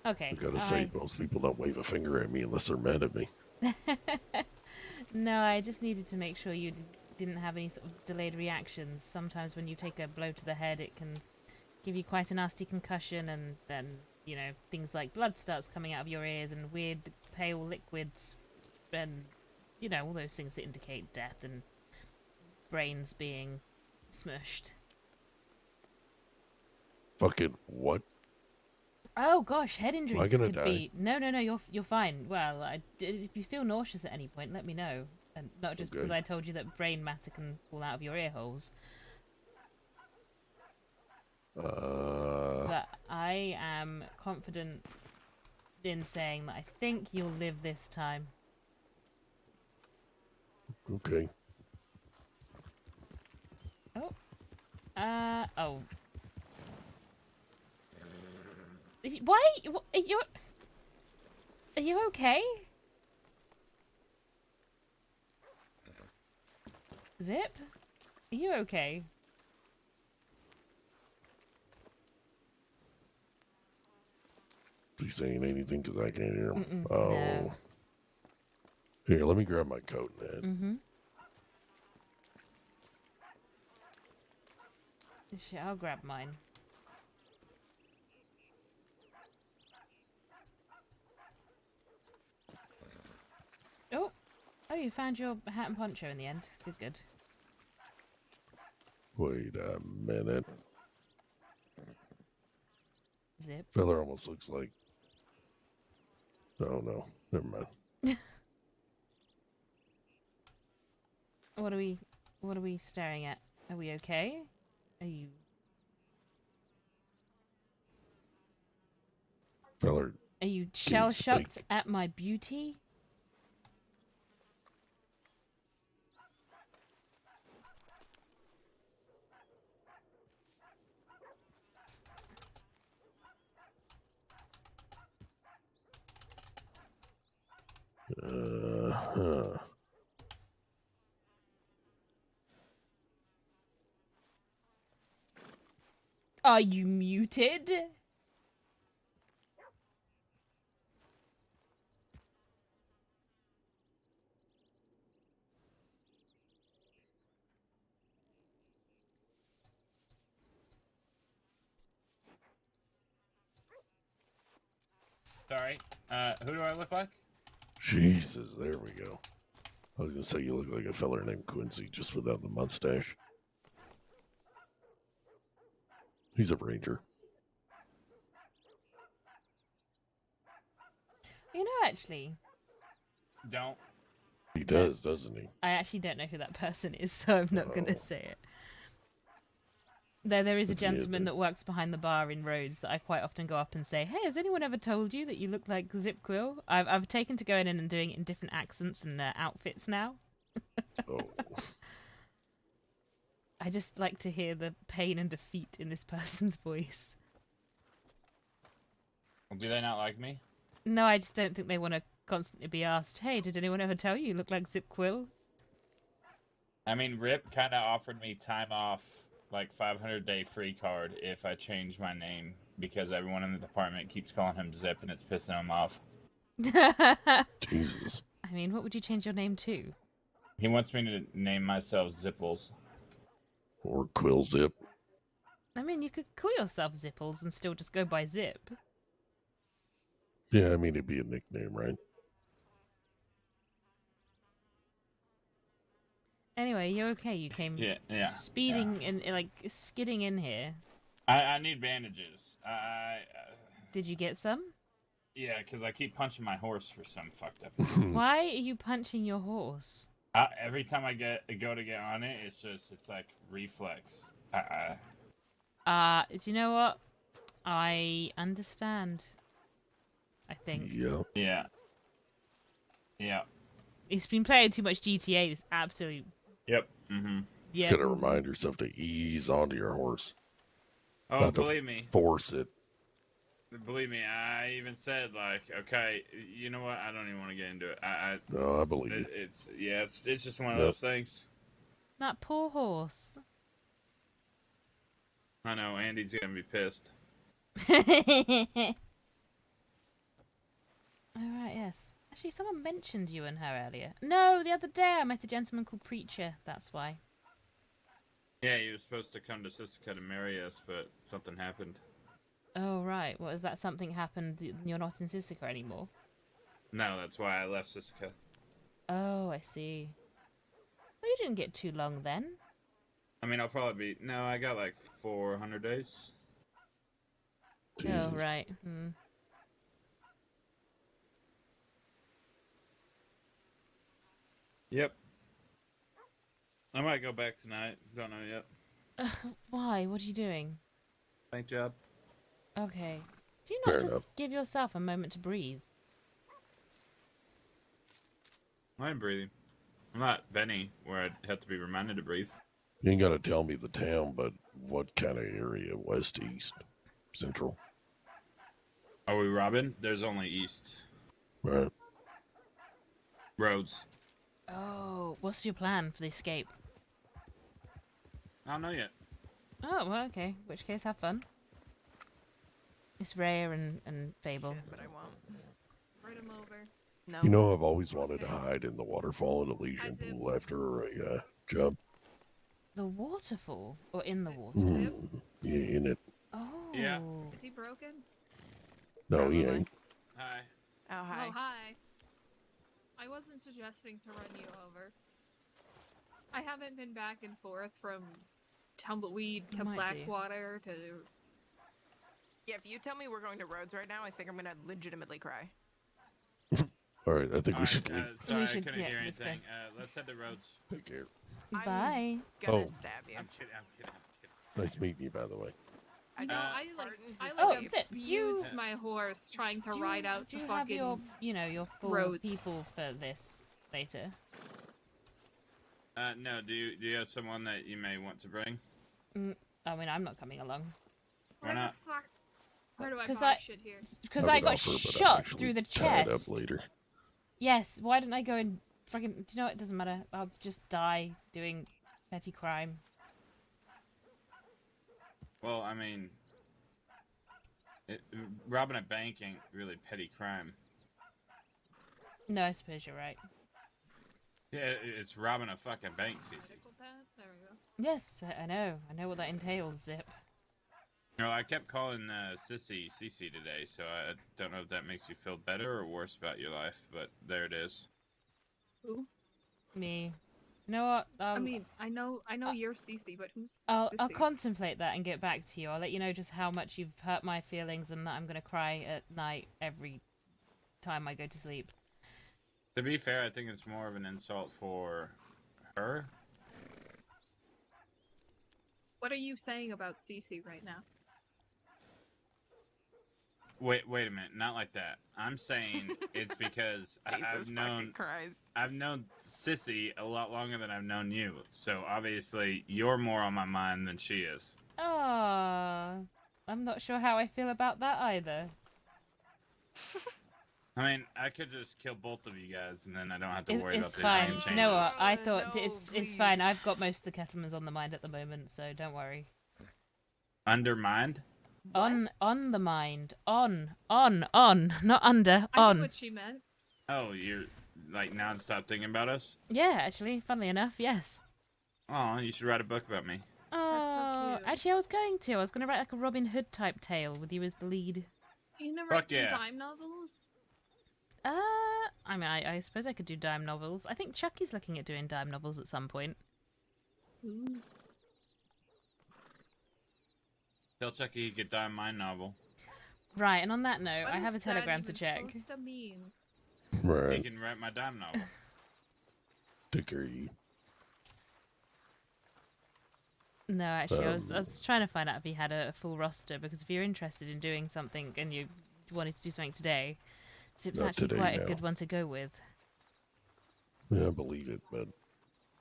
Okay. I gotta say, most people don't wave a finger at me unless they're mad at me. No, I just needed to make sure you didn't have any sort of delayed reactions. Sometimes when you take a blow to the head, it can give you quite a nasty concussion, and then, you know, things like blood starts coming out of your ears and weird pale liquids and, you know, all those things that indicate death and brains being smushed. Fucking what? Oh gosh, head Am I injuries gonna could die? be... No, you're fine. Well, if you feel nauseous at any point, let me know. And not just because Okay. I told you that brain matter can fall out of your ear holes. But I am confident in saying that I think you'll live this time. Okay. Oh. Oh. Why? Are you okay? Zip? Are you okay? He's saying anything because I can't hear him. Oh. No. Here, let me grab my coat and hat. Mm-hmm. Shit, I'll grab mine. Oh! Oh, you found your hat and poncho in the end. Good, good. Wait a minute. Zip. Feller almost looks like... Oh, no. Never mind. What are we staring at? Are we okay? Are you... Feller... Are you shell-shocked at my beauty? Uh-huh. Are you muted? Sorry. Who do I look like? Jesus, there we go. I was gonna say you look like a feller named Quincy, just without the mustache. He's a ranger. You know, actually, Don't. He does, doesn't he? I actually don't know who that person is, so I'm not going to say it. There is a But yeah, gentleman that works behind the bar in Rhodes that I quite often go up and say, "Hey, has anyone ever told you that you look like Zip Quill?" I've taken to going in and doing it in different accents and outfits now. Oh. I just like to hear the pain and defeat in this person's voice. Do they not like me? No, I just don't think they want to constantly be asked, "Hey, did anyone ever tell you look like Zip Quill?" I mean, Rip kind of offered me time off, like 500-day free card if I change my name because everyone in the department keeps calling him Zip and it's pissing him off. Jesus. I mean, what would you change your name to? He wants me to name myself Zipples. Or Quill Zip. I mean, you could call yourself Zipples and still just go by Zip. Yeah, I mean, it'd be a nickname, right? Anyway, you're okay. You came speeding and like skidding in here. I need bandages. Did you get some? Yeah, because I keep punching my horse for some fucked up. Why are you punching your horse? Every time I go to get on it, it's like reflex. Do you know what? I understand. I think. Yeah. Yeah. Yeah. He's been playing too much GTA. This absolute. Yep. Mm-hmm. Yeah. You gotta remind yourself to ease onto your horse. Oh, Not to believe me. Force it. Believe me, I even said like, okay, you know what? I don't even want to get into it. No, I believe you. It's just one of those things. That poor horse. I know Andy's gonna be pissed. Alright, yes. Actually, someone mentioned you and her earlier. No, the other day I met a gentleman called Preacher. That's why. Yeah, he was supposed to come to Sissica to marry us, but something happened. Oh, right. What, is that something happened? You're not in Sissica anymore? No, that's why I left Sissica. Oh, I see. Well, you didn't get too long then. I mean, I'll probably be... No, I got like 400 days. Jesus. Oh, right. Hmm. Yep. I might go back tonight. Don't know yet. Why? What are you doing? Bank job. Okay. Do you not Fair just enough. give yourself a moment to breathe? I'm breathing. I'm not Benny, where I'd have to be reminded to breathe. You ain't gotta tell me the town, but what kind of area? West, east, central? Are we robbing? There's only east. Right. Roads. Oh, what's your plan for the escape? I don't know yet. Oh, well, okay. In which case, have fun. It's Rhea and Fable. But I won't. Write him over. No. You know, I've always wanted to hide in the waterfall in Elysian Zip. Pool after a jump. The waterfall? Or in the water? Yeah, in it. Oh. Yeah. Is he broken? No, he Probably. ain't. Hi. Oh, hi. Oh, hi. I wasn't suggesting to run you over. I haven't been back and forth from Tumbleweed to Might do. Blackwater to... Yeah, if you tell me we're going to Rhodes right now, I think I'm gonna legitimately cry. All right, I think we Alright, should leave. sorry, We should- I couldn't yeah, hear let's go. anything. Let's head to Roads. Take care. Bye. Gonna Oh. stab you. I'm kidding, I'm kidding, I'm kidding. It's nice meeting you, by the way. You know, I like Oh, Zip, do you- abused my horse trying to Do ride you- out do to you have fucking... your, your full roads. people for this later? No, do you have someone that you may want to bring? I mean, I'm not coming along. Why not? Where do I 'Cause buy I- shit here? Because I I would got offer, but I'm shot actually through the tied up chest. later. Yes, why didn't I go and fucking... Do you know what? It doesn't matter. I'll just die doing petty crime. Well, I mean, robbing a bank ain't really petty crime. No, I suppose you're right. Yeah, it's robbing a fucking bank, Cece. Medical pad? There we go. Yes, I know. I know what that entails, Zip. No, I kept calling Cece today, so I don't know if that makes you feel better or worse about your life, but there it is. Who? Me. You know what? I mean, I know you're Cece, but who's I'll Cece? contemplate that and get back to you. I'll let you know just how much you've hurt my feelings and that I'm gonna cry at night every time I go to sleep. To be fair, I think it's more of an insult for her. What are you saying about Cece right now? Wait a minute, not like that. I'm saying it's because I've known Sissy a lot longer than I've known you, so obviously you're more on my mind than she is. Ah, I'm not sure how I feel about that either. I mean, I could just kill both of you guys, and then I don't have to worry It's about the fine. name Do changes. you know what? I thought it's fine. I've got most of the Kettlemans on the mind at the moment, so don't worry. Undermined? On the mind. On. Not under. I On. knew what she meant. Oh, you're like non-stop thinking about us? Yeah, actually, funnily enough, yes. Oh, you should write a book about me. Oh, cute. actually, I was going to write like a Robin Hood type tale with you as the lead. You gonna Fuck write some yeah. dime novels? I mean, I suppose I could do dime novels. I think Chucky's looking at doing dime novels at some point. Ooh. Tell Chucky he could dime my novel. Right, and on that note, What I have a is that telegram to even check. supposed to mean? He Right. can write my dime novel. Take care of you. No, actually, I was trying to find out if he had a full roster, because if you're interested in doing something and you wanted to do something today, it's Not actually today, quite no. a good one to go with. Yeah, I believe it, but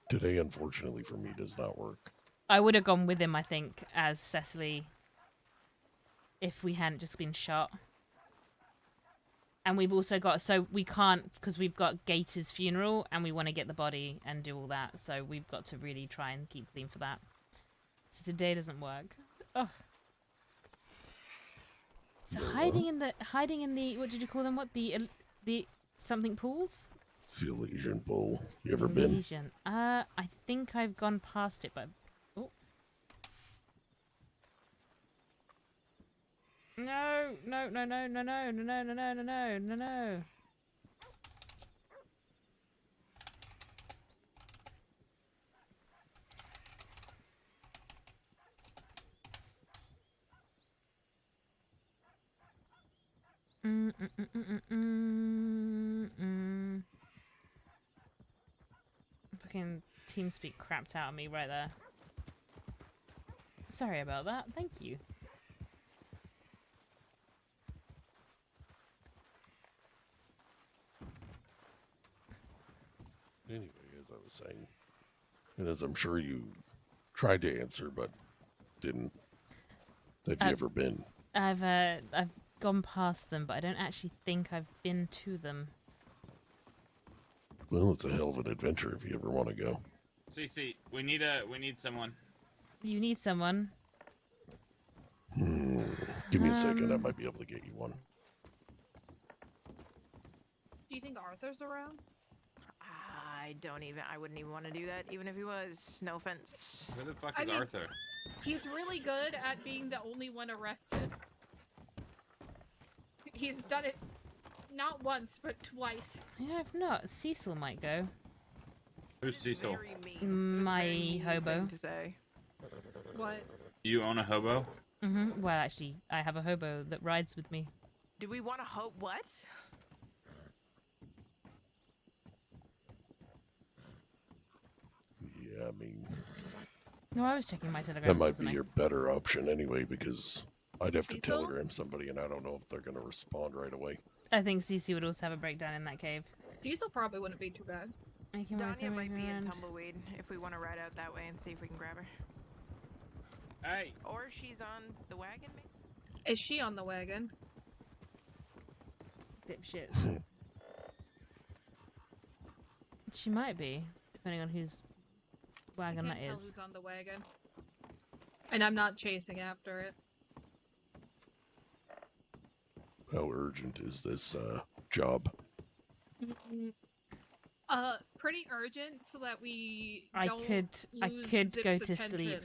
today, unfortunately for me, does not work. I would have gone with him, I think, as Cecily, if we hadn't just been shot. And we've also got, so we can't, because we've got Gator's funeral, and we want to get the body and do all that, so we've got to really try and keep clean for that. So today doesn't work. Oh. So hiding in the what did you call them? What the something pools? Silesian Bowl. You ever been? Elysian. I think I've gone past it, but oh. No. Fucking TeamSpeak crapped out on me right there. Sorry about that. Thank you. Anyway, as I was saying, and as I'm sure you tried to answer but didn't, have you ever been? I've gone past them, but I don't actually think I've been to them. Well, it's a hell of an adventure if you ever want to go. Cece, we need someone. You need someone. Give me a second. I might be able to get you one. Do you think Arthur's around? I wouldn't even want to do that, even if he was. No offense. Who the fuck I is mean- Arthur? He's really good at being the only one arrested. He's done it not once, but twice. Yeah, if not, Cecil might go. Who's Cecil? Very mean. My Very mean hobo. thing to say. What? You own a hobo? Well, actually, I have a hobo that rides with me. Do we want to hope what? Yeah, I mean, No, I was checking my telegrams, that might wasn't be I? your better option anyway, because I'd have to Cecil? telegram somebody, and I don't know if they're going to respond right away. I think Cece would also have a breakdown in that cave. Diesel probably wouldn't be too bad. I can ride Danya might something be in around. Tumbleweed if we want to ride out that way and see if we can grab her. Hey, Or she's on the wagon, maybe? Is she on the wagon? Dipshits. She might be, depending on whose I wagon can't that tell is. who's on the wagon. And I'm not chasing after it. How urgent is this job? Pretty urgent so that we I don't could lose go Zip's to attention. sleep.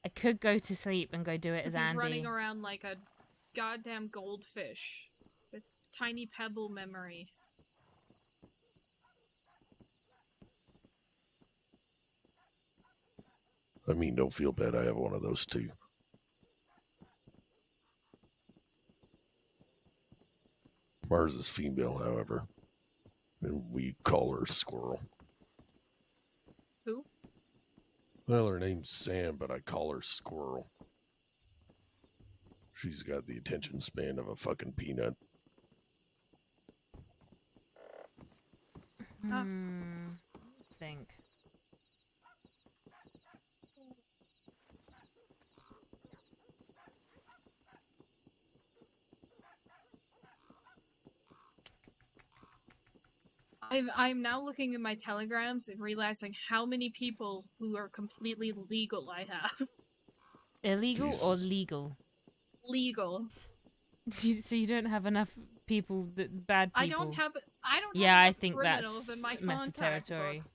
I could go to sleep and go do it as He's Andy. running around like a goddamn goldfish with tiny pebble memory. I mean, don't feel bad. I have one of those too. Mars is female, however, and we call her Squirrel. Who? Well, her name's Sam, but I call her Squirrel. She's got the attention span of a fucking peanut. Think. I'm now looking at my telegrams and realizing how many people who are completely legal I have. Illegal or legal? Legal. So you don't have enough people that bad people. I don't have Yeah, I enough think criminals that's in my meta contact territory. book.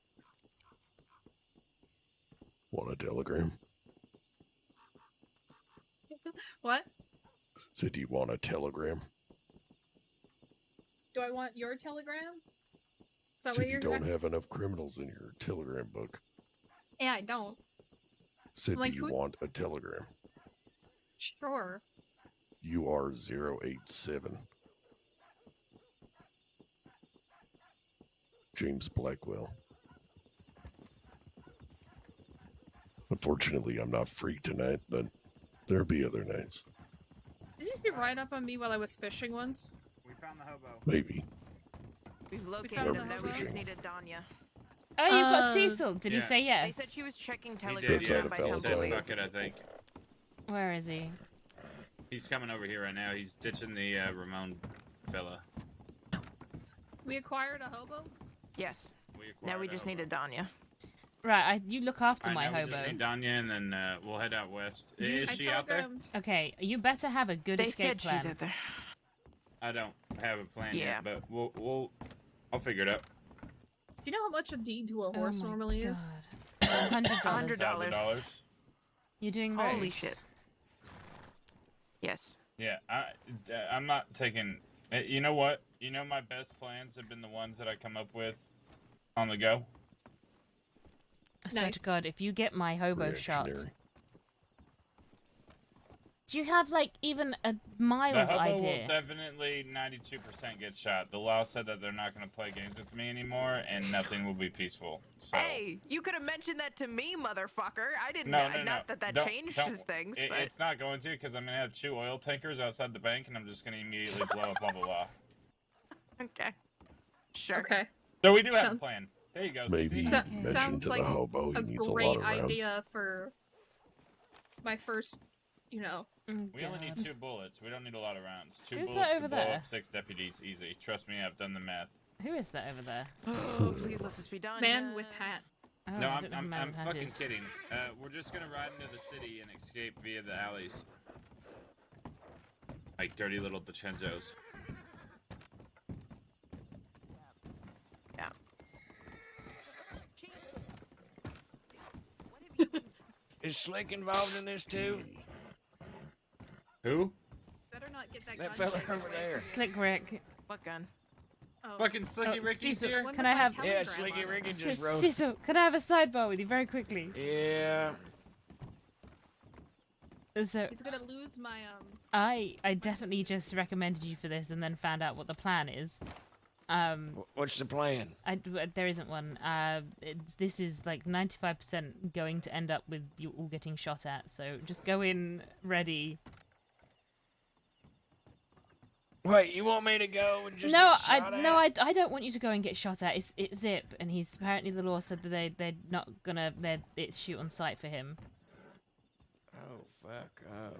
Want a telegram? What? Said, do you want a telegram? Do I want your telegram? Is that Said what you you're don't saying? have enough criminals in your telegram book. Yeah, I don't. Said, Like, do you who- want a telegram? Sure. You are 087. James Blackwell. Unfortunately, I'm not free tonight, but there'll be other nights. Didn't you ride up on me while I was fishing once? We found the hobo. Maybe. We've located found him. the Now we just hobo. needed Danya. Oh, you've got Cecil. Did he Yeah. say They yes? said she was checking He telegrams did, yeah. down by That's out of Said Valentine. fuck it, I think. Where is he? He's coming over here right now. He's ditching the Ramon fella. We acquired a hobo? Yes. We Now we acquired a just hobo. needed Danya. Right, you look after my Right, now we hobo. just need Danya, and then we'll head out west. Is I she out there? telegrammed. Okay, you better have a good They escape said plan. she's out there. I don't have a plan Yeah. yet, but I'll figure it out. Do you know how much a deed to a horse Oh my normally is? God. $100. $100. $1,000. You're doing great. Holy shit. Yes. Yeah, I'm not taking. You know what? You know my best plans have been the ones that I come up with on the go. I swear to Nice. God, if you get my hobo shot, Reactionary. do you have like even a mild The hobo idea? will definitely 92% get shot. The law said that they're not going to play games with me anymore, and nothing will be peaceful. So. Hey, you could have mentioned that to me, motherfucker. I didn't No, know. no, Not no. that Don't- changes things, but It's not going to, because I'm going to have 2 oil tankers outside the bank, and I'm just going to immediately blow up all the law. okay. Sure. Okay. So we do have a Sounds- plan. There you go. Maybe Cece. mention Sounds to like the hobo he A needs a great lot of rounds. idea for my first, Mm, We only need God. 2 bullets. We don't need a lot of rounds. 2 Who's that bullets over to blow there? up 6 deputies. Easy. Trust me, I've done the math. Who is that over there? Oh, please let this be Danya. man with hat. Oh, No, I I'm don't know who Man I'm with Hat fucking is. kidding. We're just gonna ride into the city and escape via the alleys. Like dirty little DiCenzos. Yeah. Is Slick involved in this too? Who? Better not get that That gun fella shit over away. there. Slick Rick. What gun? Oh. Fucking Slicky Oh, Ricky's Cecil, here. One Can with I my have- Yeah, telegram Slicky on Ricky it. just rode. Cecil, can I have a sidebar with you very quickly? Yeah. So He's gonna lose my I definitely just recommended you for this and then found out what the plan is. What's the plan? There isn't one. This is like 95% going to end up with you all getting shot at. So just go in ready. Wait, you want me to go and just No, get shot at? I don't want you to go and get shot at. It's Zip, and he's apparently the law said that they're not gonna it's shoot on sight for him. Oh fuck! Oh.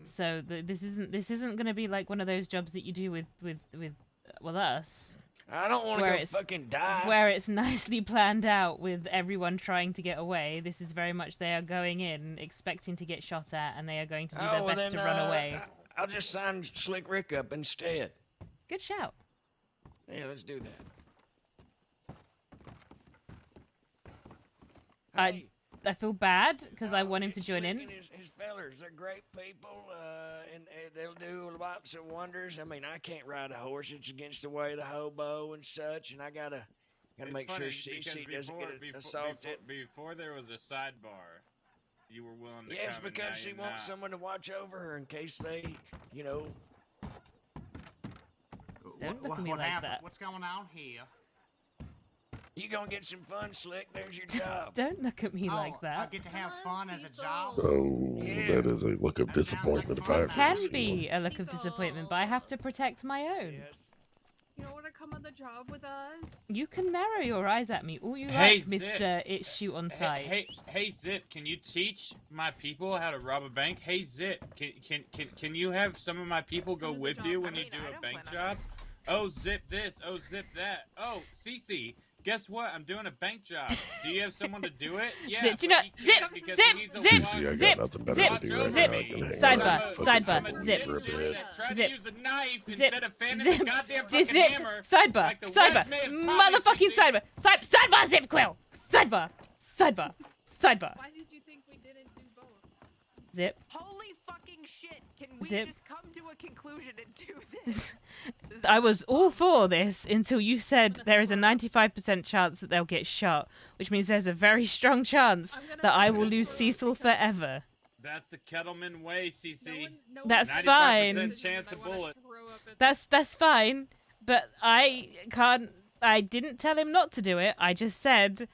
So this isn't gonna be like one of those jobs that you do with us. I don't want to where go it's fucking die. where it's nicely planned out with everyone trying to get away. This is very much they are going in expecting to get shot at, and they are going to do their well best then, to run away. I'll just sign Slick Rick up instead. Good shout. Yeah, let's do that. I- Hey, feel bad because I want him to It's join Slick in. and his fellers, they're great people, and they'll do lots of wonders. I mean, I can't ride a horse; it's against the way of the hobo and such, and I gotta make sure Cece doesn't get assaulted. Before there was a sidebar, you were willing to Yeah, it's come. And because now she you're wants not. someone to watch over her in case they, you know. Don't look at me what like happened? that. What's going on here? You gonna get some fun, Slick? There's your job. Don't look at me like I that. get to have fun as a job. Oh, that is a look of disappointment if I've Can ever seen be one. a look of disappointment, but I have to protect my own. You don't want to come on the job with us? You can narrow your eyes at me all you Hey, like, Zip. Mr. It's shoot on sight. Hey, Zip, can you teach my people how to rob a bank? Hey, Zip, can you have some of my people go with you when you do a bank job? Oh, Zip this. Oh, Zip that. Oh, Cece, guess what? I'm doing a bank job. Do you have someone to do it? Yeah. Do you know? Zip, Cece, I got nothing better to do right now. I can hang out and fucking sidebar, Zip, for a bit. Try to use a knife Zip, instead of fanning Zip, the goddamn Zip, fucking hammer. sidebar, like the sidebar, West may have taught me, motherfucking Cece. sidebar, sidebar, Zip Quill, sidebar, sidebar. Why did you think we didn't do both? Zip. Holy fucking shit! Can we Zip. just come to a conclusion and do this? I was all for this until you said there is a 95% chance that they'll get shot, which means there's a very strong chance that I will lose Cecil forever. That's the Kettleman way, Cece. That's 95% fine. chance of bullet. That's fine, but I didn't tell him not to do it. I just said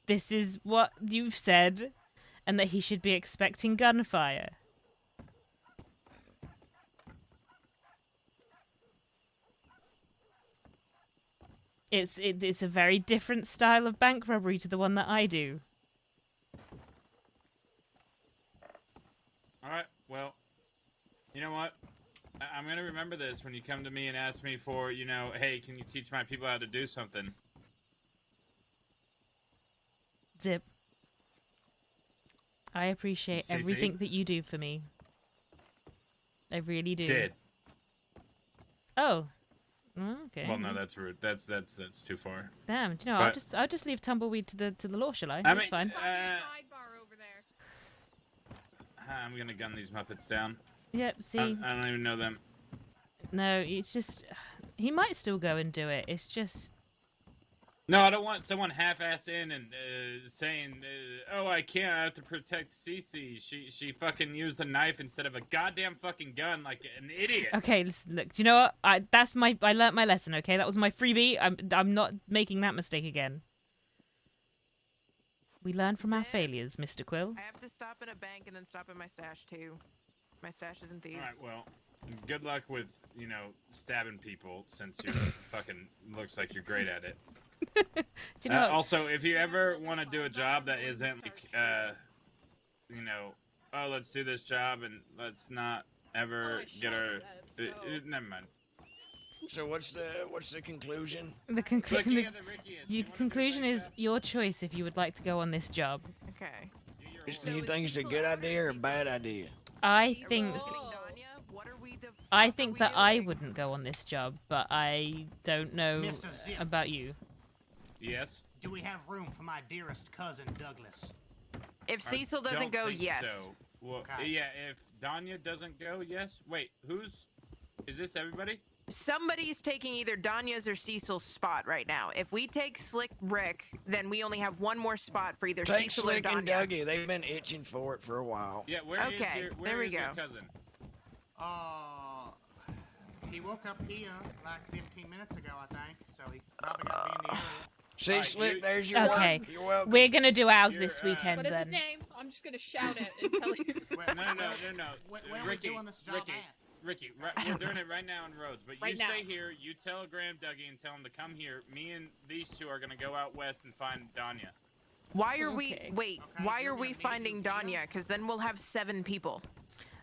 this is what you've said and that he should be expecting gunfire. It's a very different style of bank robbery to the one that I do. All right. Well, you know what? I'm gonna remember this when you come to me and ask me for, hey, can you teach my people how to do something? Zip. I appreciate Cece? everything that you do for me. I really do. Did. Oh. Okay. Well, no, that's rude. That's too far. Damn. Do you know? But- I'll just leave tumbleweed to the law, shall I? I That's mean, fine. Sidebar over there. I'm gonna gun these Muppets down. Yep. See. I don't even know them. No, it's just he might still go and do it. It's just No, I don't want someone half-ass in and saying, "Oh, I can't. I have to protect Cece. She fucking used a knife instead of a goddamn fucking gun, like an idiot." okay. Listen, look. Do you know what? I learnt my lesson. Okay, that was my freebie. I'm not making that mistake again. We learn from our failures, Mr. Quill. I have to stop in a bank and then stop in my stash too. My stash isn't thieves. All right, well, good luck with stabbing people since you fucking looks like you're great at it. Do you know what? Also, if you ever want to do a job that isn't like, oh, let's do this job and let's not ever get our. Never mind. So what's the conclusion? The conclusion is your choice if you would like to go on this job. Okay. Do you think it's a good idea or a bad idea? I think that I wouldn't go on this job, but I don't know Mr. Zip. about you. Yes. Do we have room for my dearest cousin, Douglas? If Cecil doesn't go, yes. So. Well, Okay. yeah. If Danya doesn't go, yes. Wait, is this everybody? Somebody's taking either Danya's or Cecil's spot right now. If we take Slick Rick, then we only have one more spot for either Take Cecil or Slick and Danya. Dougie. They've been itching for it for a while. Yeah. Where is Okay, your, there we is your go. cousin? He woke up here like 15 minutes ago, I think. So he probably got to be in the area. See, Alright, Slick, you- there's your Okay, work. You're welcome. we're gonna do ours You're, this weekend What is his then. name? I'm just gonna shout it and tell you. No. Where are we Ricky, doing this job Ricky, at? Ricky, we're doing it right now in Rhodes, but Right you now. stay here. You telegram Dougie and tell him to come here. Me and these two are gonna go out west and find Danya. Why are Okay. why you're are we gonna meet finding Lucia? Danya? Because then we'll have 7 people.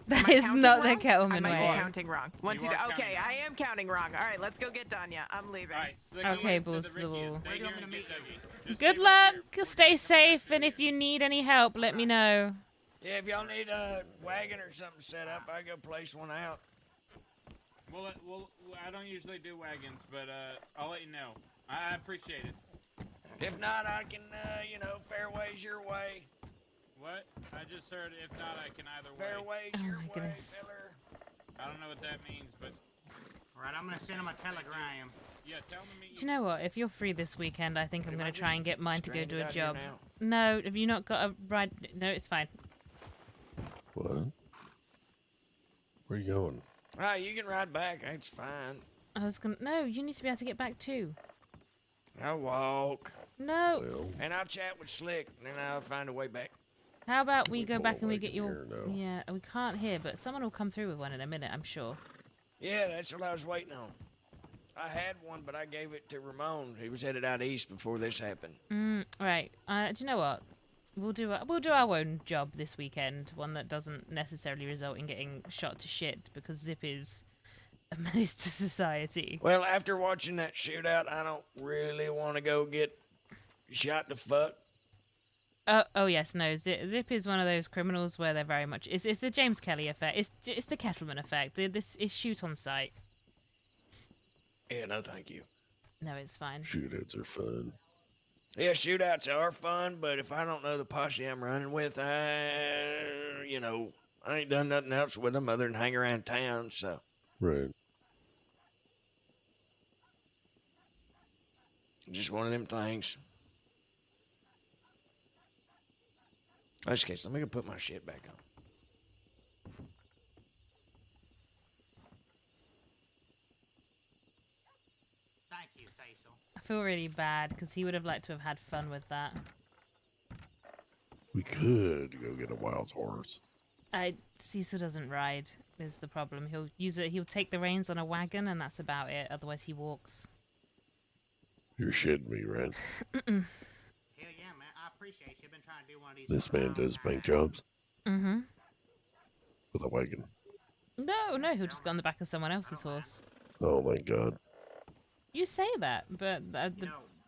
That Am I is counting not the wrong? I Kettleman might way. be counting wrong. One, You two, are three. Okay, counting wrong. I am counting wrong. All right, let's go get Danya. I'm leaving. All right, Slick, Okay, go west boss, to the Ricky and we'll- stay We're here gonna and meet get you. Dougie. Just Good stay right luck. here. Stay safe, and if you need any help, let me know. Yeah, if y'all need a wagon or something set up, I go place one out. Well, I don't usually do wagons, but I'll let you know. I appreciate it. If not, I can, fairways your way. What? I just heard if not, I can either Fair way. wage Oh your my way, goodness. feller. I don't know what that means, but Alright, I'm gonna send him a telegram. yeah, tell them to meet Do you know what? If you're free this weekend, I think I'm Am going I to try just and get mine to go stranded do a out here job. now? No, have you not got a ride? No, it's fine. What? Where you going? Ah, you can ride back. It's fine. I was gonna. No, you need to be able to get back too. I'll walk. No. Well, And I'll chat with Slick, and then I'll find a way back. How about we we go pull back a and we get wagon your? here now? Yeah, we can't hear, but someone will come through with one in a minute, I'm sure. Yeah, that's what I was waiting on. I had one, but I gave it to Ramon. He was headed out east before this happened. Right. Do you know what? We'll do our own job this weekend. One that doesn't necessarily result in getting shot to shit because Zip is a menace to society. Well, after watching that shootout, I don't really want to go get shot to fuck. Oh yes, no. Zip is one of those criminals where they're very much. It's the James Kelly effect. It's the Kettleman effect. This is shoot on sight. Yeah, no, thank you. No, it's fine. Shootouts are fun. Yeah, shootouts are fun, but if I don't know the posse I'm running with, I ain't done nothing else with them other than hang around town, so. Right. Just one of them things. In this case, let me go put my shit back on. Thank you, Cecil. I feel really bad because he would have liked to have had fun with that. We could go get a wild horse. Cecil doesn't ride. Is the problem? He'll use it. He'll take the reins on a wagon, and that's about it. Otherwise, he walks. You're shitting me, right? Hell yeah, man. I appreciate you. Been trying to do one of these. This man does bank jobs Mm-hmm. with a wagon. No, he'll just go on the back of someone else's horse. Oh my god. You say that, but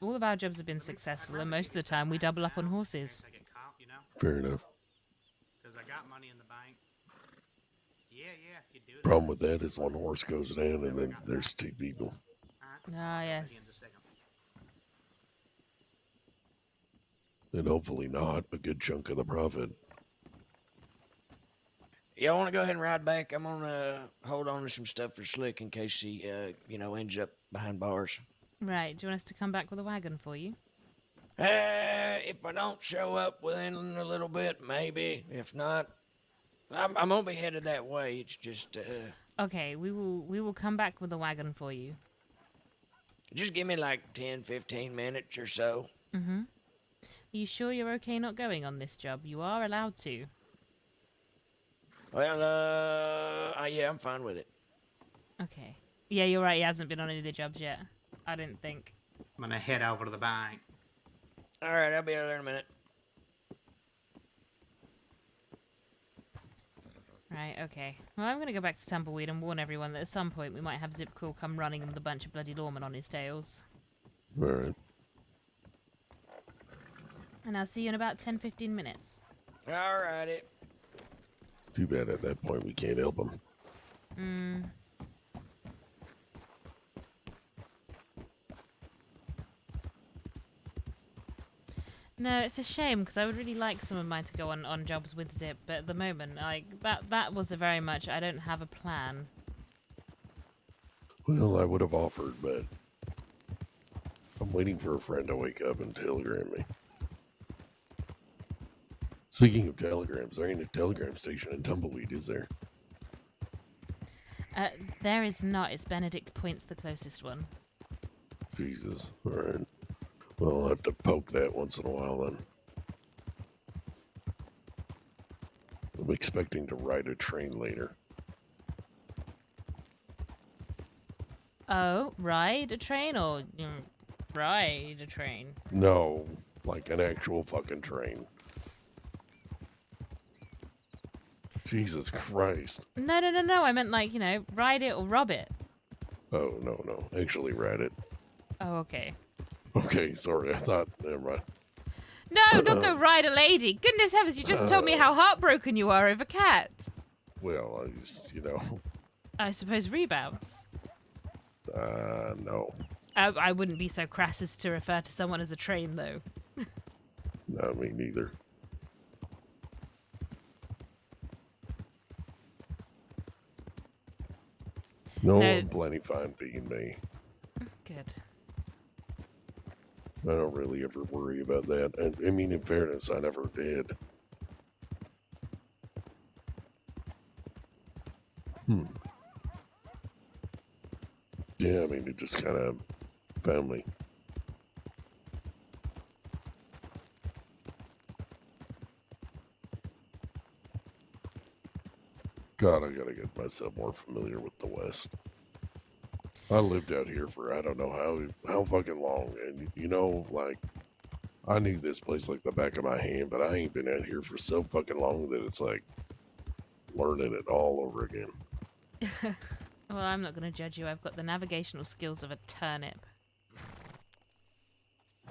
all of our jobs have been successful, and most of the time we double up on horses. I get caught, you know? Fair enough. Because I got money in the bank. Yeah, if you do that. Problem with that is one horse goes down and then there's two people. Ah, yes. And hopefully not a good chunk of the profit. Yeah, I want to go ahead and ride back. I'm going to hold on to some stuff for Slick in case he, ends up behind bars. Right, do you want us to come back with a wagon for you? If I don't show up within a little bit, maybe. If not, I'm going to be headed that way. It's just, Okay, we will come back with a wagon for you. just give me like 10, 15 minutes or so. Mm-hmm. Are you sure you're okay not going on this job? You are allowed to. Well, yeah, I'm fine with it. Okay. Yeah, you're right. He hasn't been on any of the jobs yet. I didn't think. I'm gonna head over to the bank. All right, I'll be out there in a minute. Right, okay. Well, I'm going to go back to Tumbleweed and warn everyone that at some point we might have Zip Cool come running with a bunch of bloody lawmen on his tails. Alright. And I'll see you in about 10-15 minutes. All righty. Too bad at that point we can't help him. No, it's a shame because I would really like some of mine to go on jobs with Zip, but at the moment, like that was a very much I don't have a plan. Well, I would have offered, but I'm waiting for a friend to wake up and telegram me. Speaking of telegrams, there ain't a telegram station in Tumbleweed, is there? There is not. It's Benedict Point's the closest one. Jesus. Alright. Well, I'll have to poke that once in a while then. I'm expecting to ride a train later. Oh, ride a train or ride a train? No, like an actual fucking train. Jesus Christ. No. I meant like, ride it or rob it. Oh, no. Actually ride it. Oh, okay. Okay, sorry. I thought, never mind. No, not go ride a lady. Goodness heavens, you just told me how heartbroken you are over Cat. Well, I just, I suppose rebounds. No. I wouldn't be so crass as to refer to someone as a train, though. Not me neither. No, No. I'm plenty fine being me. Good. I don't really ever worry about that. And I mean, in fairness, I never did. Yeah, I mean, it just kind of found me. God, I gotta get myself more familiar with the West. I lived out here for I don't know how fucking long, and you know, like I knew this place like the back of my hand, but I ain't been out here for so fucking long that it's like learning it all over again. Well, I'm not going to judge you. I've got the navigational skills of a turnip.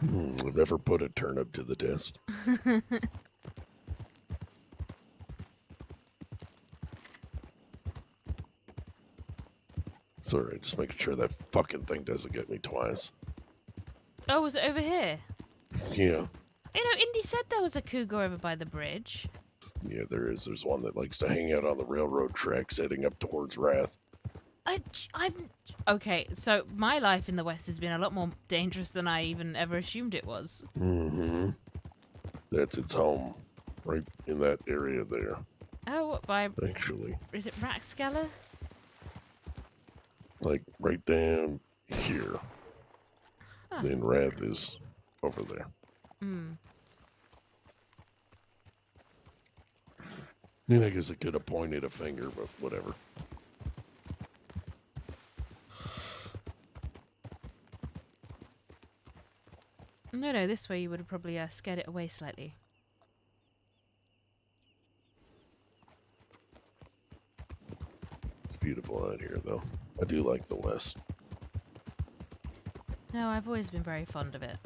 I've never put a turnip to the test. Sorry, just making sure that fucking thing doesn't get me twice. Oh, was it over here? Yeah. You know, Indy said there was a cougar over by the bridge. Yeah, there is. There's one that likes to hang out on the railroad tracks heading up towards Wrath. Okay, so my life in the West has been a lot more dangerous than I even ever assumed it was. Mm-hmm. That's its home, right in that area there. Oh, what by... Actually. Is it Raxscaller? Like, right down here. Huh. Then Wrath is over there. I mean, I guess I could have pointed a finger, but whatever. No, this way you would have probably scared it away slightly. It's beautiful out here, though. I do like the West. No, I've always been very fond of it.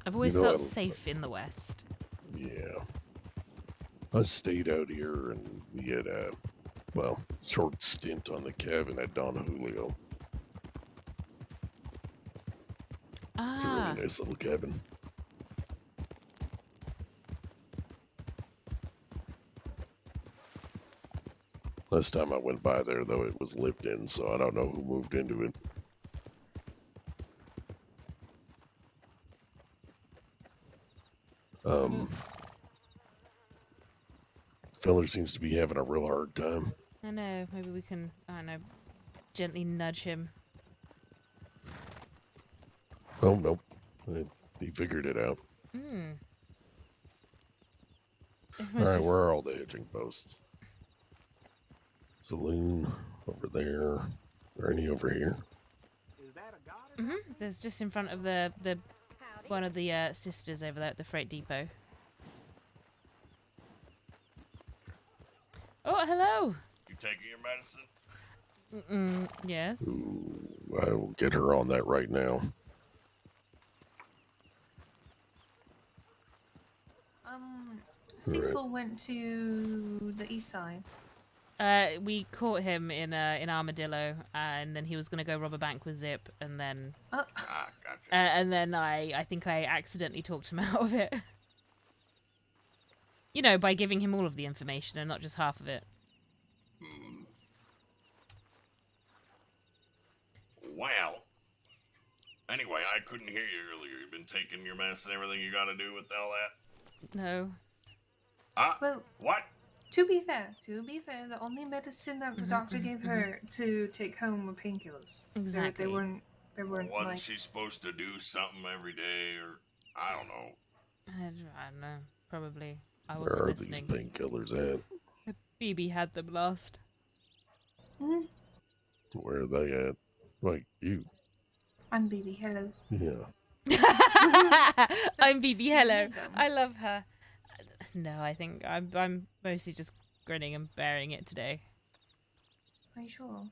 I've always You know, felt safe in the West. Yeah. I stayed out here and we had a, well, short stint on the cabin at Don Julio. It's a really nice little cabin. Last time I went by there, though, it was lived in, so I don't know who moved into it. Feller seems to be having a real hard time. I know, maybe we can, I don't know, gently nudge him. Oh, nope. He figured it out. Alright, where are all the hitching posts? Saloon over there. Are there any over here? There's just in front of the one of the sisters over there at the freight depot. Oh, hello! You taking your medicine? Yes. Ooh, I will get her on that right now. Cecil went to the east side. We caught him in Armadillo, and then he was gonna go rob a bank with Zip, and then Gotcha. and then I think I accidentally talked him out of it. You know, by giving him all of the information and not just half of it. Wow. Anyway, I couldn't hear you earlier. You've been taking your meds and everything you gotta do with all that? No. Well, what? To be fair, the only medicine that the doctor gave her to take home were painkillers. Exactly. They weren't Wasn't like... she supposed to do something every day, or I don't know? I don't know. Probably. I Where wasn't are listening. these painkillers at? BB had them last. Where are they at? Like, you. I'm BB, hello. Yeah. I'm BB, hello. I love her. No, I think I'm mostly just grinning and bearing it today. Are you sure?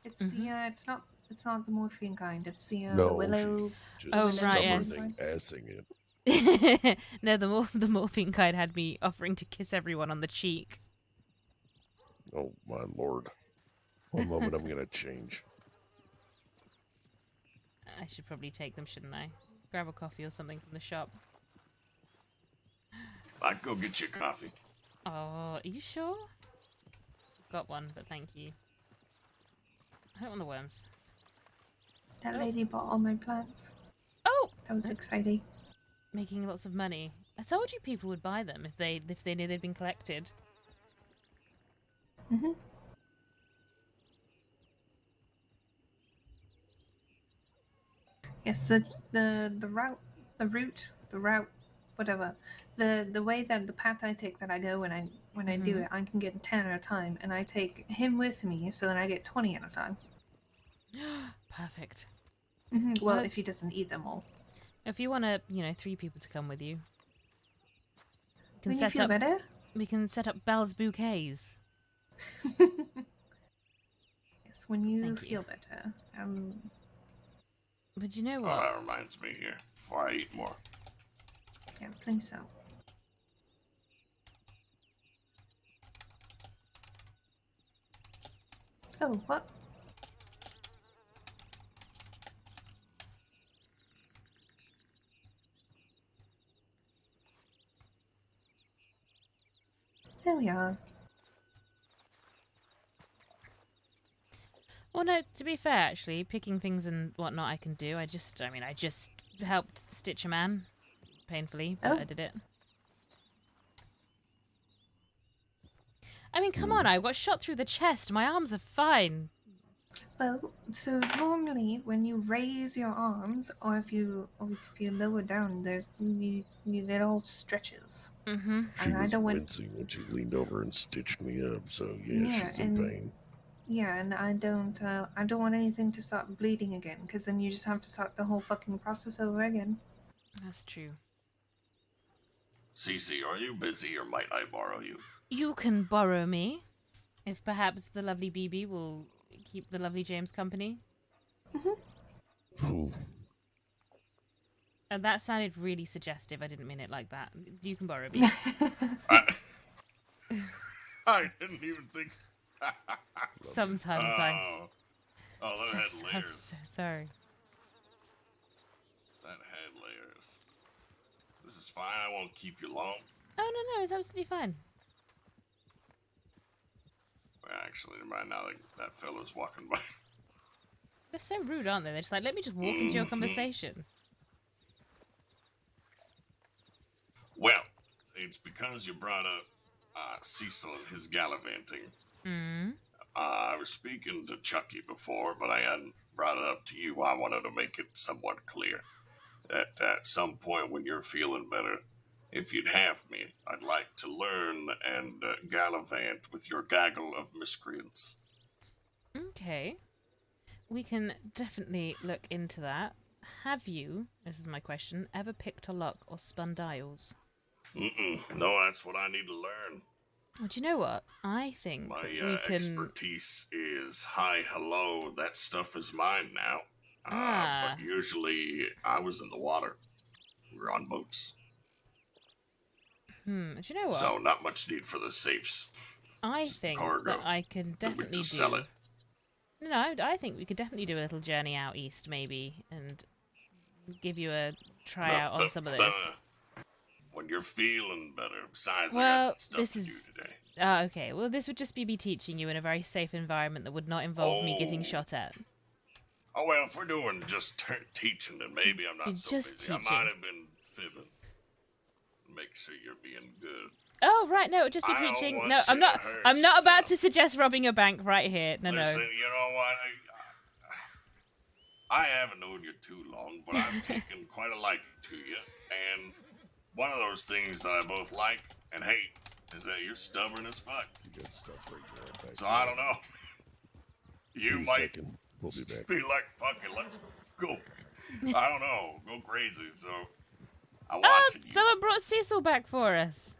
It's it's not the morphine kind. It's the No, willow. she's Oh, just right, yes. stubbornly assing it. No, the morphine kind had me offering to kiss everyone on the cheek. Oh, my lord. One moment, I'm gonna change. I should probably take them, shouldn't I? Grab a coffee or something from the shop. I'd go get you coffee. Oh, are you sure? Got one, but thank you. I don't want the worms. That lady bought all my plants. Oh! That was exciting. Making lots of money. I told you people would buy them if they knew they'd been collected. Mm-hmm. Yes, the route, whatever. The way that the path I take that I go when I do it, I can get 10 at a time, and I take him with me, so then I get 20 at a time. Perfect. Well, if he doesn't eat them all. If you want to, 3 people to come with you. When you feel better? We can set up Belle's bouquets. Yes, when you feel better. But you know what? Oh, that reminds me here, before I eat more. Yeah, please so. Oh, what? There we are. Well, no, to be fair, actually, picking things and whatnot I can do. I just helped stitch a man. Painfully, but I did it. I mean, come on, I got shot through the chest. My arms are fine. Well, so normally when you raise your arms, or if you lower down, it all stretches. Mm-hmm. She was wincing when she leaned over and stitched me up, so yeah she's in pain. Yeah, and I don't want anything to start bleeding again, because then you just have to start the whole fucking process over again. That's true. Cece, are you busy, or might I borrow you? You can borrow me, if perhaps the lovely BB will keep the lovely James company. And that sounded really suggestive. I didn't mean it like that. You can borrow me. I didn't even think. Sometimes Oh, that had layers. I'm so sorry. That had layers. This is fine. I won't keep you long. Oh, no, it's absolutely fine. Well, actually, never mind. Now that fella's walking by. They're so rude, aren't they? They're just like, let me just walk into your conversation. Well, it's because you brought up Cecil and his gallivanting. I was speaking to Chucky before, but I hadn't brought it up to you. I wanted to make it somewhat clear that at some point when you're feeling better, if you'd have me, I'd like to learn and gallivant with your gaggle of miscreants. Okay. We can definitely look into that. Have you, this is my question, ever picked a lock or spun dials? No, that's what I need to learn. Well, do you know what? I think my we can... expertise is hi, hello, that stuff is mine now. But usually I was in the water. We were on boats. Do you know what? So not much need for the safes. I think that I can definitely just sell it. No, I think we could definitely do a little journey out east, maybe, and give you a tryout on some of those. When you're feeling better, besides well, I got stuff this to is... do today. Okay, well, this would just be me teaching you in a very safe environment that would not involve me getting shot at. Oh, well, if we're doing just teaching, then maybe I'm not so just busy. teaching. I might have been fibbing. Make sure you're being good. Oh, right, no, it would just be teaching. No, I'm not about to suggest robbing a bank right here. No, Listen, you know what? I haven't known you too long, but I've taken quite a liking to you. And one of those things that I both like and hate is that you're stubborn as fuck. You got stuff right there. So I don't know. You might We'll be back. be like, fuck it, let's go. I don't know, go crazy. So I'm watching you. Someone brought Cecil back for us.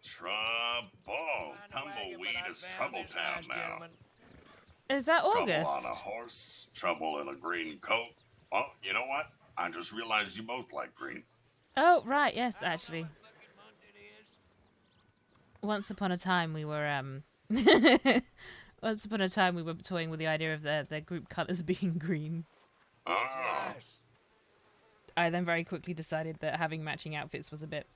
Trouble. Tumbleweed is Trouble Town now. Is that August? Trouble on a horse, trouble in a green coat. Oh, you know what? I just realized you both like green. Oh, right, yes, actually. Once upon a time we were toying with the idea of the group colours being green. Oh. I then very quickly decided that having matching outfits was a bit...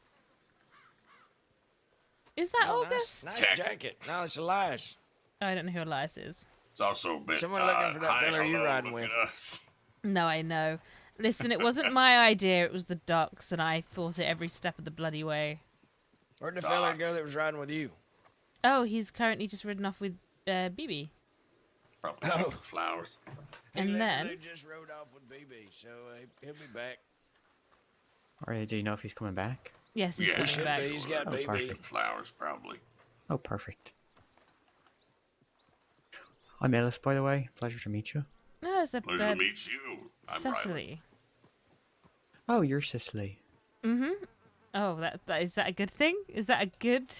Is that August? Nice jacket. No, it's Elias. I don't know who Elias is. It's also a bit. Someone looking for that hi, fella you're hello, riding look with. at us. No, I know. Listen, it wasn't my idea. It was the ducks, and I thought it every step of the bloody way. Where'd the fella go that was riding with you? Oh, he's currently just ridden off with BB. Probably making flowers. And He then literally just rode off with BB, so he'll be back. Or do you know if he's coming back? yes, he's coming should back. be. He's got Oh, BB. perfect. Flowers, probably. Oh, perfect. I'm Ellis, by the way. Pleasure to meet you. No, it's a Pleasure to meet you. I'm Riley. Cecily. Oh, you're Cecily. Oh, that is that a good thing? Is that a good?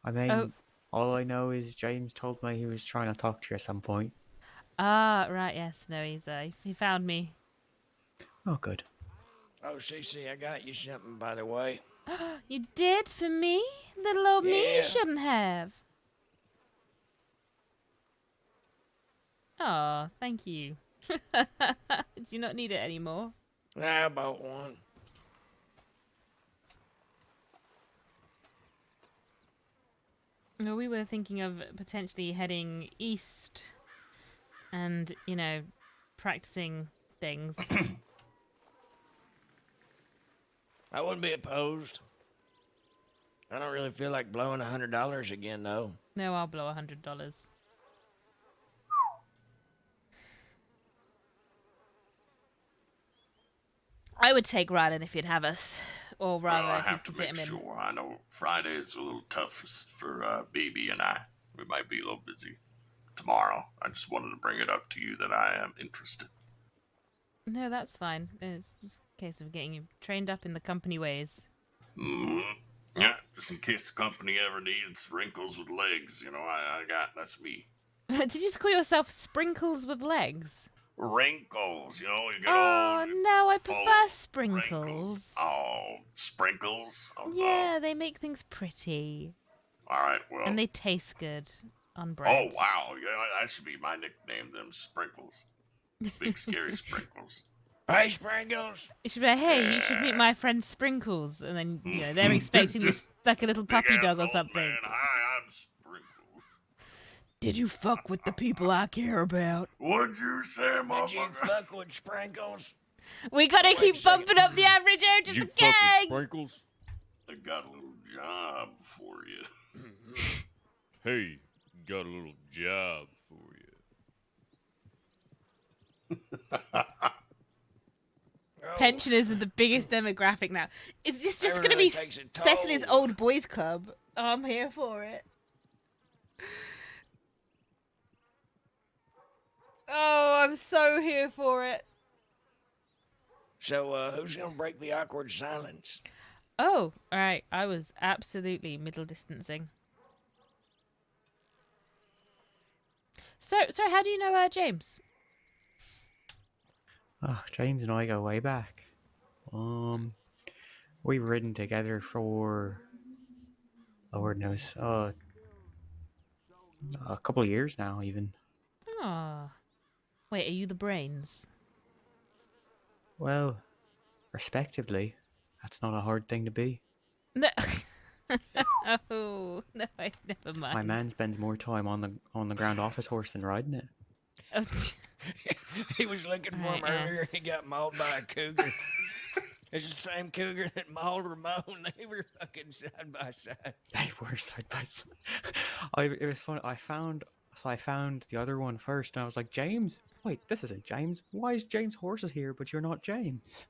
I mean, Oh. all I know is James told me he was trying to talk to you at some point. Ah, right. Yes. No, he found me. Oh, good. Oh, Cece, I got you something, by the way. You did for me, little old me. Yeah. You shouldn't have. Oh, thank you. Do you not need it anymore? Nah, I bought one. No, we were thinking of potentially heading east and, practicing things. I wouldn't be opposed. I don't really feel like blowing $100 again, though. No, I'll blow $100. I would take Rylan if you'd have us. Or rather, Well, I if you have to could fit make him in. sure. I know Friday is a little tough for BB and I. We might be a little busy tomorrow. I just wanted to bring it up to you that I am interested. No, that's fine. It's just a case of getting you trained up in the company ways. Yeah, just in case the company ever needs wrinkles with legs. That's me. Did you just call yourself Sprinkles with Legs? Wrinkles, you get Oh, old. no, I full prefer of Sprinkles. wrinkles. Oh, sprinkles? Oh, Yeah, they make things pretty. all right, well. And they taste good on Oh, bread. wow. Yeah, that should be my nickname, them Sprinkles. Big, scary Sprinkles. Hey, Sprinkles! It should be like, hey, you should meet my friend Sprinkles. And then, they're expecting you like a little puppy Big-ass dog or old something. Man. Hi, I'm Sprinkles. Did you fuck with the people I care about? What'd you say, Did you motherfucker? fuck with Sprinkles? We gotta keep bumping up the average age of the gang! Sprinkles? I got a little job for you. Hey, got a little job for you. Pensioners are the biggest demographic now. It's just That gonna really be takes a Cecily's toll. old boys club. Oh, I'm here for it. Oh, I'm so here for it. So, who's gonna break the awkward silence? Oh, alright. I was absolutely middle distancing. So, sorry, how do you know James? Oh, James and I go way back. We've ridden together for Lord knows, a couple of years now, even. Ah. Wait, are you the brains? Well, respectively, that's not a hard thing to be. No. Oh, no, never mind. My man spends more time on the ground office horse than riding it. Oh, He was looking for him Right, yeah. earlier. He got mauled by a cougar. It's the same cougar that mauled Ramon. They were fucking side by side. They were side by side. It was fun. I found the other one first, and I was like, James? Wait, this isn't James. Why is James' horses here, but you're not James?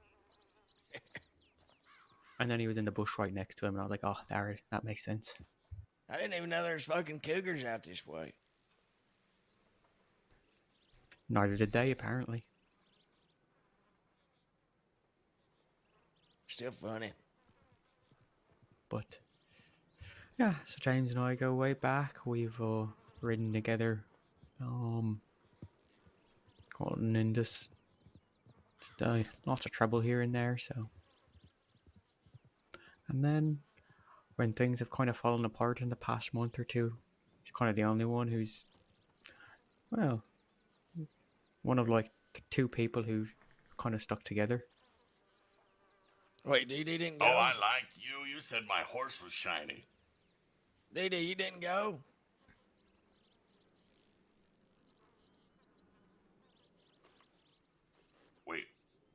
And then he was in the bush right next to him, and I was like, oh, that makes sense. I didn't even know there's fucking cougars out this way. Neither did they, apparently. Still funny. But yeah, so James and I go way back. We've ridden together, gotten in this lots of trouble here and there. So, and then when things have kind of fallen apart in the past month or two, he's kind of the only one who's, well, one of like the two people who kind of stuck together. Wait, DD didn't go? Oh, I like you. You said my horse was shiny. DD, you didn't go?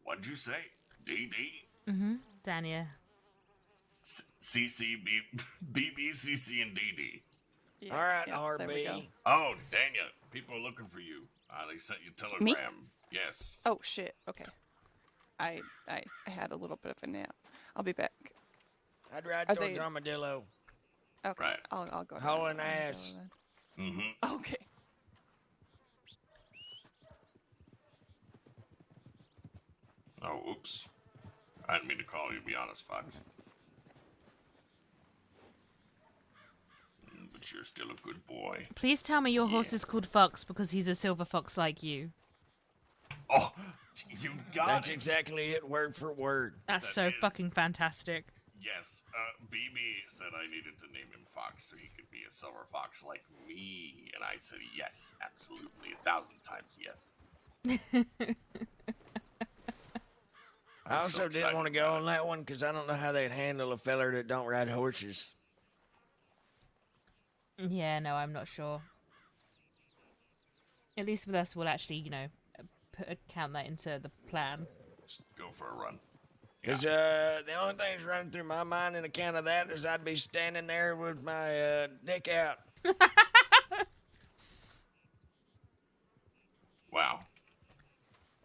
What'd you say? DD? Dania. CC, BB, CC, and DD. All right, There we go. RB. Oh, Dania, people are looking for you. They sent you a telegram. Yes. Oh shit. Okay. I had a little bit of a nap. I'll be back. I'd ride Are towards they- Armadillo. Okay. Right. I'll go. Hauling down to Armadillo ass. then. Mm-hmm. Okay. Oh, oops. I didn't mean to call you, to be honest, Fox. But you're still a good boy. Please tell me your horse is called Fox because he's a silver fox like you. Oh, you got That's it. exactly it, word for word. That's That so is- fucking fantastic. Yes, BB said I needed to name him Fox so he could be a silver fox like me. And I said, yes, absolutely. 1,000 times yes. I also didn't excited want to go on that one because I don't know how they'd handle a feller that don't ride horses. Yeah, no, I'm not sure. At least with us, we'll actually, count that into the plan. Just go for a run. Because the only thing that's running through my mind in account of that is I'd be standing there with my dick out. Wow.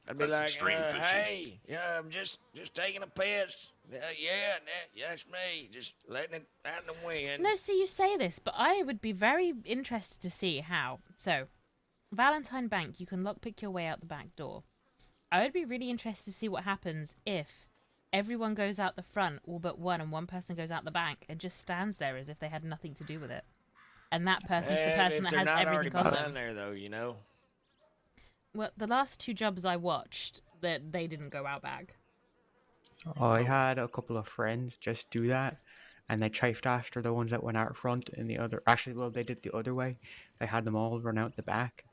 I'd be That's like, extreme fishing. hey, yeah, I'm just taking a piss. That's me. Just letting it out in the wind. No, see, you say this, but I would be very interested to see how. So, Valentine Bank, you can lockpick your way out the back door. I would be really interested to see what happens if everyone goes out the front, all but one, and one person goes out the back and just stands there as if they had nothing to do with it. And that person's the person that has everything on them. There, though, you know. Well, the last 2 jobs I watched, that they didn't go out back. I had a couple of friends just do that, and they chafed after the ones that went out front and the other. Actually, well, they did the other way. They had them all run out the back.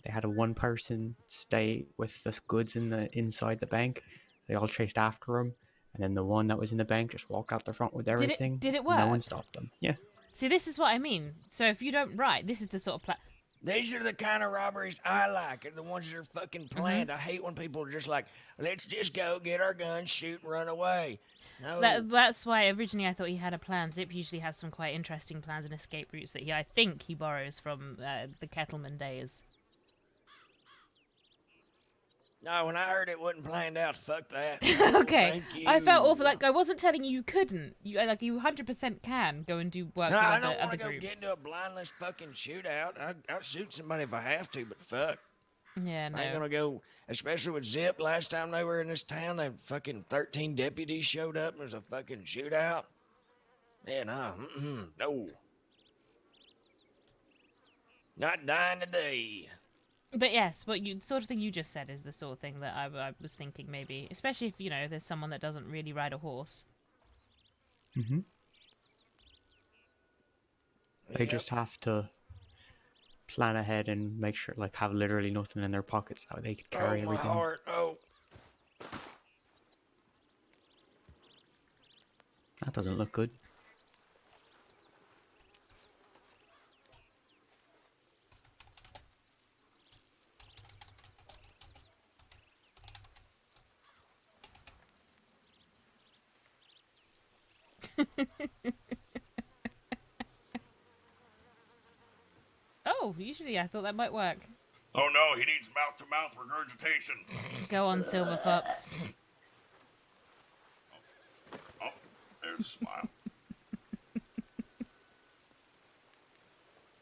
They had a one person stay with the goods inside the bank. They all chased after him, and then the one that was in the bank just walked out the front with everything. Did it work? No one stopped them. Yeah. See, this is what I mean. So if you don't this is the sort of plan. These are the kind of robberies I like, and the ones that are fucking planned. I hate when people are just like, let's just go get our guns, shoot, and run away. No. That's why originally I thought he had a plan. Zip usually has some quite interesting plans and escape routes that I think he borrows from the Kettleman days. No, when I heard it wasn't planned out, fuck that. Okay. Thank you. I felt awful. Like, I wasn't telling you couldn't. You 100% can go and do work No, with I don't other want to go groups. get into a blindless fucking shootout. I'll shoot somebody if I have to, but fuck. Yeah, no. I ain't gonna go, especially with Zip. Last time they were in this town, they fucking 13 deputies showed up and there was a fucking shootout. Yeah, no. Not dying today. But yes, what you sort of thing you just said is the sort of thing that I was thinking maybe, especially if there's someone that doesn't really ride a horse. Mm-hmm. They just have to plan ahead and make sure, have literally nothing in their pockets so they can carry my everything. heart. Oh. That doesn't look good. Oh, usually I thought that might work. Oh no, he needs mouth-to-mouth regurgitation. Go on, Silver Fox. Oh, there's a smile.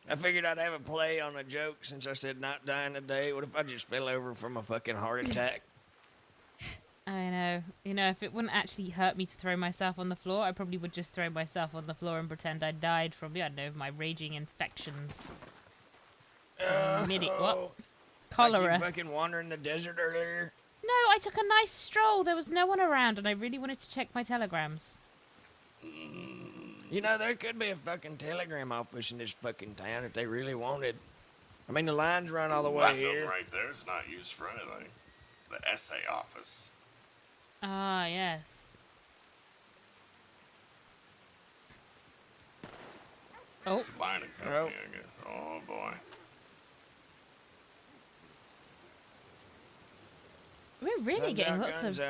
I figured I'd have a play on a joke since I said not dying today. What if I just fell over from a fucking heart attack? I know. If it wouldn't actually hurt me to throw myself on the floor, I probably would just throw myself on the floor and pretend I died from, my raging infections. What? Cholera. Like you fucking wandering the desert earlier? No, I took a nice stroll. There was no one around, and I really wanted to check my telegrams. There could be a fucking telegram office in this fucking town if they really wanted. I mean, the lines run all the way That here. building right there is not used for anything. The essay office. Ah, yes. Oh. It's a binding company, I guess. Oh, boy. We're really Sun's getting out, lots guns of,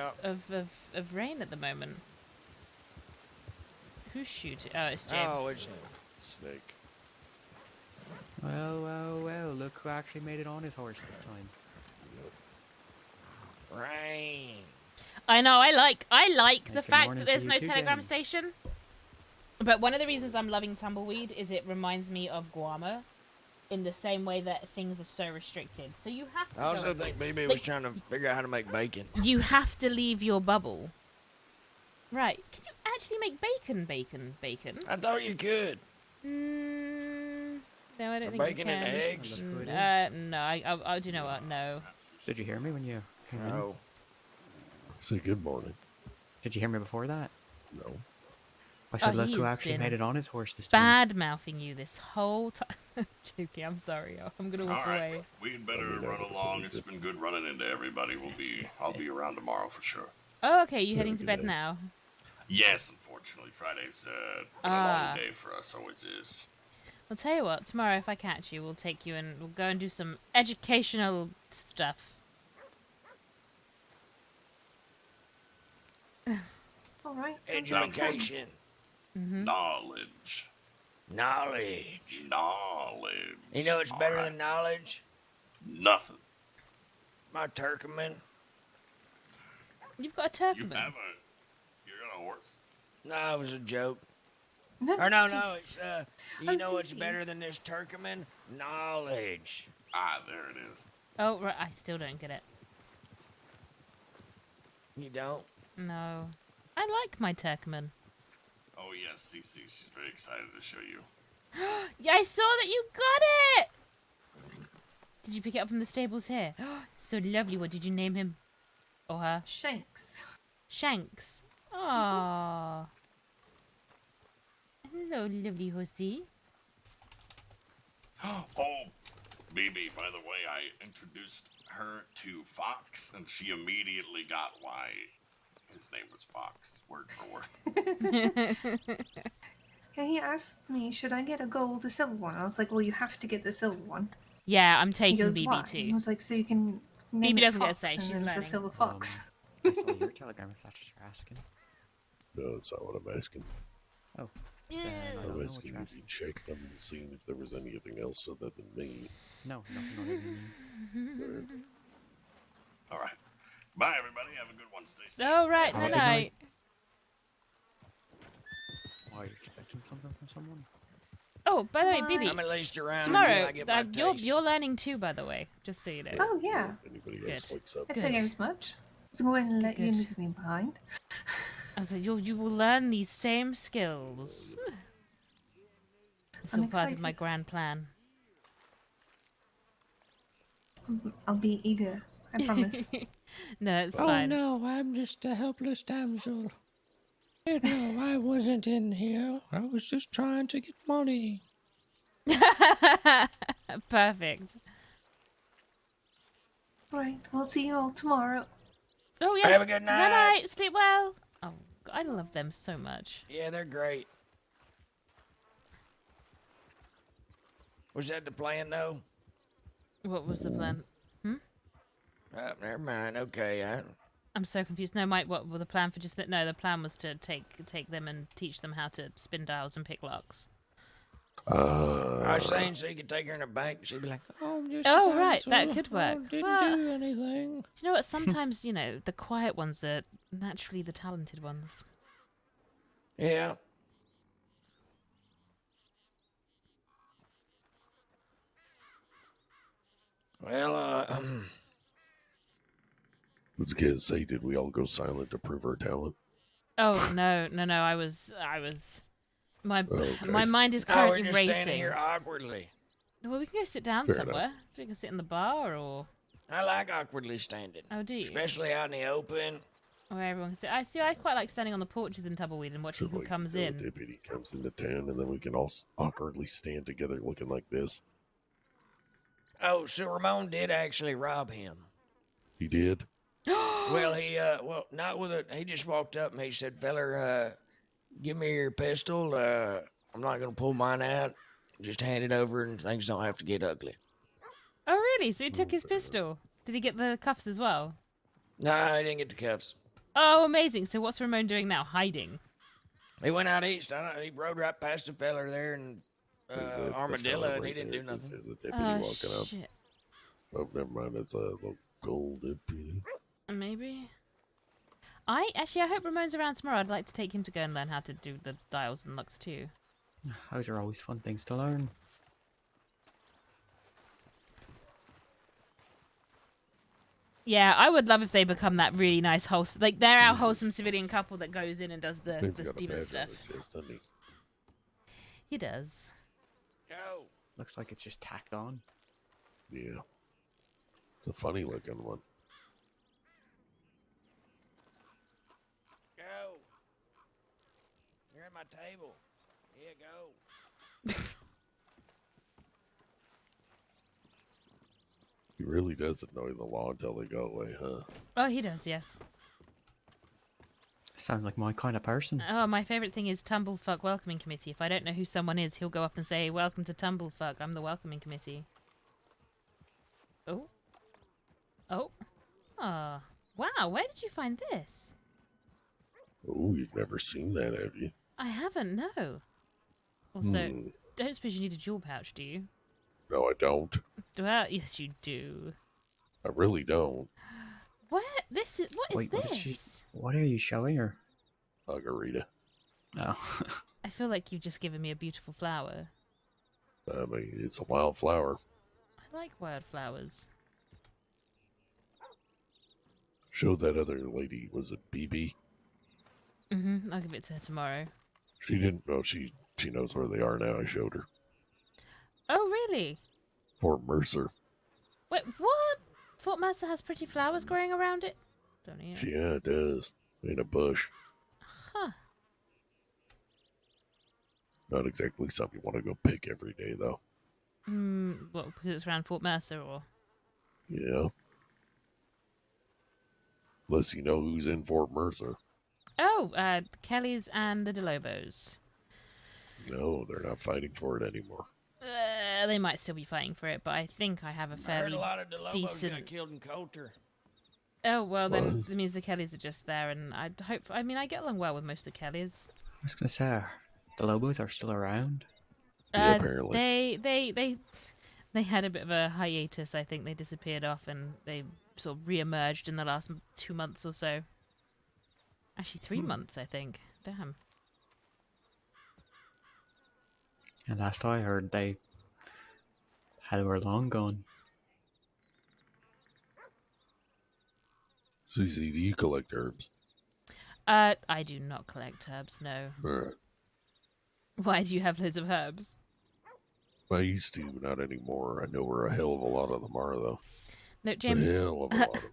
out. of rain at the moment. Who's shooting? Oh, it's James. Oh, it's Snake. Well, well, well, look who actually made it on his horse this time. rain. I know. I like the Good fact morning that there's to no you too, telegram James. station. But one of the reasons I'm loving Tumbleweed is it reminds me of Guarma, in the same way that things are so restricted. So you have to. I also think BB was trying to figure out how to make bacon. You have to leave your bubble. Right? Can you actually make bacon? I thought you could. No, I don't think Bacon you and can. eggs? No. I do you know what? No. Did you hear me when you came in? No. Say good morning. Did you hear me before that? No. I said, look he's who actually been made it on his horse this time. Bad mouthing you this whole time. Joking. I'm sorry. I'm gonna walk All right, away. we'd better run along. It's been good running into everybody. I'll be around tomorrow for sure. Oh, okay. You heading to bed now? Yes, unfortunately, Friday's been a long day for us. Always is. I'll tell you what. Tomorrow, if I catch you, we'll take you and we'll go and do some educational stuff. All right. Education. Knowledge. Knowledge. Knowledge. You know what's better All than knowledge? Nothing. My Turkmen. You've got a You Turkman. you're on a horse. No, it was a joke. No, Or no, just- it's you I'm know what's Cece. better than this Turkmen? Knowledge. Ah, there it is. Oh, right. I still don't get it. You don't? No. I like my Turkman. Oh yes, Cece. She's very excited to show you. Yeah, I saw that you got it! Did you pick it up from the stables here? So lovely. What did you name him? Or her? Shanks. Shanks. Aww. Hello, lovely horsey. Oh, BB, by the way, I introduced her to Fox, and she immediately got why his name was Fox, word for word. And he asked me, should I get a gold or silver one? I was like, well, you have to get the silver one. Yeah, I'm He taking goes, BB why? too. And I was like, so you can name BB it doesn't get a Fox, say, and she's then it's a learning. silver fox. I saw your telegram if that's what you're asking. No, that's not what I'm asking. Oh. Yeah. I don't I'm know what asking you're if you checked them and seen if there was anything else other than me. No, not even. All right. Bye, everybody. Have a good one. Stay safe. Oh, right. Alright, Night good night. Why, are you expecting something from someone? Oh, by the way, Bye. BB. I'm at least around Tomorrow, until I get my taste. you're learning too, by the way. Just so you know. Oh, yeah. If anybody Good. else wakes up. I Good. figured as much. I was going to let you Good. leave me behind. I was like, you will learn these same skills. It's I'm all part of excited. my grand plan. I'll be eager. I promise. No, it's Oh fine. no, I'm just a helpless damsel. No, I wasn't in here. I was just trying to get money. Perfect. Right, we'll see you all tomorrow. Oh, yes. Have a good night. Night. Sleep well. Oh, I love them so much. Yeah, they're great. Was that the plan, though? What was the plan? Never mind. Okay, I'm so confused. No, Mike, what was the plan for just that? No, the plan was to take them and teach them how to spin dials and pick locks. I was saying so you could take her in a bank. She'd be like, Oh, I'm just Oh, a right, that damsel. could work. I didn't Well, do anything. Do you know what? Sometimes, the quiet ones are naturally the talented ones. yeah. Well, Let's get say, did we all go silent to prove our talent? Oh, no. I was my Okay. my mind is now we're currently just standing racing. here awkwardly. Well, we can go sit down Fair somewhere. We can sit in the bar or I like awkwardly standing. oh, do you? Especially out in the open. Where everyone can sit. I quite like standing on the porches in Tumbleweed and watching who Like, comes the in. deputy comes into town, and then we can all awkwardly stand together looking like this. Oh, so Ramon did actually rob him. He did? Well, not with it. He just walked up and he said, "Feller, give me your pistol. I'm not gonna pull mine out. Just hand it over, and things don't have to get ugly." Oh, really? So he took his pistol. Did he get the cuffs as well? Nah, I didn't get the cuffs. Oh, amazing. So what's Ramon doing now? Hiding? He went out east. I don't know. He rode right past a feller there in Is it the Armadillo, fella and he right didn't there? do 'Cause nothing. there's a deputy Oh, walking up. shit. Oh, never mind. It's a little gold deputy. Maybe. I hope Ramon's around tomorrow. I'd like to take him to go and learn how to do the dials and locks too. Those are always fun things to learn. Yeah, I would love if they become that really nice wholesome, like they're our Jesus. wholesome civilian couple that goes in and does the Finn's got a demon badge on stuff. his chest, doesn't he? He does. Go. Looks like it's just tacked on. Yeah. It's a funny looking one. Go. You're at my table. Here, go. He really does annoy the law until they go away, huh? Oh, he does, yes. Sounds like my kind of person. Oh, my favourite thing is Tumblefuck Welcoming Committee. If I don't know who someone is, he'll go up and say, "Welcome to Tumblefuck. I'm the Welcoming Committee." Oh. Oh. Ah. Wow, where did you find this? Oh, you've never seen that, have you? I haven't, no. Also, don't suppose you need a jewel pouch, do you? No, I don't. Well, yes, you do. I really don't. What? What is Wait, this? What are you showing her? Margarita. Oh. I feel like you've just given me a beautiful flower. I mean, it's a wildflower. I like wildflowers. Show that other lady. Was it BB? I'll give it to her tomorrow. She didn't know. She knows where they are now. I showed her. Oh, really? Fort Mercer. Wait, what? Fort Mercer has pretty flowers growing around it? Don't know. Yeah, it does. In a bush. Huh. Not exactly something you want to go pick every day, though. What, because it's around Fort Mercer, or? Yeah. Unless you know who's in Fort Mercer. Oh, Kelly's and the DeLobos. No, they're not fighting for it anymore. They might still be fighting for it, but I think I have a I heard fairly a lot of DeLobos decent... got killed in Coulter. Oh, well, then What? that means the Kellys are just there, and I get along well with most of the Kellys. I was gonna say, the Lobos are still around. Yeah, apparently. They had a bit of a hiatus. I think they disappeared off, and they sort of re-emerged in the last 2 months or so. Actually, 3 months, I think. Damn. And last I heard, they were long gone. CC, do you collect herbs? I do not collect herbs, no. Alright. Why do you have loads of herbs? I used to, not anymore. I know where a hell of a lot of them are, though. No, James. A hell of a lot of them.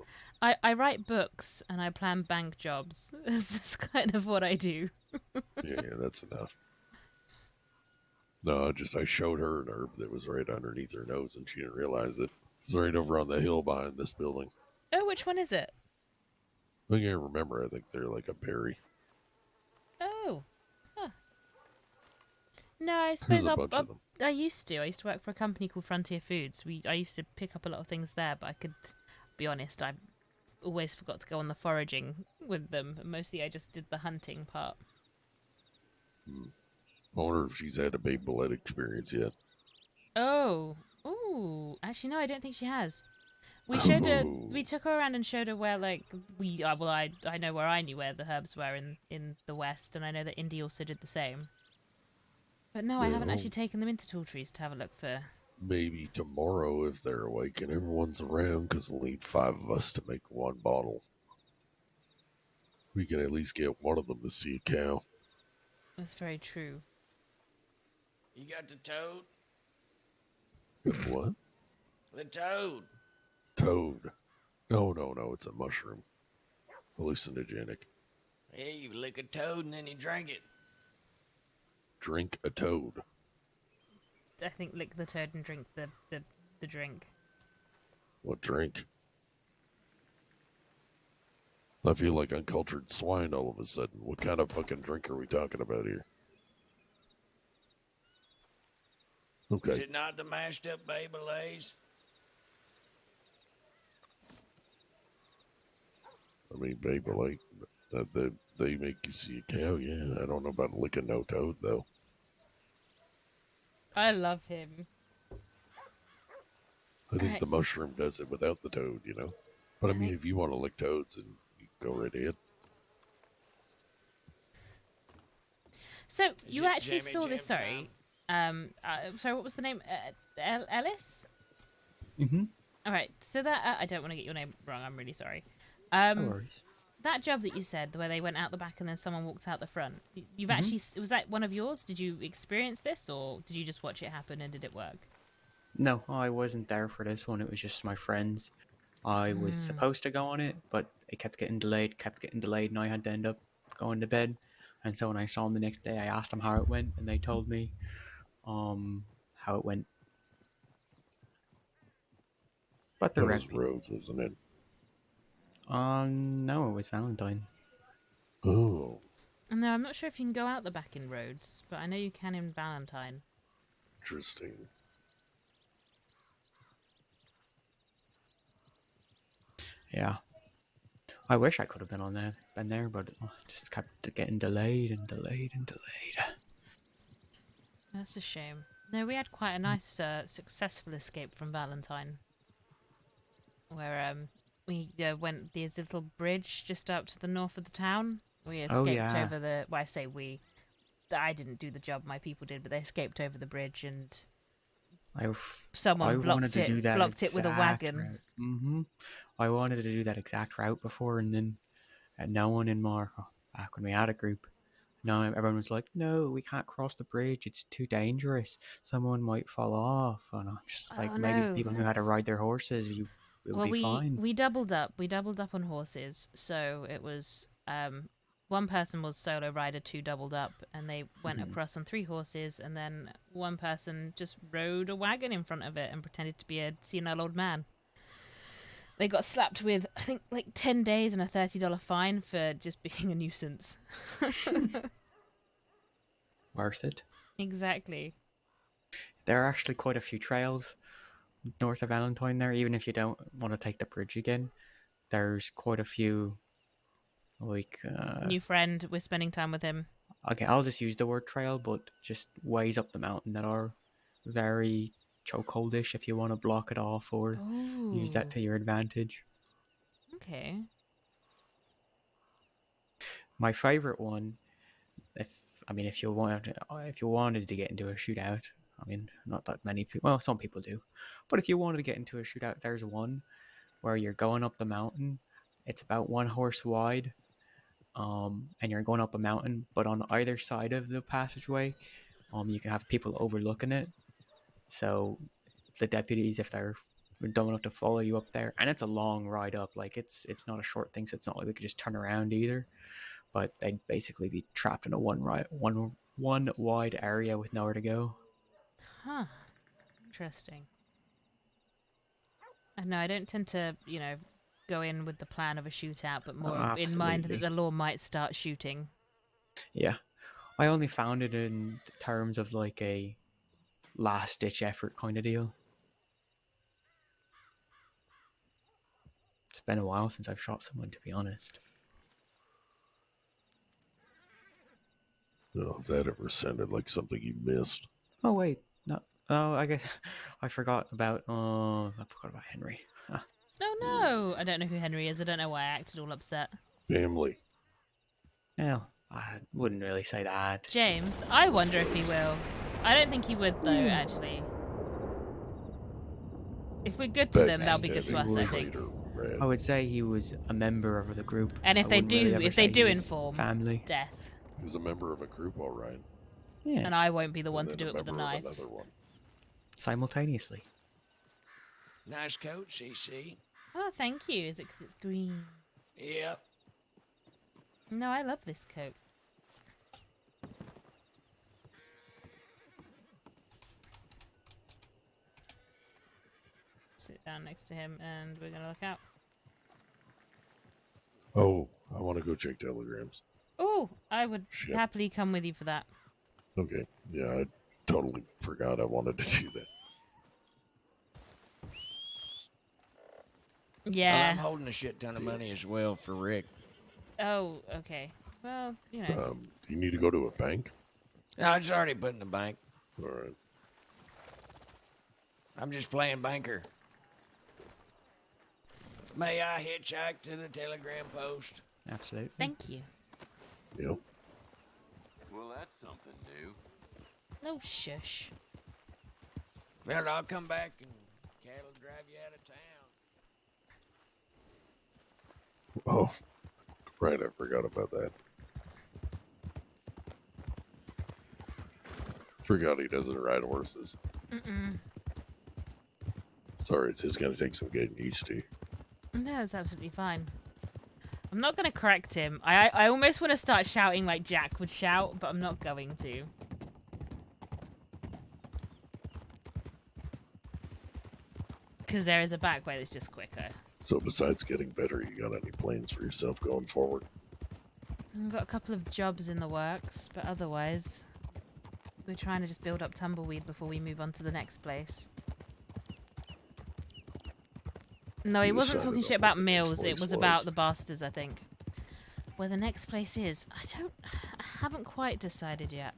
I write books and I plan bank jobs. That's kind of what I do. Yeah, that's enough. No, I showed her an herb that was right underneath her nose, and she didn't realize it. It's right over on the hill behind this building. Oh, which one is it? I can't remember. I think they're like a berry. Oh. Huh. No, I There's suppose a bunch of them. I used to. I used to work for a company called Frontier Foods. I used to pick up a lot of things there, but I could be honest, I always forgot to go on the foraging with them. Mostly I just did the hunting part. I wonder if she's had a big bullet experience yet. Oh. Ooh. Actually, no, I don't think she has. We showed her. We took her around and showed her where, like, I know where I knew where the herbs were in the West, and I know that Indy also did the same. But no, I haven't actually taken them into Tall Trees to have a look for. Maybe tomorrow if they're awake and everyone's around, because we'll need 5 of us to make 1 bottle. We can at least get one of them to see a cow. That's very true. You got the toad? With what? The toad. Toad. No, it's a mushroom. Hallucinogenic. Yeah, you lick a toad and then you drink it. Drink a toad. I think lick the toad and drink the drink. What drink? I feel like uncultured swine all of a sudden. What kind of fucking drink are we talking about here? Okay. Is it not the mashed up baby lays? I mean, baby, like they make you see a cow. Yeah, I don't know about licking no toad though. I love him. I think Alright. the mushroom does it without the toad, you know. But I mean, if you want to lick toads, then you go right ahead. So Is you it actually Jammy saw this? Jam Sorry. Sorry. What was the name? Ellis. Mm-hmm. All right. So that I don't want to get your name wrong. I'm really sorry. No worries. That job that you said, where they went out the back and then someone walked out the front. You've Mhm. actually was that one of yours? Did you experience this, or did you just watch it happen and did it work? No, I wasn't there for this one. It was just my friends. I was supposed to go on it, but it kept getting delayed, and I had to end up going to bed. And so when I saw them the next day, I asked them how it went, and they told me how it went. But the That was red. Rhodes, wasn't it? No, it was Valentine. Oh. No, I'm not sure if you can go out the back in Rhodes, but I know you can in Valentine. Interesting. Yeah. I wish I could have been there, but it just kept getting delayed and delayed and delayed. That's a shame. No, we had quite a nice, successful escape from Valentine, where we went there's a little bridge just up to the north of the town. We escaped over the. Well, I say we. I didn't do the job; my people did, but they escaped over the bridge, and someone blocked it with a wagon. Mm-hmm. I wanted to do that exact route before, and then no one in back when we had a group. No, everyone was like, "No, we can't cross the bridge. It's too dangerous. Someone might fall off." And I'm just like, maybe No. people knew how to ride their horses, it would be fine. We doubled up. We doubled up on horses, so it was one person was solo rider, two doubled up, and they went across on 3 horses, and then one person just rode a wagon in front of it and pretended to be a senile old man. They got slapped with, I think, like 10 days and a $30 fine for just being a nuisance. Worth it. Exactly. There are actually quite a few trails north of Valentine there, even if you don't want to take the bridge again. There's quite a few, like... New friend, we're spending time with him. Okay, I'll just use the word trail, but just ways up the mountain that are very chokeholdish if you want to block it off or use that to your advantage. Okay. My favorite one, if you wanted to get into a shootout, I mean, not that many people. Well, some people do, but if you wanted to get into a shootout, there's one where you're going up the mountain. It's about 1 horse wide, and you're going up a mountain. But on either side of the passageway, you can have people overlooking it. So the deputies, if they're dumb enough to follow you up there, and it's a long ride up. Like it's not a short thing, so it's not like we could just turn around either. But they'd basically be trapped in a one wide area with nowhere to go. Huh. Interesting. No, I don't tend to, go in with the plan of a shootout, but more in mind that the law might start shooting. Yeah. I only found it in terms of like a last-ditch effort kind of deal. It's been a while since I've shot someone, to be honest. No, if that ever sounded like something you missed. Oh wait, no. Oh, I guess I forgot about. Henry. Huh. Oh no! I don't know who Henry is. I don't know why I acted all upset. Family. Well, I wouldn't really say that. James, I wonder if he will. I don't think he would, though. Actually, if we're good to them, they'll be good to us. I think. I would say he was a member of the group. And if they do inform, family, death. He was a member of a group, all right. Yeah. And I won't be the one to do it with a knife. Another one. Simultaneously. Nice coat, CC. Oh, thank you. Is it because it's green? Yep. No, I love this coat. Sit down next to him and we're going to look out. Oh, I want to go check telegrams. Oh, I would happily come with you for that. Okay. Yeah, I totally forgot I wanted to do that. Well, Yeah. I'm holding a shit ton of money as well for Rick. Oh, okay. Well, you know. You need to go to a bank? No, it's already put in the bank. All right. I'm just playing banker. May I hitchhike to the telegram post? Absolutely. Thank you. Yep. Well, that's something new. No shush. Well, I'll come back and cattle drive you out of town. Oh, right. I forgot about that. Forgot he doesn't ride horses. Mm-mm. Sorry, it's just going to take some getting used to. No, it's absolutely fine. I'm not going to correct him. I almost want to start shouting like Jack would shout, but I'm not going to. Because there is a back way that's just quicker. So besides getting better, you got any plans for yourself going forward? I've got a couple of jobs in the works, but otherwise, we're trying to just build up Tumbleweed before we move on to the next place. No, he wasn't talking shit about Mills. It was about the bastards, I think. Where the next place is, I haven't quite decided yet.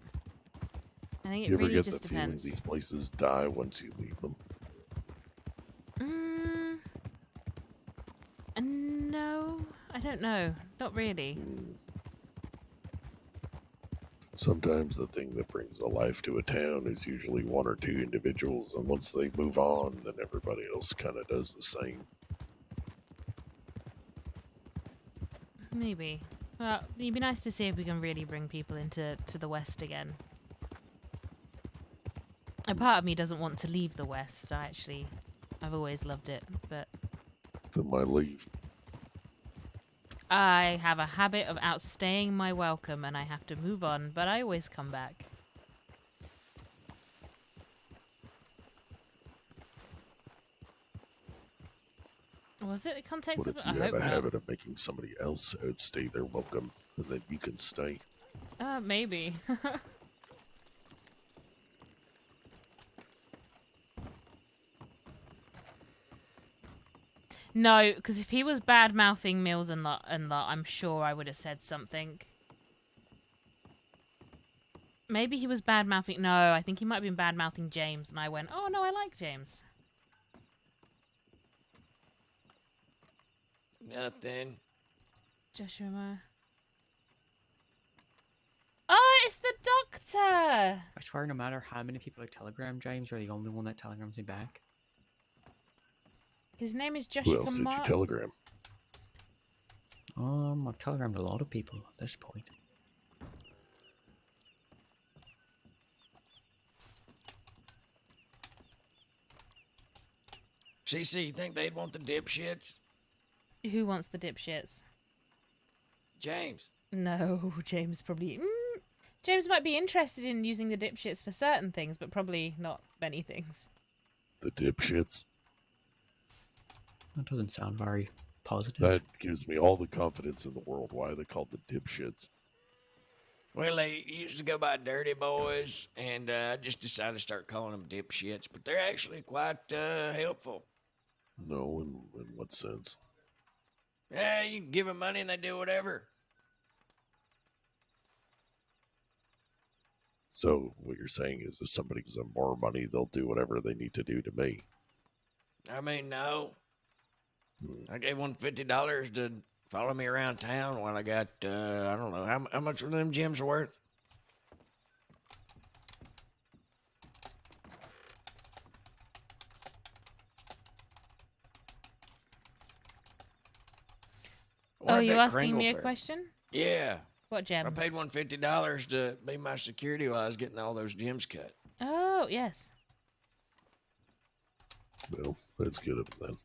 I think it You ever really get just the feeling depends. these places die once you leave them? No, I don't know. Not really. Sometimes the thing that brings a life to a town is usually one or two individuals, and once they move on, then everybody else kind of does the same. Maybe. Well, it'd be nice to see if we can really bring people to the West again. A part of me doesn't want to leave the West. I've always loved it, but Then why leave? I have a habit of outstaying my welcome and I have to move on, but I always come back. Was it the context What of if it? I you hope have a not. habit of making somebody else outstay their welcome, and then you can stay? Maybe. No, because if he was bad-mouthing Mills and that, I'm sure I would have said something. Maybe he was bad-mouthing... No, I think he might have been bad-mouthing James, and I went, oh, no, I like James. Nothing. Joshua. Oh, it's the doctor! I swear, no matter how many people I telegram James, you're the only one that telegrams me back. His name is Who Joshua else did you telegram? I've telegrammed a lot of people at this point. CC, you think they'd want the dipshits? Who wants the dipshits? James. No, James probably... James might be interested in using the dipshits for certain things, but probably not many things. The dipshits? That doesn't sound very positive. That gives me all the confidence in the world. Why are they called the dipshits? Well, they used to go by dirty boys, and I just decided to start calling them dipshits, but they're actually quite helpful. No, in what sense? Yeah, you can give them money and they do whatever. So what you're saying is if somebody gives them more money, they'll do whatever they need to do to me. I mean, no. I gave one $50 to follow me around town while I got, I don't know, how much were them gems worth? Oh, you asking me a question? Yeah. What gems? I paid one $50 to be my security while I was getting all those gems cut. Oh, yes. Well, that's good of them then.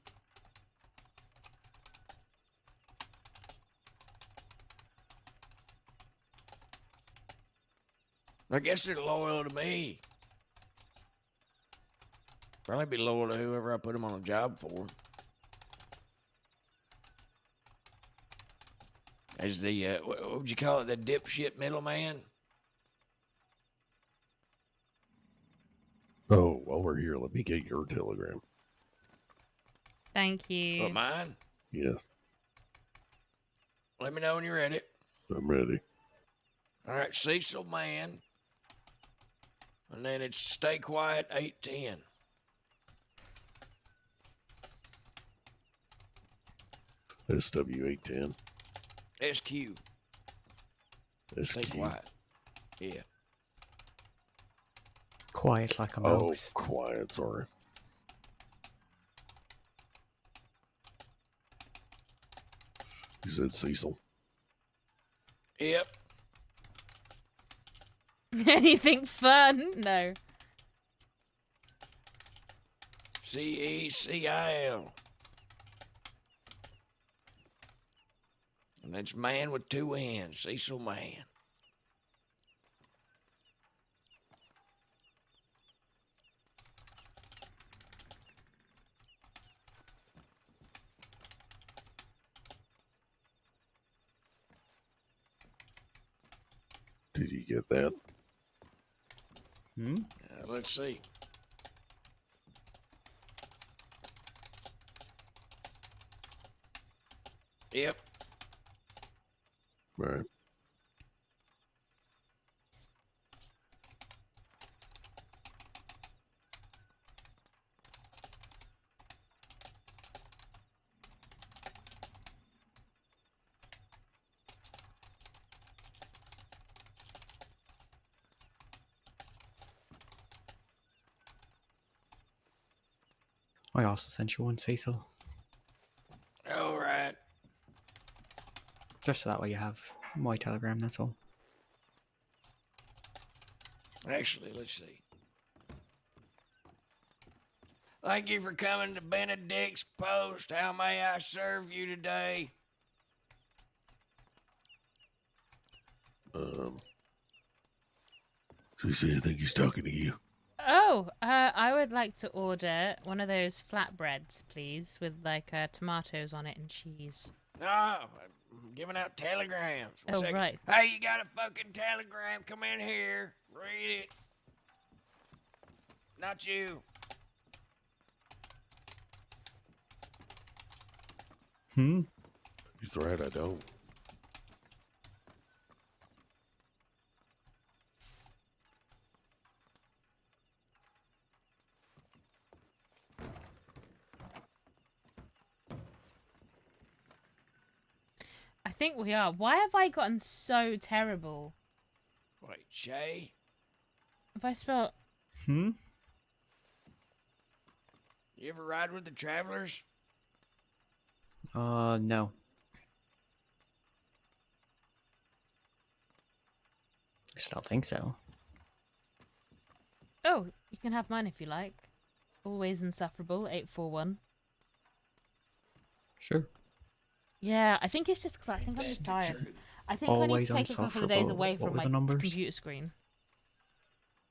I guess they're loyal to me. Probably be loyal to whoever I put them on a job for. As the, what would you call it, the dipshit middleman? Oh, while we're here, let me get your telegram. Thank you. What, mine? Yeah, Let me know when you're ready. I'm ready. All right, Cecil Man. And then it's Stay Quiet 810. SW810. SQ. Stay SQ. quiet. Yeah. Quiet like a Oh, mouse. quiet, sorry. You said Cecil. Yep. Anything fun? No. CECIL. And that's man with two N's. Cecil Man. Did you get that? Let's see. Yep. Right. I also sent you one, Cecil. All right. Just so that way you have my telegram, that's all. Actually, let's see. Thank you for coming to Benedict's Post. How may I serve you today? CC, I think he's talking to you. Oh, I would like to order one of those flatbreads, please, with like tomatoes on it and cheese. No, I'm giving out telegrams. One Oh, second. right. Hey, you got a fucking telegram? Come in here. Read it. Not you. He's right, I don't. I think we are. Why have I gotten so terrible? Wait, Shay? If I spell... You ever ride with the Travelers? No. I still don't think so. Oh, you can have mine if you like. Always insufferable, 841. Sure. Yeah, I think it's just because I think I'm just tired. I think I need Always to take a couple of days unsufferable. away What from were my the numbers? computer screen.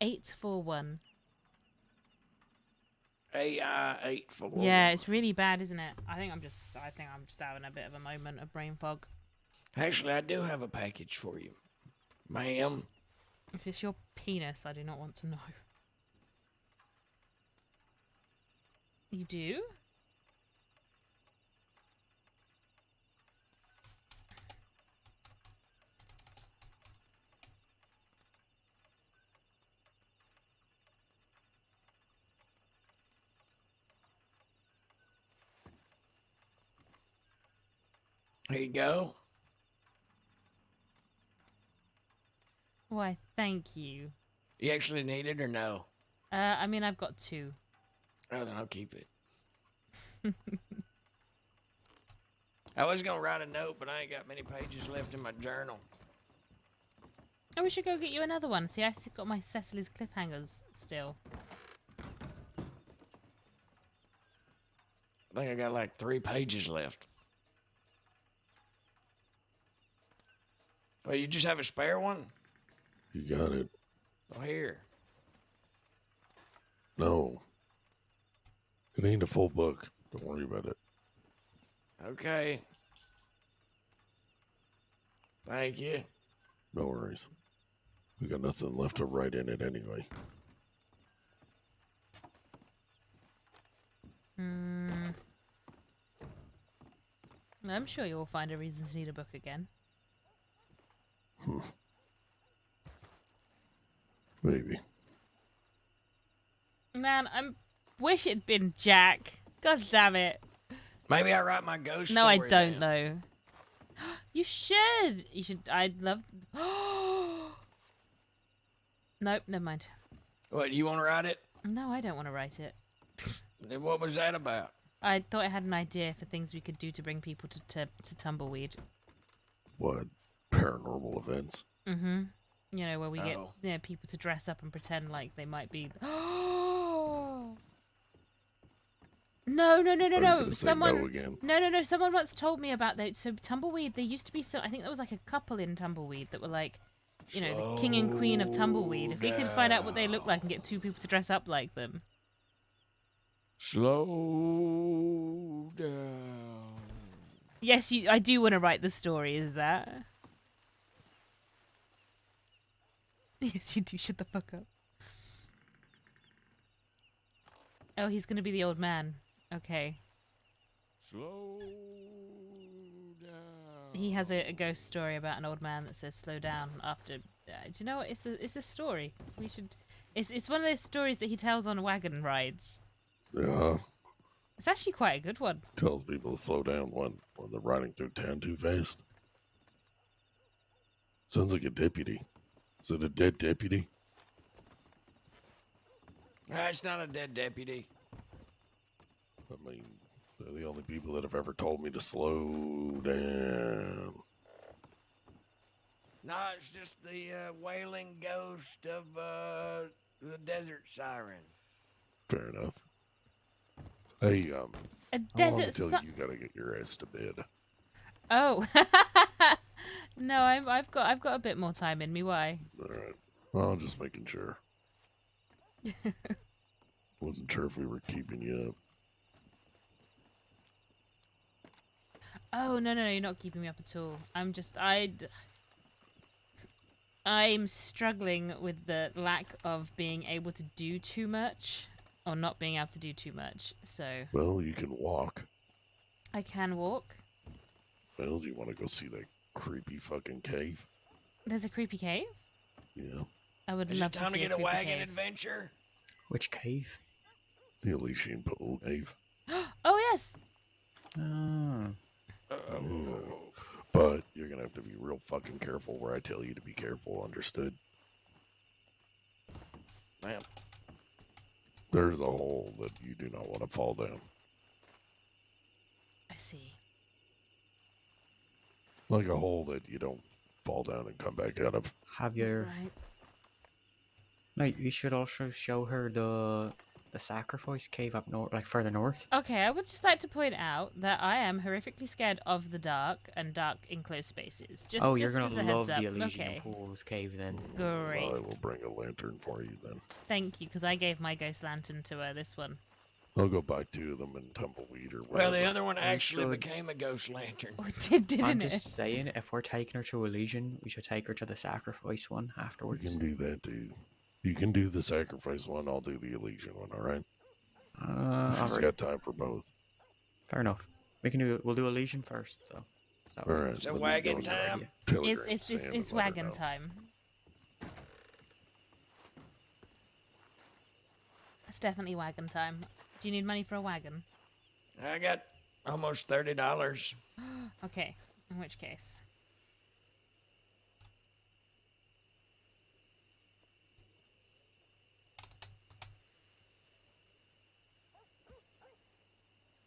841. AI841. Yeah, it's really bad, isn't it? I think I'm just having a bit of a moment of brain fog. Actually, I do have a package for you, ma'am. If it's your penis, I do not want to know. You do? Here you go. Why, thank you. You actually need it or no? I mean, I've got 2. Oh, then I'll keep it. I was gonna write a note, but I ain't got many pages left in my journal. Oh, we should go get you another one. See, I still got my Cecily's cliffhangers still. I think I got like 3 pages left. Well, you just have a spare one? You got it. Oh, here. No. It ain't a full book. Don't worry about it. Okay. Thank you. No worries. We got nothing left to write in it anyway. I'm sure you'll find a reason to need a book again. Maybe. Man, I wish it'd been Jack. God damn it. Maybe I write my ghost No, I story don't, down. though. You should. You should. I'd love. Nope, never mind. What, you want to write it? No, I don't want to write it. Then what was that about? I thought I had an idea for things we could do to bring people to Tumbleweed. What? Paranormal events? Mm-hmm. You know, where we get Oh. people to dress up and pretend like they might be. No, no, no, no, Are you no! gonna say Someone. no again? No, no, no! Someone once told me about that. So Tumbleweed, there used to be some. I think there was like a couple in Tumbleweed that were like, you know, the king and queen of Tumbleweed. If we could find out what they look like and get two people to dress up like them. Slow down. Yes, I do want to write the story. Is that? Yes, you do. Shut the fuck up. Oh, he's gonna be the old man. Okay. Slow down. He has a ghost story about an old man that says "slow down" after. Do you know what? It's a story. We should. It's one of those stories that he tells on wagon rides. Yeah. It's actually quite a good one. Tells people to slow down when they're riding through town too fast. Sounds like a deputy. Is it a dead deputy? It's not a dead deputy. I mean, they're the only people that have ever told me to slow down. No, it's just the wailing ghost of the desert siren. Fair enough. Hey, A how long desert until si- you gotta get your ass to bed? Oh. No, I've got a bit more time in me. Why? All right. Well, I'm just making sure. Wasn't sure if we were keeping you up. Oh, no, no, no, you're not keeping me up at all. I'm struggling with the lack of being able to do too much, or not being able to do too much, so... Well, you can walk. I can walk. Well, do you want to go see that creepy fucking cave? There's a creepy cave? Yeah. I would Is love it time to to see get a creepy wagon cave. adventure? Which cave? The Elysian Pool Cave. Oh, yes! But you're gonna have to be real fucking careful where I tell you to be careful, understood? Ma'am. There's a hole that you do not want to fall down. I see. Like a hole that you don't fall down and come back out of. Have you... Right. No, you should also show her the sacrifice cave up north, like further north. Okay, I would just like to point out that I am horrifically scared of the dark and dark enclosed spaces. Just, oh, you're just gonna as a love heads up. the Elysian Okay. Pools cave then. Great. I will bring a lantern for you then. Thank you, because I gave my ghost lantern to this one. I'll go buy 2 of them in Tumbleweed or whatever. Well, the other one actually should. became a ghost lantern. Didn't I'm it? just saying, if we're taking her to Elysian, we should take her to the sacrifice one We afterwards. can do that too. You can do the sacrifice one, I'll do the Elysian one, alright? She's alright. got time for both. Fair enough. We'll do Elysian first, though. Alright. It's a wagon time. It's wagon time. It's definitely wagon time. Do you need money for a wagon? I got almost $30. Okay, in which case.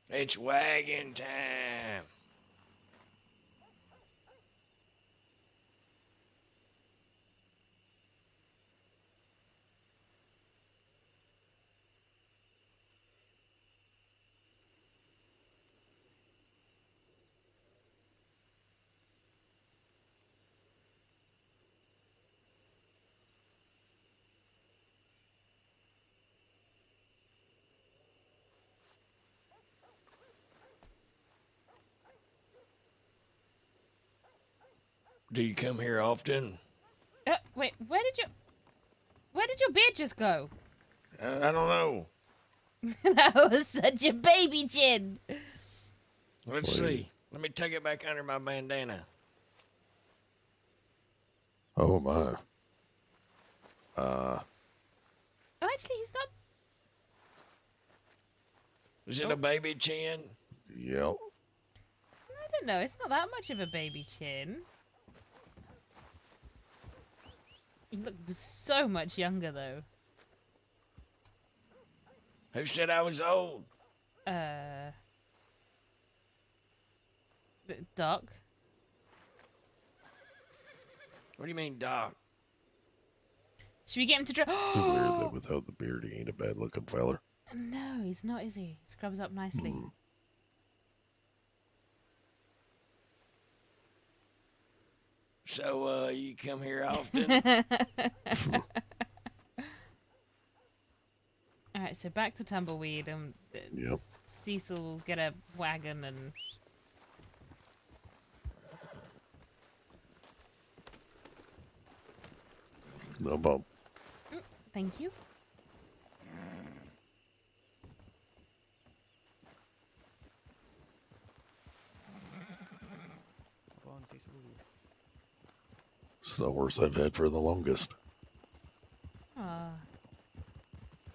It's wagon time. Do you come here often? Wait, where did your beard just go? I don't know. That was such a baby chin. Let's see. Let me tuck it back under my bandana. Oh my. Oh, actually, he's not. Is it a baby chin? Yep. I don't know. It's not that much of a baby chin. You look so much younger, though. Who said I was old? Doc. What do you mean, Doc? Should we get him to draw? Is it weird that without the beard he ain't a bad looking feller? No, he's not, is he? He scrubs up nicely. So, you come here often? Alright, so back to Tumbleweed, and Yep. Cecil will get a wagon and... No bump. Thank you. It's the horse I've had for the longest. Aw.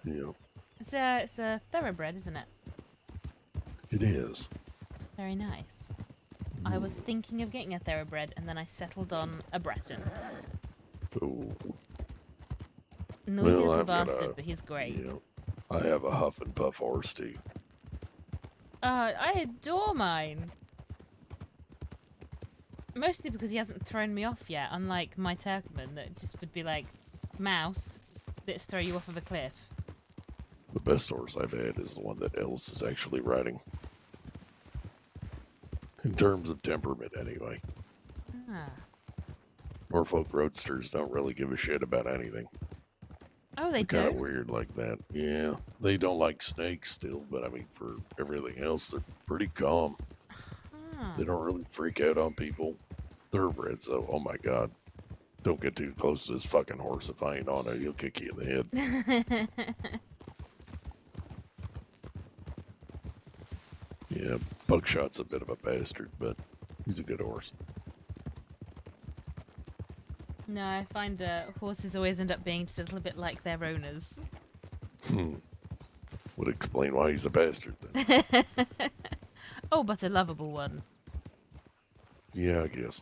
Yep. It's a thoroughbred, isn't it? It is. Very nice. I was thinking of getting a thoroughbred, and then I settled on a Breton. Ooh. Noisy little I've got bastard, but he's great. Yeah. I have a huff and puff horse too. I adore mine. Mostly because he hasn't thrown me off yet, unlike my Turkman that just would be like, mouse, let's throw you off of a cliff. The best horse I've had is the one that Ellis is actually riding. In terms of temperament, anyway. Ah. Norfolk Roadsters don't really give a shit about anything. Oh, they Kind of don't? weird like that. Yeah, they don't like snakes still, but I mean, for everything else, they're pretty calm. Ah. They don't really freak out on people. Thoroughbreds, though, oh my god. Don't get too close to this fucking horse. If I ain't on it, he'll kick you in the head. Yeah, Buckshot's a bit of a bastard, but he's a good horse. No, I find horses always end up being just a little bit like their owners. Would explain why he's a bastard, then. Oh, but a lovable one. Yeah, I guess.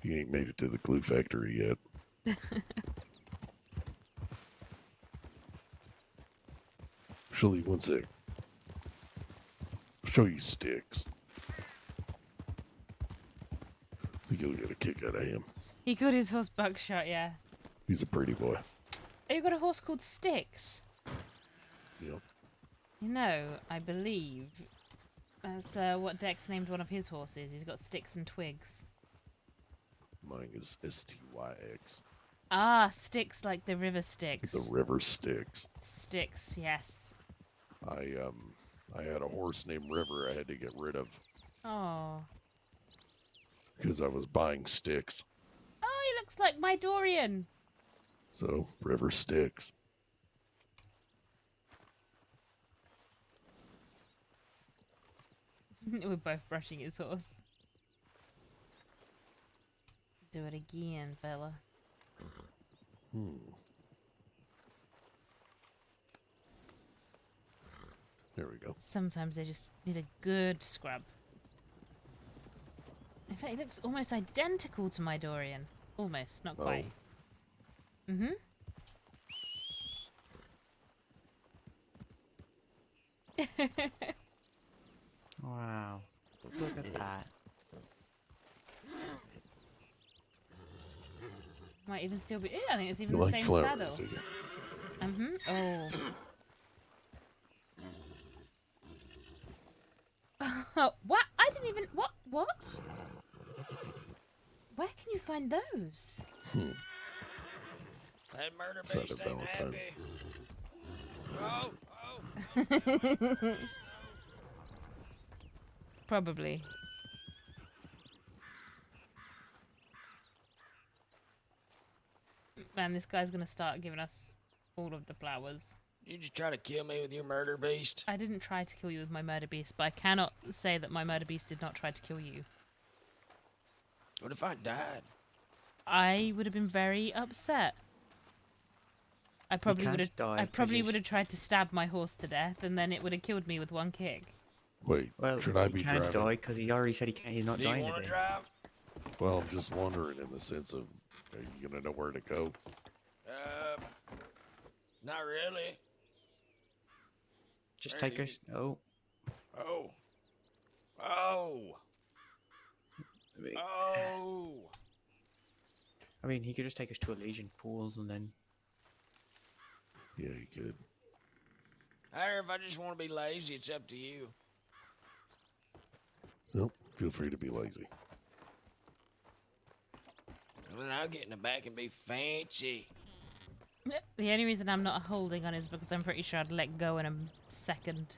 He ain't made it to the glue factory yet. Actually, one sec. I'll show you Sticks. I think you'll get a kick out of him. He got his horse Buckshot, yeah. He's a pretty boy. Oh, you got a horse called Styx? Yep. You know, I believe that's what Dex named one of his horses. He's got Sticks and Twigs. Mine is STYX. Ah, Styx like the river Styx. The river Styx. Styx, yes. I had a horse named River I had to get rid of Oh. because I was buying sticks. Oh, he looks like my Dorian. So, River Styx. We're both brushing his horse. Do it again, fella. There we go. Sometimes they just need a good scrub. In fact, he looks almost identical to my Dorian. Almost, not quite. Mm-hmm. Wow. Look at that. Might even still be. I think it's even You the like same flowers, saddle. do you? Mm-hmm. Oh. What? I didn't even. What? What? Where can you find those? That murder Son beast of ain't Valentine. happy. Oh. Probably. Man, this guy's gonna start giving us all of the flowers. You just try to kill me with your murder beast? I didn't try to kill you with my murder beast, but I cannot say that my murder beast did not try to kill you. What if I died? I would have been very upset. I probably would have. I probably would have tried to stab my horse to death, and then it would have killed me with one kick. Wait, Well, should I be he can't driving? die because he already said he can't. He's not Do you dying want to today. drive? Well, I'm just wondering in the sense of, are you gonna know where to go? Not really. Just Where take do us. Oh. Oh. Oh. Oh. I mean, he could just take us to Elysian Pools and then. Yeah, you could. Or if I just want to be lazy, it's up to you. Well, feel free to be lazy. Well, then I'll get in the back and be fancy. The only reason I'm not holding on is because I'm pretty sure I'd let go in a second.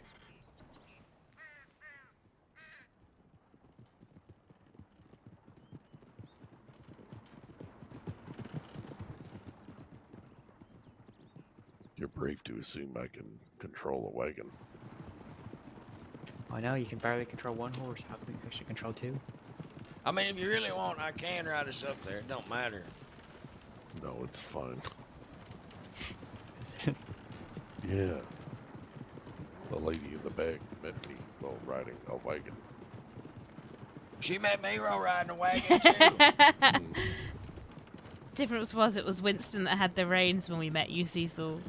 You're brave to assume I can control a wagon. I know you can barely control one horse. How can we actually control two? I mean, if you really want, I can ride us up there. It don't matter. No, it's fine. Yeah. The lady in the back met me while riding a wagon. She met me while riding a wagon, too. Difference was it was Winston that had the reins when we met you, Cecil.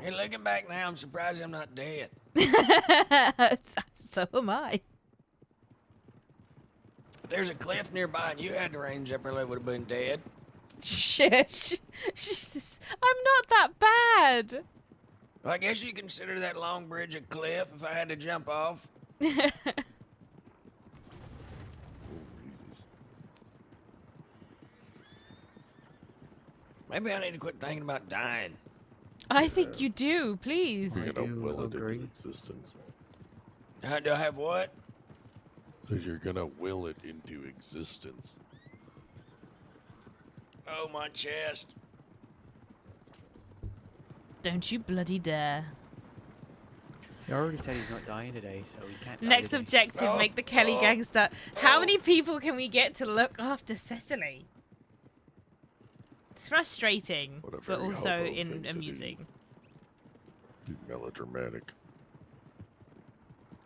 And looking back now, I'm surprised I'm not dead. So am I. If there's a cliff nearby and you had the reins up, I would have been dead. Shit. I'm not that bad. Well, I guess you consider that long bridge a cliff if I had to jump off. Maybe I need to quit thinking about dying. I think you do, please. You're gonna will it into existence. Do I have what? So you're gonna will it into existence. Oh, my chest. Don't you bloody dare. He already said he's not dying today, so he can't die Next today. objective, make the Kelly gang start. How many people can we get to look after Cecily? It's frustrating, What a but very also hobo thing to do. amusing. Melodramatic.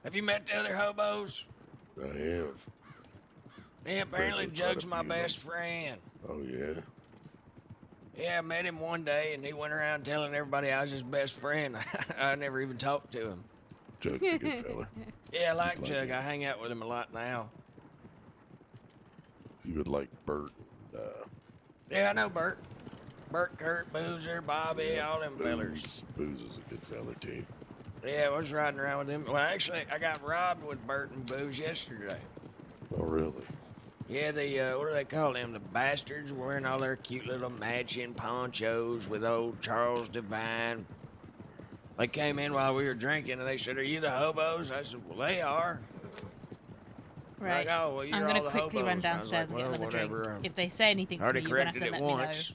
Have you met the other hobos? I have. Yeah, apparently Friends with quite a Jug's my few of best them. friend. Oh, yeah? Yeah, I met him one day, and he went around telling everybody I was his best friend. I never even talked to him. Jug's a good fella. Yeah, I like Like Jug. him. I hang out with him a lot now. You would like Bert and, Yeah, I know Bert. Bert, Kurt, Boozer, Bobby, all them fellers. Booze is a good fella, too. Yeah, I was riding around with him. Well, actually, I got robbed with Bert and Booze yesterday. Oh, really? Yeah, what do they call them? The bastards wearing all their cute little matching ponchos with old Charles Devine. They came in while we were drinking and they said, "Are you the hobos?" I said, "Well, they are." Right. Like, "Oh, well, you're I'm all gonna the quickly run hobos." And I was downstairs like, and get "Well, another whatever. drink. If they say anything I to already me, you're gonna have corrected to it let once.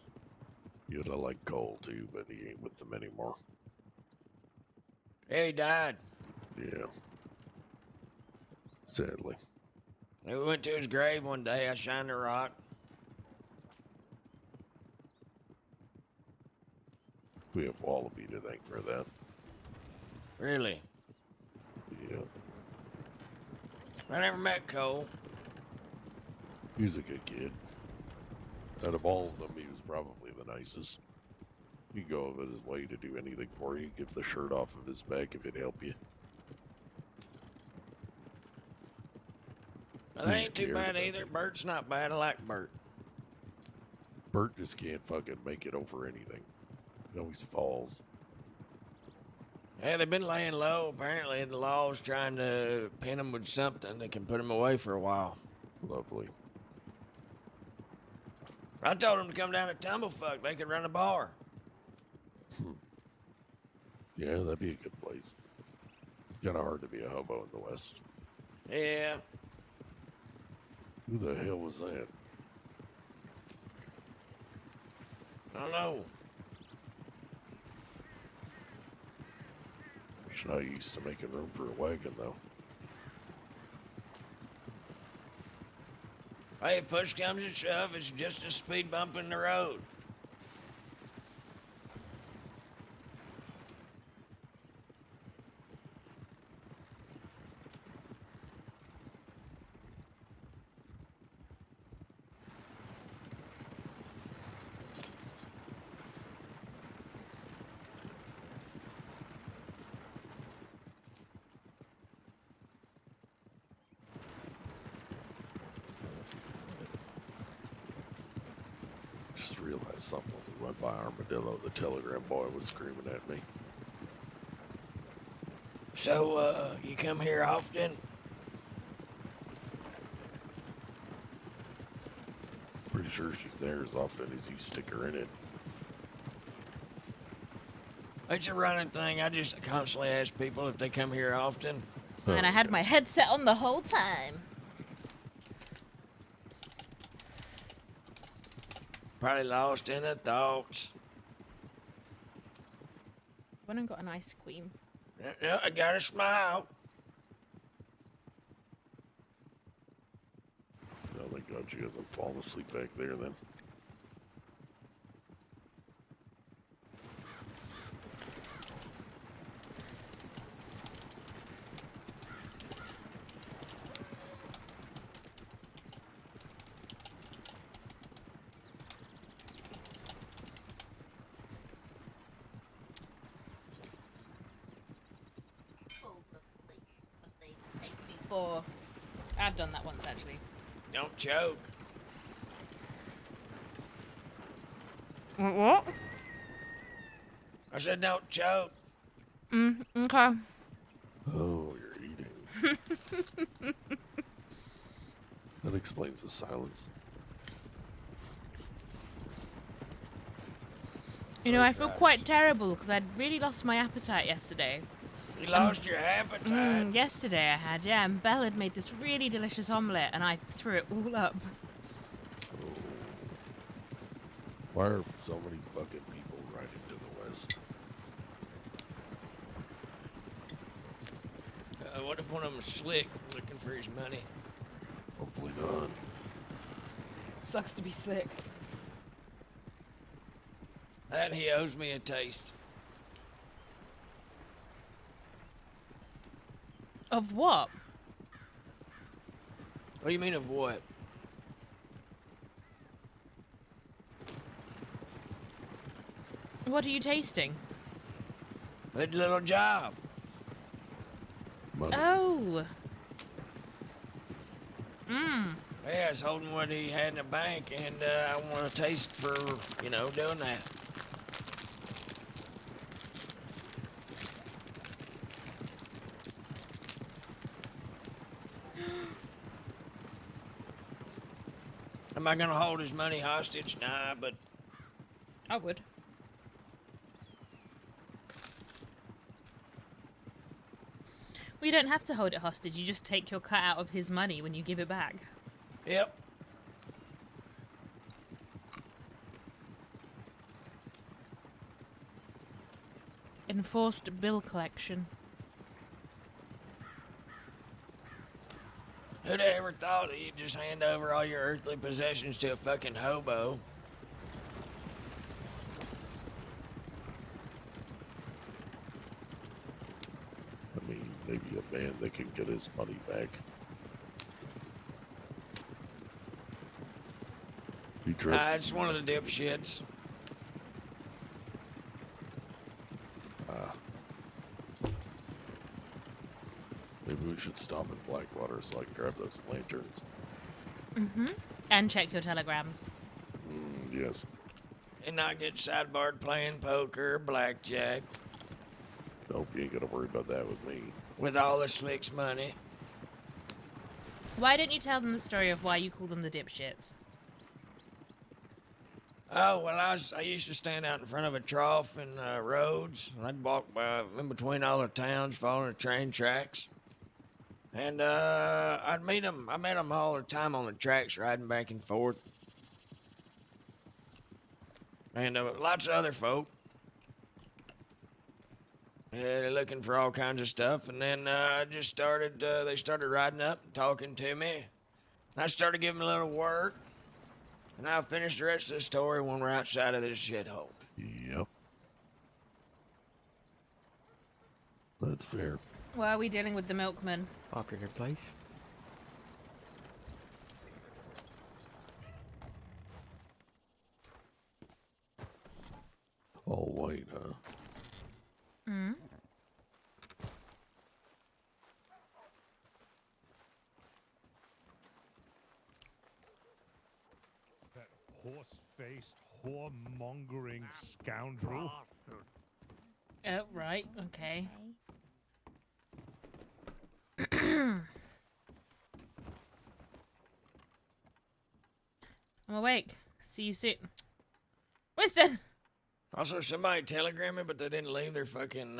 You'd have liked Cole, too, but he ain't with them anymore. Yeah, he died. Yeah. Sadly. We went to his grave one day. I shined the rock. We have Wallaby to thank for that. Really? Yeah. I never met Cole. He was a good kid. Out of all of them, he was probably the nicest. He'd go out of his way to do anything for you. Give the shirt off of his back if it'd help you. That ain't too bad either. Bert's not bad. I like Bert. Bert just can't fucking make it over anything. He always falls. Yeah, they've been laying low. Apparently, the law's trying to pin him with something that can put him away for a while. Lovely. I told him to come down to Tumblefuck. They could run a bar. Yeah, that'd be a good place. Kinda hard to be a hobo in the West. Yeah. Who the hell was that? I don't know. She's not used to making room for a wagon, though. Hey, if push comes to shove, it's just a speed bump in the road. Just realized something when we went by Armadillo. The telegram boy was screaming at me. So, you come here often? Pretty sure she's there as often as you stick her in it. It's a running thing. I just constantly ask people if they come here often. And I had my headset on the whole time. Probably lost in the thoughts. Went and got an ice cream. Yeah, I got a smile. Oh, thank God she hasn't fallen asleep back there then. For I've done that once actually. Don't choke. What? I said don't choke. Okay. Oh, you're eating. That explains the silence. You know, I feel quite terrible because I'd really lost my appetite yesterday. You lost your appetite? Yesterday I had, yeah, and Belle had made this really delicious omelette and I threw it all up. Why are so many fucking people riding to the west? What if one of them is slick looking for his money? Hopefully not. Sucks to be slick. And he owes me a taste. Of what? What do you mean of what? What are you tasting? A little job. Money. Oh. Yeah, I was holding what he had in the bank, and I want a taste for, you know, doing that. Am I gonna hold his money hostage? Nah, but I would. Well, you don't have to hold it hostage. You just take your cut out of his money when you give it back. yep. Enforced bill collection. Who'd have ever thought that you'd just hand over all your earthly possessions to a fucking hobo? I mean, maybe a man that can get his money back. He trusted It's one of the dipshits. Maybe we should stop in Blackwater so I can grab those lanterns. And check your telegrams. Yes. And not get sidebarred playing poker or blackjack Nope, you ain't gotta worry about that with me. with all the slick's money. Why don't you tell them the story of why you call them the dipshits? Oh, well, I used to stand out in front of a trough in Rhodes, and I'd walk by in between all the towns following the train tracks. And I'd meet them. I met them all the time on the tracks, riding back and forth. And lots of other folk. They're looking for all kinds of stuff, and then they started riding up and talking to me. And I started giving them a little work, and I'll finish the rest of the story when we're outside of this shithole. Yep. That's fair. Why are we dealing with the milkman? Popular place. All white, huh? Hmm. That horse-faced, whoremongering scoundrel. Oh, right. Okay. I'm awake. See you soon. Winston! Also, somebody telegrammed me, but they didn't leave their fucking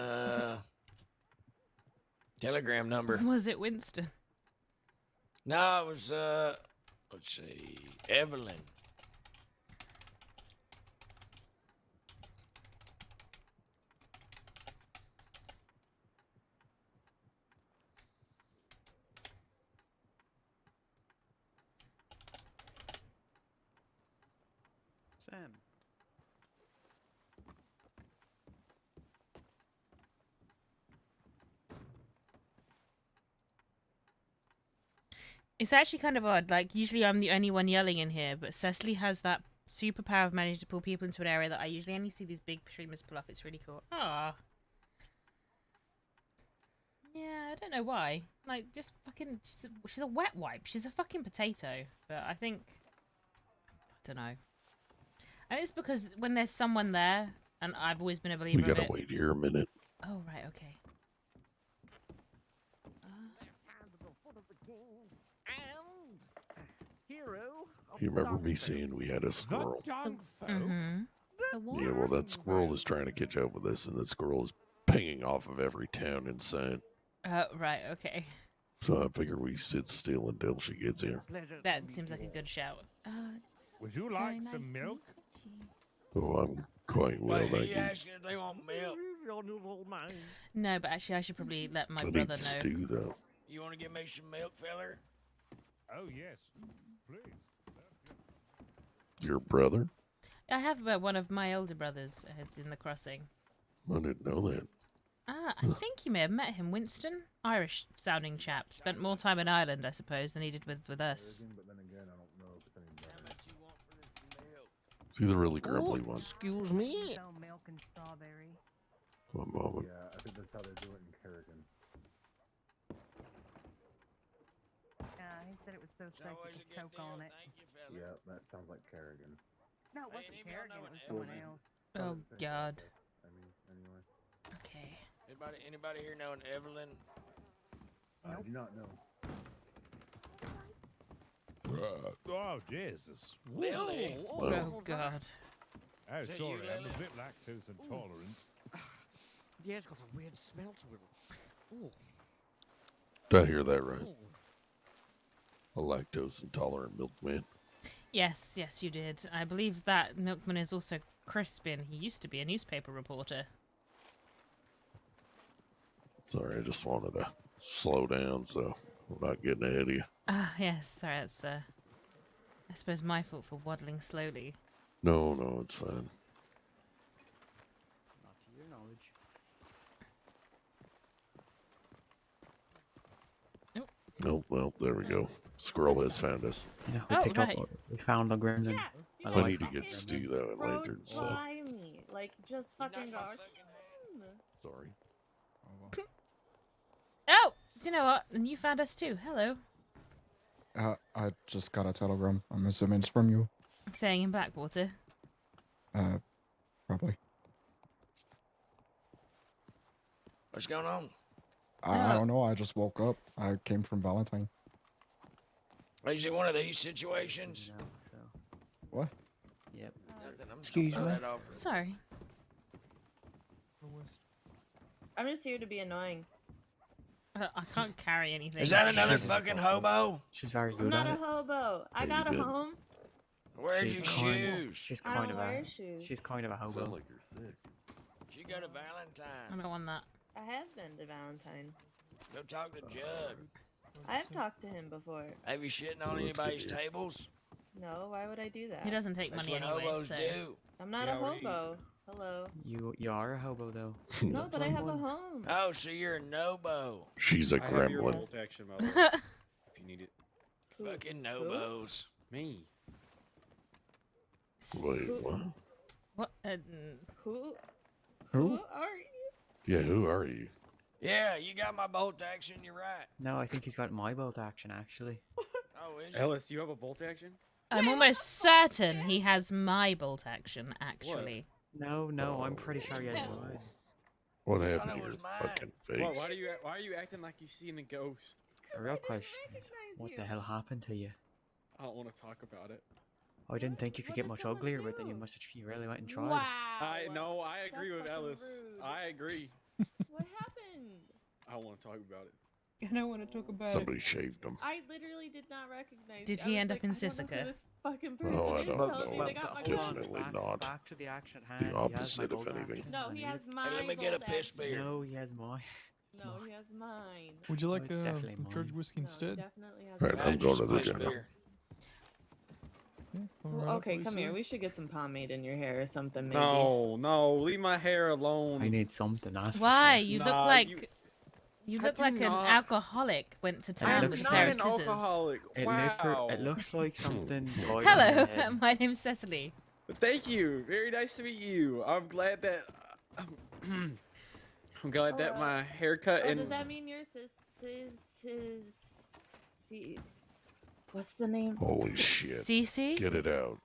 telegram number. Was it Winston? No, it was let's see, Evelyn. Sam. It's actually kind of odd. Like, usually I'm the only one yelling in here, but Cecily has that superpower of managing to pull people into an area that I usually only see these big streamers pull off. It's really cool. Ah. Yeah, I don't know why. Like, just fucking... She's a wet wipe. She's a fucking potato. But I think... I don't know. I think it's because when there's someone there, and I've always been a believer We of gotta it... wait here a minute. Oh, right, okay. You remember me saying we had a squirrel? Mm-hmm. Yeah, well, that squirrel is trying to catch up with us, and that squirrel is pinging off of every town in sight. Right, okay. So I figure we sit still until she gets here. That seems like a good shout. Would you like some milk? Oh, I'm quite well, Wait, thank he you. asking if they want milk. No, but actually I should probably let my I brother need know. stew, though. You want to give me some milk, feller? Oh, yes. Please. Your brother? I have one of my older brothers is in the crossing. I didn't know that. I think you may have met him, Winston. Irish-sounding chap. Spent more time in Ireland, I suppose, than he did with us. Is he the really grumbly one? Excuse me. Milk and strawberry. One moment. Yeah, I think that's how they do it in Kerrigan. He said it was so spicy you could choke on it. Yeah, that sounds like Kerrigan. No, it wasn't Kerrigan, it was someone else. Oh, God. I mean, anyway. Okay. Anybody here know an Evelyn? I do not know. Oh, Jesus. Lily. Oh, God. Oh, Is it sorry, you, I'm Lily? a bit lactose intolerant. Yeah, it's got a weird smell to it. Ooh. Did I hear that right? A lactose intolerant milkman. Yes, you did. I believe that milkman is also Crispin. He used to be a newspaper reporter. Sorry, I just wanted to slow down so we're not getting ahead of you. Ah, yes. Sorry, that's I suppose my fault for waddling slowly. No, it's fine. Not to your knowledge. Nope, well, there we go. Squirrel has found us. Yeah, we Oh, picked right. up. We found the gremlin. Yeah, I need to get stew, though, and lanterns, so... By me. Like, just fucking gosh. Sorry. Oh, do you know what? And you found us too. Hello. I just got a telegram. I'm assuming it's from you. Saying in Blackwater. Probably. What's going on? I don't know. I just woke up. I came from Valentine. Is it one of these situations? What? Yep. Nothing. I'm just Excuse gonna me? throw that over. Sorry. I'm just here to be annoying. I can't carry anything. Is that another fucking hobo? She's very I'm good not at a it. hobo. I Yeah, got you a did. home. Where's your shoes? She's I kind don't of wear a. shoes. She's kind of a hobo. Sound like you're sick. She got a Valentine. I don't want that. I have been to Valentine. Go talk to Judd. I've talked to him before. Have you shitting on Let's get anybody's here. tables? No, why would I do that? He doesn't take That's money what anyway, hobos so. do. I'm not Yeah, a how old are you? hobo. Hello. You are a hobo though. No, but I have a home. Oh, so you're a nobo. She's a I have your gremlin. bolt action model if you need it. Fucking nobos. Me. Wait, what? What? Who? Who? are you? Yeah, who are you? Yeah, you got my bolt action. You're right. No, I think he's got my bolt action actually. Oh, is it? Ellis, you have a bolt action? I'm almost certain he has my bolt action, actually. No, I'm pretty sure he has mine. What I happened thought to it your was mine. fucking What, face? why are you acting like you've seen a ghost? The real question is, what the hell happened to you? I don't want to talk about it. I didn't think you could get much uglier, but then you really went and tried. Wow. I agree That's with fucking Ellis. rude. I agree. What happened? I don't want to talk about it. I don't want to talk about Somebody shaved him. I literally did not recognize. Did you. he I was end up like, in I don't know Sisika? who this fucking person Oh, I is don't telling me know. they got my Definitely gun. not. Back to the action at hand. The he has my opposite, if bolt anything. action. No, I he need has it. mine. Hey, let me get a piss beer. No, he has mine. It's No, mine. he has mine. Would you like it's definitely mine. George whiskey No, he instead? definitely has Right, mine. I'm going Just to the piss general. beer. Okay, come here. We should get some pomade in your hair or something, maybe. No, leave my hair alone. I need something. That's Why? For sure. You look Nah, like you I look do like an not. alcoholic went to town I'm with a not pair an of scissors. alcoholic. Wow. It looks like something. died on your Hello, head. my name's Cecily. Thank you. Very nice to meet you. I'm glad that my haircut Oh, and does that mean you're what's the name? Holy shit. Cece? Get it out.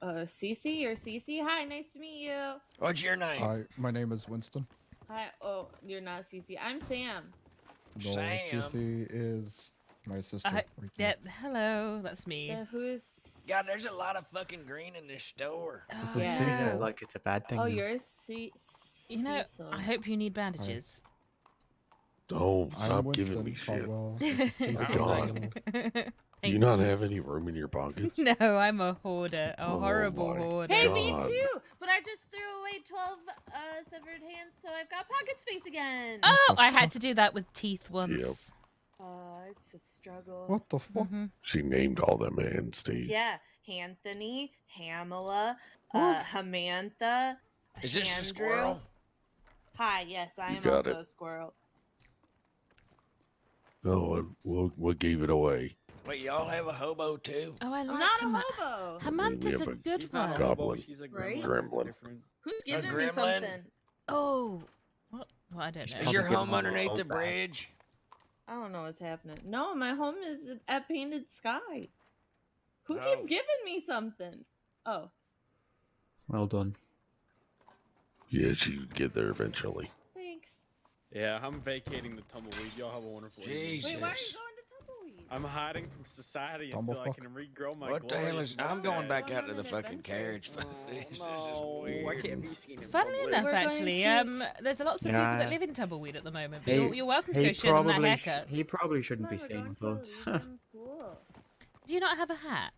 Cece or Cece? Hi, nice to meet you. What's your name? Hi, my name is Winston. Hi. Oh, you're not Cece. I'm Sam. No, Sam. Cece is my sister. right Yeah, there. hello, that's me. Who's? God, there's a lot of fucking green in this store. This is Yeah. Cecil. Like it's a bad thing. Oh, though. you're You know, Cecil. I hope you need bandages. Don't I'm stop Winston giving me shit. Caldwell. This is Cecil. God. Do you not have any room in your pockets? No, I'm a hoarder. A Oh horrible my hoarder. Hey, me God. too. But I just threw away 12 severed hands, so I've got pocket space again. Oh, I had to do that with teeth once. It's a struggle. What the fuck? She named all them hands, Steve. Yeah, Anthony, Hamala, Hamantha, Is this a Andrew. squirrel? Hi, yes, I You am got also it. a squirrel. Oh, what gave it away? Wait, y'all have a hobo too? Oh, I like I'm not a Hama- hobo. Hamantha's have a a good She's not one. a hobo, Goblin. she's a Right? Gremlin. Who's giving me gremlin? something? Oh, what? Well, I don't Is know. your give home him a underneath roll the back. bridge? I don't know what's happening. No, my home is at Painted Sky. Who Oh. keeps giving me something? Oh, Well done. Yeah, she would get there eventually. thanks. Yeah, I'm vacating the tumbleweed. Y'all have a wonderful evening. Jesus. Wait, why are you going to Tumbleweed? I'm hiding from society until I Bumblefuck. can regrow my What the hell glorious is? I'm mustache. going back Going out to on the an fucking adventure. carriage. Oh, This is no, I weird. can't be seen in Funnily public. enough, We're going actually, to- there's lots of people Yeah. that live in Tumbleweed at the moment. But He- you're welcome to he go show them that probably haircut. he probably shouldn't Come be on, seen we're with going us. to a Legion pool. Do you not have a hat?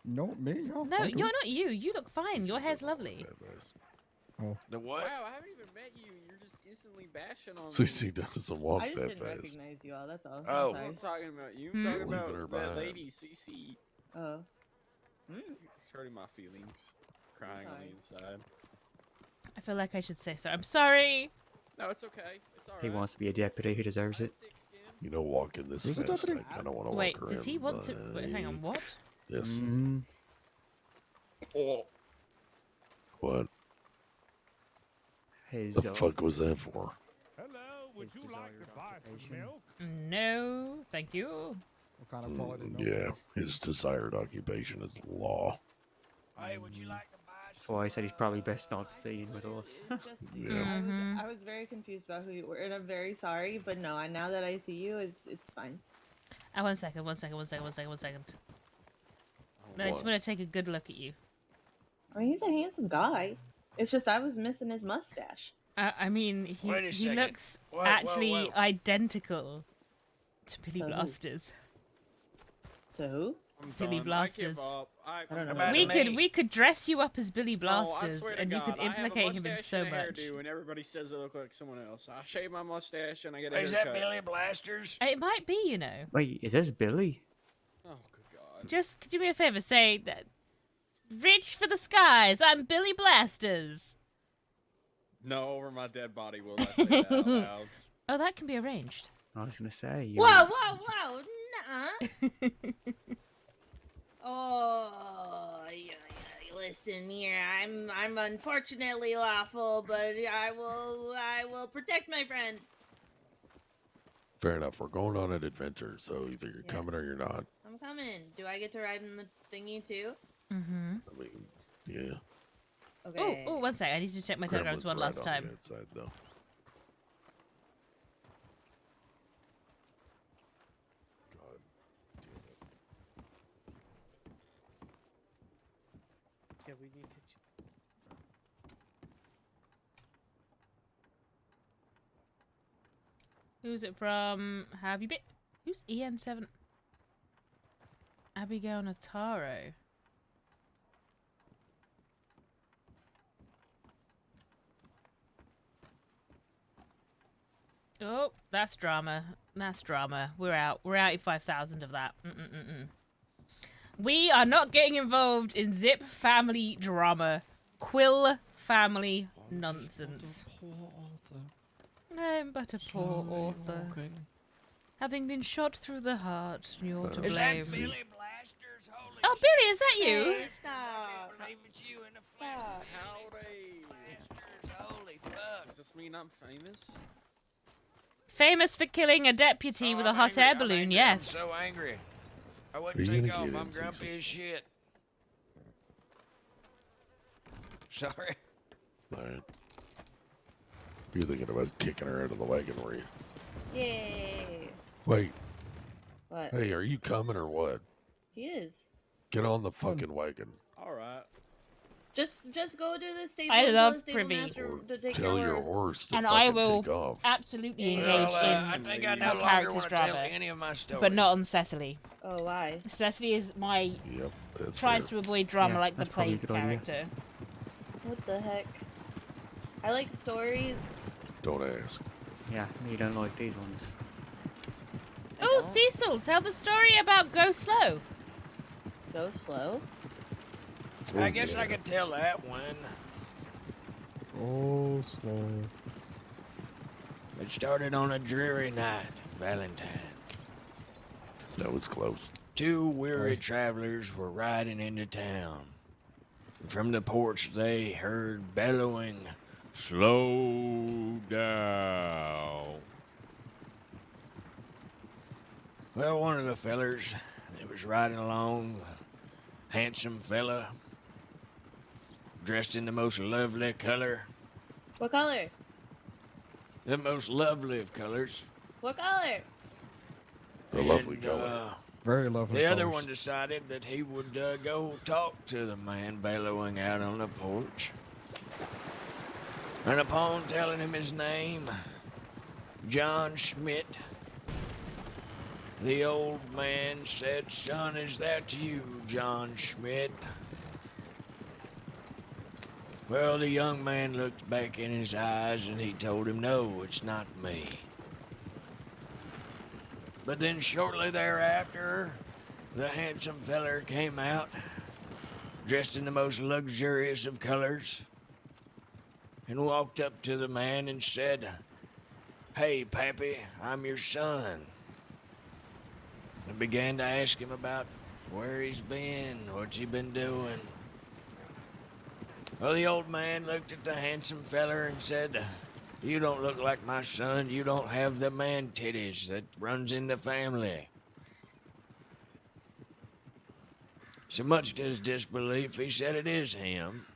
No, me? Oh, No, I do. you're not you. You look fine. Your hair's lovely. The what? Wow, I haven't even met you. You're just instantly bashing on me. Cece doesn't walk I just that didn't fast. recognize you all. That's all. Oh. I'm I'm sorry. talking about you. Hmm? I'm talking Leaving her about that behind. lady, CC. Oh. Hurting my feelings. Crying on the inside. I feel like I should say so. I'm sorry. No, it's okay. It's alright. He wants to be a deputy. He deserves it. You know, walking this Who's a fast, I deputy? kind of want to Wait, walk does he around want to? Wait, hang on. What? This. Mm, What his the fuck was that for? Hello, would His you like desired to buy some occupation. milk? No, thank you. What kind of quality milk? Yeah, his desired occupation is law. Hey, would you like to buy? That's why I said he's probably best not seen with us. It's just Yeah. Mhm. I was very confused about who you were, and I'm very sorry. But no, now that I see you, it's fine. One second. I just What? want to take a good look at you. I mean, he's a handsome guy. It's just I was missing his mustache. I mean, Wait a he second. looks Whoa, actually whoa. identical to Billy So who? Blasters. To who? I'm Billy done. Blasters. I give up. I don't know. I'm About done. We could dress you up as Billy No, I Blasters, swear to and you God, could implicate him I in have a so mustache and a much. hairdo, and everybody says I look like someone else. I shave my mustache and I get a Is haircut. that Billy Blasters? It might be, you know. Wait, is this Billy? Oh, good God. Just do me a favor, say that. Reach for the skies. I'm Billy Blasters. No, over my dead body will I say that out loud. Oh, that can be arranged. I was gonna say. Whoa! Nuh-uh. Oh, yeah. Listen here. I'm unfortunately lawful, but I will protect my friend. Fair enough. We're going on an adventure, so either you're coming or you're not. I'm coming. Do I get to ride in the thingy too? Mm-hmm. I mean, yeah. Okay. Oh, 1 sec. I need to check my telegrams one last time. On the outside, though. God damn it. Yeah, we need to. Who's it from? Have you been? Who's EN7? Abigail Nataro. Oh, that's drama. That's drama. We're out. We're out 5,000 of that. We are not getting involved in Zip family drama. Quill family nonsense. I'm but a poor author. Having been shot through the heart, you're to Is blame. that Billy Blasters? Holy Oh, Billy, is that you? Hey, stop. It's you in the flesh. Howdy. Blasters, holy fuck. Does this mean I'm famous? Famous for killing a deputy with a hot air balloon, yes. I'm so angry. I Are wouldn't you take gonna off. get I'm in, grumpy Cecily? as shit. Sorry. Alright. You're thinking about kicking her out of the wagon, were you? Yay. Wait. What? Hey, are you coming or what? He is. Get on the fucking wagon. All right. Just go to the stable. I and love tell the stable Privy. master to take Tell your horse. horse to And fucking I will take off. absolutely engage Well, I in think I no her longer character's want to tell drama, any of my stories. but not on Cecily. Oh, why? Cecily is my Yep, that's tries fair. to avoid drama Yeah, like the that's probably a plague good idea. character. What the heck? I like stories. Don't ask. Yeah, you don't like these ones. Oh, Cecil, tell the story about Go Slow. Go slow. I guess I could tell that one. Oh, slow. It started on a dreary night, Valentine. That was close. Two weary travelers were riding into town. From the porch they heard bellowing, "Slow down." Well, one of the fellers that was riding along, handsome fella, dressed in the most lovely color. What color? The most lovely of colors. What color? The lovely color. Very lovely. The other colors. one decided that he would go talk to the man bellowing out on the porch. And upon telling him his name, John Schmidt, the old man said, "Son, is that you, John Schmidt?" Well, the young man looked back in his eyes and he told him, "No, it's not me." But then shortly thereafter, the handsome feller came out, dressed in the most luxurious of colors, and walked up to the man and said, "Hey, Pappy, I'm your son." And began to ask him about where he's been, what he been doing. Well, the old man looked at the handsome feller and said, "You don't look like my son. You don't have the man titties that runs in the family." So much to his disbelief, he said it is him.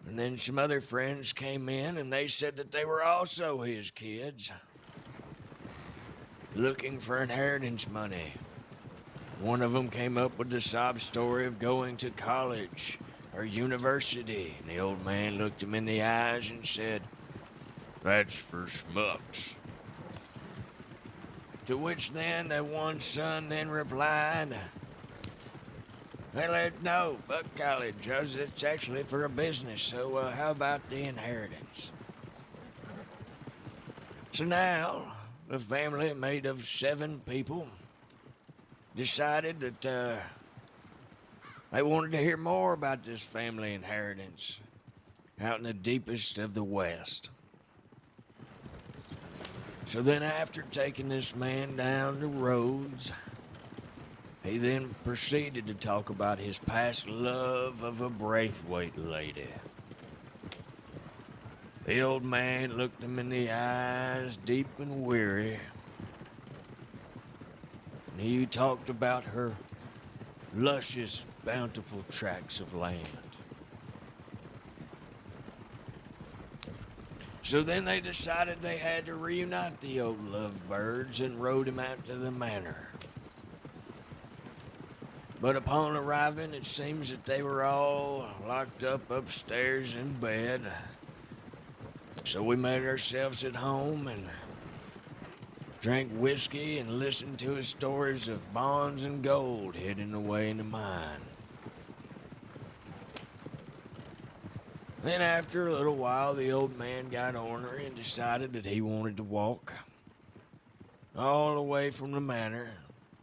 And then some other friends came in and they said that they were also his kids, looking for inheritance money. One of them came up with the sob story of going to college or university, and the old man looked him in the eyes and said, "That's for schmucks." To which then the one son then replied, No, fuck college. It's actually for a business, so how about the inheritance? So now, the family made of 7 people decided that they wanted to hear more about this family inheritance out in the deepest of the West. So then after taking this man down the roads, he then proceeded to talk about his past love of a Braithwaite lady. The old man looked him in the eyes, deep and weary, and he talked about her luscious, bountiful tracts of land. So then they decided they had to reunite the old lovebirds and rode him out to the manor. But upon arriving, it seems that they were all locked up upstairs in bed. So we made ourselves at home and drank whiskey and listened to his stories of bonds and gold hidden away in the mine. Then after a little while, the old man got ornery and decided that he wanted to walk all the way from the manor,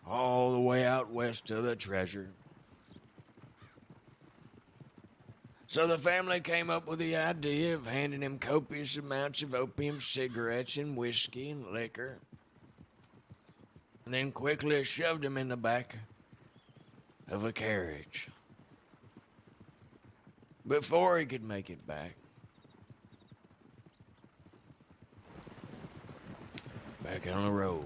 all the way out west to the treasure. So the family came up with the idea of handing him copious amounts of opium cigarettes and whiskey and liquor, and then quickly shoved him in the back of a carriage. Before he could make it back on the road.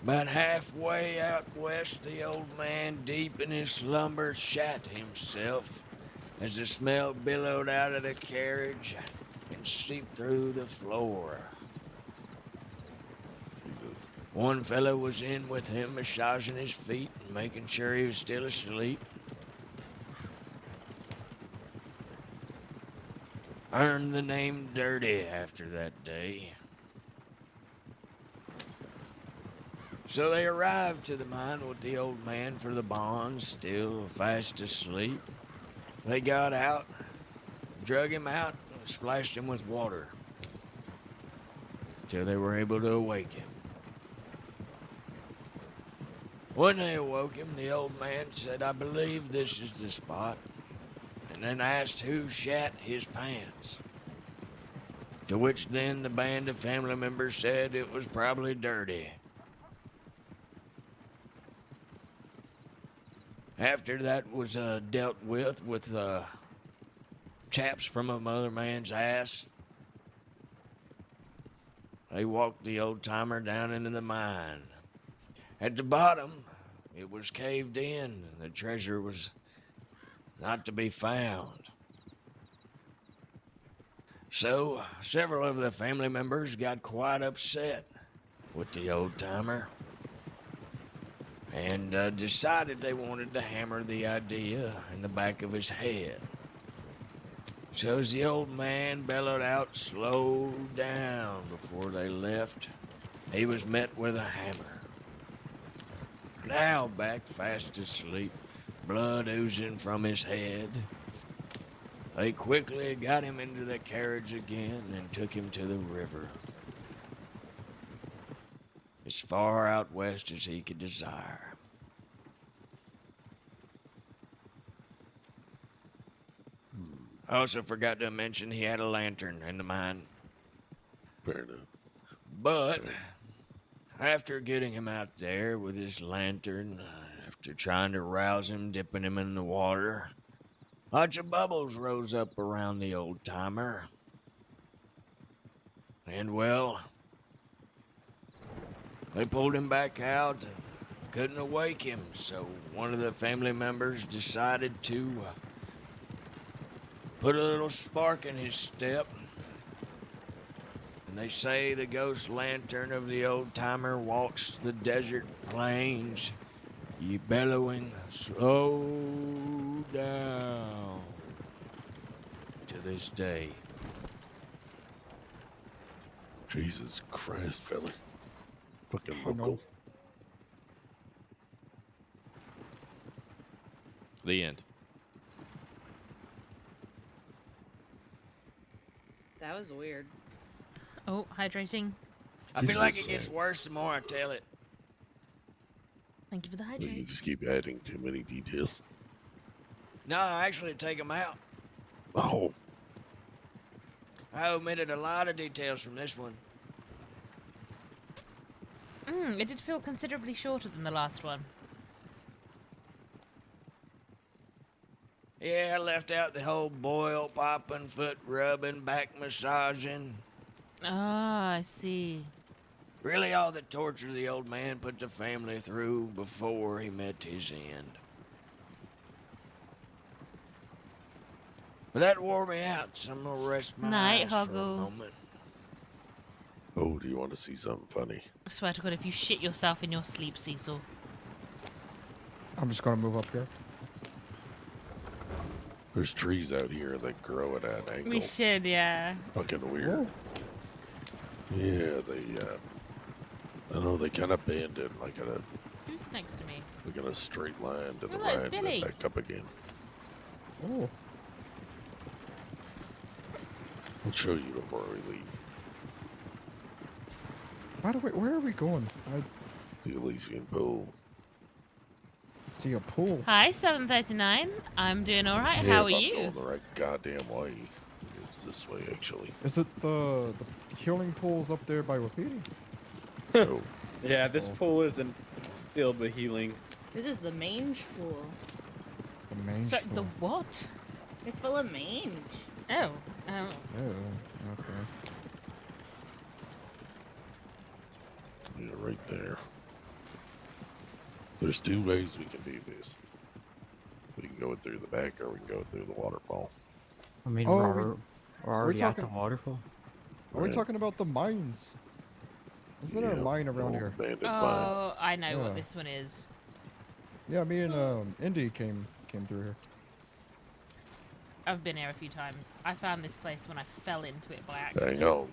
About halfway out west, the old man, deep in his slumber, shat himself as the smell billowed out of the carriage and seeped through the floor. One fellow was in with him, massaging his feet and making sure he was still asleep. Earned the name Dirty after that day. So they arrived to the mine with the old man for the bonds, still fast asleep. They got out, drug him out, and splashed him with water till they were able to awake him. When they awoke him, the old man said, "I believe this is the spot," and then asked who shat his pants. To which then the band of family members said it was probably Dirty. After that was dealt with chaps from a mother man's ass, they walked the old-timer down into the mine. At the bottom, it was caved in. The treasure was not to be found. So, several of the family members got quite upset with the old-timer and decided they wanted to hammer the idea in the back of his head. So as the old man bellowed out, "Slow down," before they left, he was met with a hammer. Now back fast asleep, blood oozing from his head, they quickly got him into the carriage again and took him to the river, as far out west as he could desire. I also forgot to mention he had a lantern in the mine. Fair enough. But after getting him out there with his lantern, after trying to rouse him, dipping him in the water, lots of bubbles rose up around the old-timer. And, well, they pulled him back out and couldn't awake him, so one of the family members decided to put a little spark in his step. And they say the ghost lantern of the old-timer walks the desert plains, ye bellowing, "Slow down," to this day. Jesus Christ, fella. Fucking Oh, no. local. The end. That was weird. Oh, hydrating. I feel like Jesus. it gets worse the more I tell it. Thank you for the You hydrate. just keep adding too many details. No, I actually take them out. Oh, I omitted a lot of details from this one. It did feel considerably shorter than the last one. Yeah, I left out the whole boil, popping, foot rubbing, back massaging. Ah, I see. Really all the torture the old man put the family through before he met his end. But that wore me out, so I'm gonna rest my Night, eyes for a Hoggle. moment. oh, do you want to see something funny? I swear to God, if you shit yourself in your sleep, Cecil. I'm just gonna move up here. There's trees out here that grow at an angle. We should, yeah. It's fucking weird. Yeah, they, I don't know, they kind of bend it like a, Who's next to me? like in a straight line to the Oh, right it's and Billy. then back up again. Oh. I'll show you before we leave. By the way, where are we going? I The Elysian Pool. see a pool. Hi, 739. I'm doing alright. Yeah, How are if I'm you? going the right goddamn way. It's this way, actually. Is it the healing pools up there by repeating? Oh. Yeah, this pool isn't filled with healing. This is the mange pool. The mange So, pool. the what? It's full of mange. Oh. Oh. Oh, okay. Yeah, right there. There's two ways we can do this. We can go it through the back or we can go it through the waterfall. I mean, Oh, we're already at the talking- waterfall. Are we Right. talking about the mines? Isn't there a Yeah, mine around old here? abandoned mine. Oh, I know Yeah. what this one is. Yeah, me and Indy came through here. I've been here a few times. I found this place when I fell into it by accident. Hang on.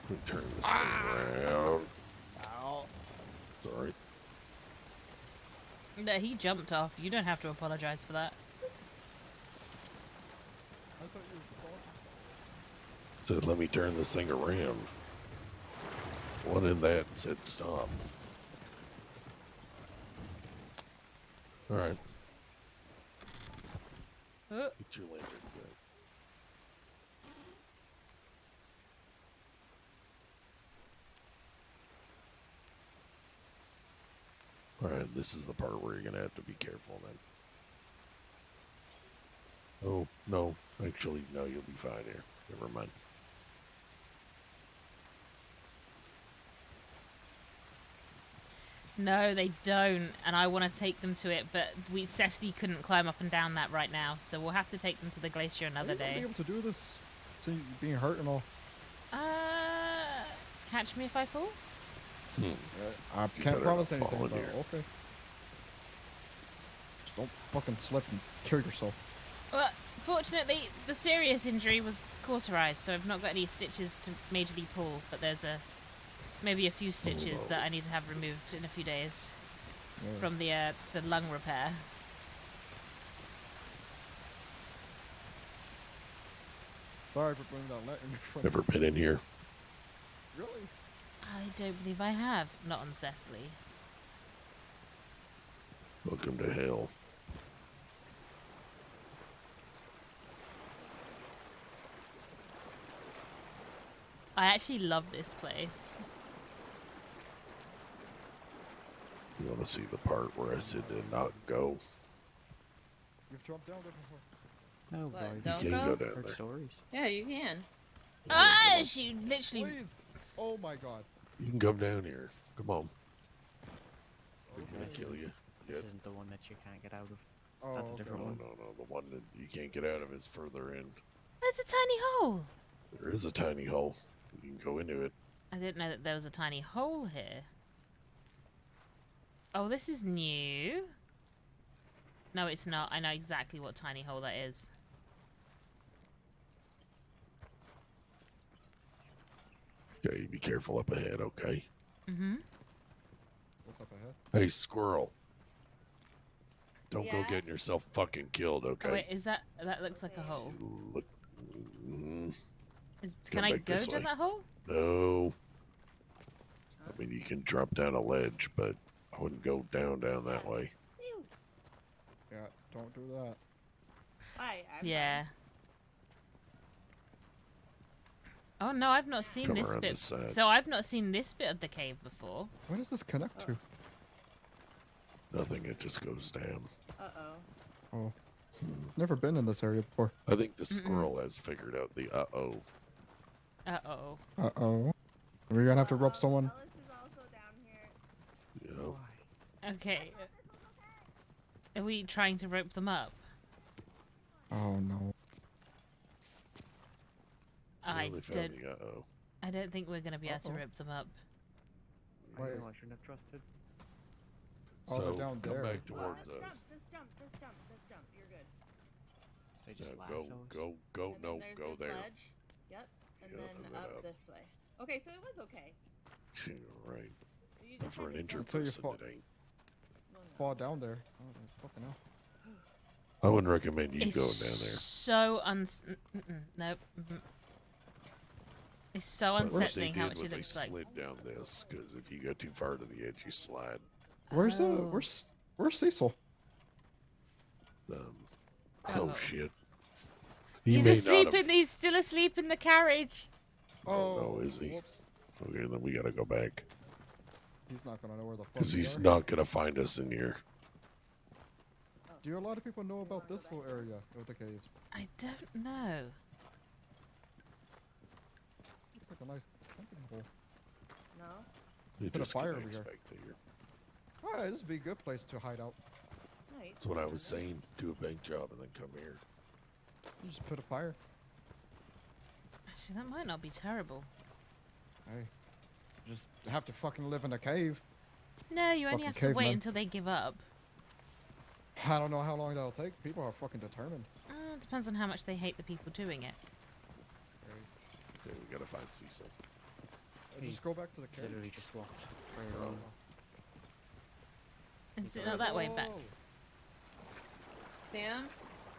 Let me turn this thing around. Ow. Sorry. No, he jumped off. You don't have to apologize for that. Said, let me turn this thing around. One in that said stop. Alright. Oh. Get your lantern out. Alright, this is the part where you're gonna have to be careful then. Oh, no. Actually, no, you'll be fine here. Never mind. No, they don't, and I want to take them to it, but Cecily couldn't climb up and down that right now, so we'll have to take them to the glacier another Are you gonna day. be able to do this? So you being hurt and all. Catch me if I fall? I You can't better promise not fall anything, in but here. okay. Just don't fucking slip and kill yourself. Well, fortunately, the serious injury was cauterized, so I've not got any stitches to majorly pull, but there's maybe a few stitches that I need to have removed in a few days Yeah. from the lung repair. Sorry for putting that lantern in front. Never been in here. Really? I don't believe I have. Not on Cecily. Welcome to hell. I actually love this place. You want to see the part where I said to not go? You've jumped down there before. Oh, What, boy. don't You can't go? go down Heard there. stories. Yeah, you can. Ah, she literally. Please! Oh my god. You can come down here. Come on. I'm gonna Okay. kill you. This Yes. isn't the one that you can't get out of. Oh, That's a okay. different No, one. no, no. The one that you can't get out of is further in. There's a tiny hole. There is a tiny hole. You can go into it. I didn't know that there was a tiny hole here. Oh, this is new. No, it's not. I know exactly what tiny hole that is. Okay, be careful up ahead, okay? Mm-hmm. What's up ahead? Hey, squirrel. Don't go getting yourself fucking killed, okay? Oh, wait, is that looks like a hole? Look. Mm, Can I back go this down way. that hole? No. I mean, you can drop down a ledge, but I wouldn't go down that way. Yeah, don't do that. Hi, Yeah. Oh no, I've not seen Come this around bit. this side. So I've not seen this bit of the cave before. Where does this connect to? Nothing, it just goes down. Oh. Never been in this area before. I think the squirrel has figured out the uh-oh. Uh-oh. Uh-oh. We're gonna have to rope someone. Yeah. Okay. Are we trying to rope them up? Oh no. I They found don't. the uh-oh. I don't think we're gonna be able to rope them up. Wait. I shouldn't have trusted. Oh, So, they're down come there. back towards us. Just jump, you're good. So just Go, And no, then there's go this there. ledge. Yep, and Yeah, then and then up up. this way. Okay, so it was okay. Right. You But for an injured Until you person, fall, it ain't. fall down there. Oh, fucking hell. I wouldn't recommend you It's going down there. so nope. It's so But what they unsettling how did much was it they looks like. slid down this, because if you go too far to the edge, you slide. Where's Oh. where's Cecil? Oh shit. He's he's still asleep in the carriage. Oh, no, is he? Whoops. Okay, then we gotta go back. He's not gonna know where the fuck Because we he's are. not gonna find us in here. Do a lot of people know about this whole area of the caves? I don't know. Looks like a nice camping hole. No? You Put a just fire can over here. expect it here. Alright, this would be a good place to hide out. That's what I was saying. Do a bank job and then come here. You just put a fire. Actually, that might not be terrible. Hey, just have to fucking live in a cave. No, you only Fucking have to wait caveman. until they give up. I don't know how long that'll take. People are fucking determined. It depends on how much they hate the people doing it. Okay, we gotta find Cecil. Just go back to the cave. Literally just walked. Is it not that way back? Sam?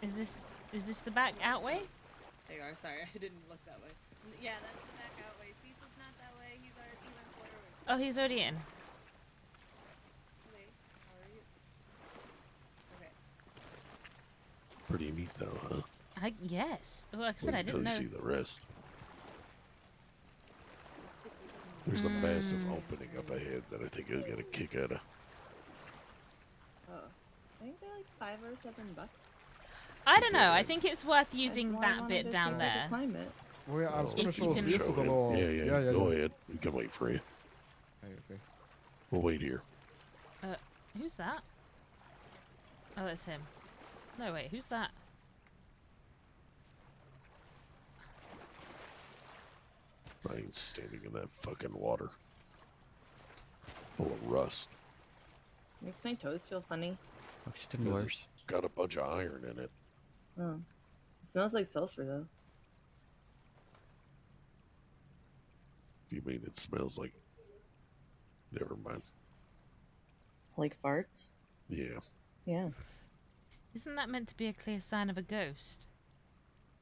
Is this the back out way? There you are. Sorry, I didn't look that way. Yeah, that's the back out way. Cecil's not that way. He's already went forward. Oh, he's already in. Wait, how are you? Okay. Pretty neat though, huh? Yes. Well, like I said, Wait I until didn't you know. see the rest. There's a massive opening up ahead that I think you'll get a kick out of. Oh. I think they're like $5 or $7. I don't know. I think it's worth using why I that wanted bit to down see if I there. could climb it. Well, yeah, I was Oh, gonna If show you can- Cecil the little. Yeah, go ahead. We can wait for you. Hey, okay. We'll wait here. Who's that? Oh, that's him. No, wait, who's that? I ain't standing in that fucking water. Full of rust. Makes my toes feel funny. Looks 'Cause worse. it's got a bunch of iron in it. Oh. It smells like sulfur though. You mean it smells like... Never mind. Like farts? Yeah. Yeah. Isn't that meant to be a clear sign of a ghost?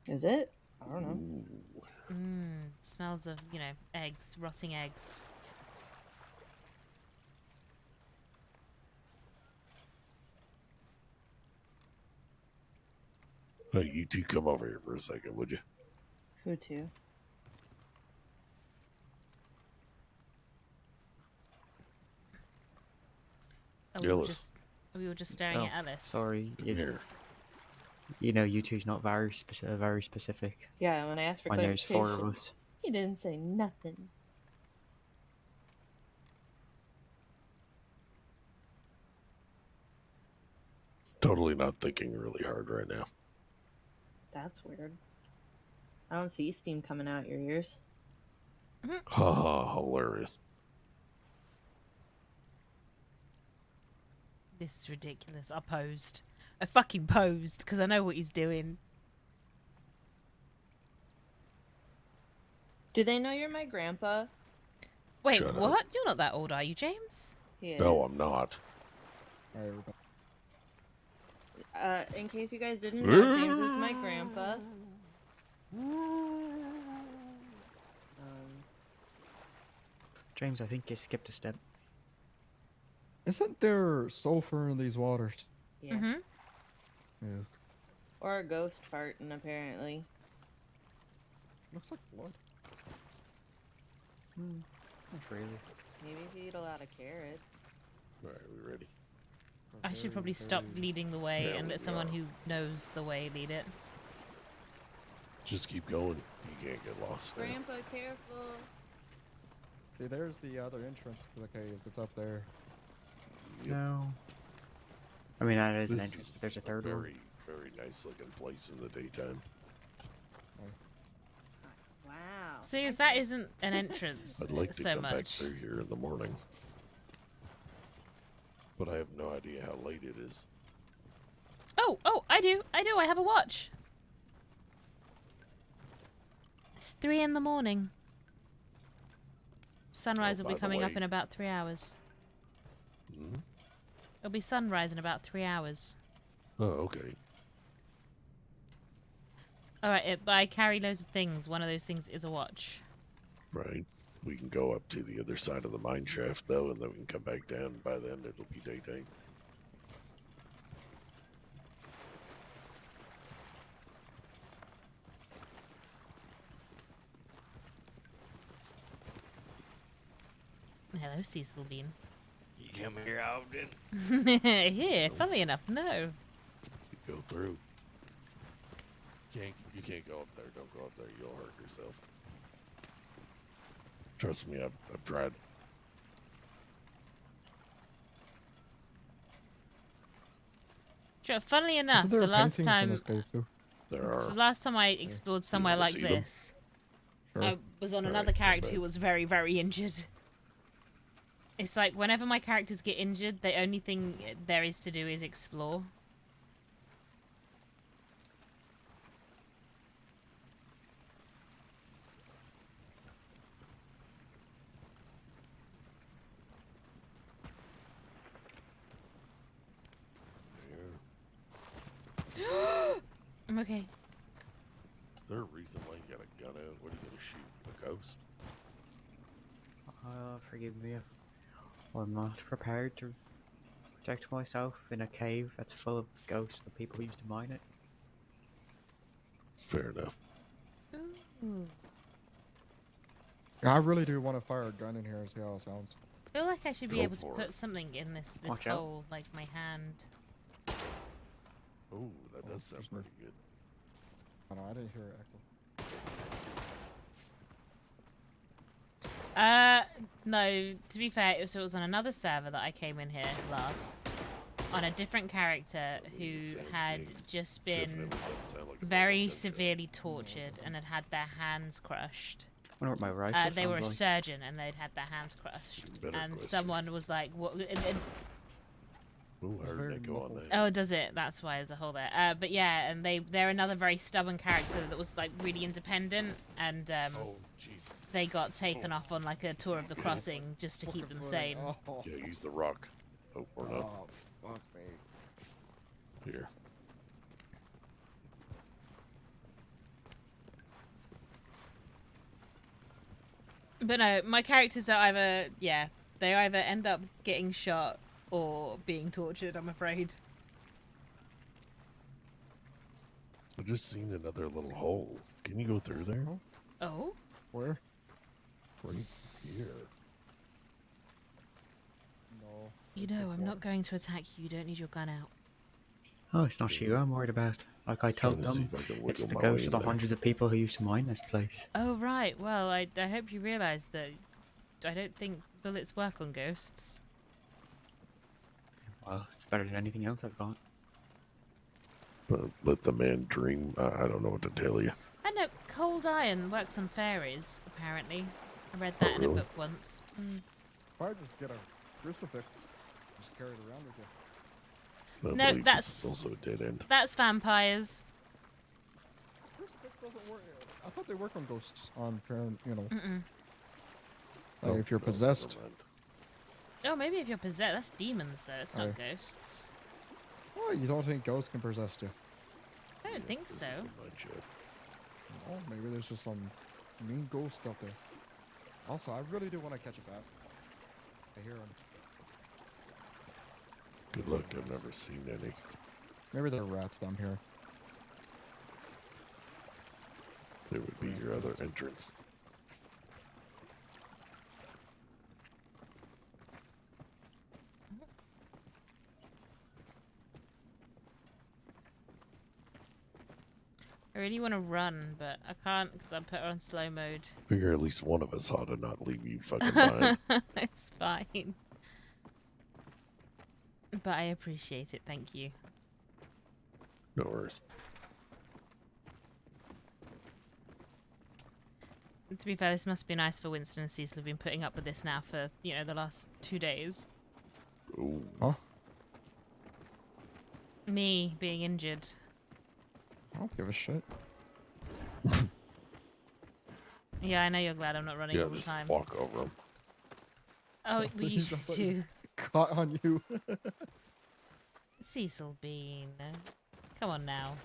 Is it? I don't know. Smells of, eggs, rotting eggs. Hey, you two come over here for a second, would you? Who to? Oh, Ellis. we were just staring Oh, at Alice. Sorry. Here. You know, you two's not very specific. Yeah, when I asked for When there's four clarification, of us. he didn't say nothing. Totally not thinking really hard right now. That's weird. I don't see steam coming out your ears. Ha ha, hilarious. This is ridiculous. I posed. I fucking posed because I know what he's doing. Do they know you're my grandpa? Wait, Shut up. what? You're not that old, are you, James? He is. No, I'm not. In case you guys didn't know, James is my grandpa. James, I think you skipped a step. Isn't there sulfur in these waters? Yeah. Mm-hmm. Yeah. Or a ghost farting, apparently. Looks like blood. Not really. Maybe if you eat a lot of carrots. Alright, we ready? I should probably stop leading the way Yeah, and let we someone are. who knows the way lead it. Just keep going. You can't get lost. now. Grandpa, careful. See, there's the other entrance to the caves. It's up there. No. I mean, that is an This entrance, is but there's a third very, one. very nice looking place in the daytime. Wow. See, as that isn't an entrance I'd like to so come back much. through here in the morning. But I have no idea how late it is. Oh, I do. I have a watch. It's 3 in the morning. Sunrise will by be the coming up way- in about 3 hours. Hmm? It'll be sunrise in about 3 hours. Oh, okay. Alright, but I carry loads of things. One of those things is a watch. Right. We can go up to the other side of the mine shaft, though, and then we can come back down. By then, it'll be daytime. Hello, Cecil Bean. You come here often? Here, funnily enough, no. You go through. You can't go up there. Don't go up there. You'll hurt yourself. Trust me, I've tried. Sure, funnily enough, Isn't there the last paintings in time this cave too? There are. the last time I explored somewhere wanna like see them? this, Sure. I was on All another right, come character back. who was very, very injured. It's like whenever my characters get injured, the only thing there is to do is explore. I'm okay. Is there a reason why you got a gun out? What are you gonna shoot? A ghost? Forgive me if I'm not prepared to protect myself in a cave that's full of ghosts of people who used to mine it. Fair enough. Ooh. Yeah, I really do want to fire a gun in here and see how it sounds. I feel like I should be Go able to for put it. something in this Watch out. hole, like my hand. Oh, that does sound pretty good. Oh, no, I didn't hear it echo. No, to be fair, it was on another server that I came in here last. On a different character who had just been very severely tortured and had their hands crushed. I wonder what my rifle They were a sounds like. surgeon and they'd had their hands crushed. Better And question. someone was like, "What?" Ooh, I heard an echo on that. Oh, does it? That's why there's a hole there. But yeah, and they're another very stubborn character that was like really independent, and Oh, Jesus. they got taken off on like a tour of the crossing just to keep them sane. Oh, Yeah, use the rock. Oh, or not. oh fuck me. Here. But no, my characters are either they either end up getting shot or being tortured. I'm afraid. I've just seen another little hole. Can you go through there? Oh. Where? Right here. No. You know, I'm not going to attack you. You don't need your gun out. Oh, it's not you I'm worried about. Like I told Trying to see them, if I can it's wiggle the my ghost way of the in there. hundreds of people who used to mine this place. Oh right. Well, I hope you realise that I don't think bullets work on ghosts. Well, it's better than anything else I've got. But let the man dream. I don't know what to tell you. I know cold iron works on fairies. Apparently, I read that in a really? book once. Mm. Why just get a crucifix? Just carry it around with you. I No, believe that's- this is also a dead end. That's vampires. Crucifix doesn't work. I thought they work on ghosts on parent, you know. Mm-mm. If you're No, possessed. never mind. Oh, maybe if you're possessed. That's demons, though. It's not Aye. ghosts. Oh, you don't think ghosts can possess you? I don't think so. Oh, maybe there's just some mean ghost out there. Also, I really do want to catch a bat. I hear them. Good luck. I've never seen any. Maybe they're rats down here. There would be your other entrance. I really want to run, but I can't because I put her on slow mode. Figure at least one of us ought to not leave you fucking behind. It's fine. But I appreciate it, thank you. No worries. To be fair, this must be nice for Winston and Cecil have been putting up with this now for, the last 2 days. Ooh. Huh? Me being injured. I don't give a shit. Yeah, I know you're glad I'm not running all the just time. walk over them. Oh, we used to. Caught on you. Cecil Bean. Come on now.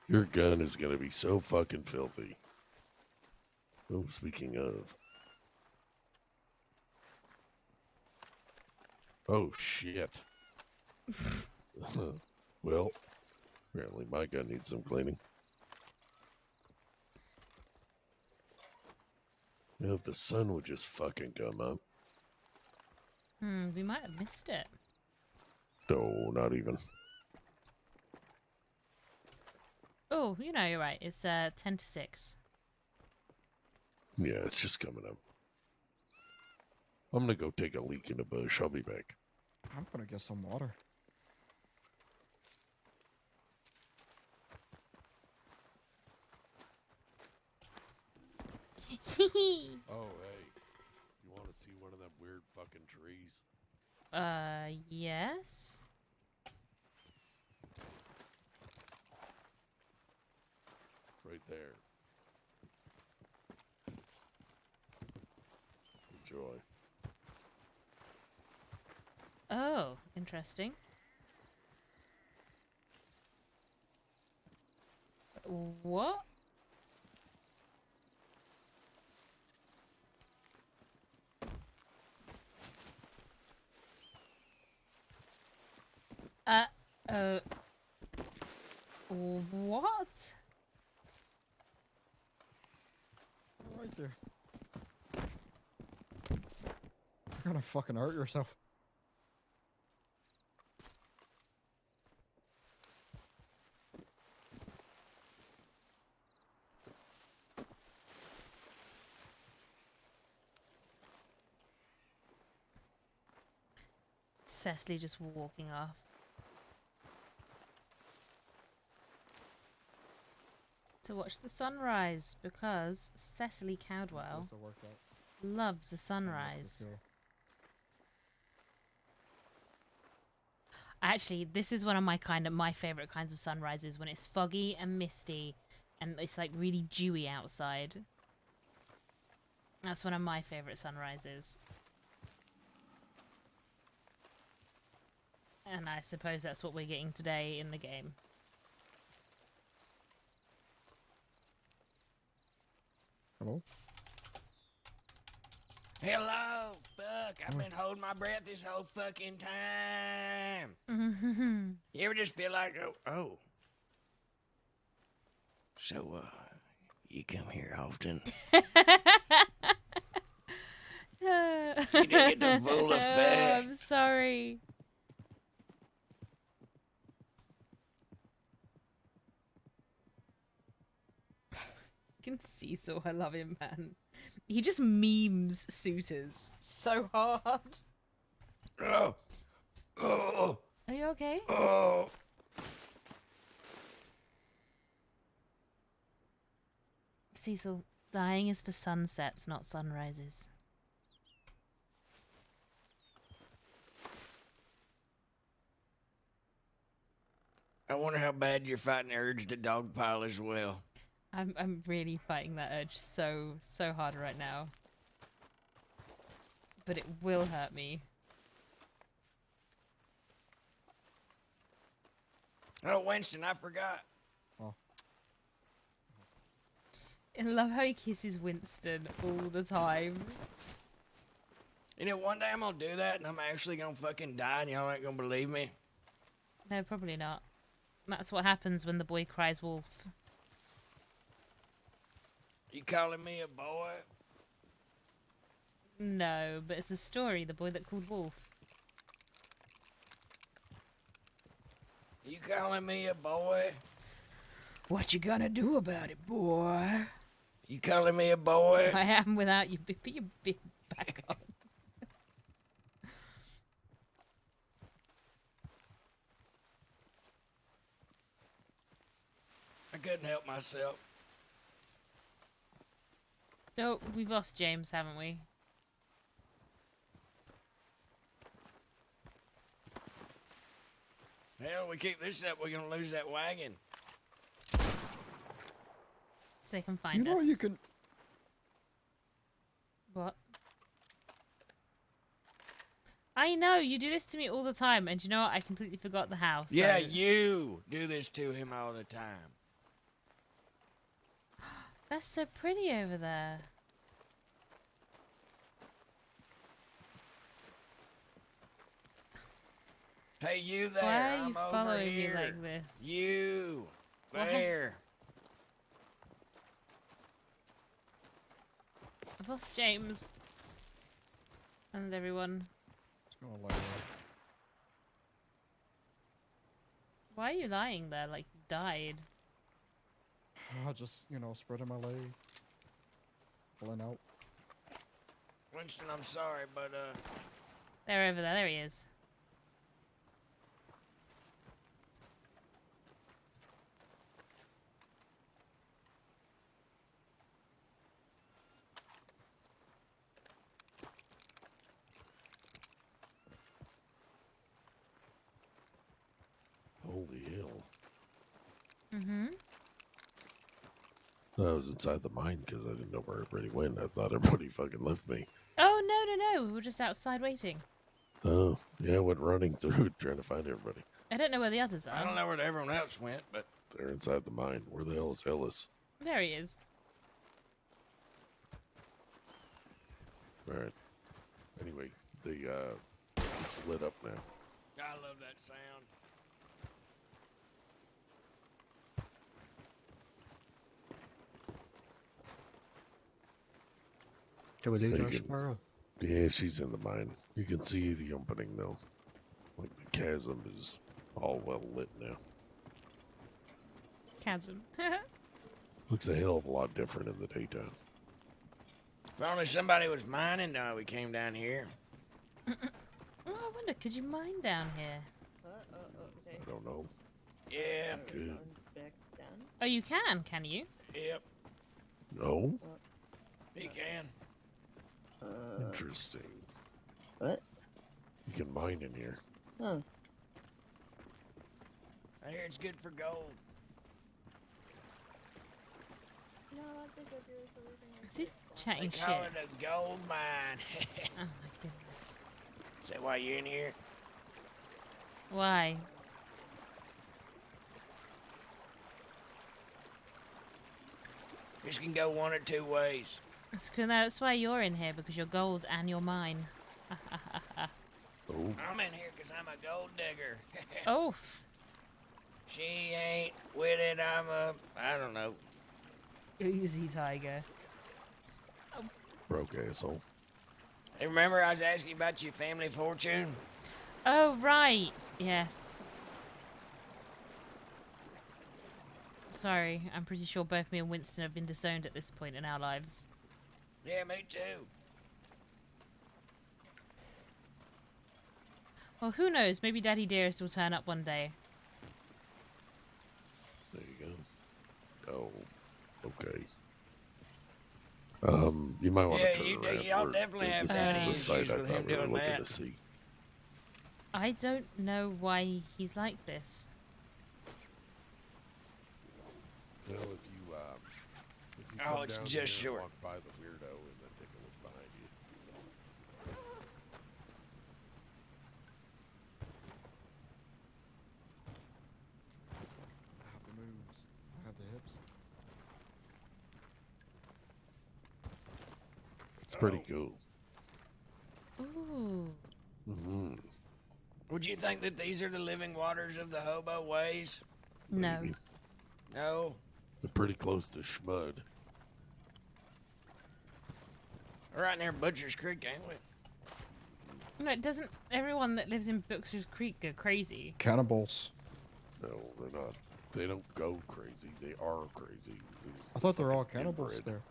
Your gun is gonna be so fucking filthy. Oh, speaking of. Oh, shit. Well, apparently my gun needs some cleaning. You know, if the sun would just fucking come up. We might have missed it. No, not even. Oh, you're right. It's 10 to 6. Yeah, it's just coming up. I'm gonna go take a leak in the bush. I'll be back. I'm gonna get some water. Oh, hey. You want to see one of them weird fucking trees? Yes. Right there. Enjoy. Oh, interesting. What? What? Right there. You're gonna fucking hurt yourself. Cecily just walking off. To watch the sunrise because Cecily Caldwell loves the sunrise. Actually, this is one of my favorite kinds of sunrises, when it's foggy and misty and it's like really dewy outside. That's one of my favorite sunrises. And I suppose that's what we're getting today in the game. Hello? Hello! Fuck, I've been holding my breath this whole fucking time. You ever just feel like, oh. So, you come here often? You didn't get the full effect. I'm sorry. Fucking Cecil, I love him, man. He just memes suitors so hard. Oh. Oh. Are you okay? Oh. Cecil, dying is for sunsets, not sunrises. I wonder how bad you're fighting the urge to dogpile as well. I'm really fighting that urge so hard right now. But it will hurt me. Oh, Winston, I forgot. Oh. I love how he kisses Winston all the time. You know, one day I'm gonna do that and I'm actually gonna fucking die and y'all ain't gonna believe me. No, probably not. That's what happens when the boy cries wolf. You calling me a boy? No, but it's a story, the boy that called wolf. You calling me a boy? What you gonna do about it, boy? You calling me a boy? I am without you. Put your bit back on. I couldn't help myself. Oh, we've lost James, haven't we? Hell, we keep this up, we're gonna lose that wagon. So they can find You know us. you can. What? I know, you do this to me all the time, and you know what? I completely forgot the house. Yeah, so... you do this to him all the time. That's so pretty over there. Hey, you there? Why are I'm you over following me here. like this? You What? there? I've lost James. And everyone. Just gonna lay there. Why are you lying there like you died? Just, you know, spreading my leg. Pulling out. Winston, I'm sorry, but They're over there. There he is. Holy hell. Mm-hmm. I was inside the mine because I didn't know where everybody went. I thought everybody fucking left me. Oh, no. We were just outside waiting. Oh, yeah, I went running through trying to find everybody. I don't know where the others are. I don't know where everyone else went, but They're inside the mine. Where the hell is Ellis? There he is. Alright. Anyway, it's lit up now. I love that sound. Do we lose You our can- squirrel? Yeah, she's in the mine. You can see the opening now. Like the chasm is all well lit now. Chasm. Looks a hell of a lot different in the daytime. If only somebody was mining, we came down here. Oh, I wonder, could you mine down here? I don't know. Yeah. Good. Oh, you can you? Yep. No? He can. Interesting. What? You can mine in here. Huh. I hear it's good for gold. No, I think I do everything. Is he chatting They shit? call it a gold mine. Oh my goodness. Is that why you're in here? Why? This can go one or two ways. That's why you're in here, because you're gold and you're mine. Oh. I'm in here because I'm a gold digger. Oh. She ain't with it. I don't know. Easy, tiger. Broke asshole. Hey, remember I was asking about your family fortune? Oh, right. Yes. Sorry, I'm pretty sure both me and Winston have been disowned at this point in our lives. Yeah, me too. Well, who knows? Maybe Daddy Dearest will turn up one day. There you go. Oh, okay. You might want to turn around. Y'all definitely have this daddy is the issues site I with him thought we were doing looking that. to see. I don't know why he's like this. Well, if you Oh, come it's down just here and short. walk by the weirdo and then take a look behind you. I have the moves. I have the hips. It's pretty cool. Ooh. Mm-hmm. Would you think that these are the living waters of the hobo ways? No. No. They're pretty close to Schmud. We're right near Butcher's Creek, ain't we? No, doesn't everyone that lives in Butcher's Creek go crazy? Cannibals. No, they're not. They don't go crazy. They are crazy. I thought they're all cannibals inbred. there.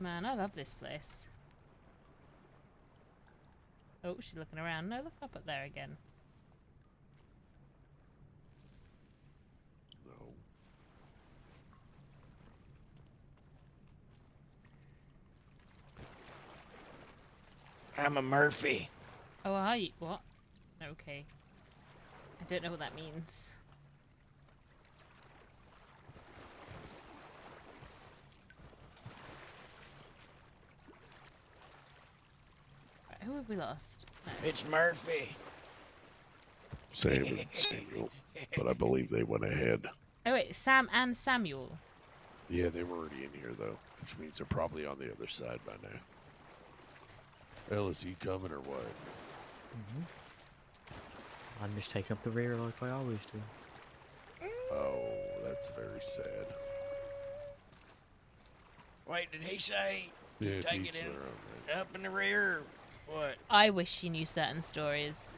Man, I love this place. Oh, she's looking around. No, look up at there again. No. I'm a Murphy. Oh, are you? What? Okay. I don't know what that means. Right, who have we lost? No. It's Murphy. Sam and Samuel. But I believe they went ahead. Oh wait, Sam and Samuel. Yeah, they were already in here, though. Which means they're probably on the other side by now. Ellis, you coming or what? I'm just taking up the rear like I always do. Oh, that's very sad. Wait, did he say Yeah, to take each it their in, own, up in the rear or what? I wish she knew certain stories.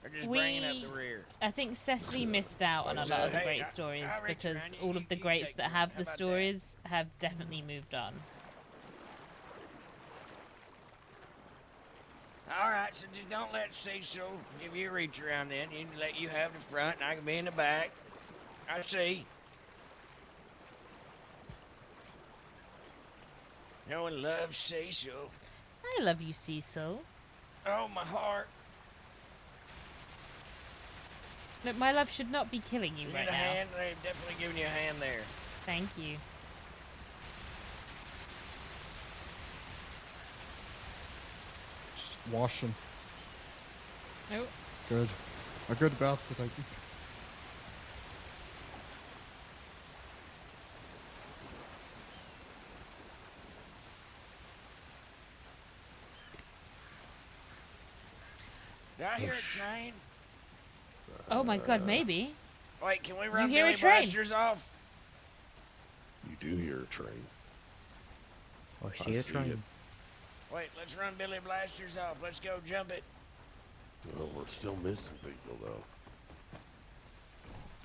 Or just bringing up the rear? I think Cecily missed out on a lot of the great stories because all of the greats that have the stories have definitely moved on. All right, so just don't let Cecil give you a reach around then. You let you have the front, and I can be in the back. I see. No one loves Cecil. I love you, Cecil. Oh, my heart. Look, my love should not be killing you You right need a now. hand? They've definitely given you a hand there. Thank you. Just washing. Oh. Good. A good bath to take you. Did I hear a train? Oh my god, maybe. Wait, can we run hear a Billy train? Blasters off? You do hear a train. I see a train. it. Wait, let's run Billy Blasters off. Let's go jump it. Oh, we're still missing people, though.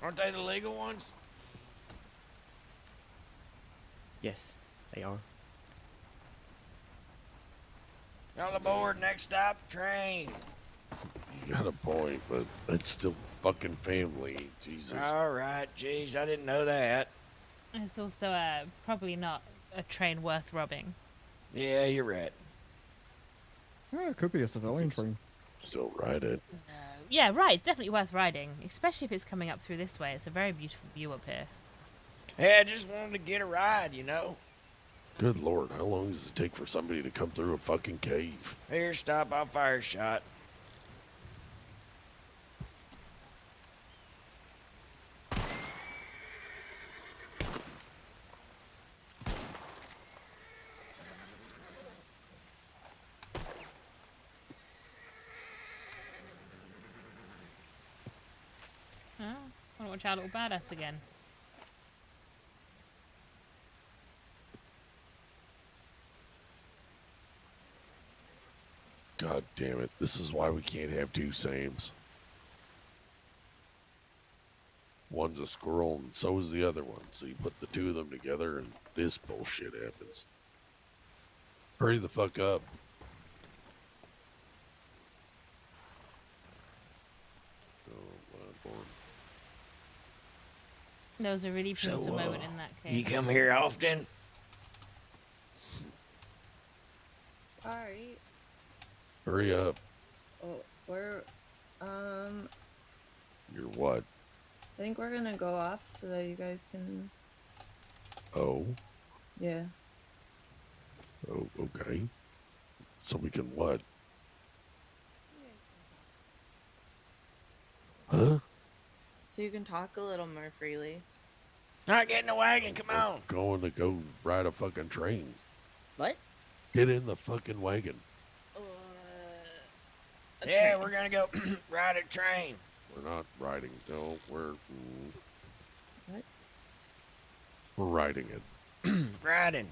Aren't they the legal ones? Yes, they are. All aboard, next stop, train. You got a point, but that's still fucking family. Jesus. All right, jeez, I didn't know that. It's also probably not a train worth robbing. Yeah, you're right. Yeah, it could be a civilian train. Still ride it. Yeah, right. It's definitely worth riding, especially if it's coming up through this way. It's a very beautiful view up here. Yeah, I just wanted to get a ride, you know. Good lord, how long does it take for somebody to come through a fucking cave? Here, stop, I'll fire a shot. Oh, I want to watch our little badass again. God damn it, this is why we can't have two sames. One's a squirrel and so is the other one, so you put the two of them together and this bullshit happens. Hurry the fuck up. There was a really pivotal moment in that case. You come here often? Sorry. Hurry up. Oh, we're, You're what? I think we're gonna go off so that you guys can. Oh? Yeah. Oh, okay. So we can what? Huh? So you can talk a little more freely. All right, get in the wagon. Come on. Going to go ride a fucking train. What? Get in the fucking wagon. Yeah, we're gonna go ride a train. We're not riding. No, we're. What? We're riding it. Riding.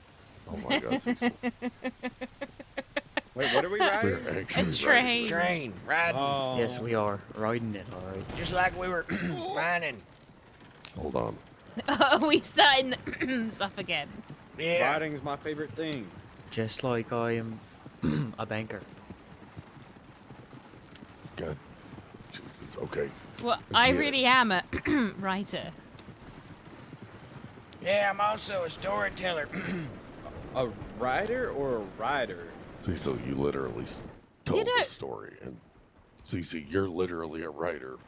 Oh my God, Cecil. Wait, what are we riding? We're actually A train. Train. Riding. Oh. Yes, we are riding it. All right. Just like we were riding. Hold on. Oh, we starting stuff again. Yeah. Riding's my favorite thing. Just like I am a banker. God. Jesus. Okay. Well, I get it. really am a writer. Yeah, I'm also a storyteller. A rider or a rider? Cecil, you literally told know- the story. And Cecil, you're literally a writer.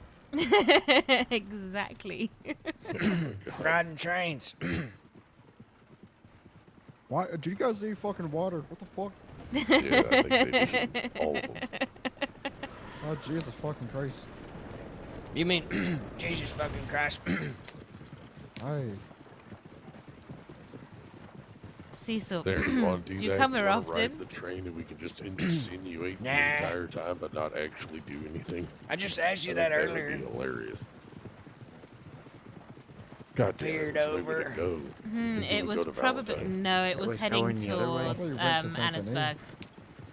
Exactly. Riding trains. Why? Do you guys need fucking water? What the fuck? Yeah, I think they did. All of them. Oh, Jesus fucking Christ. You mean Jesus fucking Christ? Hey. Cecil, There, you want to do do you that? come here wanna often? Ride the train and we can just insinuate Nah. the entire time but not actually do anything. I just asked you I that think earlier. would be hilarious. God damn Peered it, which way would over. it go? Did It we was go to probably Valentine? no. It It was was heading going the other way. towards I thought we went to Saint Annisburg. Denis.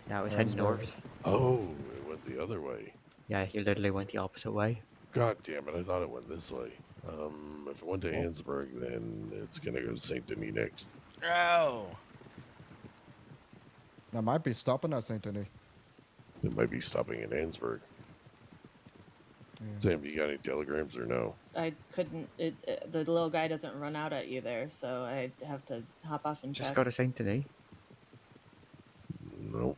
Yeah, it was That's heading right. north. Oh, it went the other way. Yeah, he literally went the opposite way. God damn it, I thought it went this way. If it went to Annisburg, then it's gonna go to St. Denis next. Oh. I might be stopping at St. Denis. It might be stopping in Annisburg. Sam, you got any telegrams or no? I couldn't. The little guy doesn't run out at you there, so I have to hop off and Just check. go to Saint Denis. No,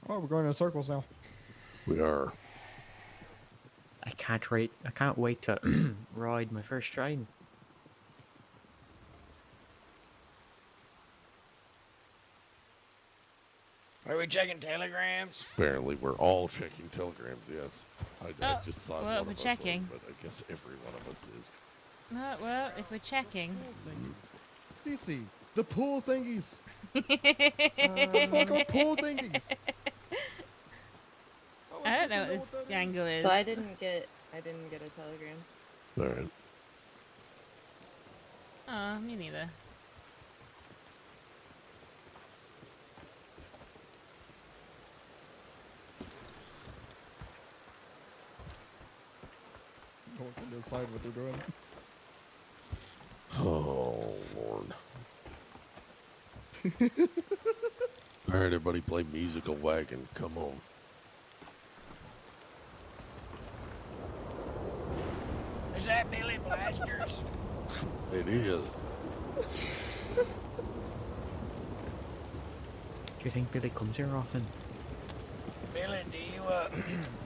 Oh, we're going in circles now. we are. I can't wait to ride my first train. Are we checking telegrams? Apparently, we're all checking telegrams. Yes, I just thought well, one we're of us checking. was, but I guess every one of us is. Well, if we're checking. Cece, the pool thingies. The fuck are pool thingies? I don't know what this angle is. So I didn't get a telegram. All right. Oh, me neither. No one can decide what they're doing. Oh Lord. All right, everybody, play musical wagon. Come on. Is that Billy Blasters? It is. Do you think Billy comes here often? Billy, do you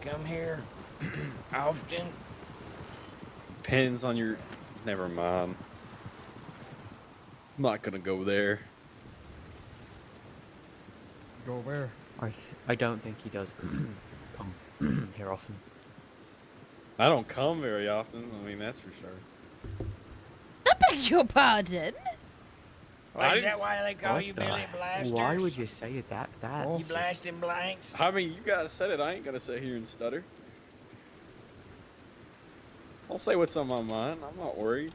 come here often? Depends on your. Never mind. I'm not gonna go there. Go where? I don't think he does come here often. I don't come very often. I mean, that's for sure. I beg your pardon. Why is that why they call you What the- Billy Blasters? Why would you say it that? You blasting blanks? I mean, you guys said it. I ain't gonna sit here and stutter. I'll say what's on my mind. I'm not worried.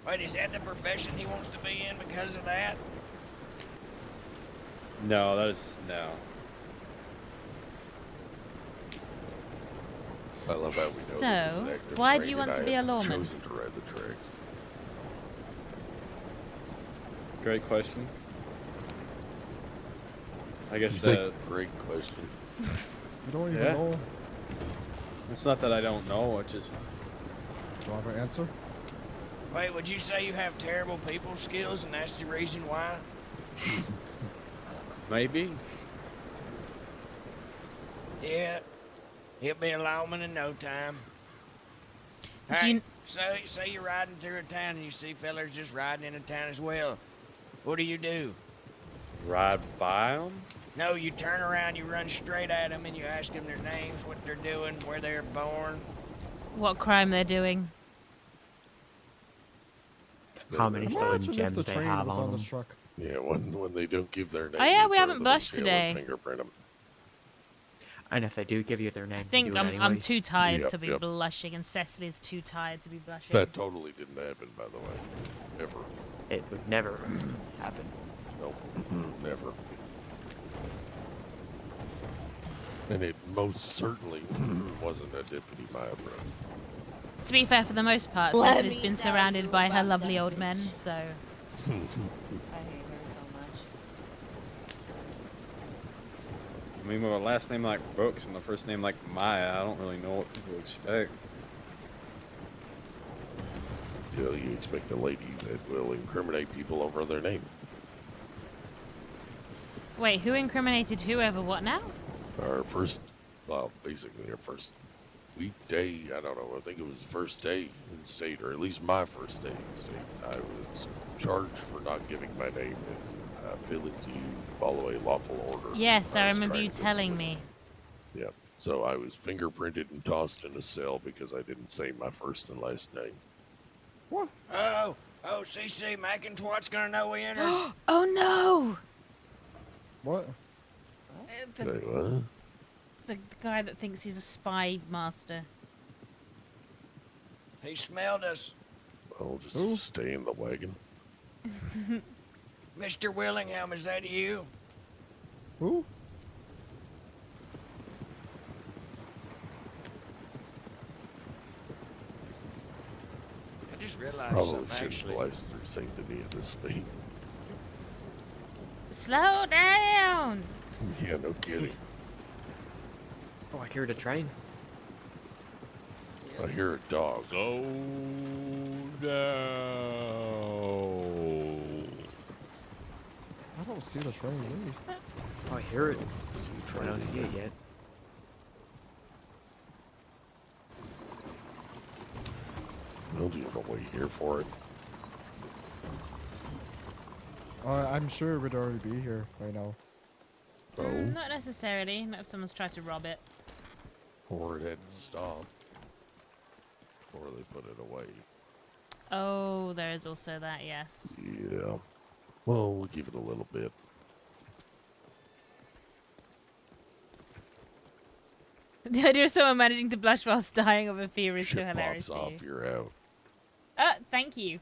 Wait, is that the profession he wants to be in because of that? No, that is no. I love how we know that he's So, an active why do train you and want to I be a have lawman? chosen to ride the tracks. Great question. I guess It's a great question. You don't even Yeah. know. It's not that I don't know. It just Do I have an answer? Wait, would you say you have terrible people skills and that's the reason why? maybe. Yeah. He'll be a lawman in no time. Do you, Say you're riding through a town and you see fellers just riding in a town as well. What do? Ride by them? No, you turn around, you run straight at them, and you ask them their names, what they're doing, where they're born. What crime they're doing. How many stolen Imagine if the gems they train have was on on them. this truck. Yeah, when they don't give their name. Oh yeah, you we throw haven't them in blushed jail and today. fingerprint 'em. And if they do give you their name, I think you do it I'm anyways. too tired Yep, to be yep. blushing, and Cecily's too tired to be blushing. That totally didn't happen, by the way. Ever. It would never happen. Nope. Never. And it most certainly wasn't a Deputy Maya bro. To be fair, for the most part, Let Cecily's me been tell surrounded you by her about lovely that old bitch. men, so... I hate her so much. I mean, with a last name like Brooks and the first name like Maya, I don't really know what people expect. You know, you expect a lady that will incriminate people over their name. Wait, who incriminated whoever what now? Our first, well, basically our first weekday, I don't know, I think it was the first day in state, or at least my first day in state. I was charged for not giving my name and failing to follow a lawful order. Yes, I was remember trying you to telling slip. me. Yeah, so I was fingerprinted and tossed in a cell because I didn't say my first and last name. What? Oh, CC, McIntwat's gonna know we entered. Oh no! What? Say what? The guy that thinks he's a spy master. He smelled us. Well, just Who? stay in the wagon. Mr. Willingham, is that you? Who? I just realized Probably something, shouldn't actually. blast through St. Denis at this speed. Slow down! Yeah, no kidding. Oh, I hear the train. I hear a dog. Slow down. I don't see the train leave. Oh, I hear it. See the I train don't see it leaving. yet. Well, do you have a way here for it? I'm sure it would already be here right now. Oh, Not necessarily, not if someone's tried to rob it. or it had to stop. Or they put it away. Oh, there is also that, yes. Yeah. Well, we'll give it a little bit. The idea of someone managing to blush whilst dying of a fear is too Shit hilarious pops to off, you. you're out. Thank you.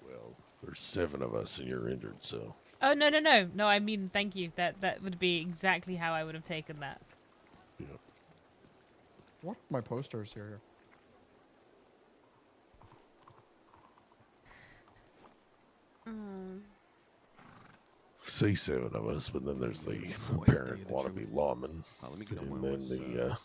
Well, there's 7 of us and you're injured, so. Oh, no, no, no. No, I mean, thank you. That would be exactly how I would have taken that. Yeah. What? My posters here. Say 7 of us, but then there's the apparent wannabe lawman. And then the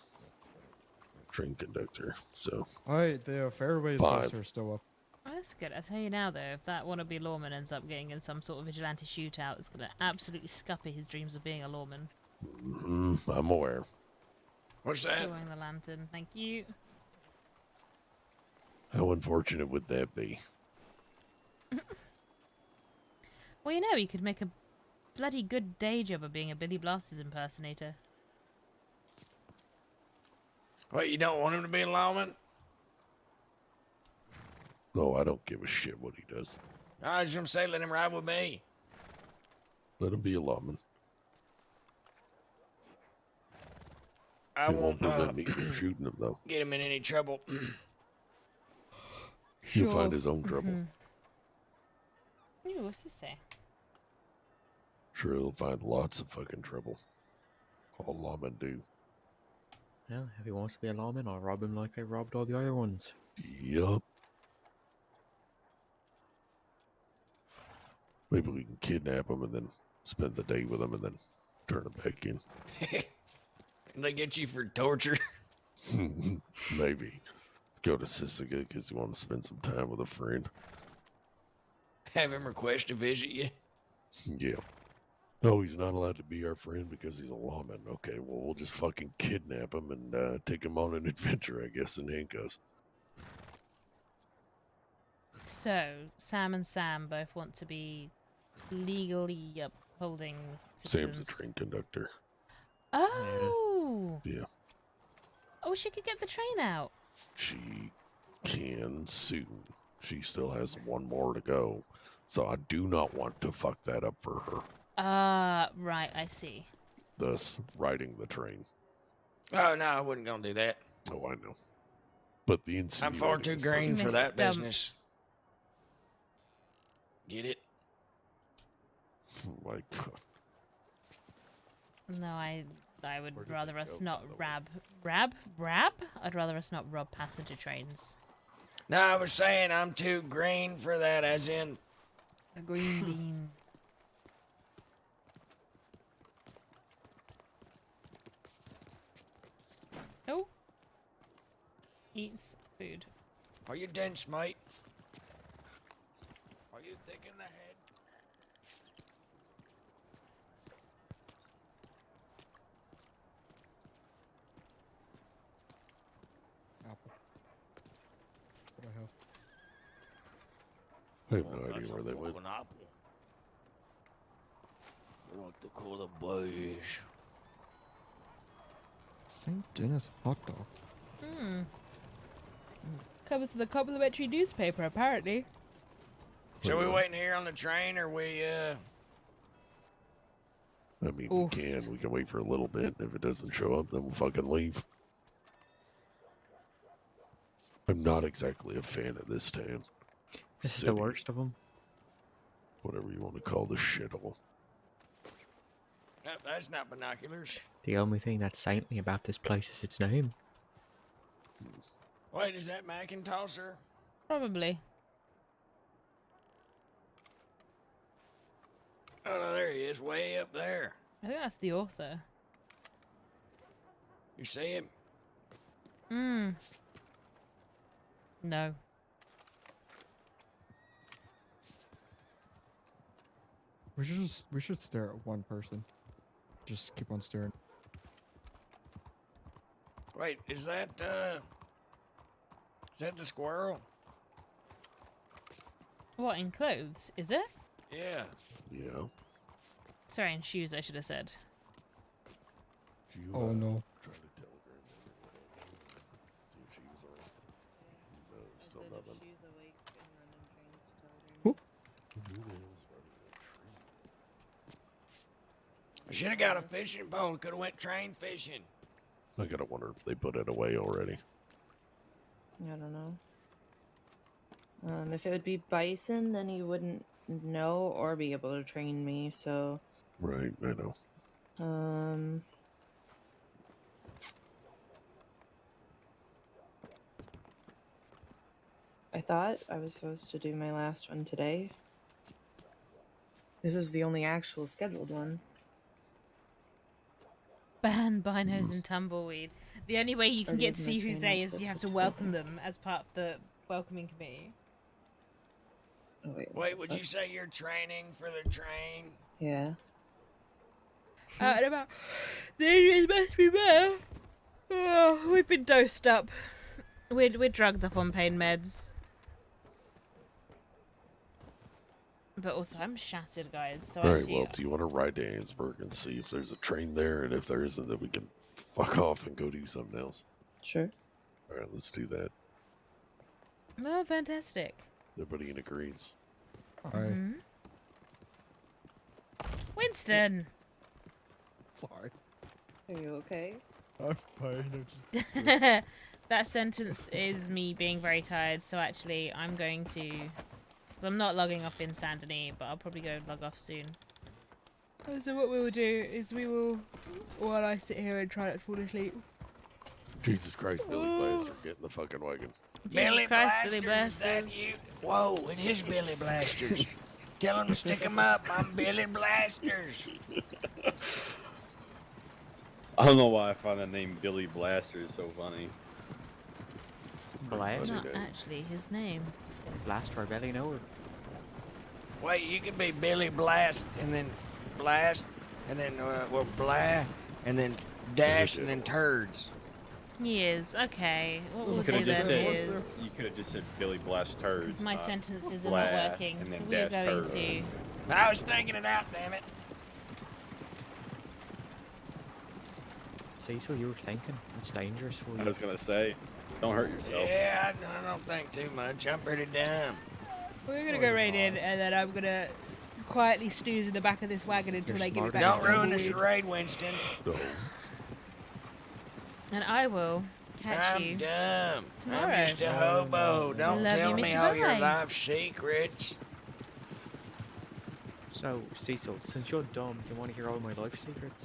train conductor, so. Alright, the fairways 5. poster is still up. Oh, that's good. I tell you now, though, if that wannabe lawman ends up getting in some sort of vigilante shootout, it's going to absolutely scupper his dreams of being a lawman. I'm aware. What's that? Drawing the lantern. Thank you. How unfortunate would that be? Well, you know, you could make a bloody good day job of being a Billy Blasters impersonator. What, you don't want him to be a lawman? No, I don't give a shit what he does. I was gonna say, let him ride with me. Let him be a lawman. I It won't won't prevent me from shooting him, though. get him in any trouble. He'll find his own trouble. Ooh, what's this say? Sure, he'll find lots of fucking trouble. All lawmen do. Well, if he wants to be a lawman, I'll rob him like I robbed all the other ones. Yup. Maybe we can kidnap him and then spend the day with him and then turn him back in. Can they get you for torture? Maybe. Go to Cecily because you want to spend some time with a friend. Have him request to visit you? Yeah. No, he's not allowed to be our friend because he's a lawman. Okay, well, we'll just fucking kidnap him and take him on an adventure, I guess, in handcuffs. So, Sam and Sam both want to be legally upholding citizens. Sam's a train conductor. Oh! Yeah. Oh, she could get the train out. She can soon. She still has one more to go. So I do not want to fuck that up for her. Right, I see. Thus, riding the train. Oh, no, I wasn't going to do that. Oh, I know. But the I'm insinuating far too is green for that Missed, business. Get it? Oh my God. No, I would Where did rather they us go, not by the way? rab? I'd rather us not rob passenger trains. No, I was saying I'm too green for that, as in... A green bean. Oh. Eats food. Are you dense, mate? Are you thick in the head? Apple. What I have? I have no idea where they went. Apple. I like to call it beige. St. Dennis hot dog. Comes to the complimentary newspaper, apparently. So we waiting here on the train, or we, I mean, we can. We can wait for a little bit. If it doesn't show up, then we'll fucking leave. I'm not exactly a fan of this town. This is the worst of them. Whatever you want to call the shithole. No, that's not binoculars. The only thing that's saintly about this place is its name. Wait, is that Macintosher? Probably. Oh, no, there he is, way up there. I think that's the author. You see him? No. We should stare at one person. Just keep on staring. Wait, is that the squirrel? What, in clothes? Is it? Yeah. Yeah. Sorry, in shoes, I should have said. Oh no. Try to telegram her. See if she was on. No, still nothing. I should have got a fishing pole. Could have went train fishing. I gotta wonder if they put it away already. I don't know. If it would be bison, then he wouldn't know or be able to train me, so... Right, I know. I thought I was supposed to do my last one today. This is the only actual scheduled one. Ban binos and tumbleweed. The only way you can get to see who's there is you have to welcome them as part of the welcoming committee. Oh, Wait, would you say you're training for the train? Yeah. Out and about. The injuries must be rare. Oh, we've been dosed up. We're drugged up on pain meds. But also, I'm shattered, guys. So Alright, actually, well, do you want to ride to Ansburg and see if there's a train there? And if there isn't, then we can fuck off and go do something else. Sure. Alright, let's do that. Oh, fantastic. Everybody in agrees. Mhm. Winston! Sorry. Are you okay? I'm fine. That sentence is me being very tired, so actually I'm going to... Because I'm not logging off in Saint Denis, but I'll probably go log off soon. So what we will do is we will... While I sit here and try not to fall asleep. Jesus Christ, Billy Blaster, get in the fucking wagon. Billy Christ, Blasters, Billy is that Blasters. you? Whoa, it is Billy Blasters. Tell him to stick 'em up. I'm Billy Blasters. I don't know why I find the name Billy Blaster so funny. Not actually his name. Blast our belly, no. Wait, you can be Billy Blast and then Blast and then well, blah, and then dash, and then turds. He is. Okay. What You we'll could do have just then said. is... You could have just said Billy Blast turds. Because my not sentences are blah, not working, and then so we are dash going turds. to... I was thinking it out, damn it. Cecil, you were thinking. It's dangerous for you. I was gonna say, don't hurt yourself. Yeah, I don't think too much. I'm pretty dumb. We're going to go right in, and then I'm going to quietly snooze in the back of this wagon until they give it back Don't to the ruin the wood. charade, Winston. And I will catch you I'm dumb. tomorrow. I'm just a hobo. Don't Love you, tell miss me you, all your bye. life secrets. So, Cecil, since you're dumb, do you want to hear all my life secrets?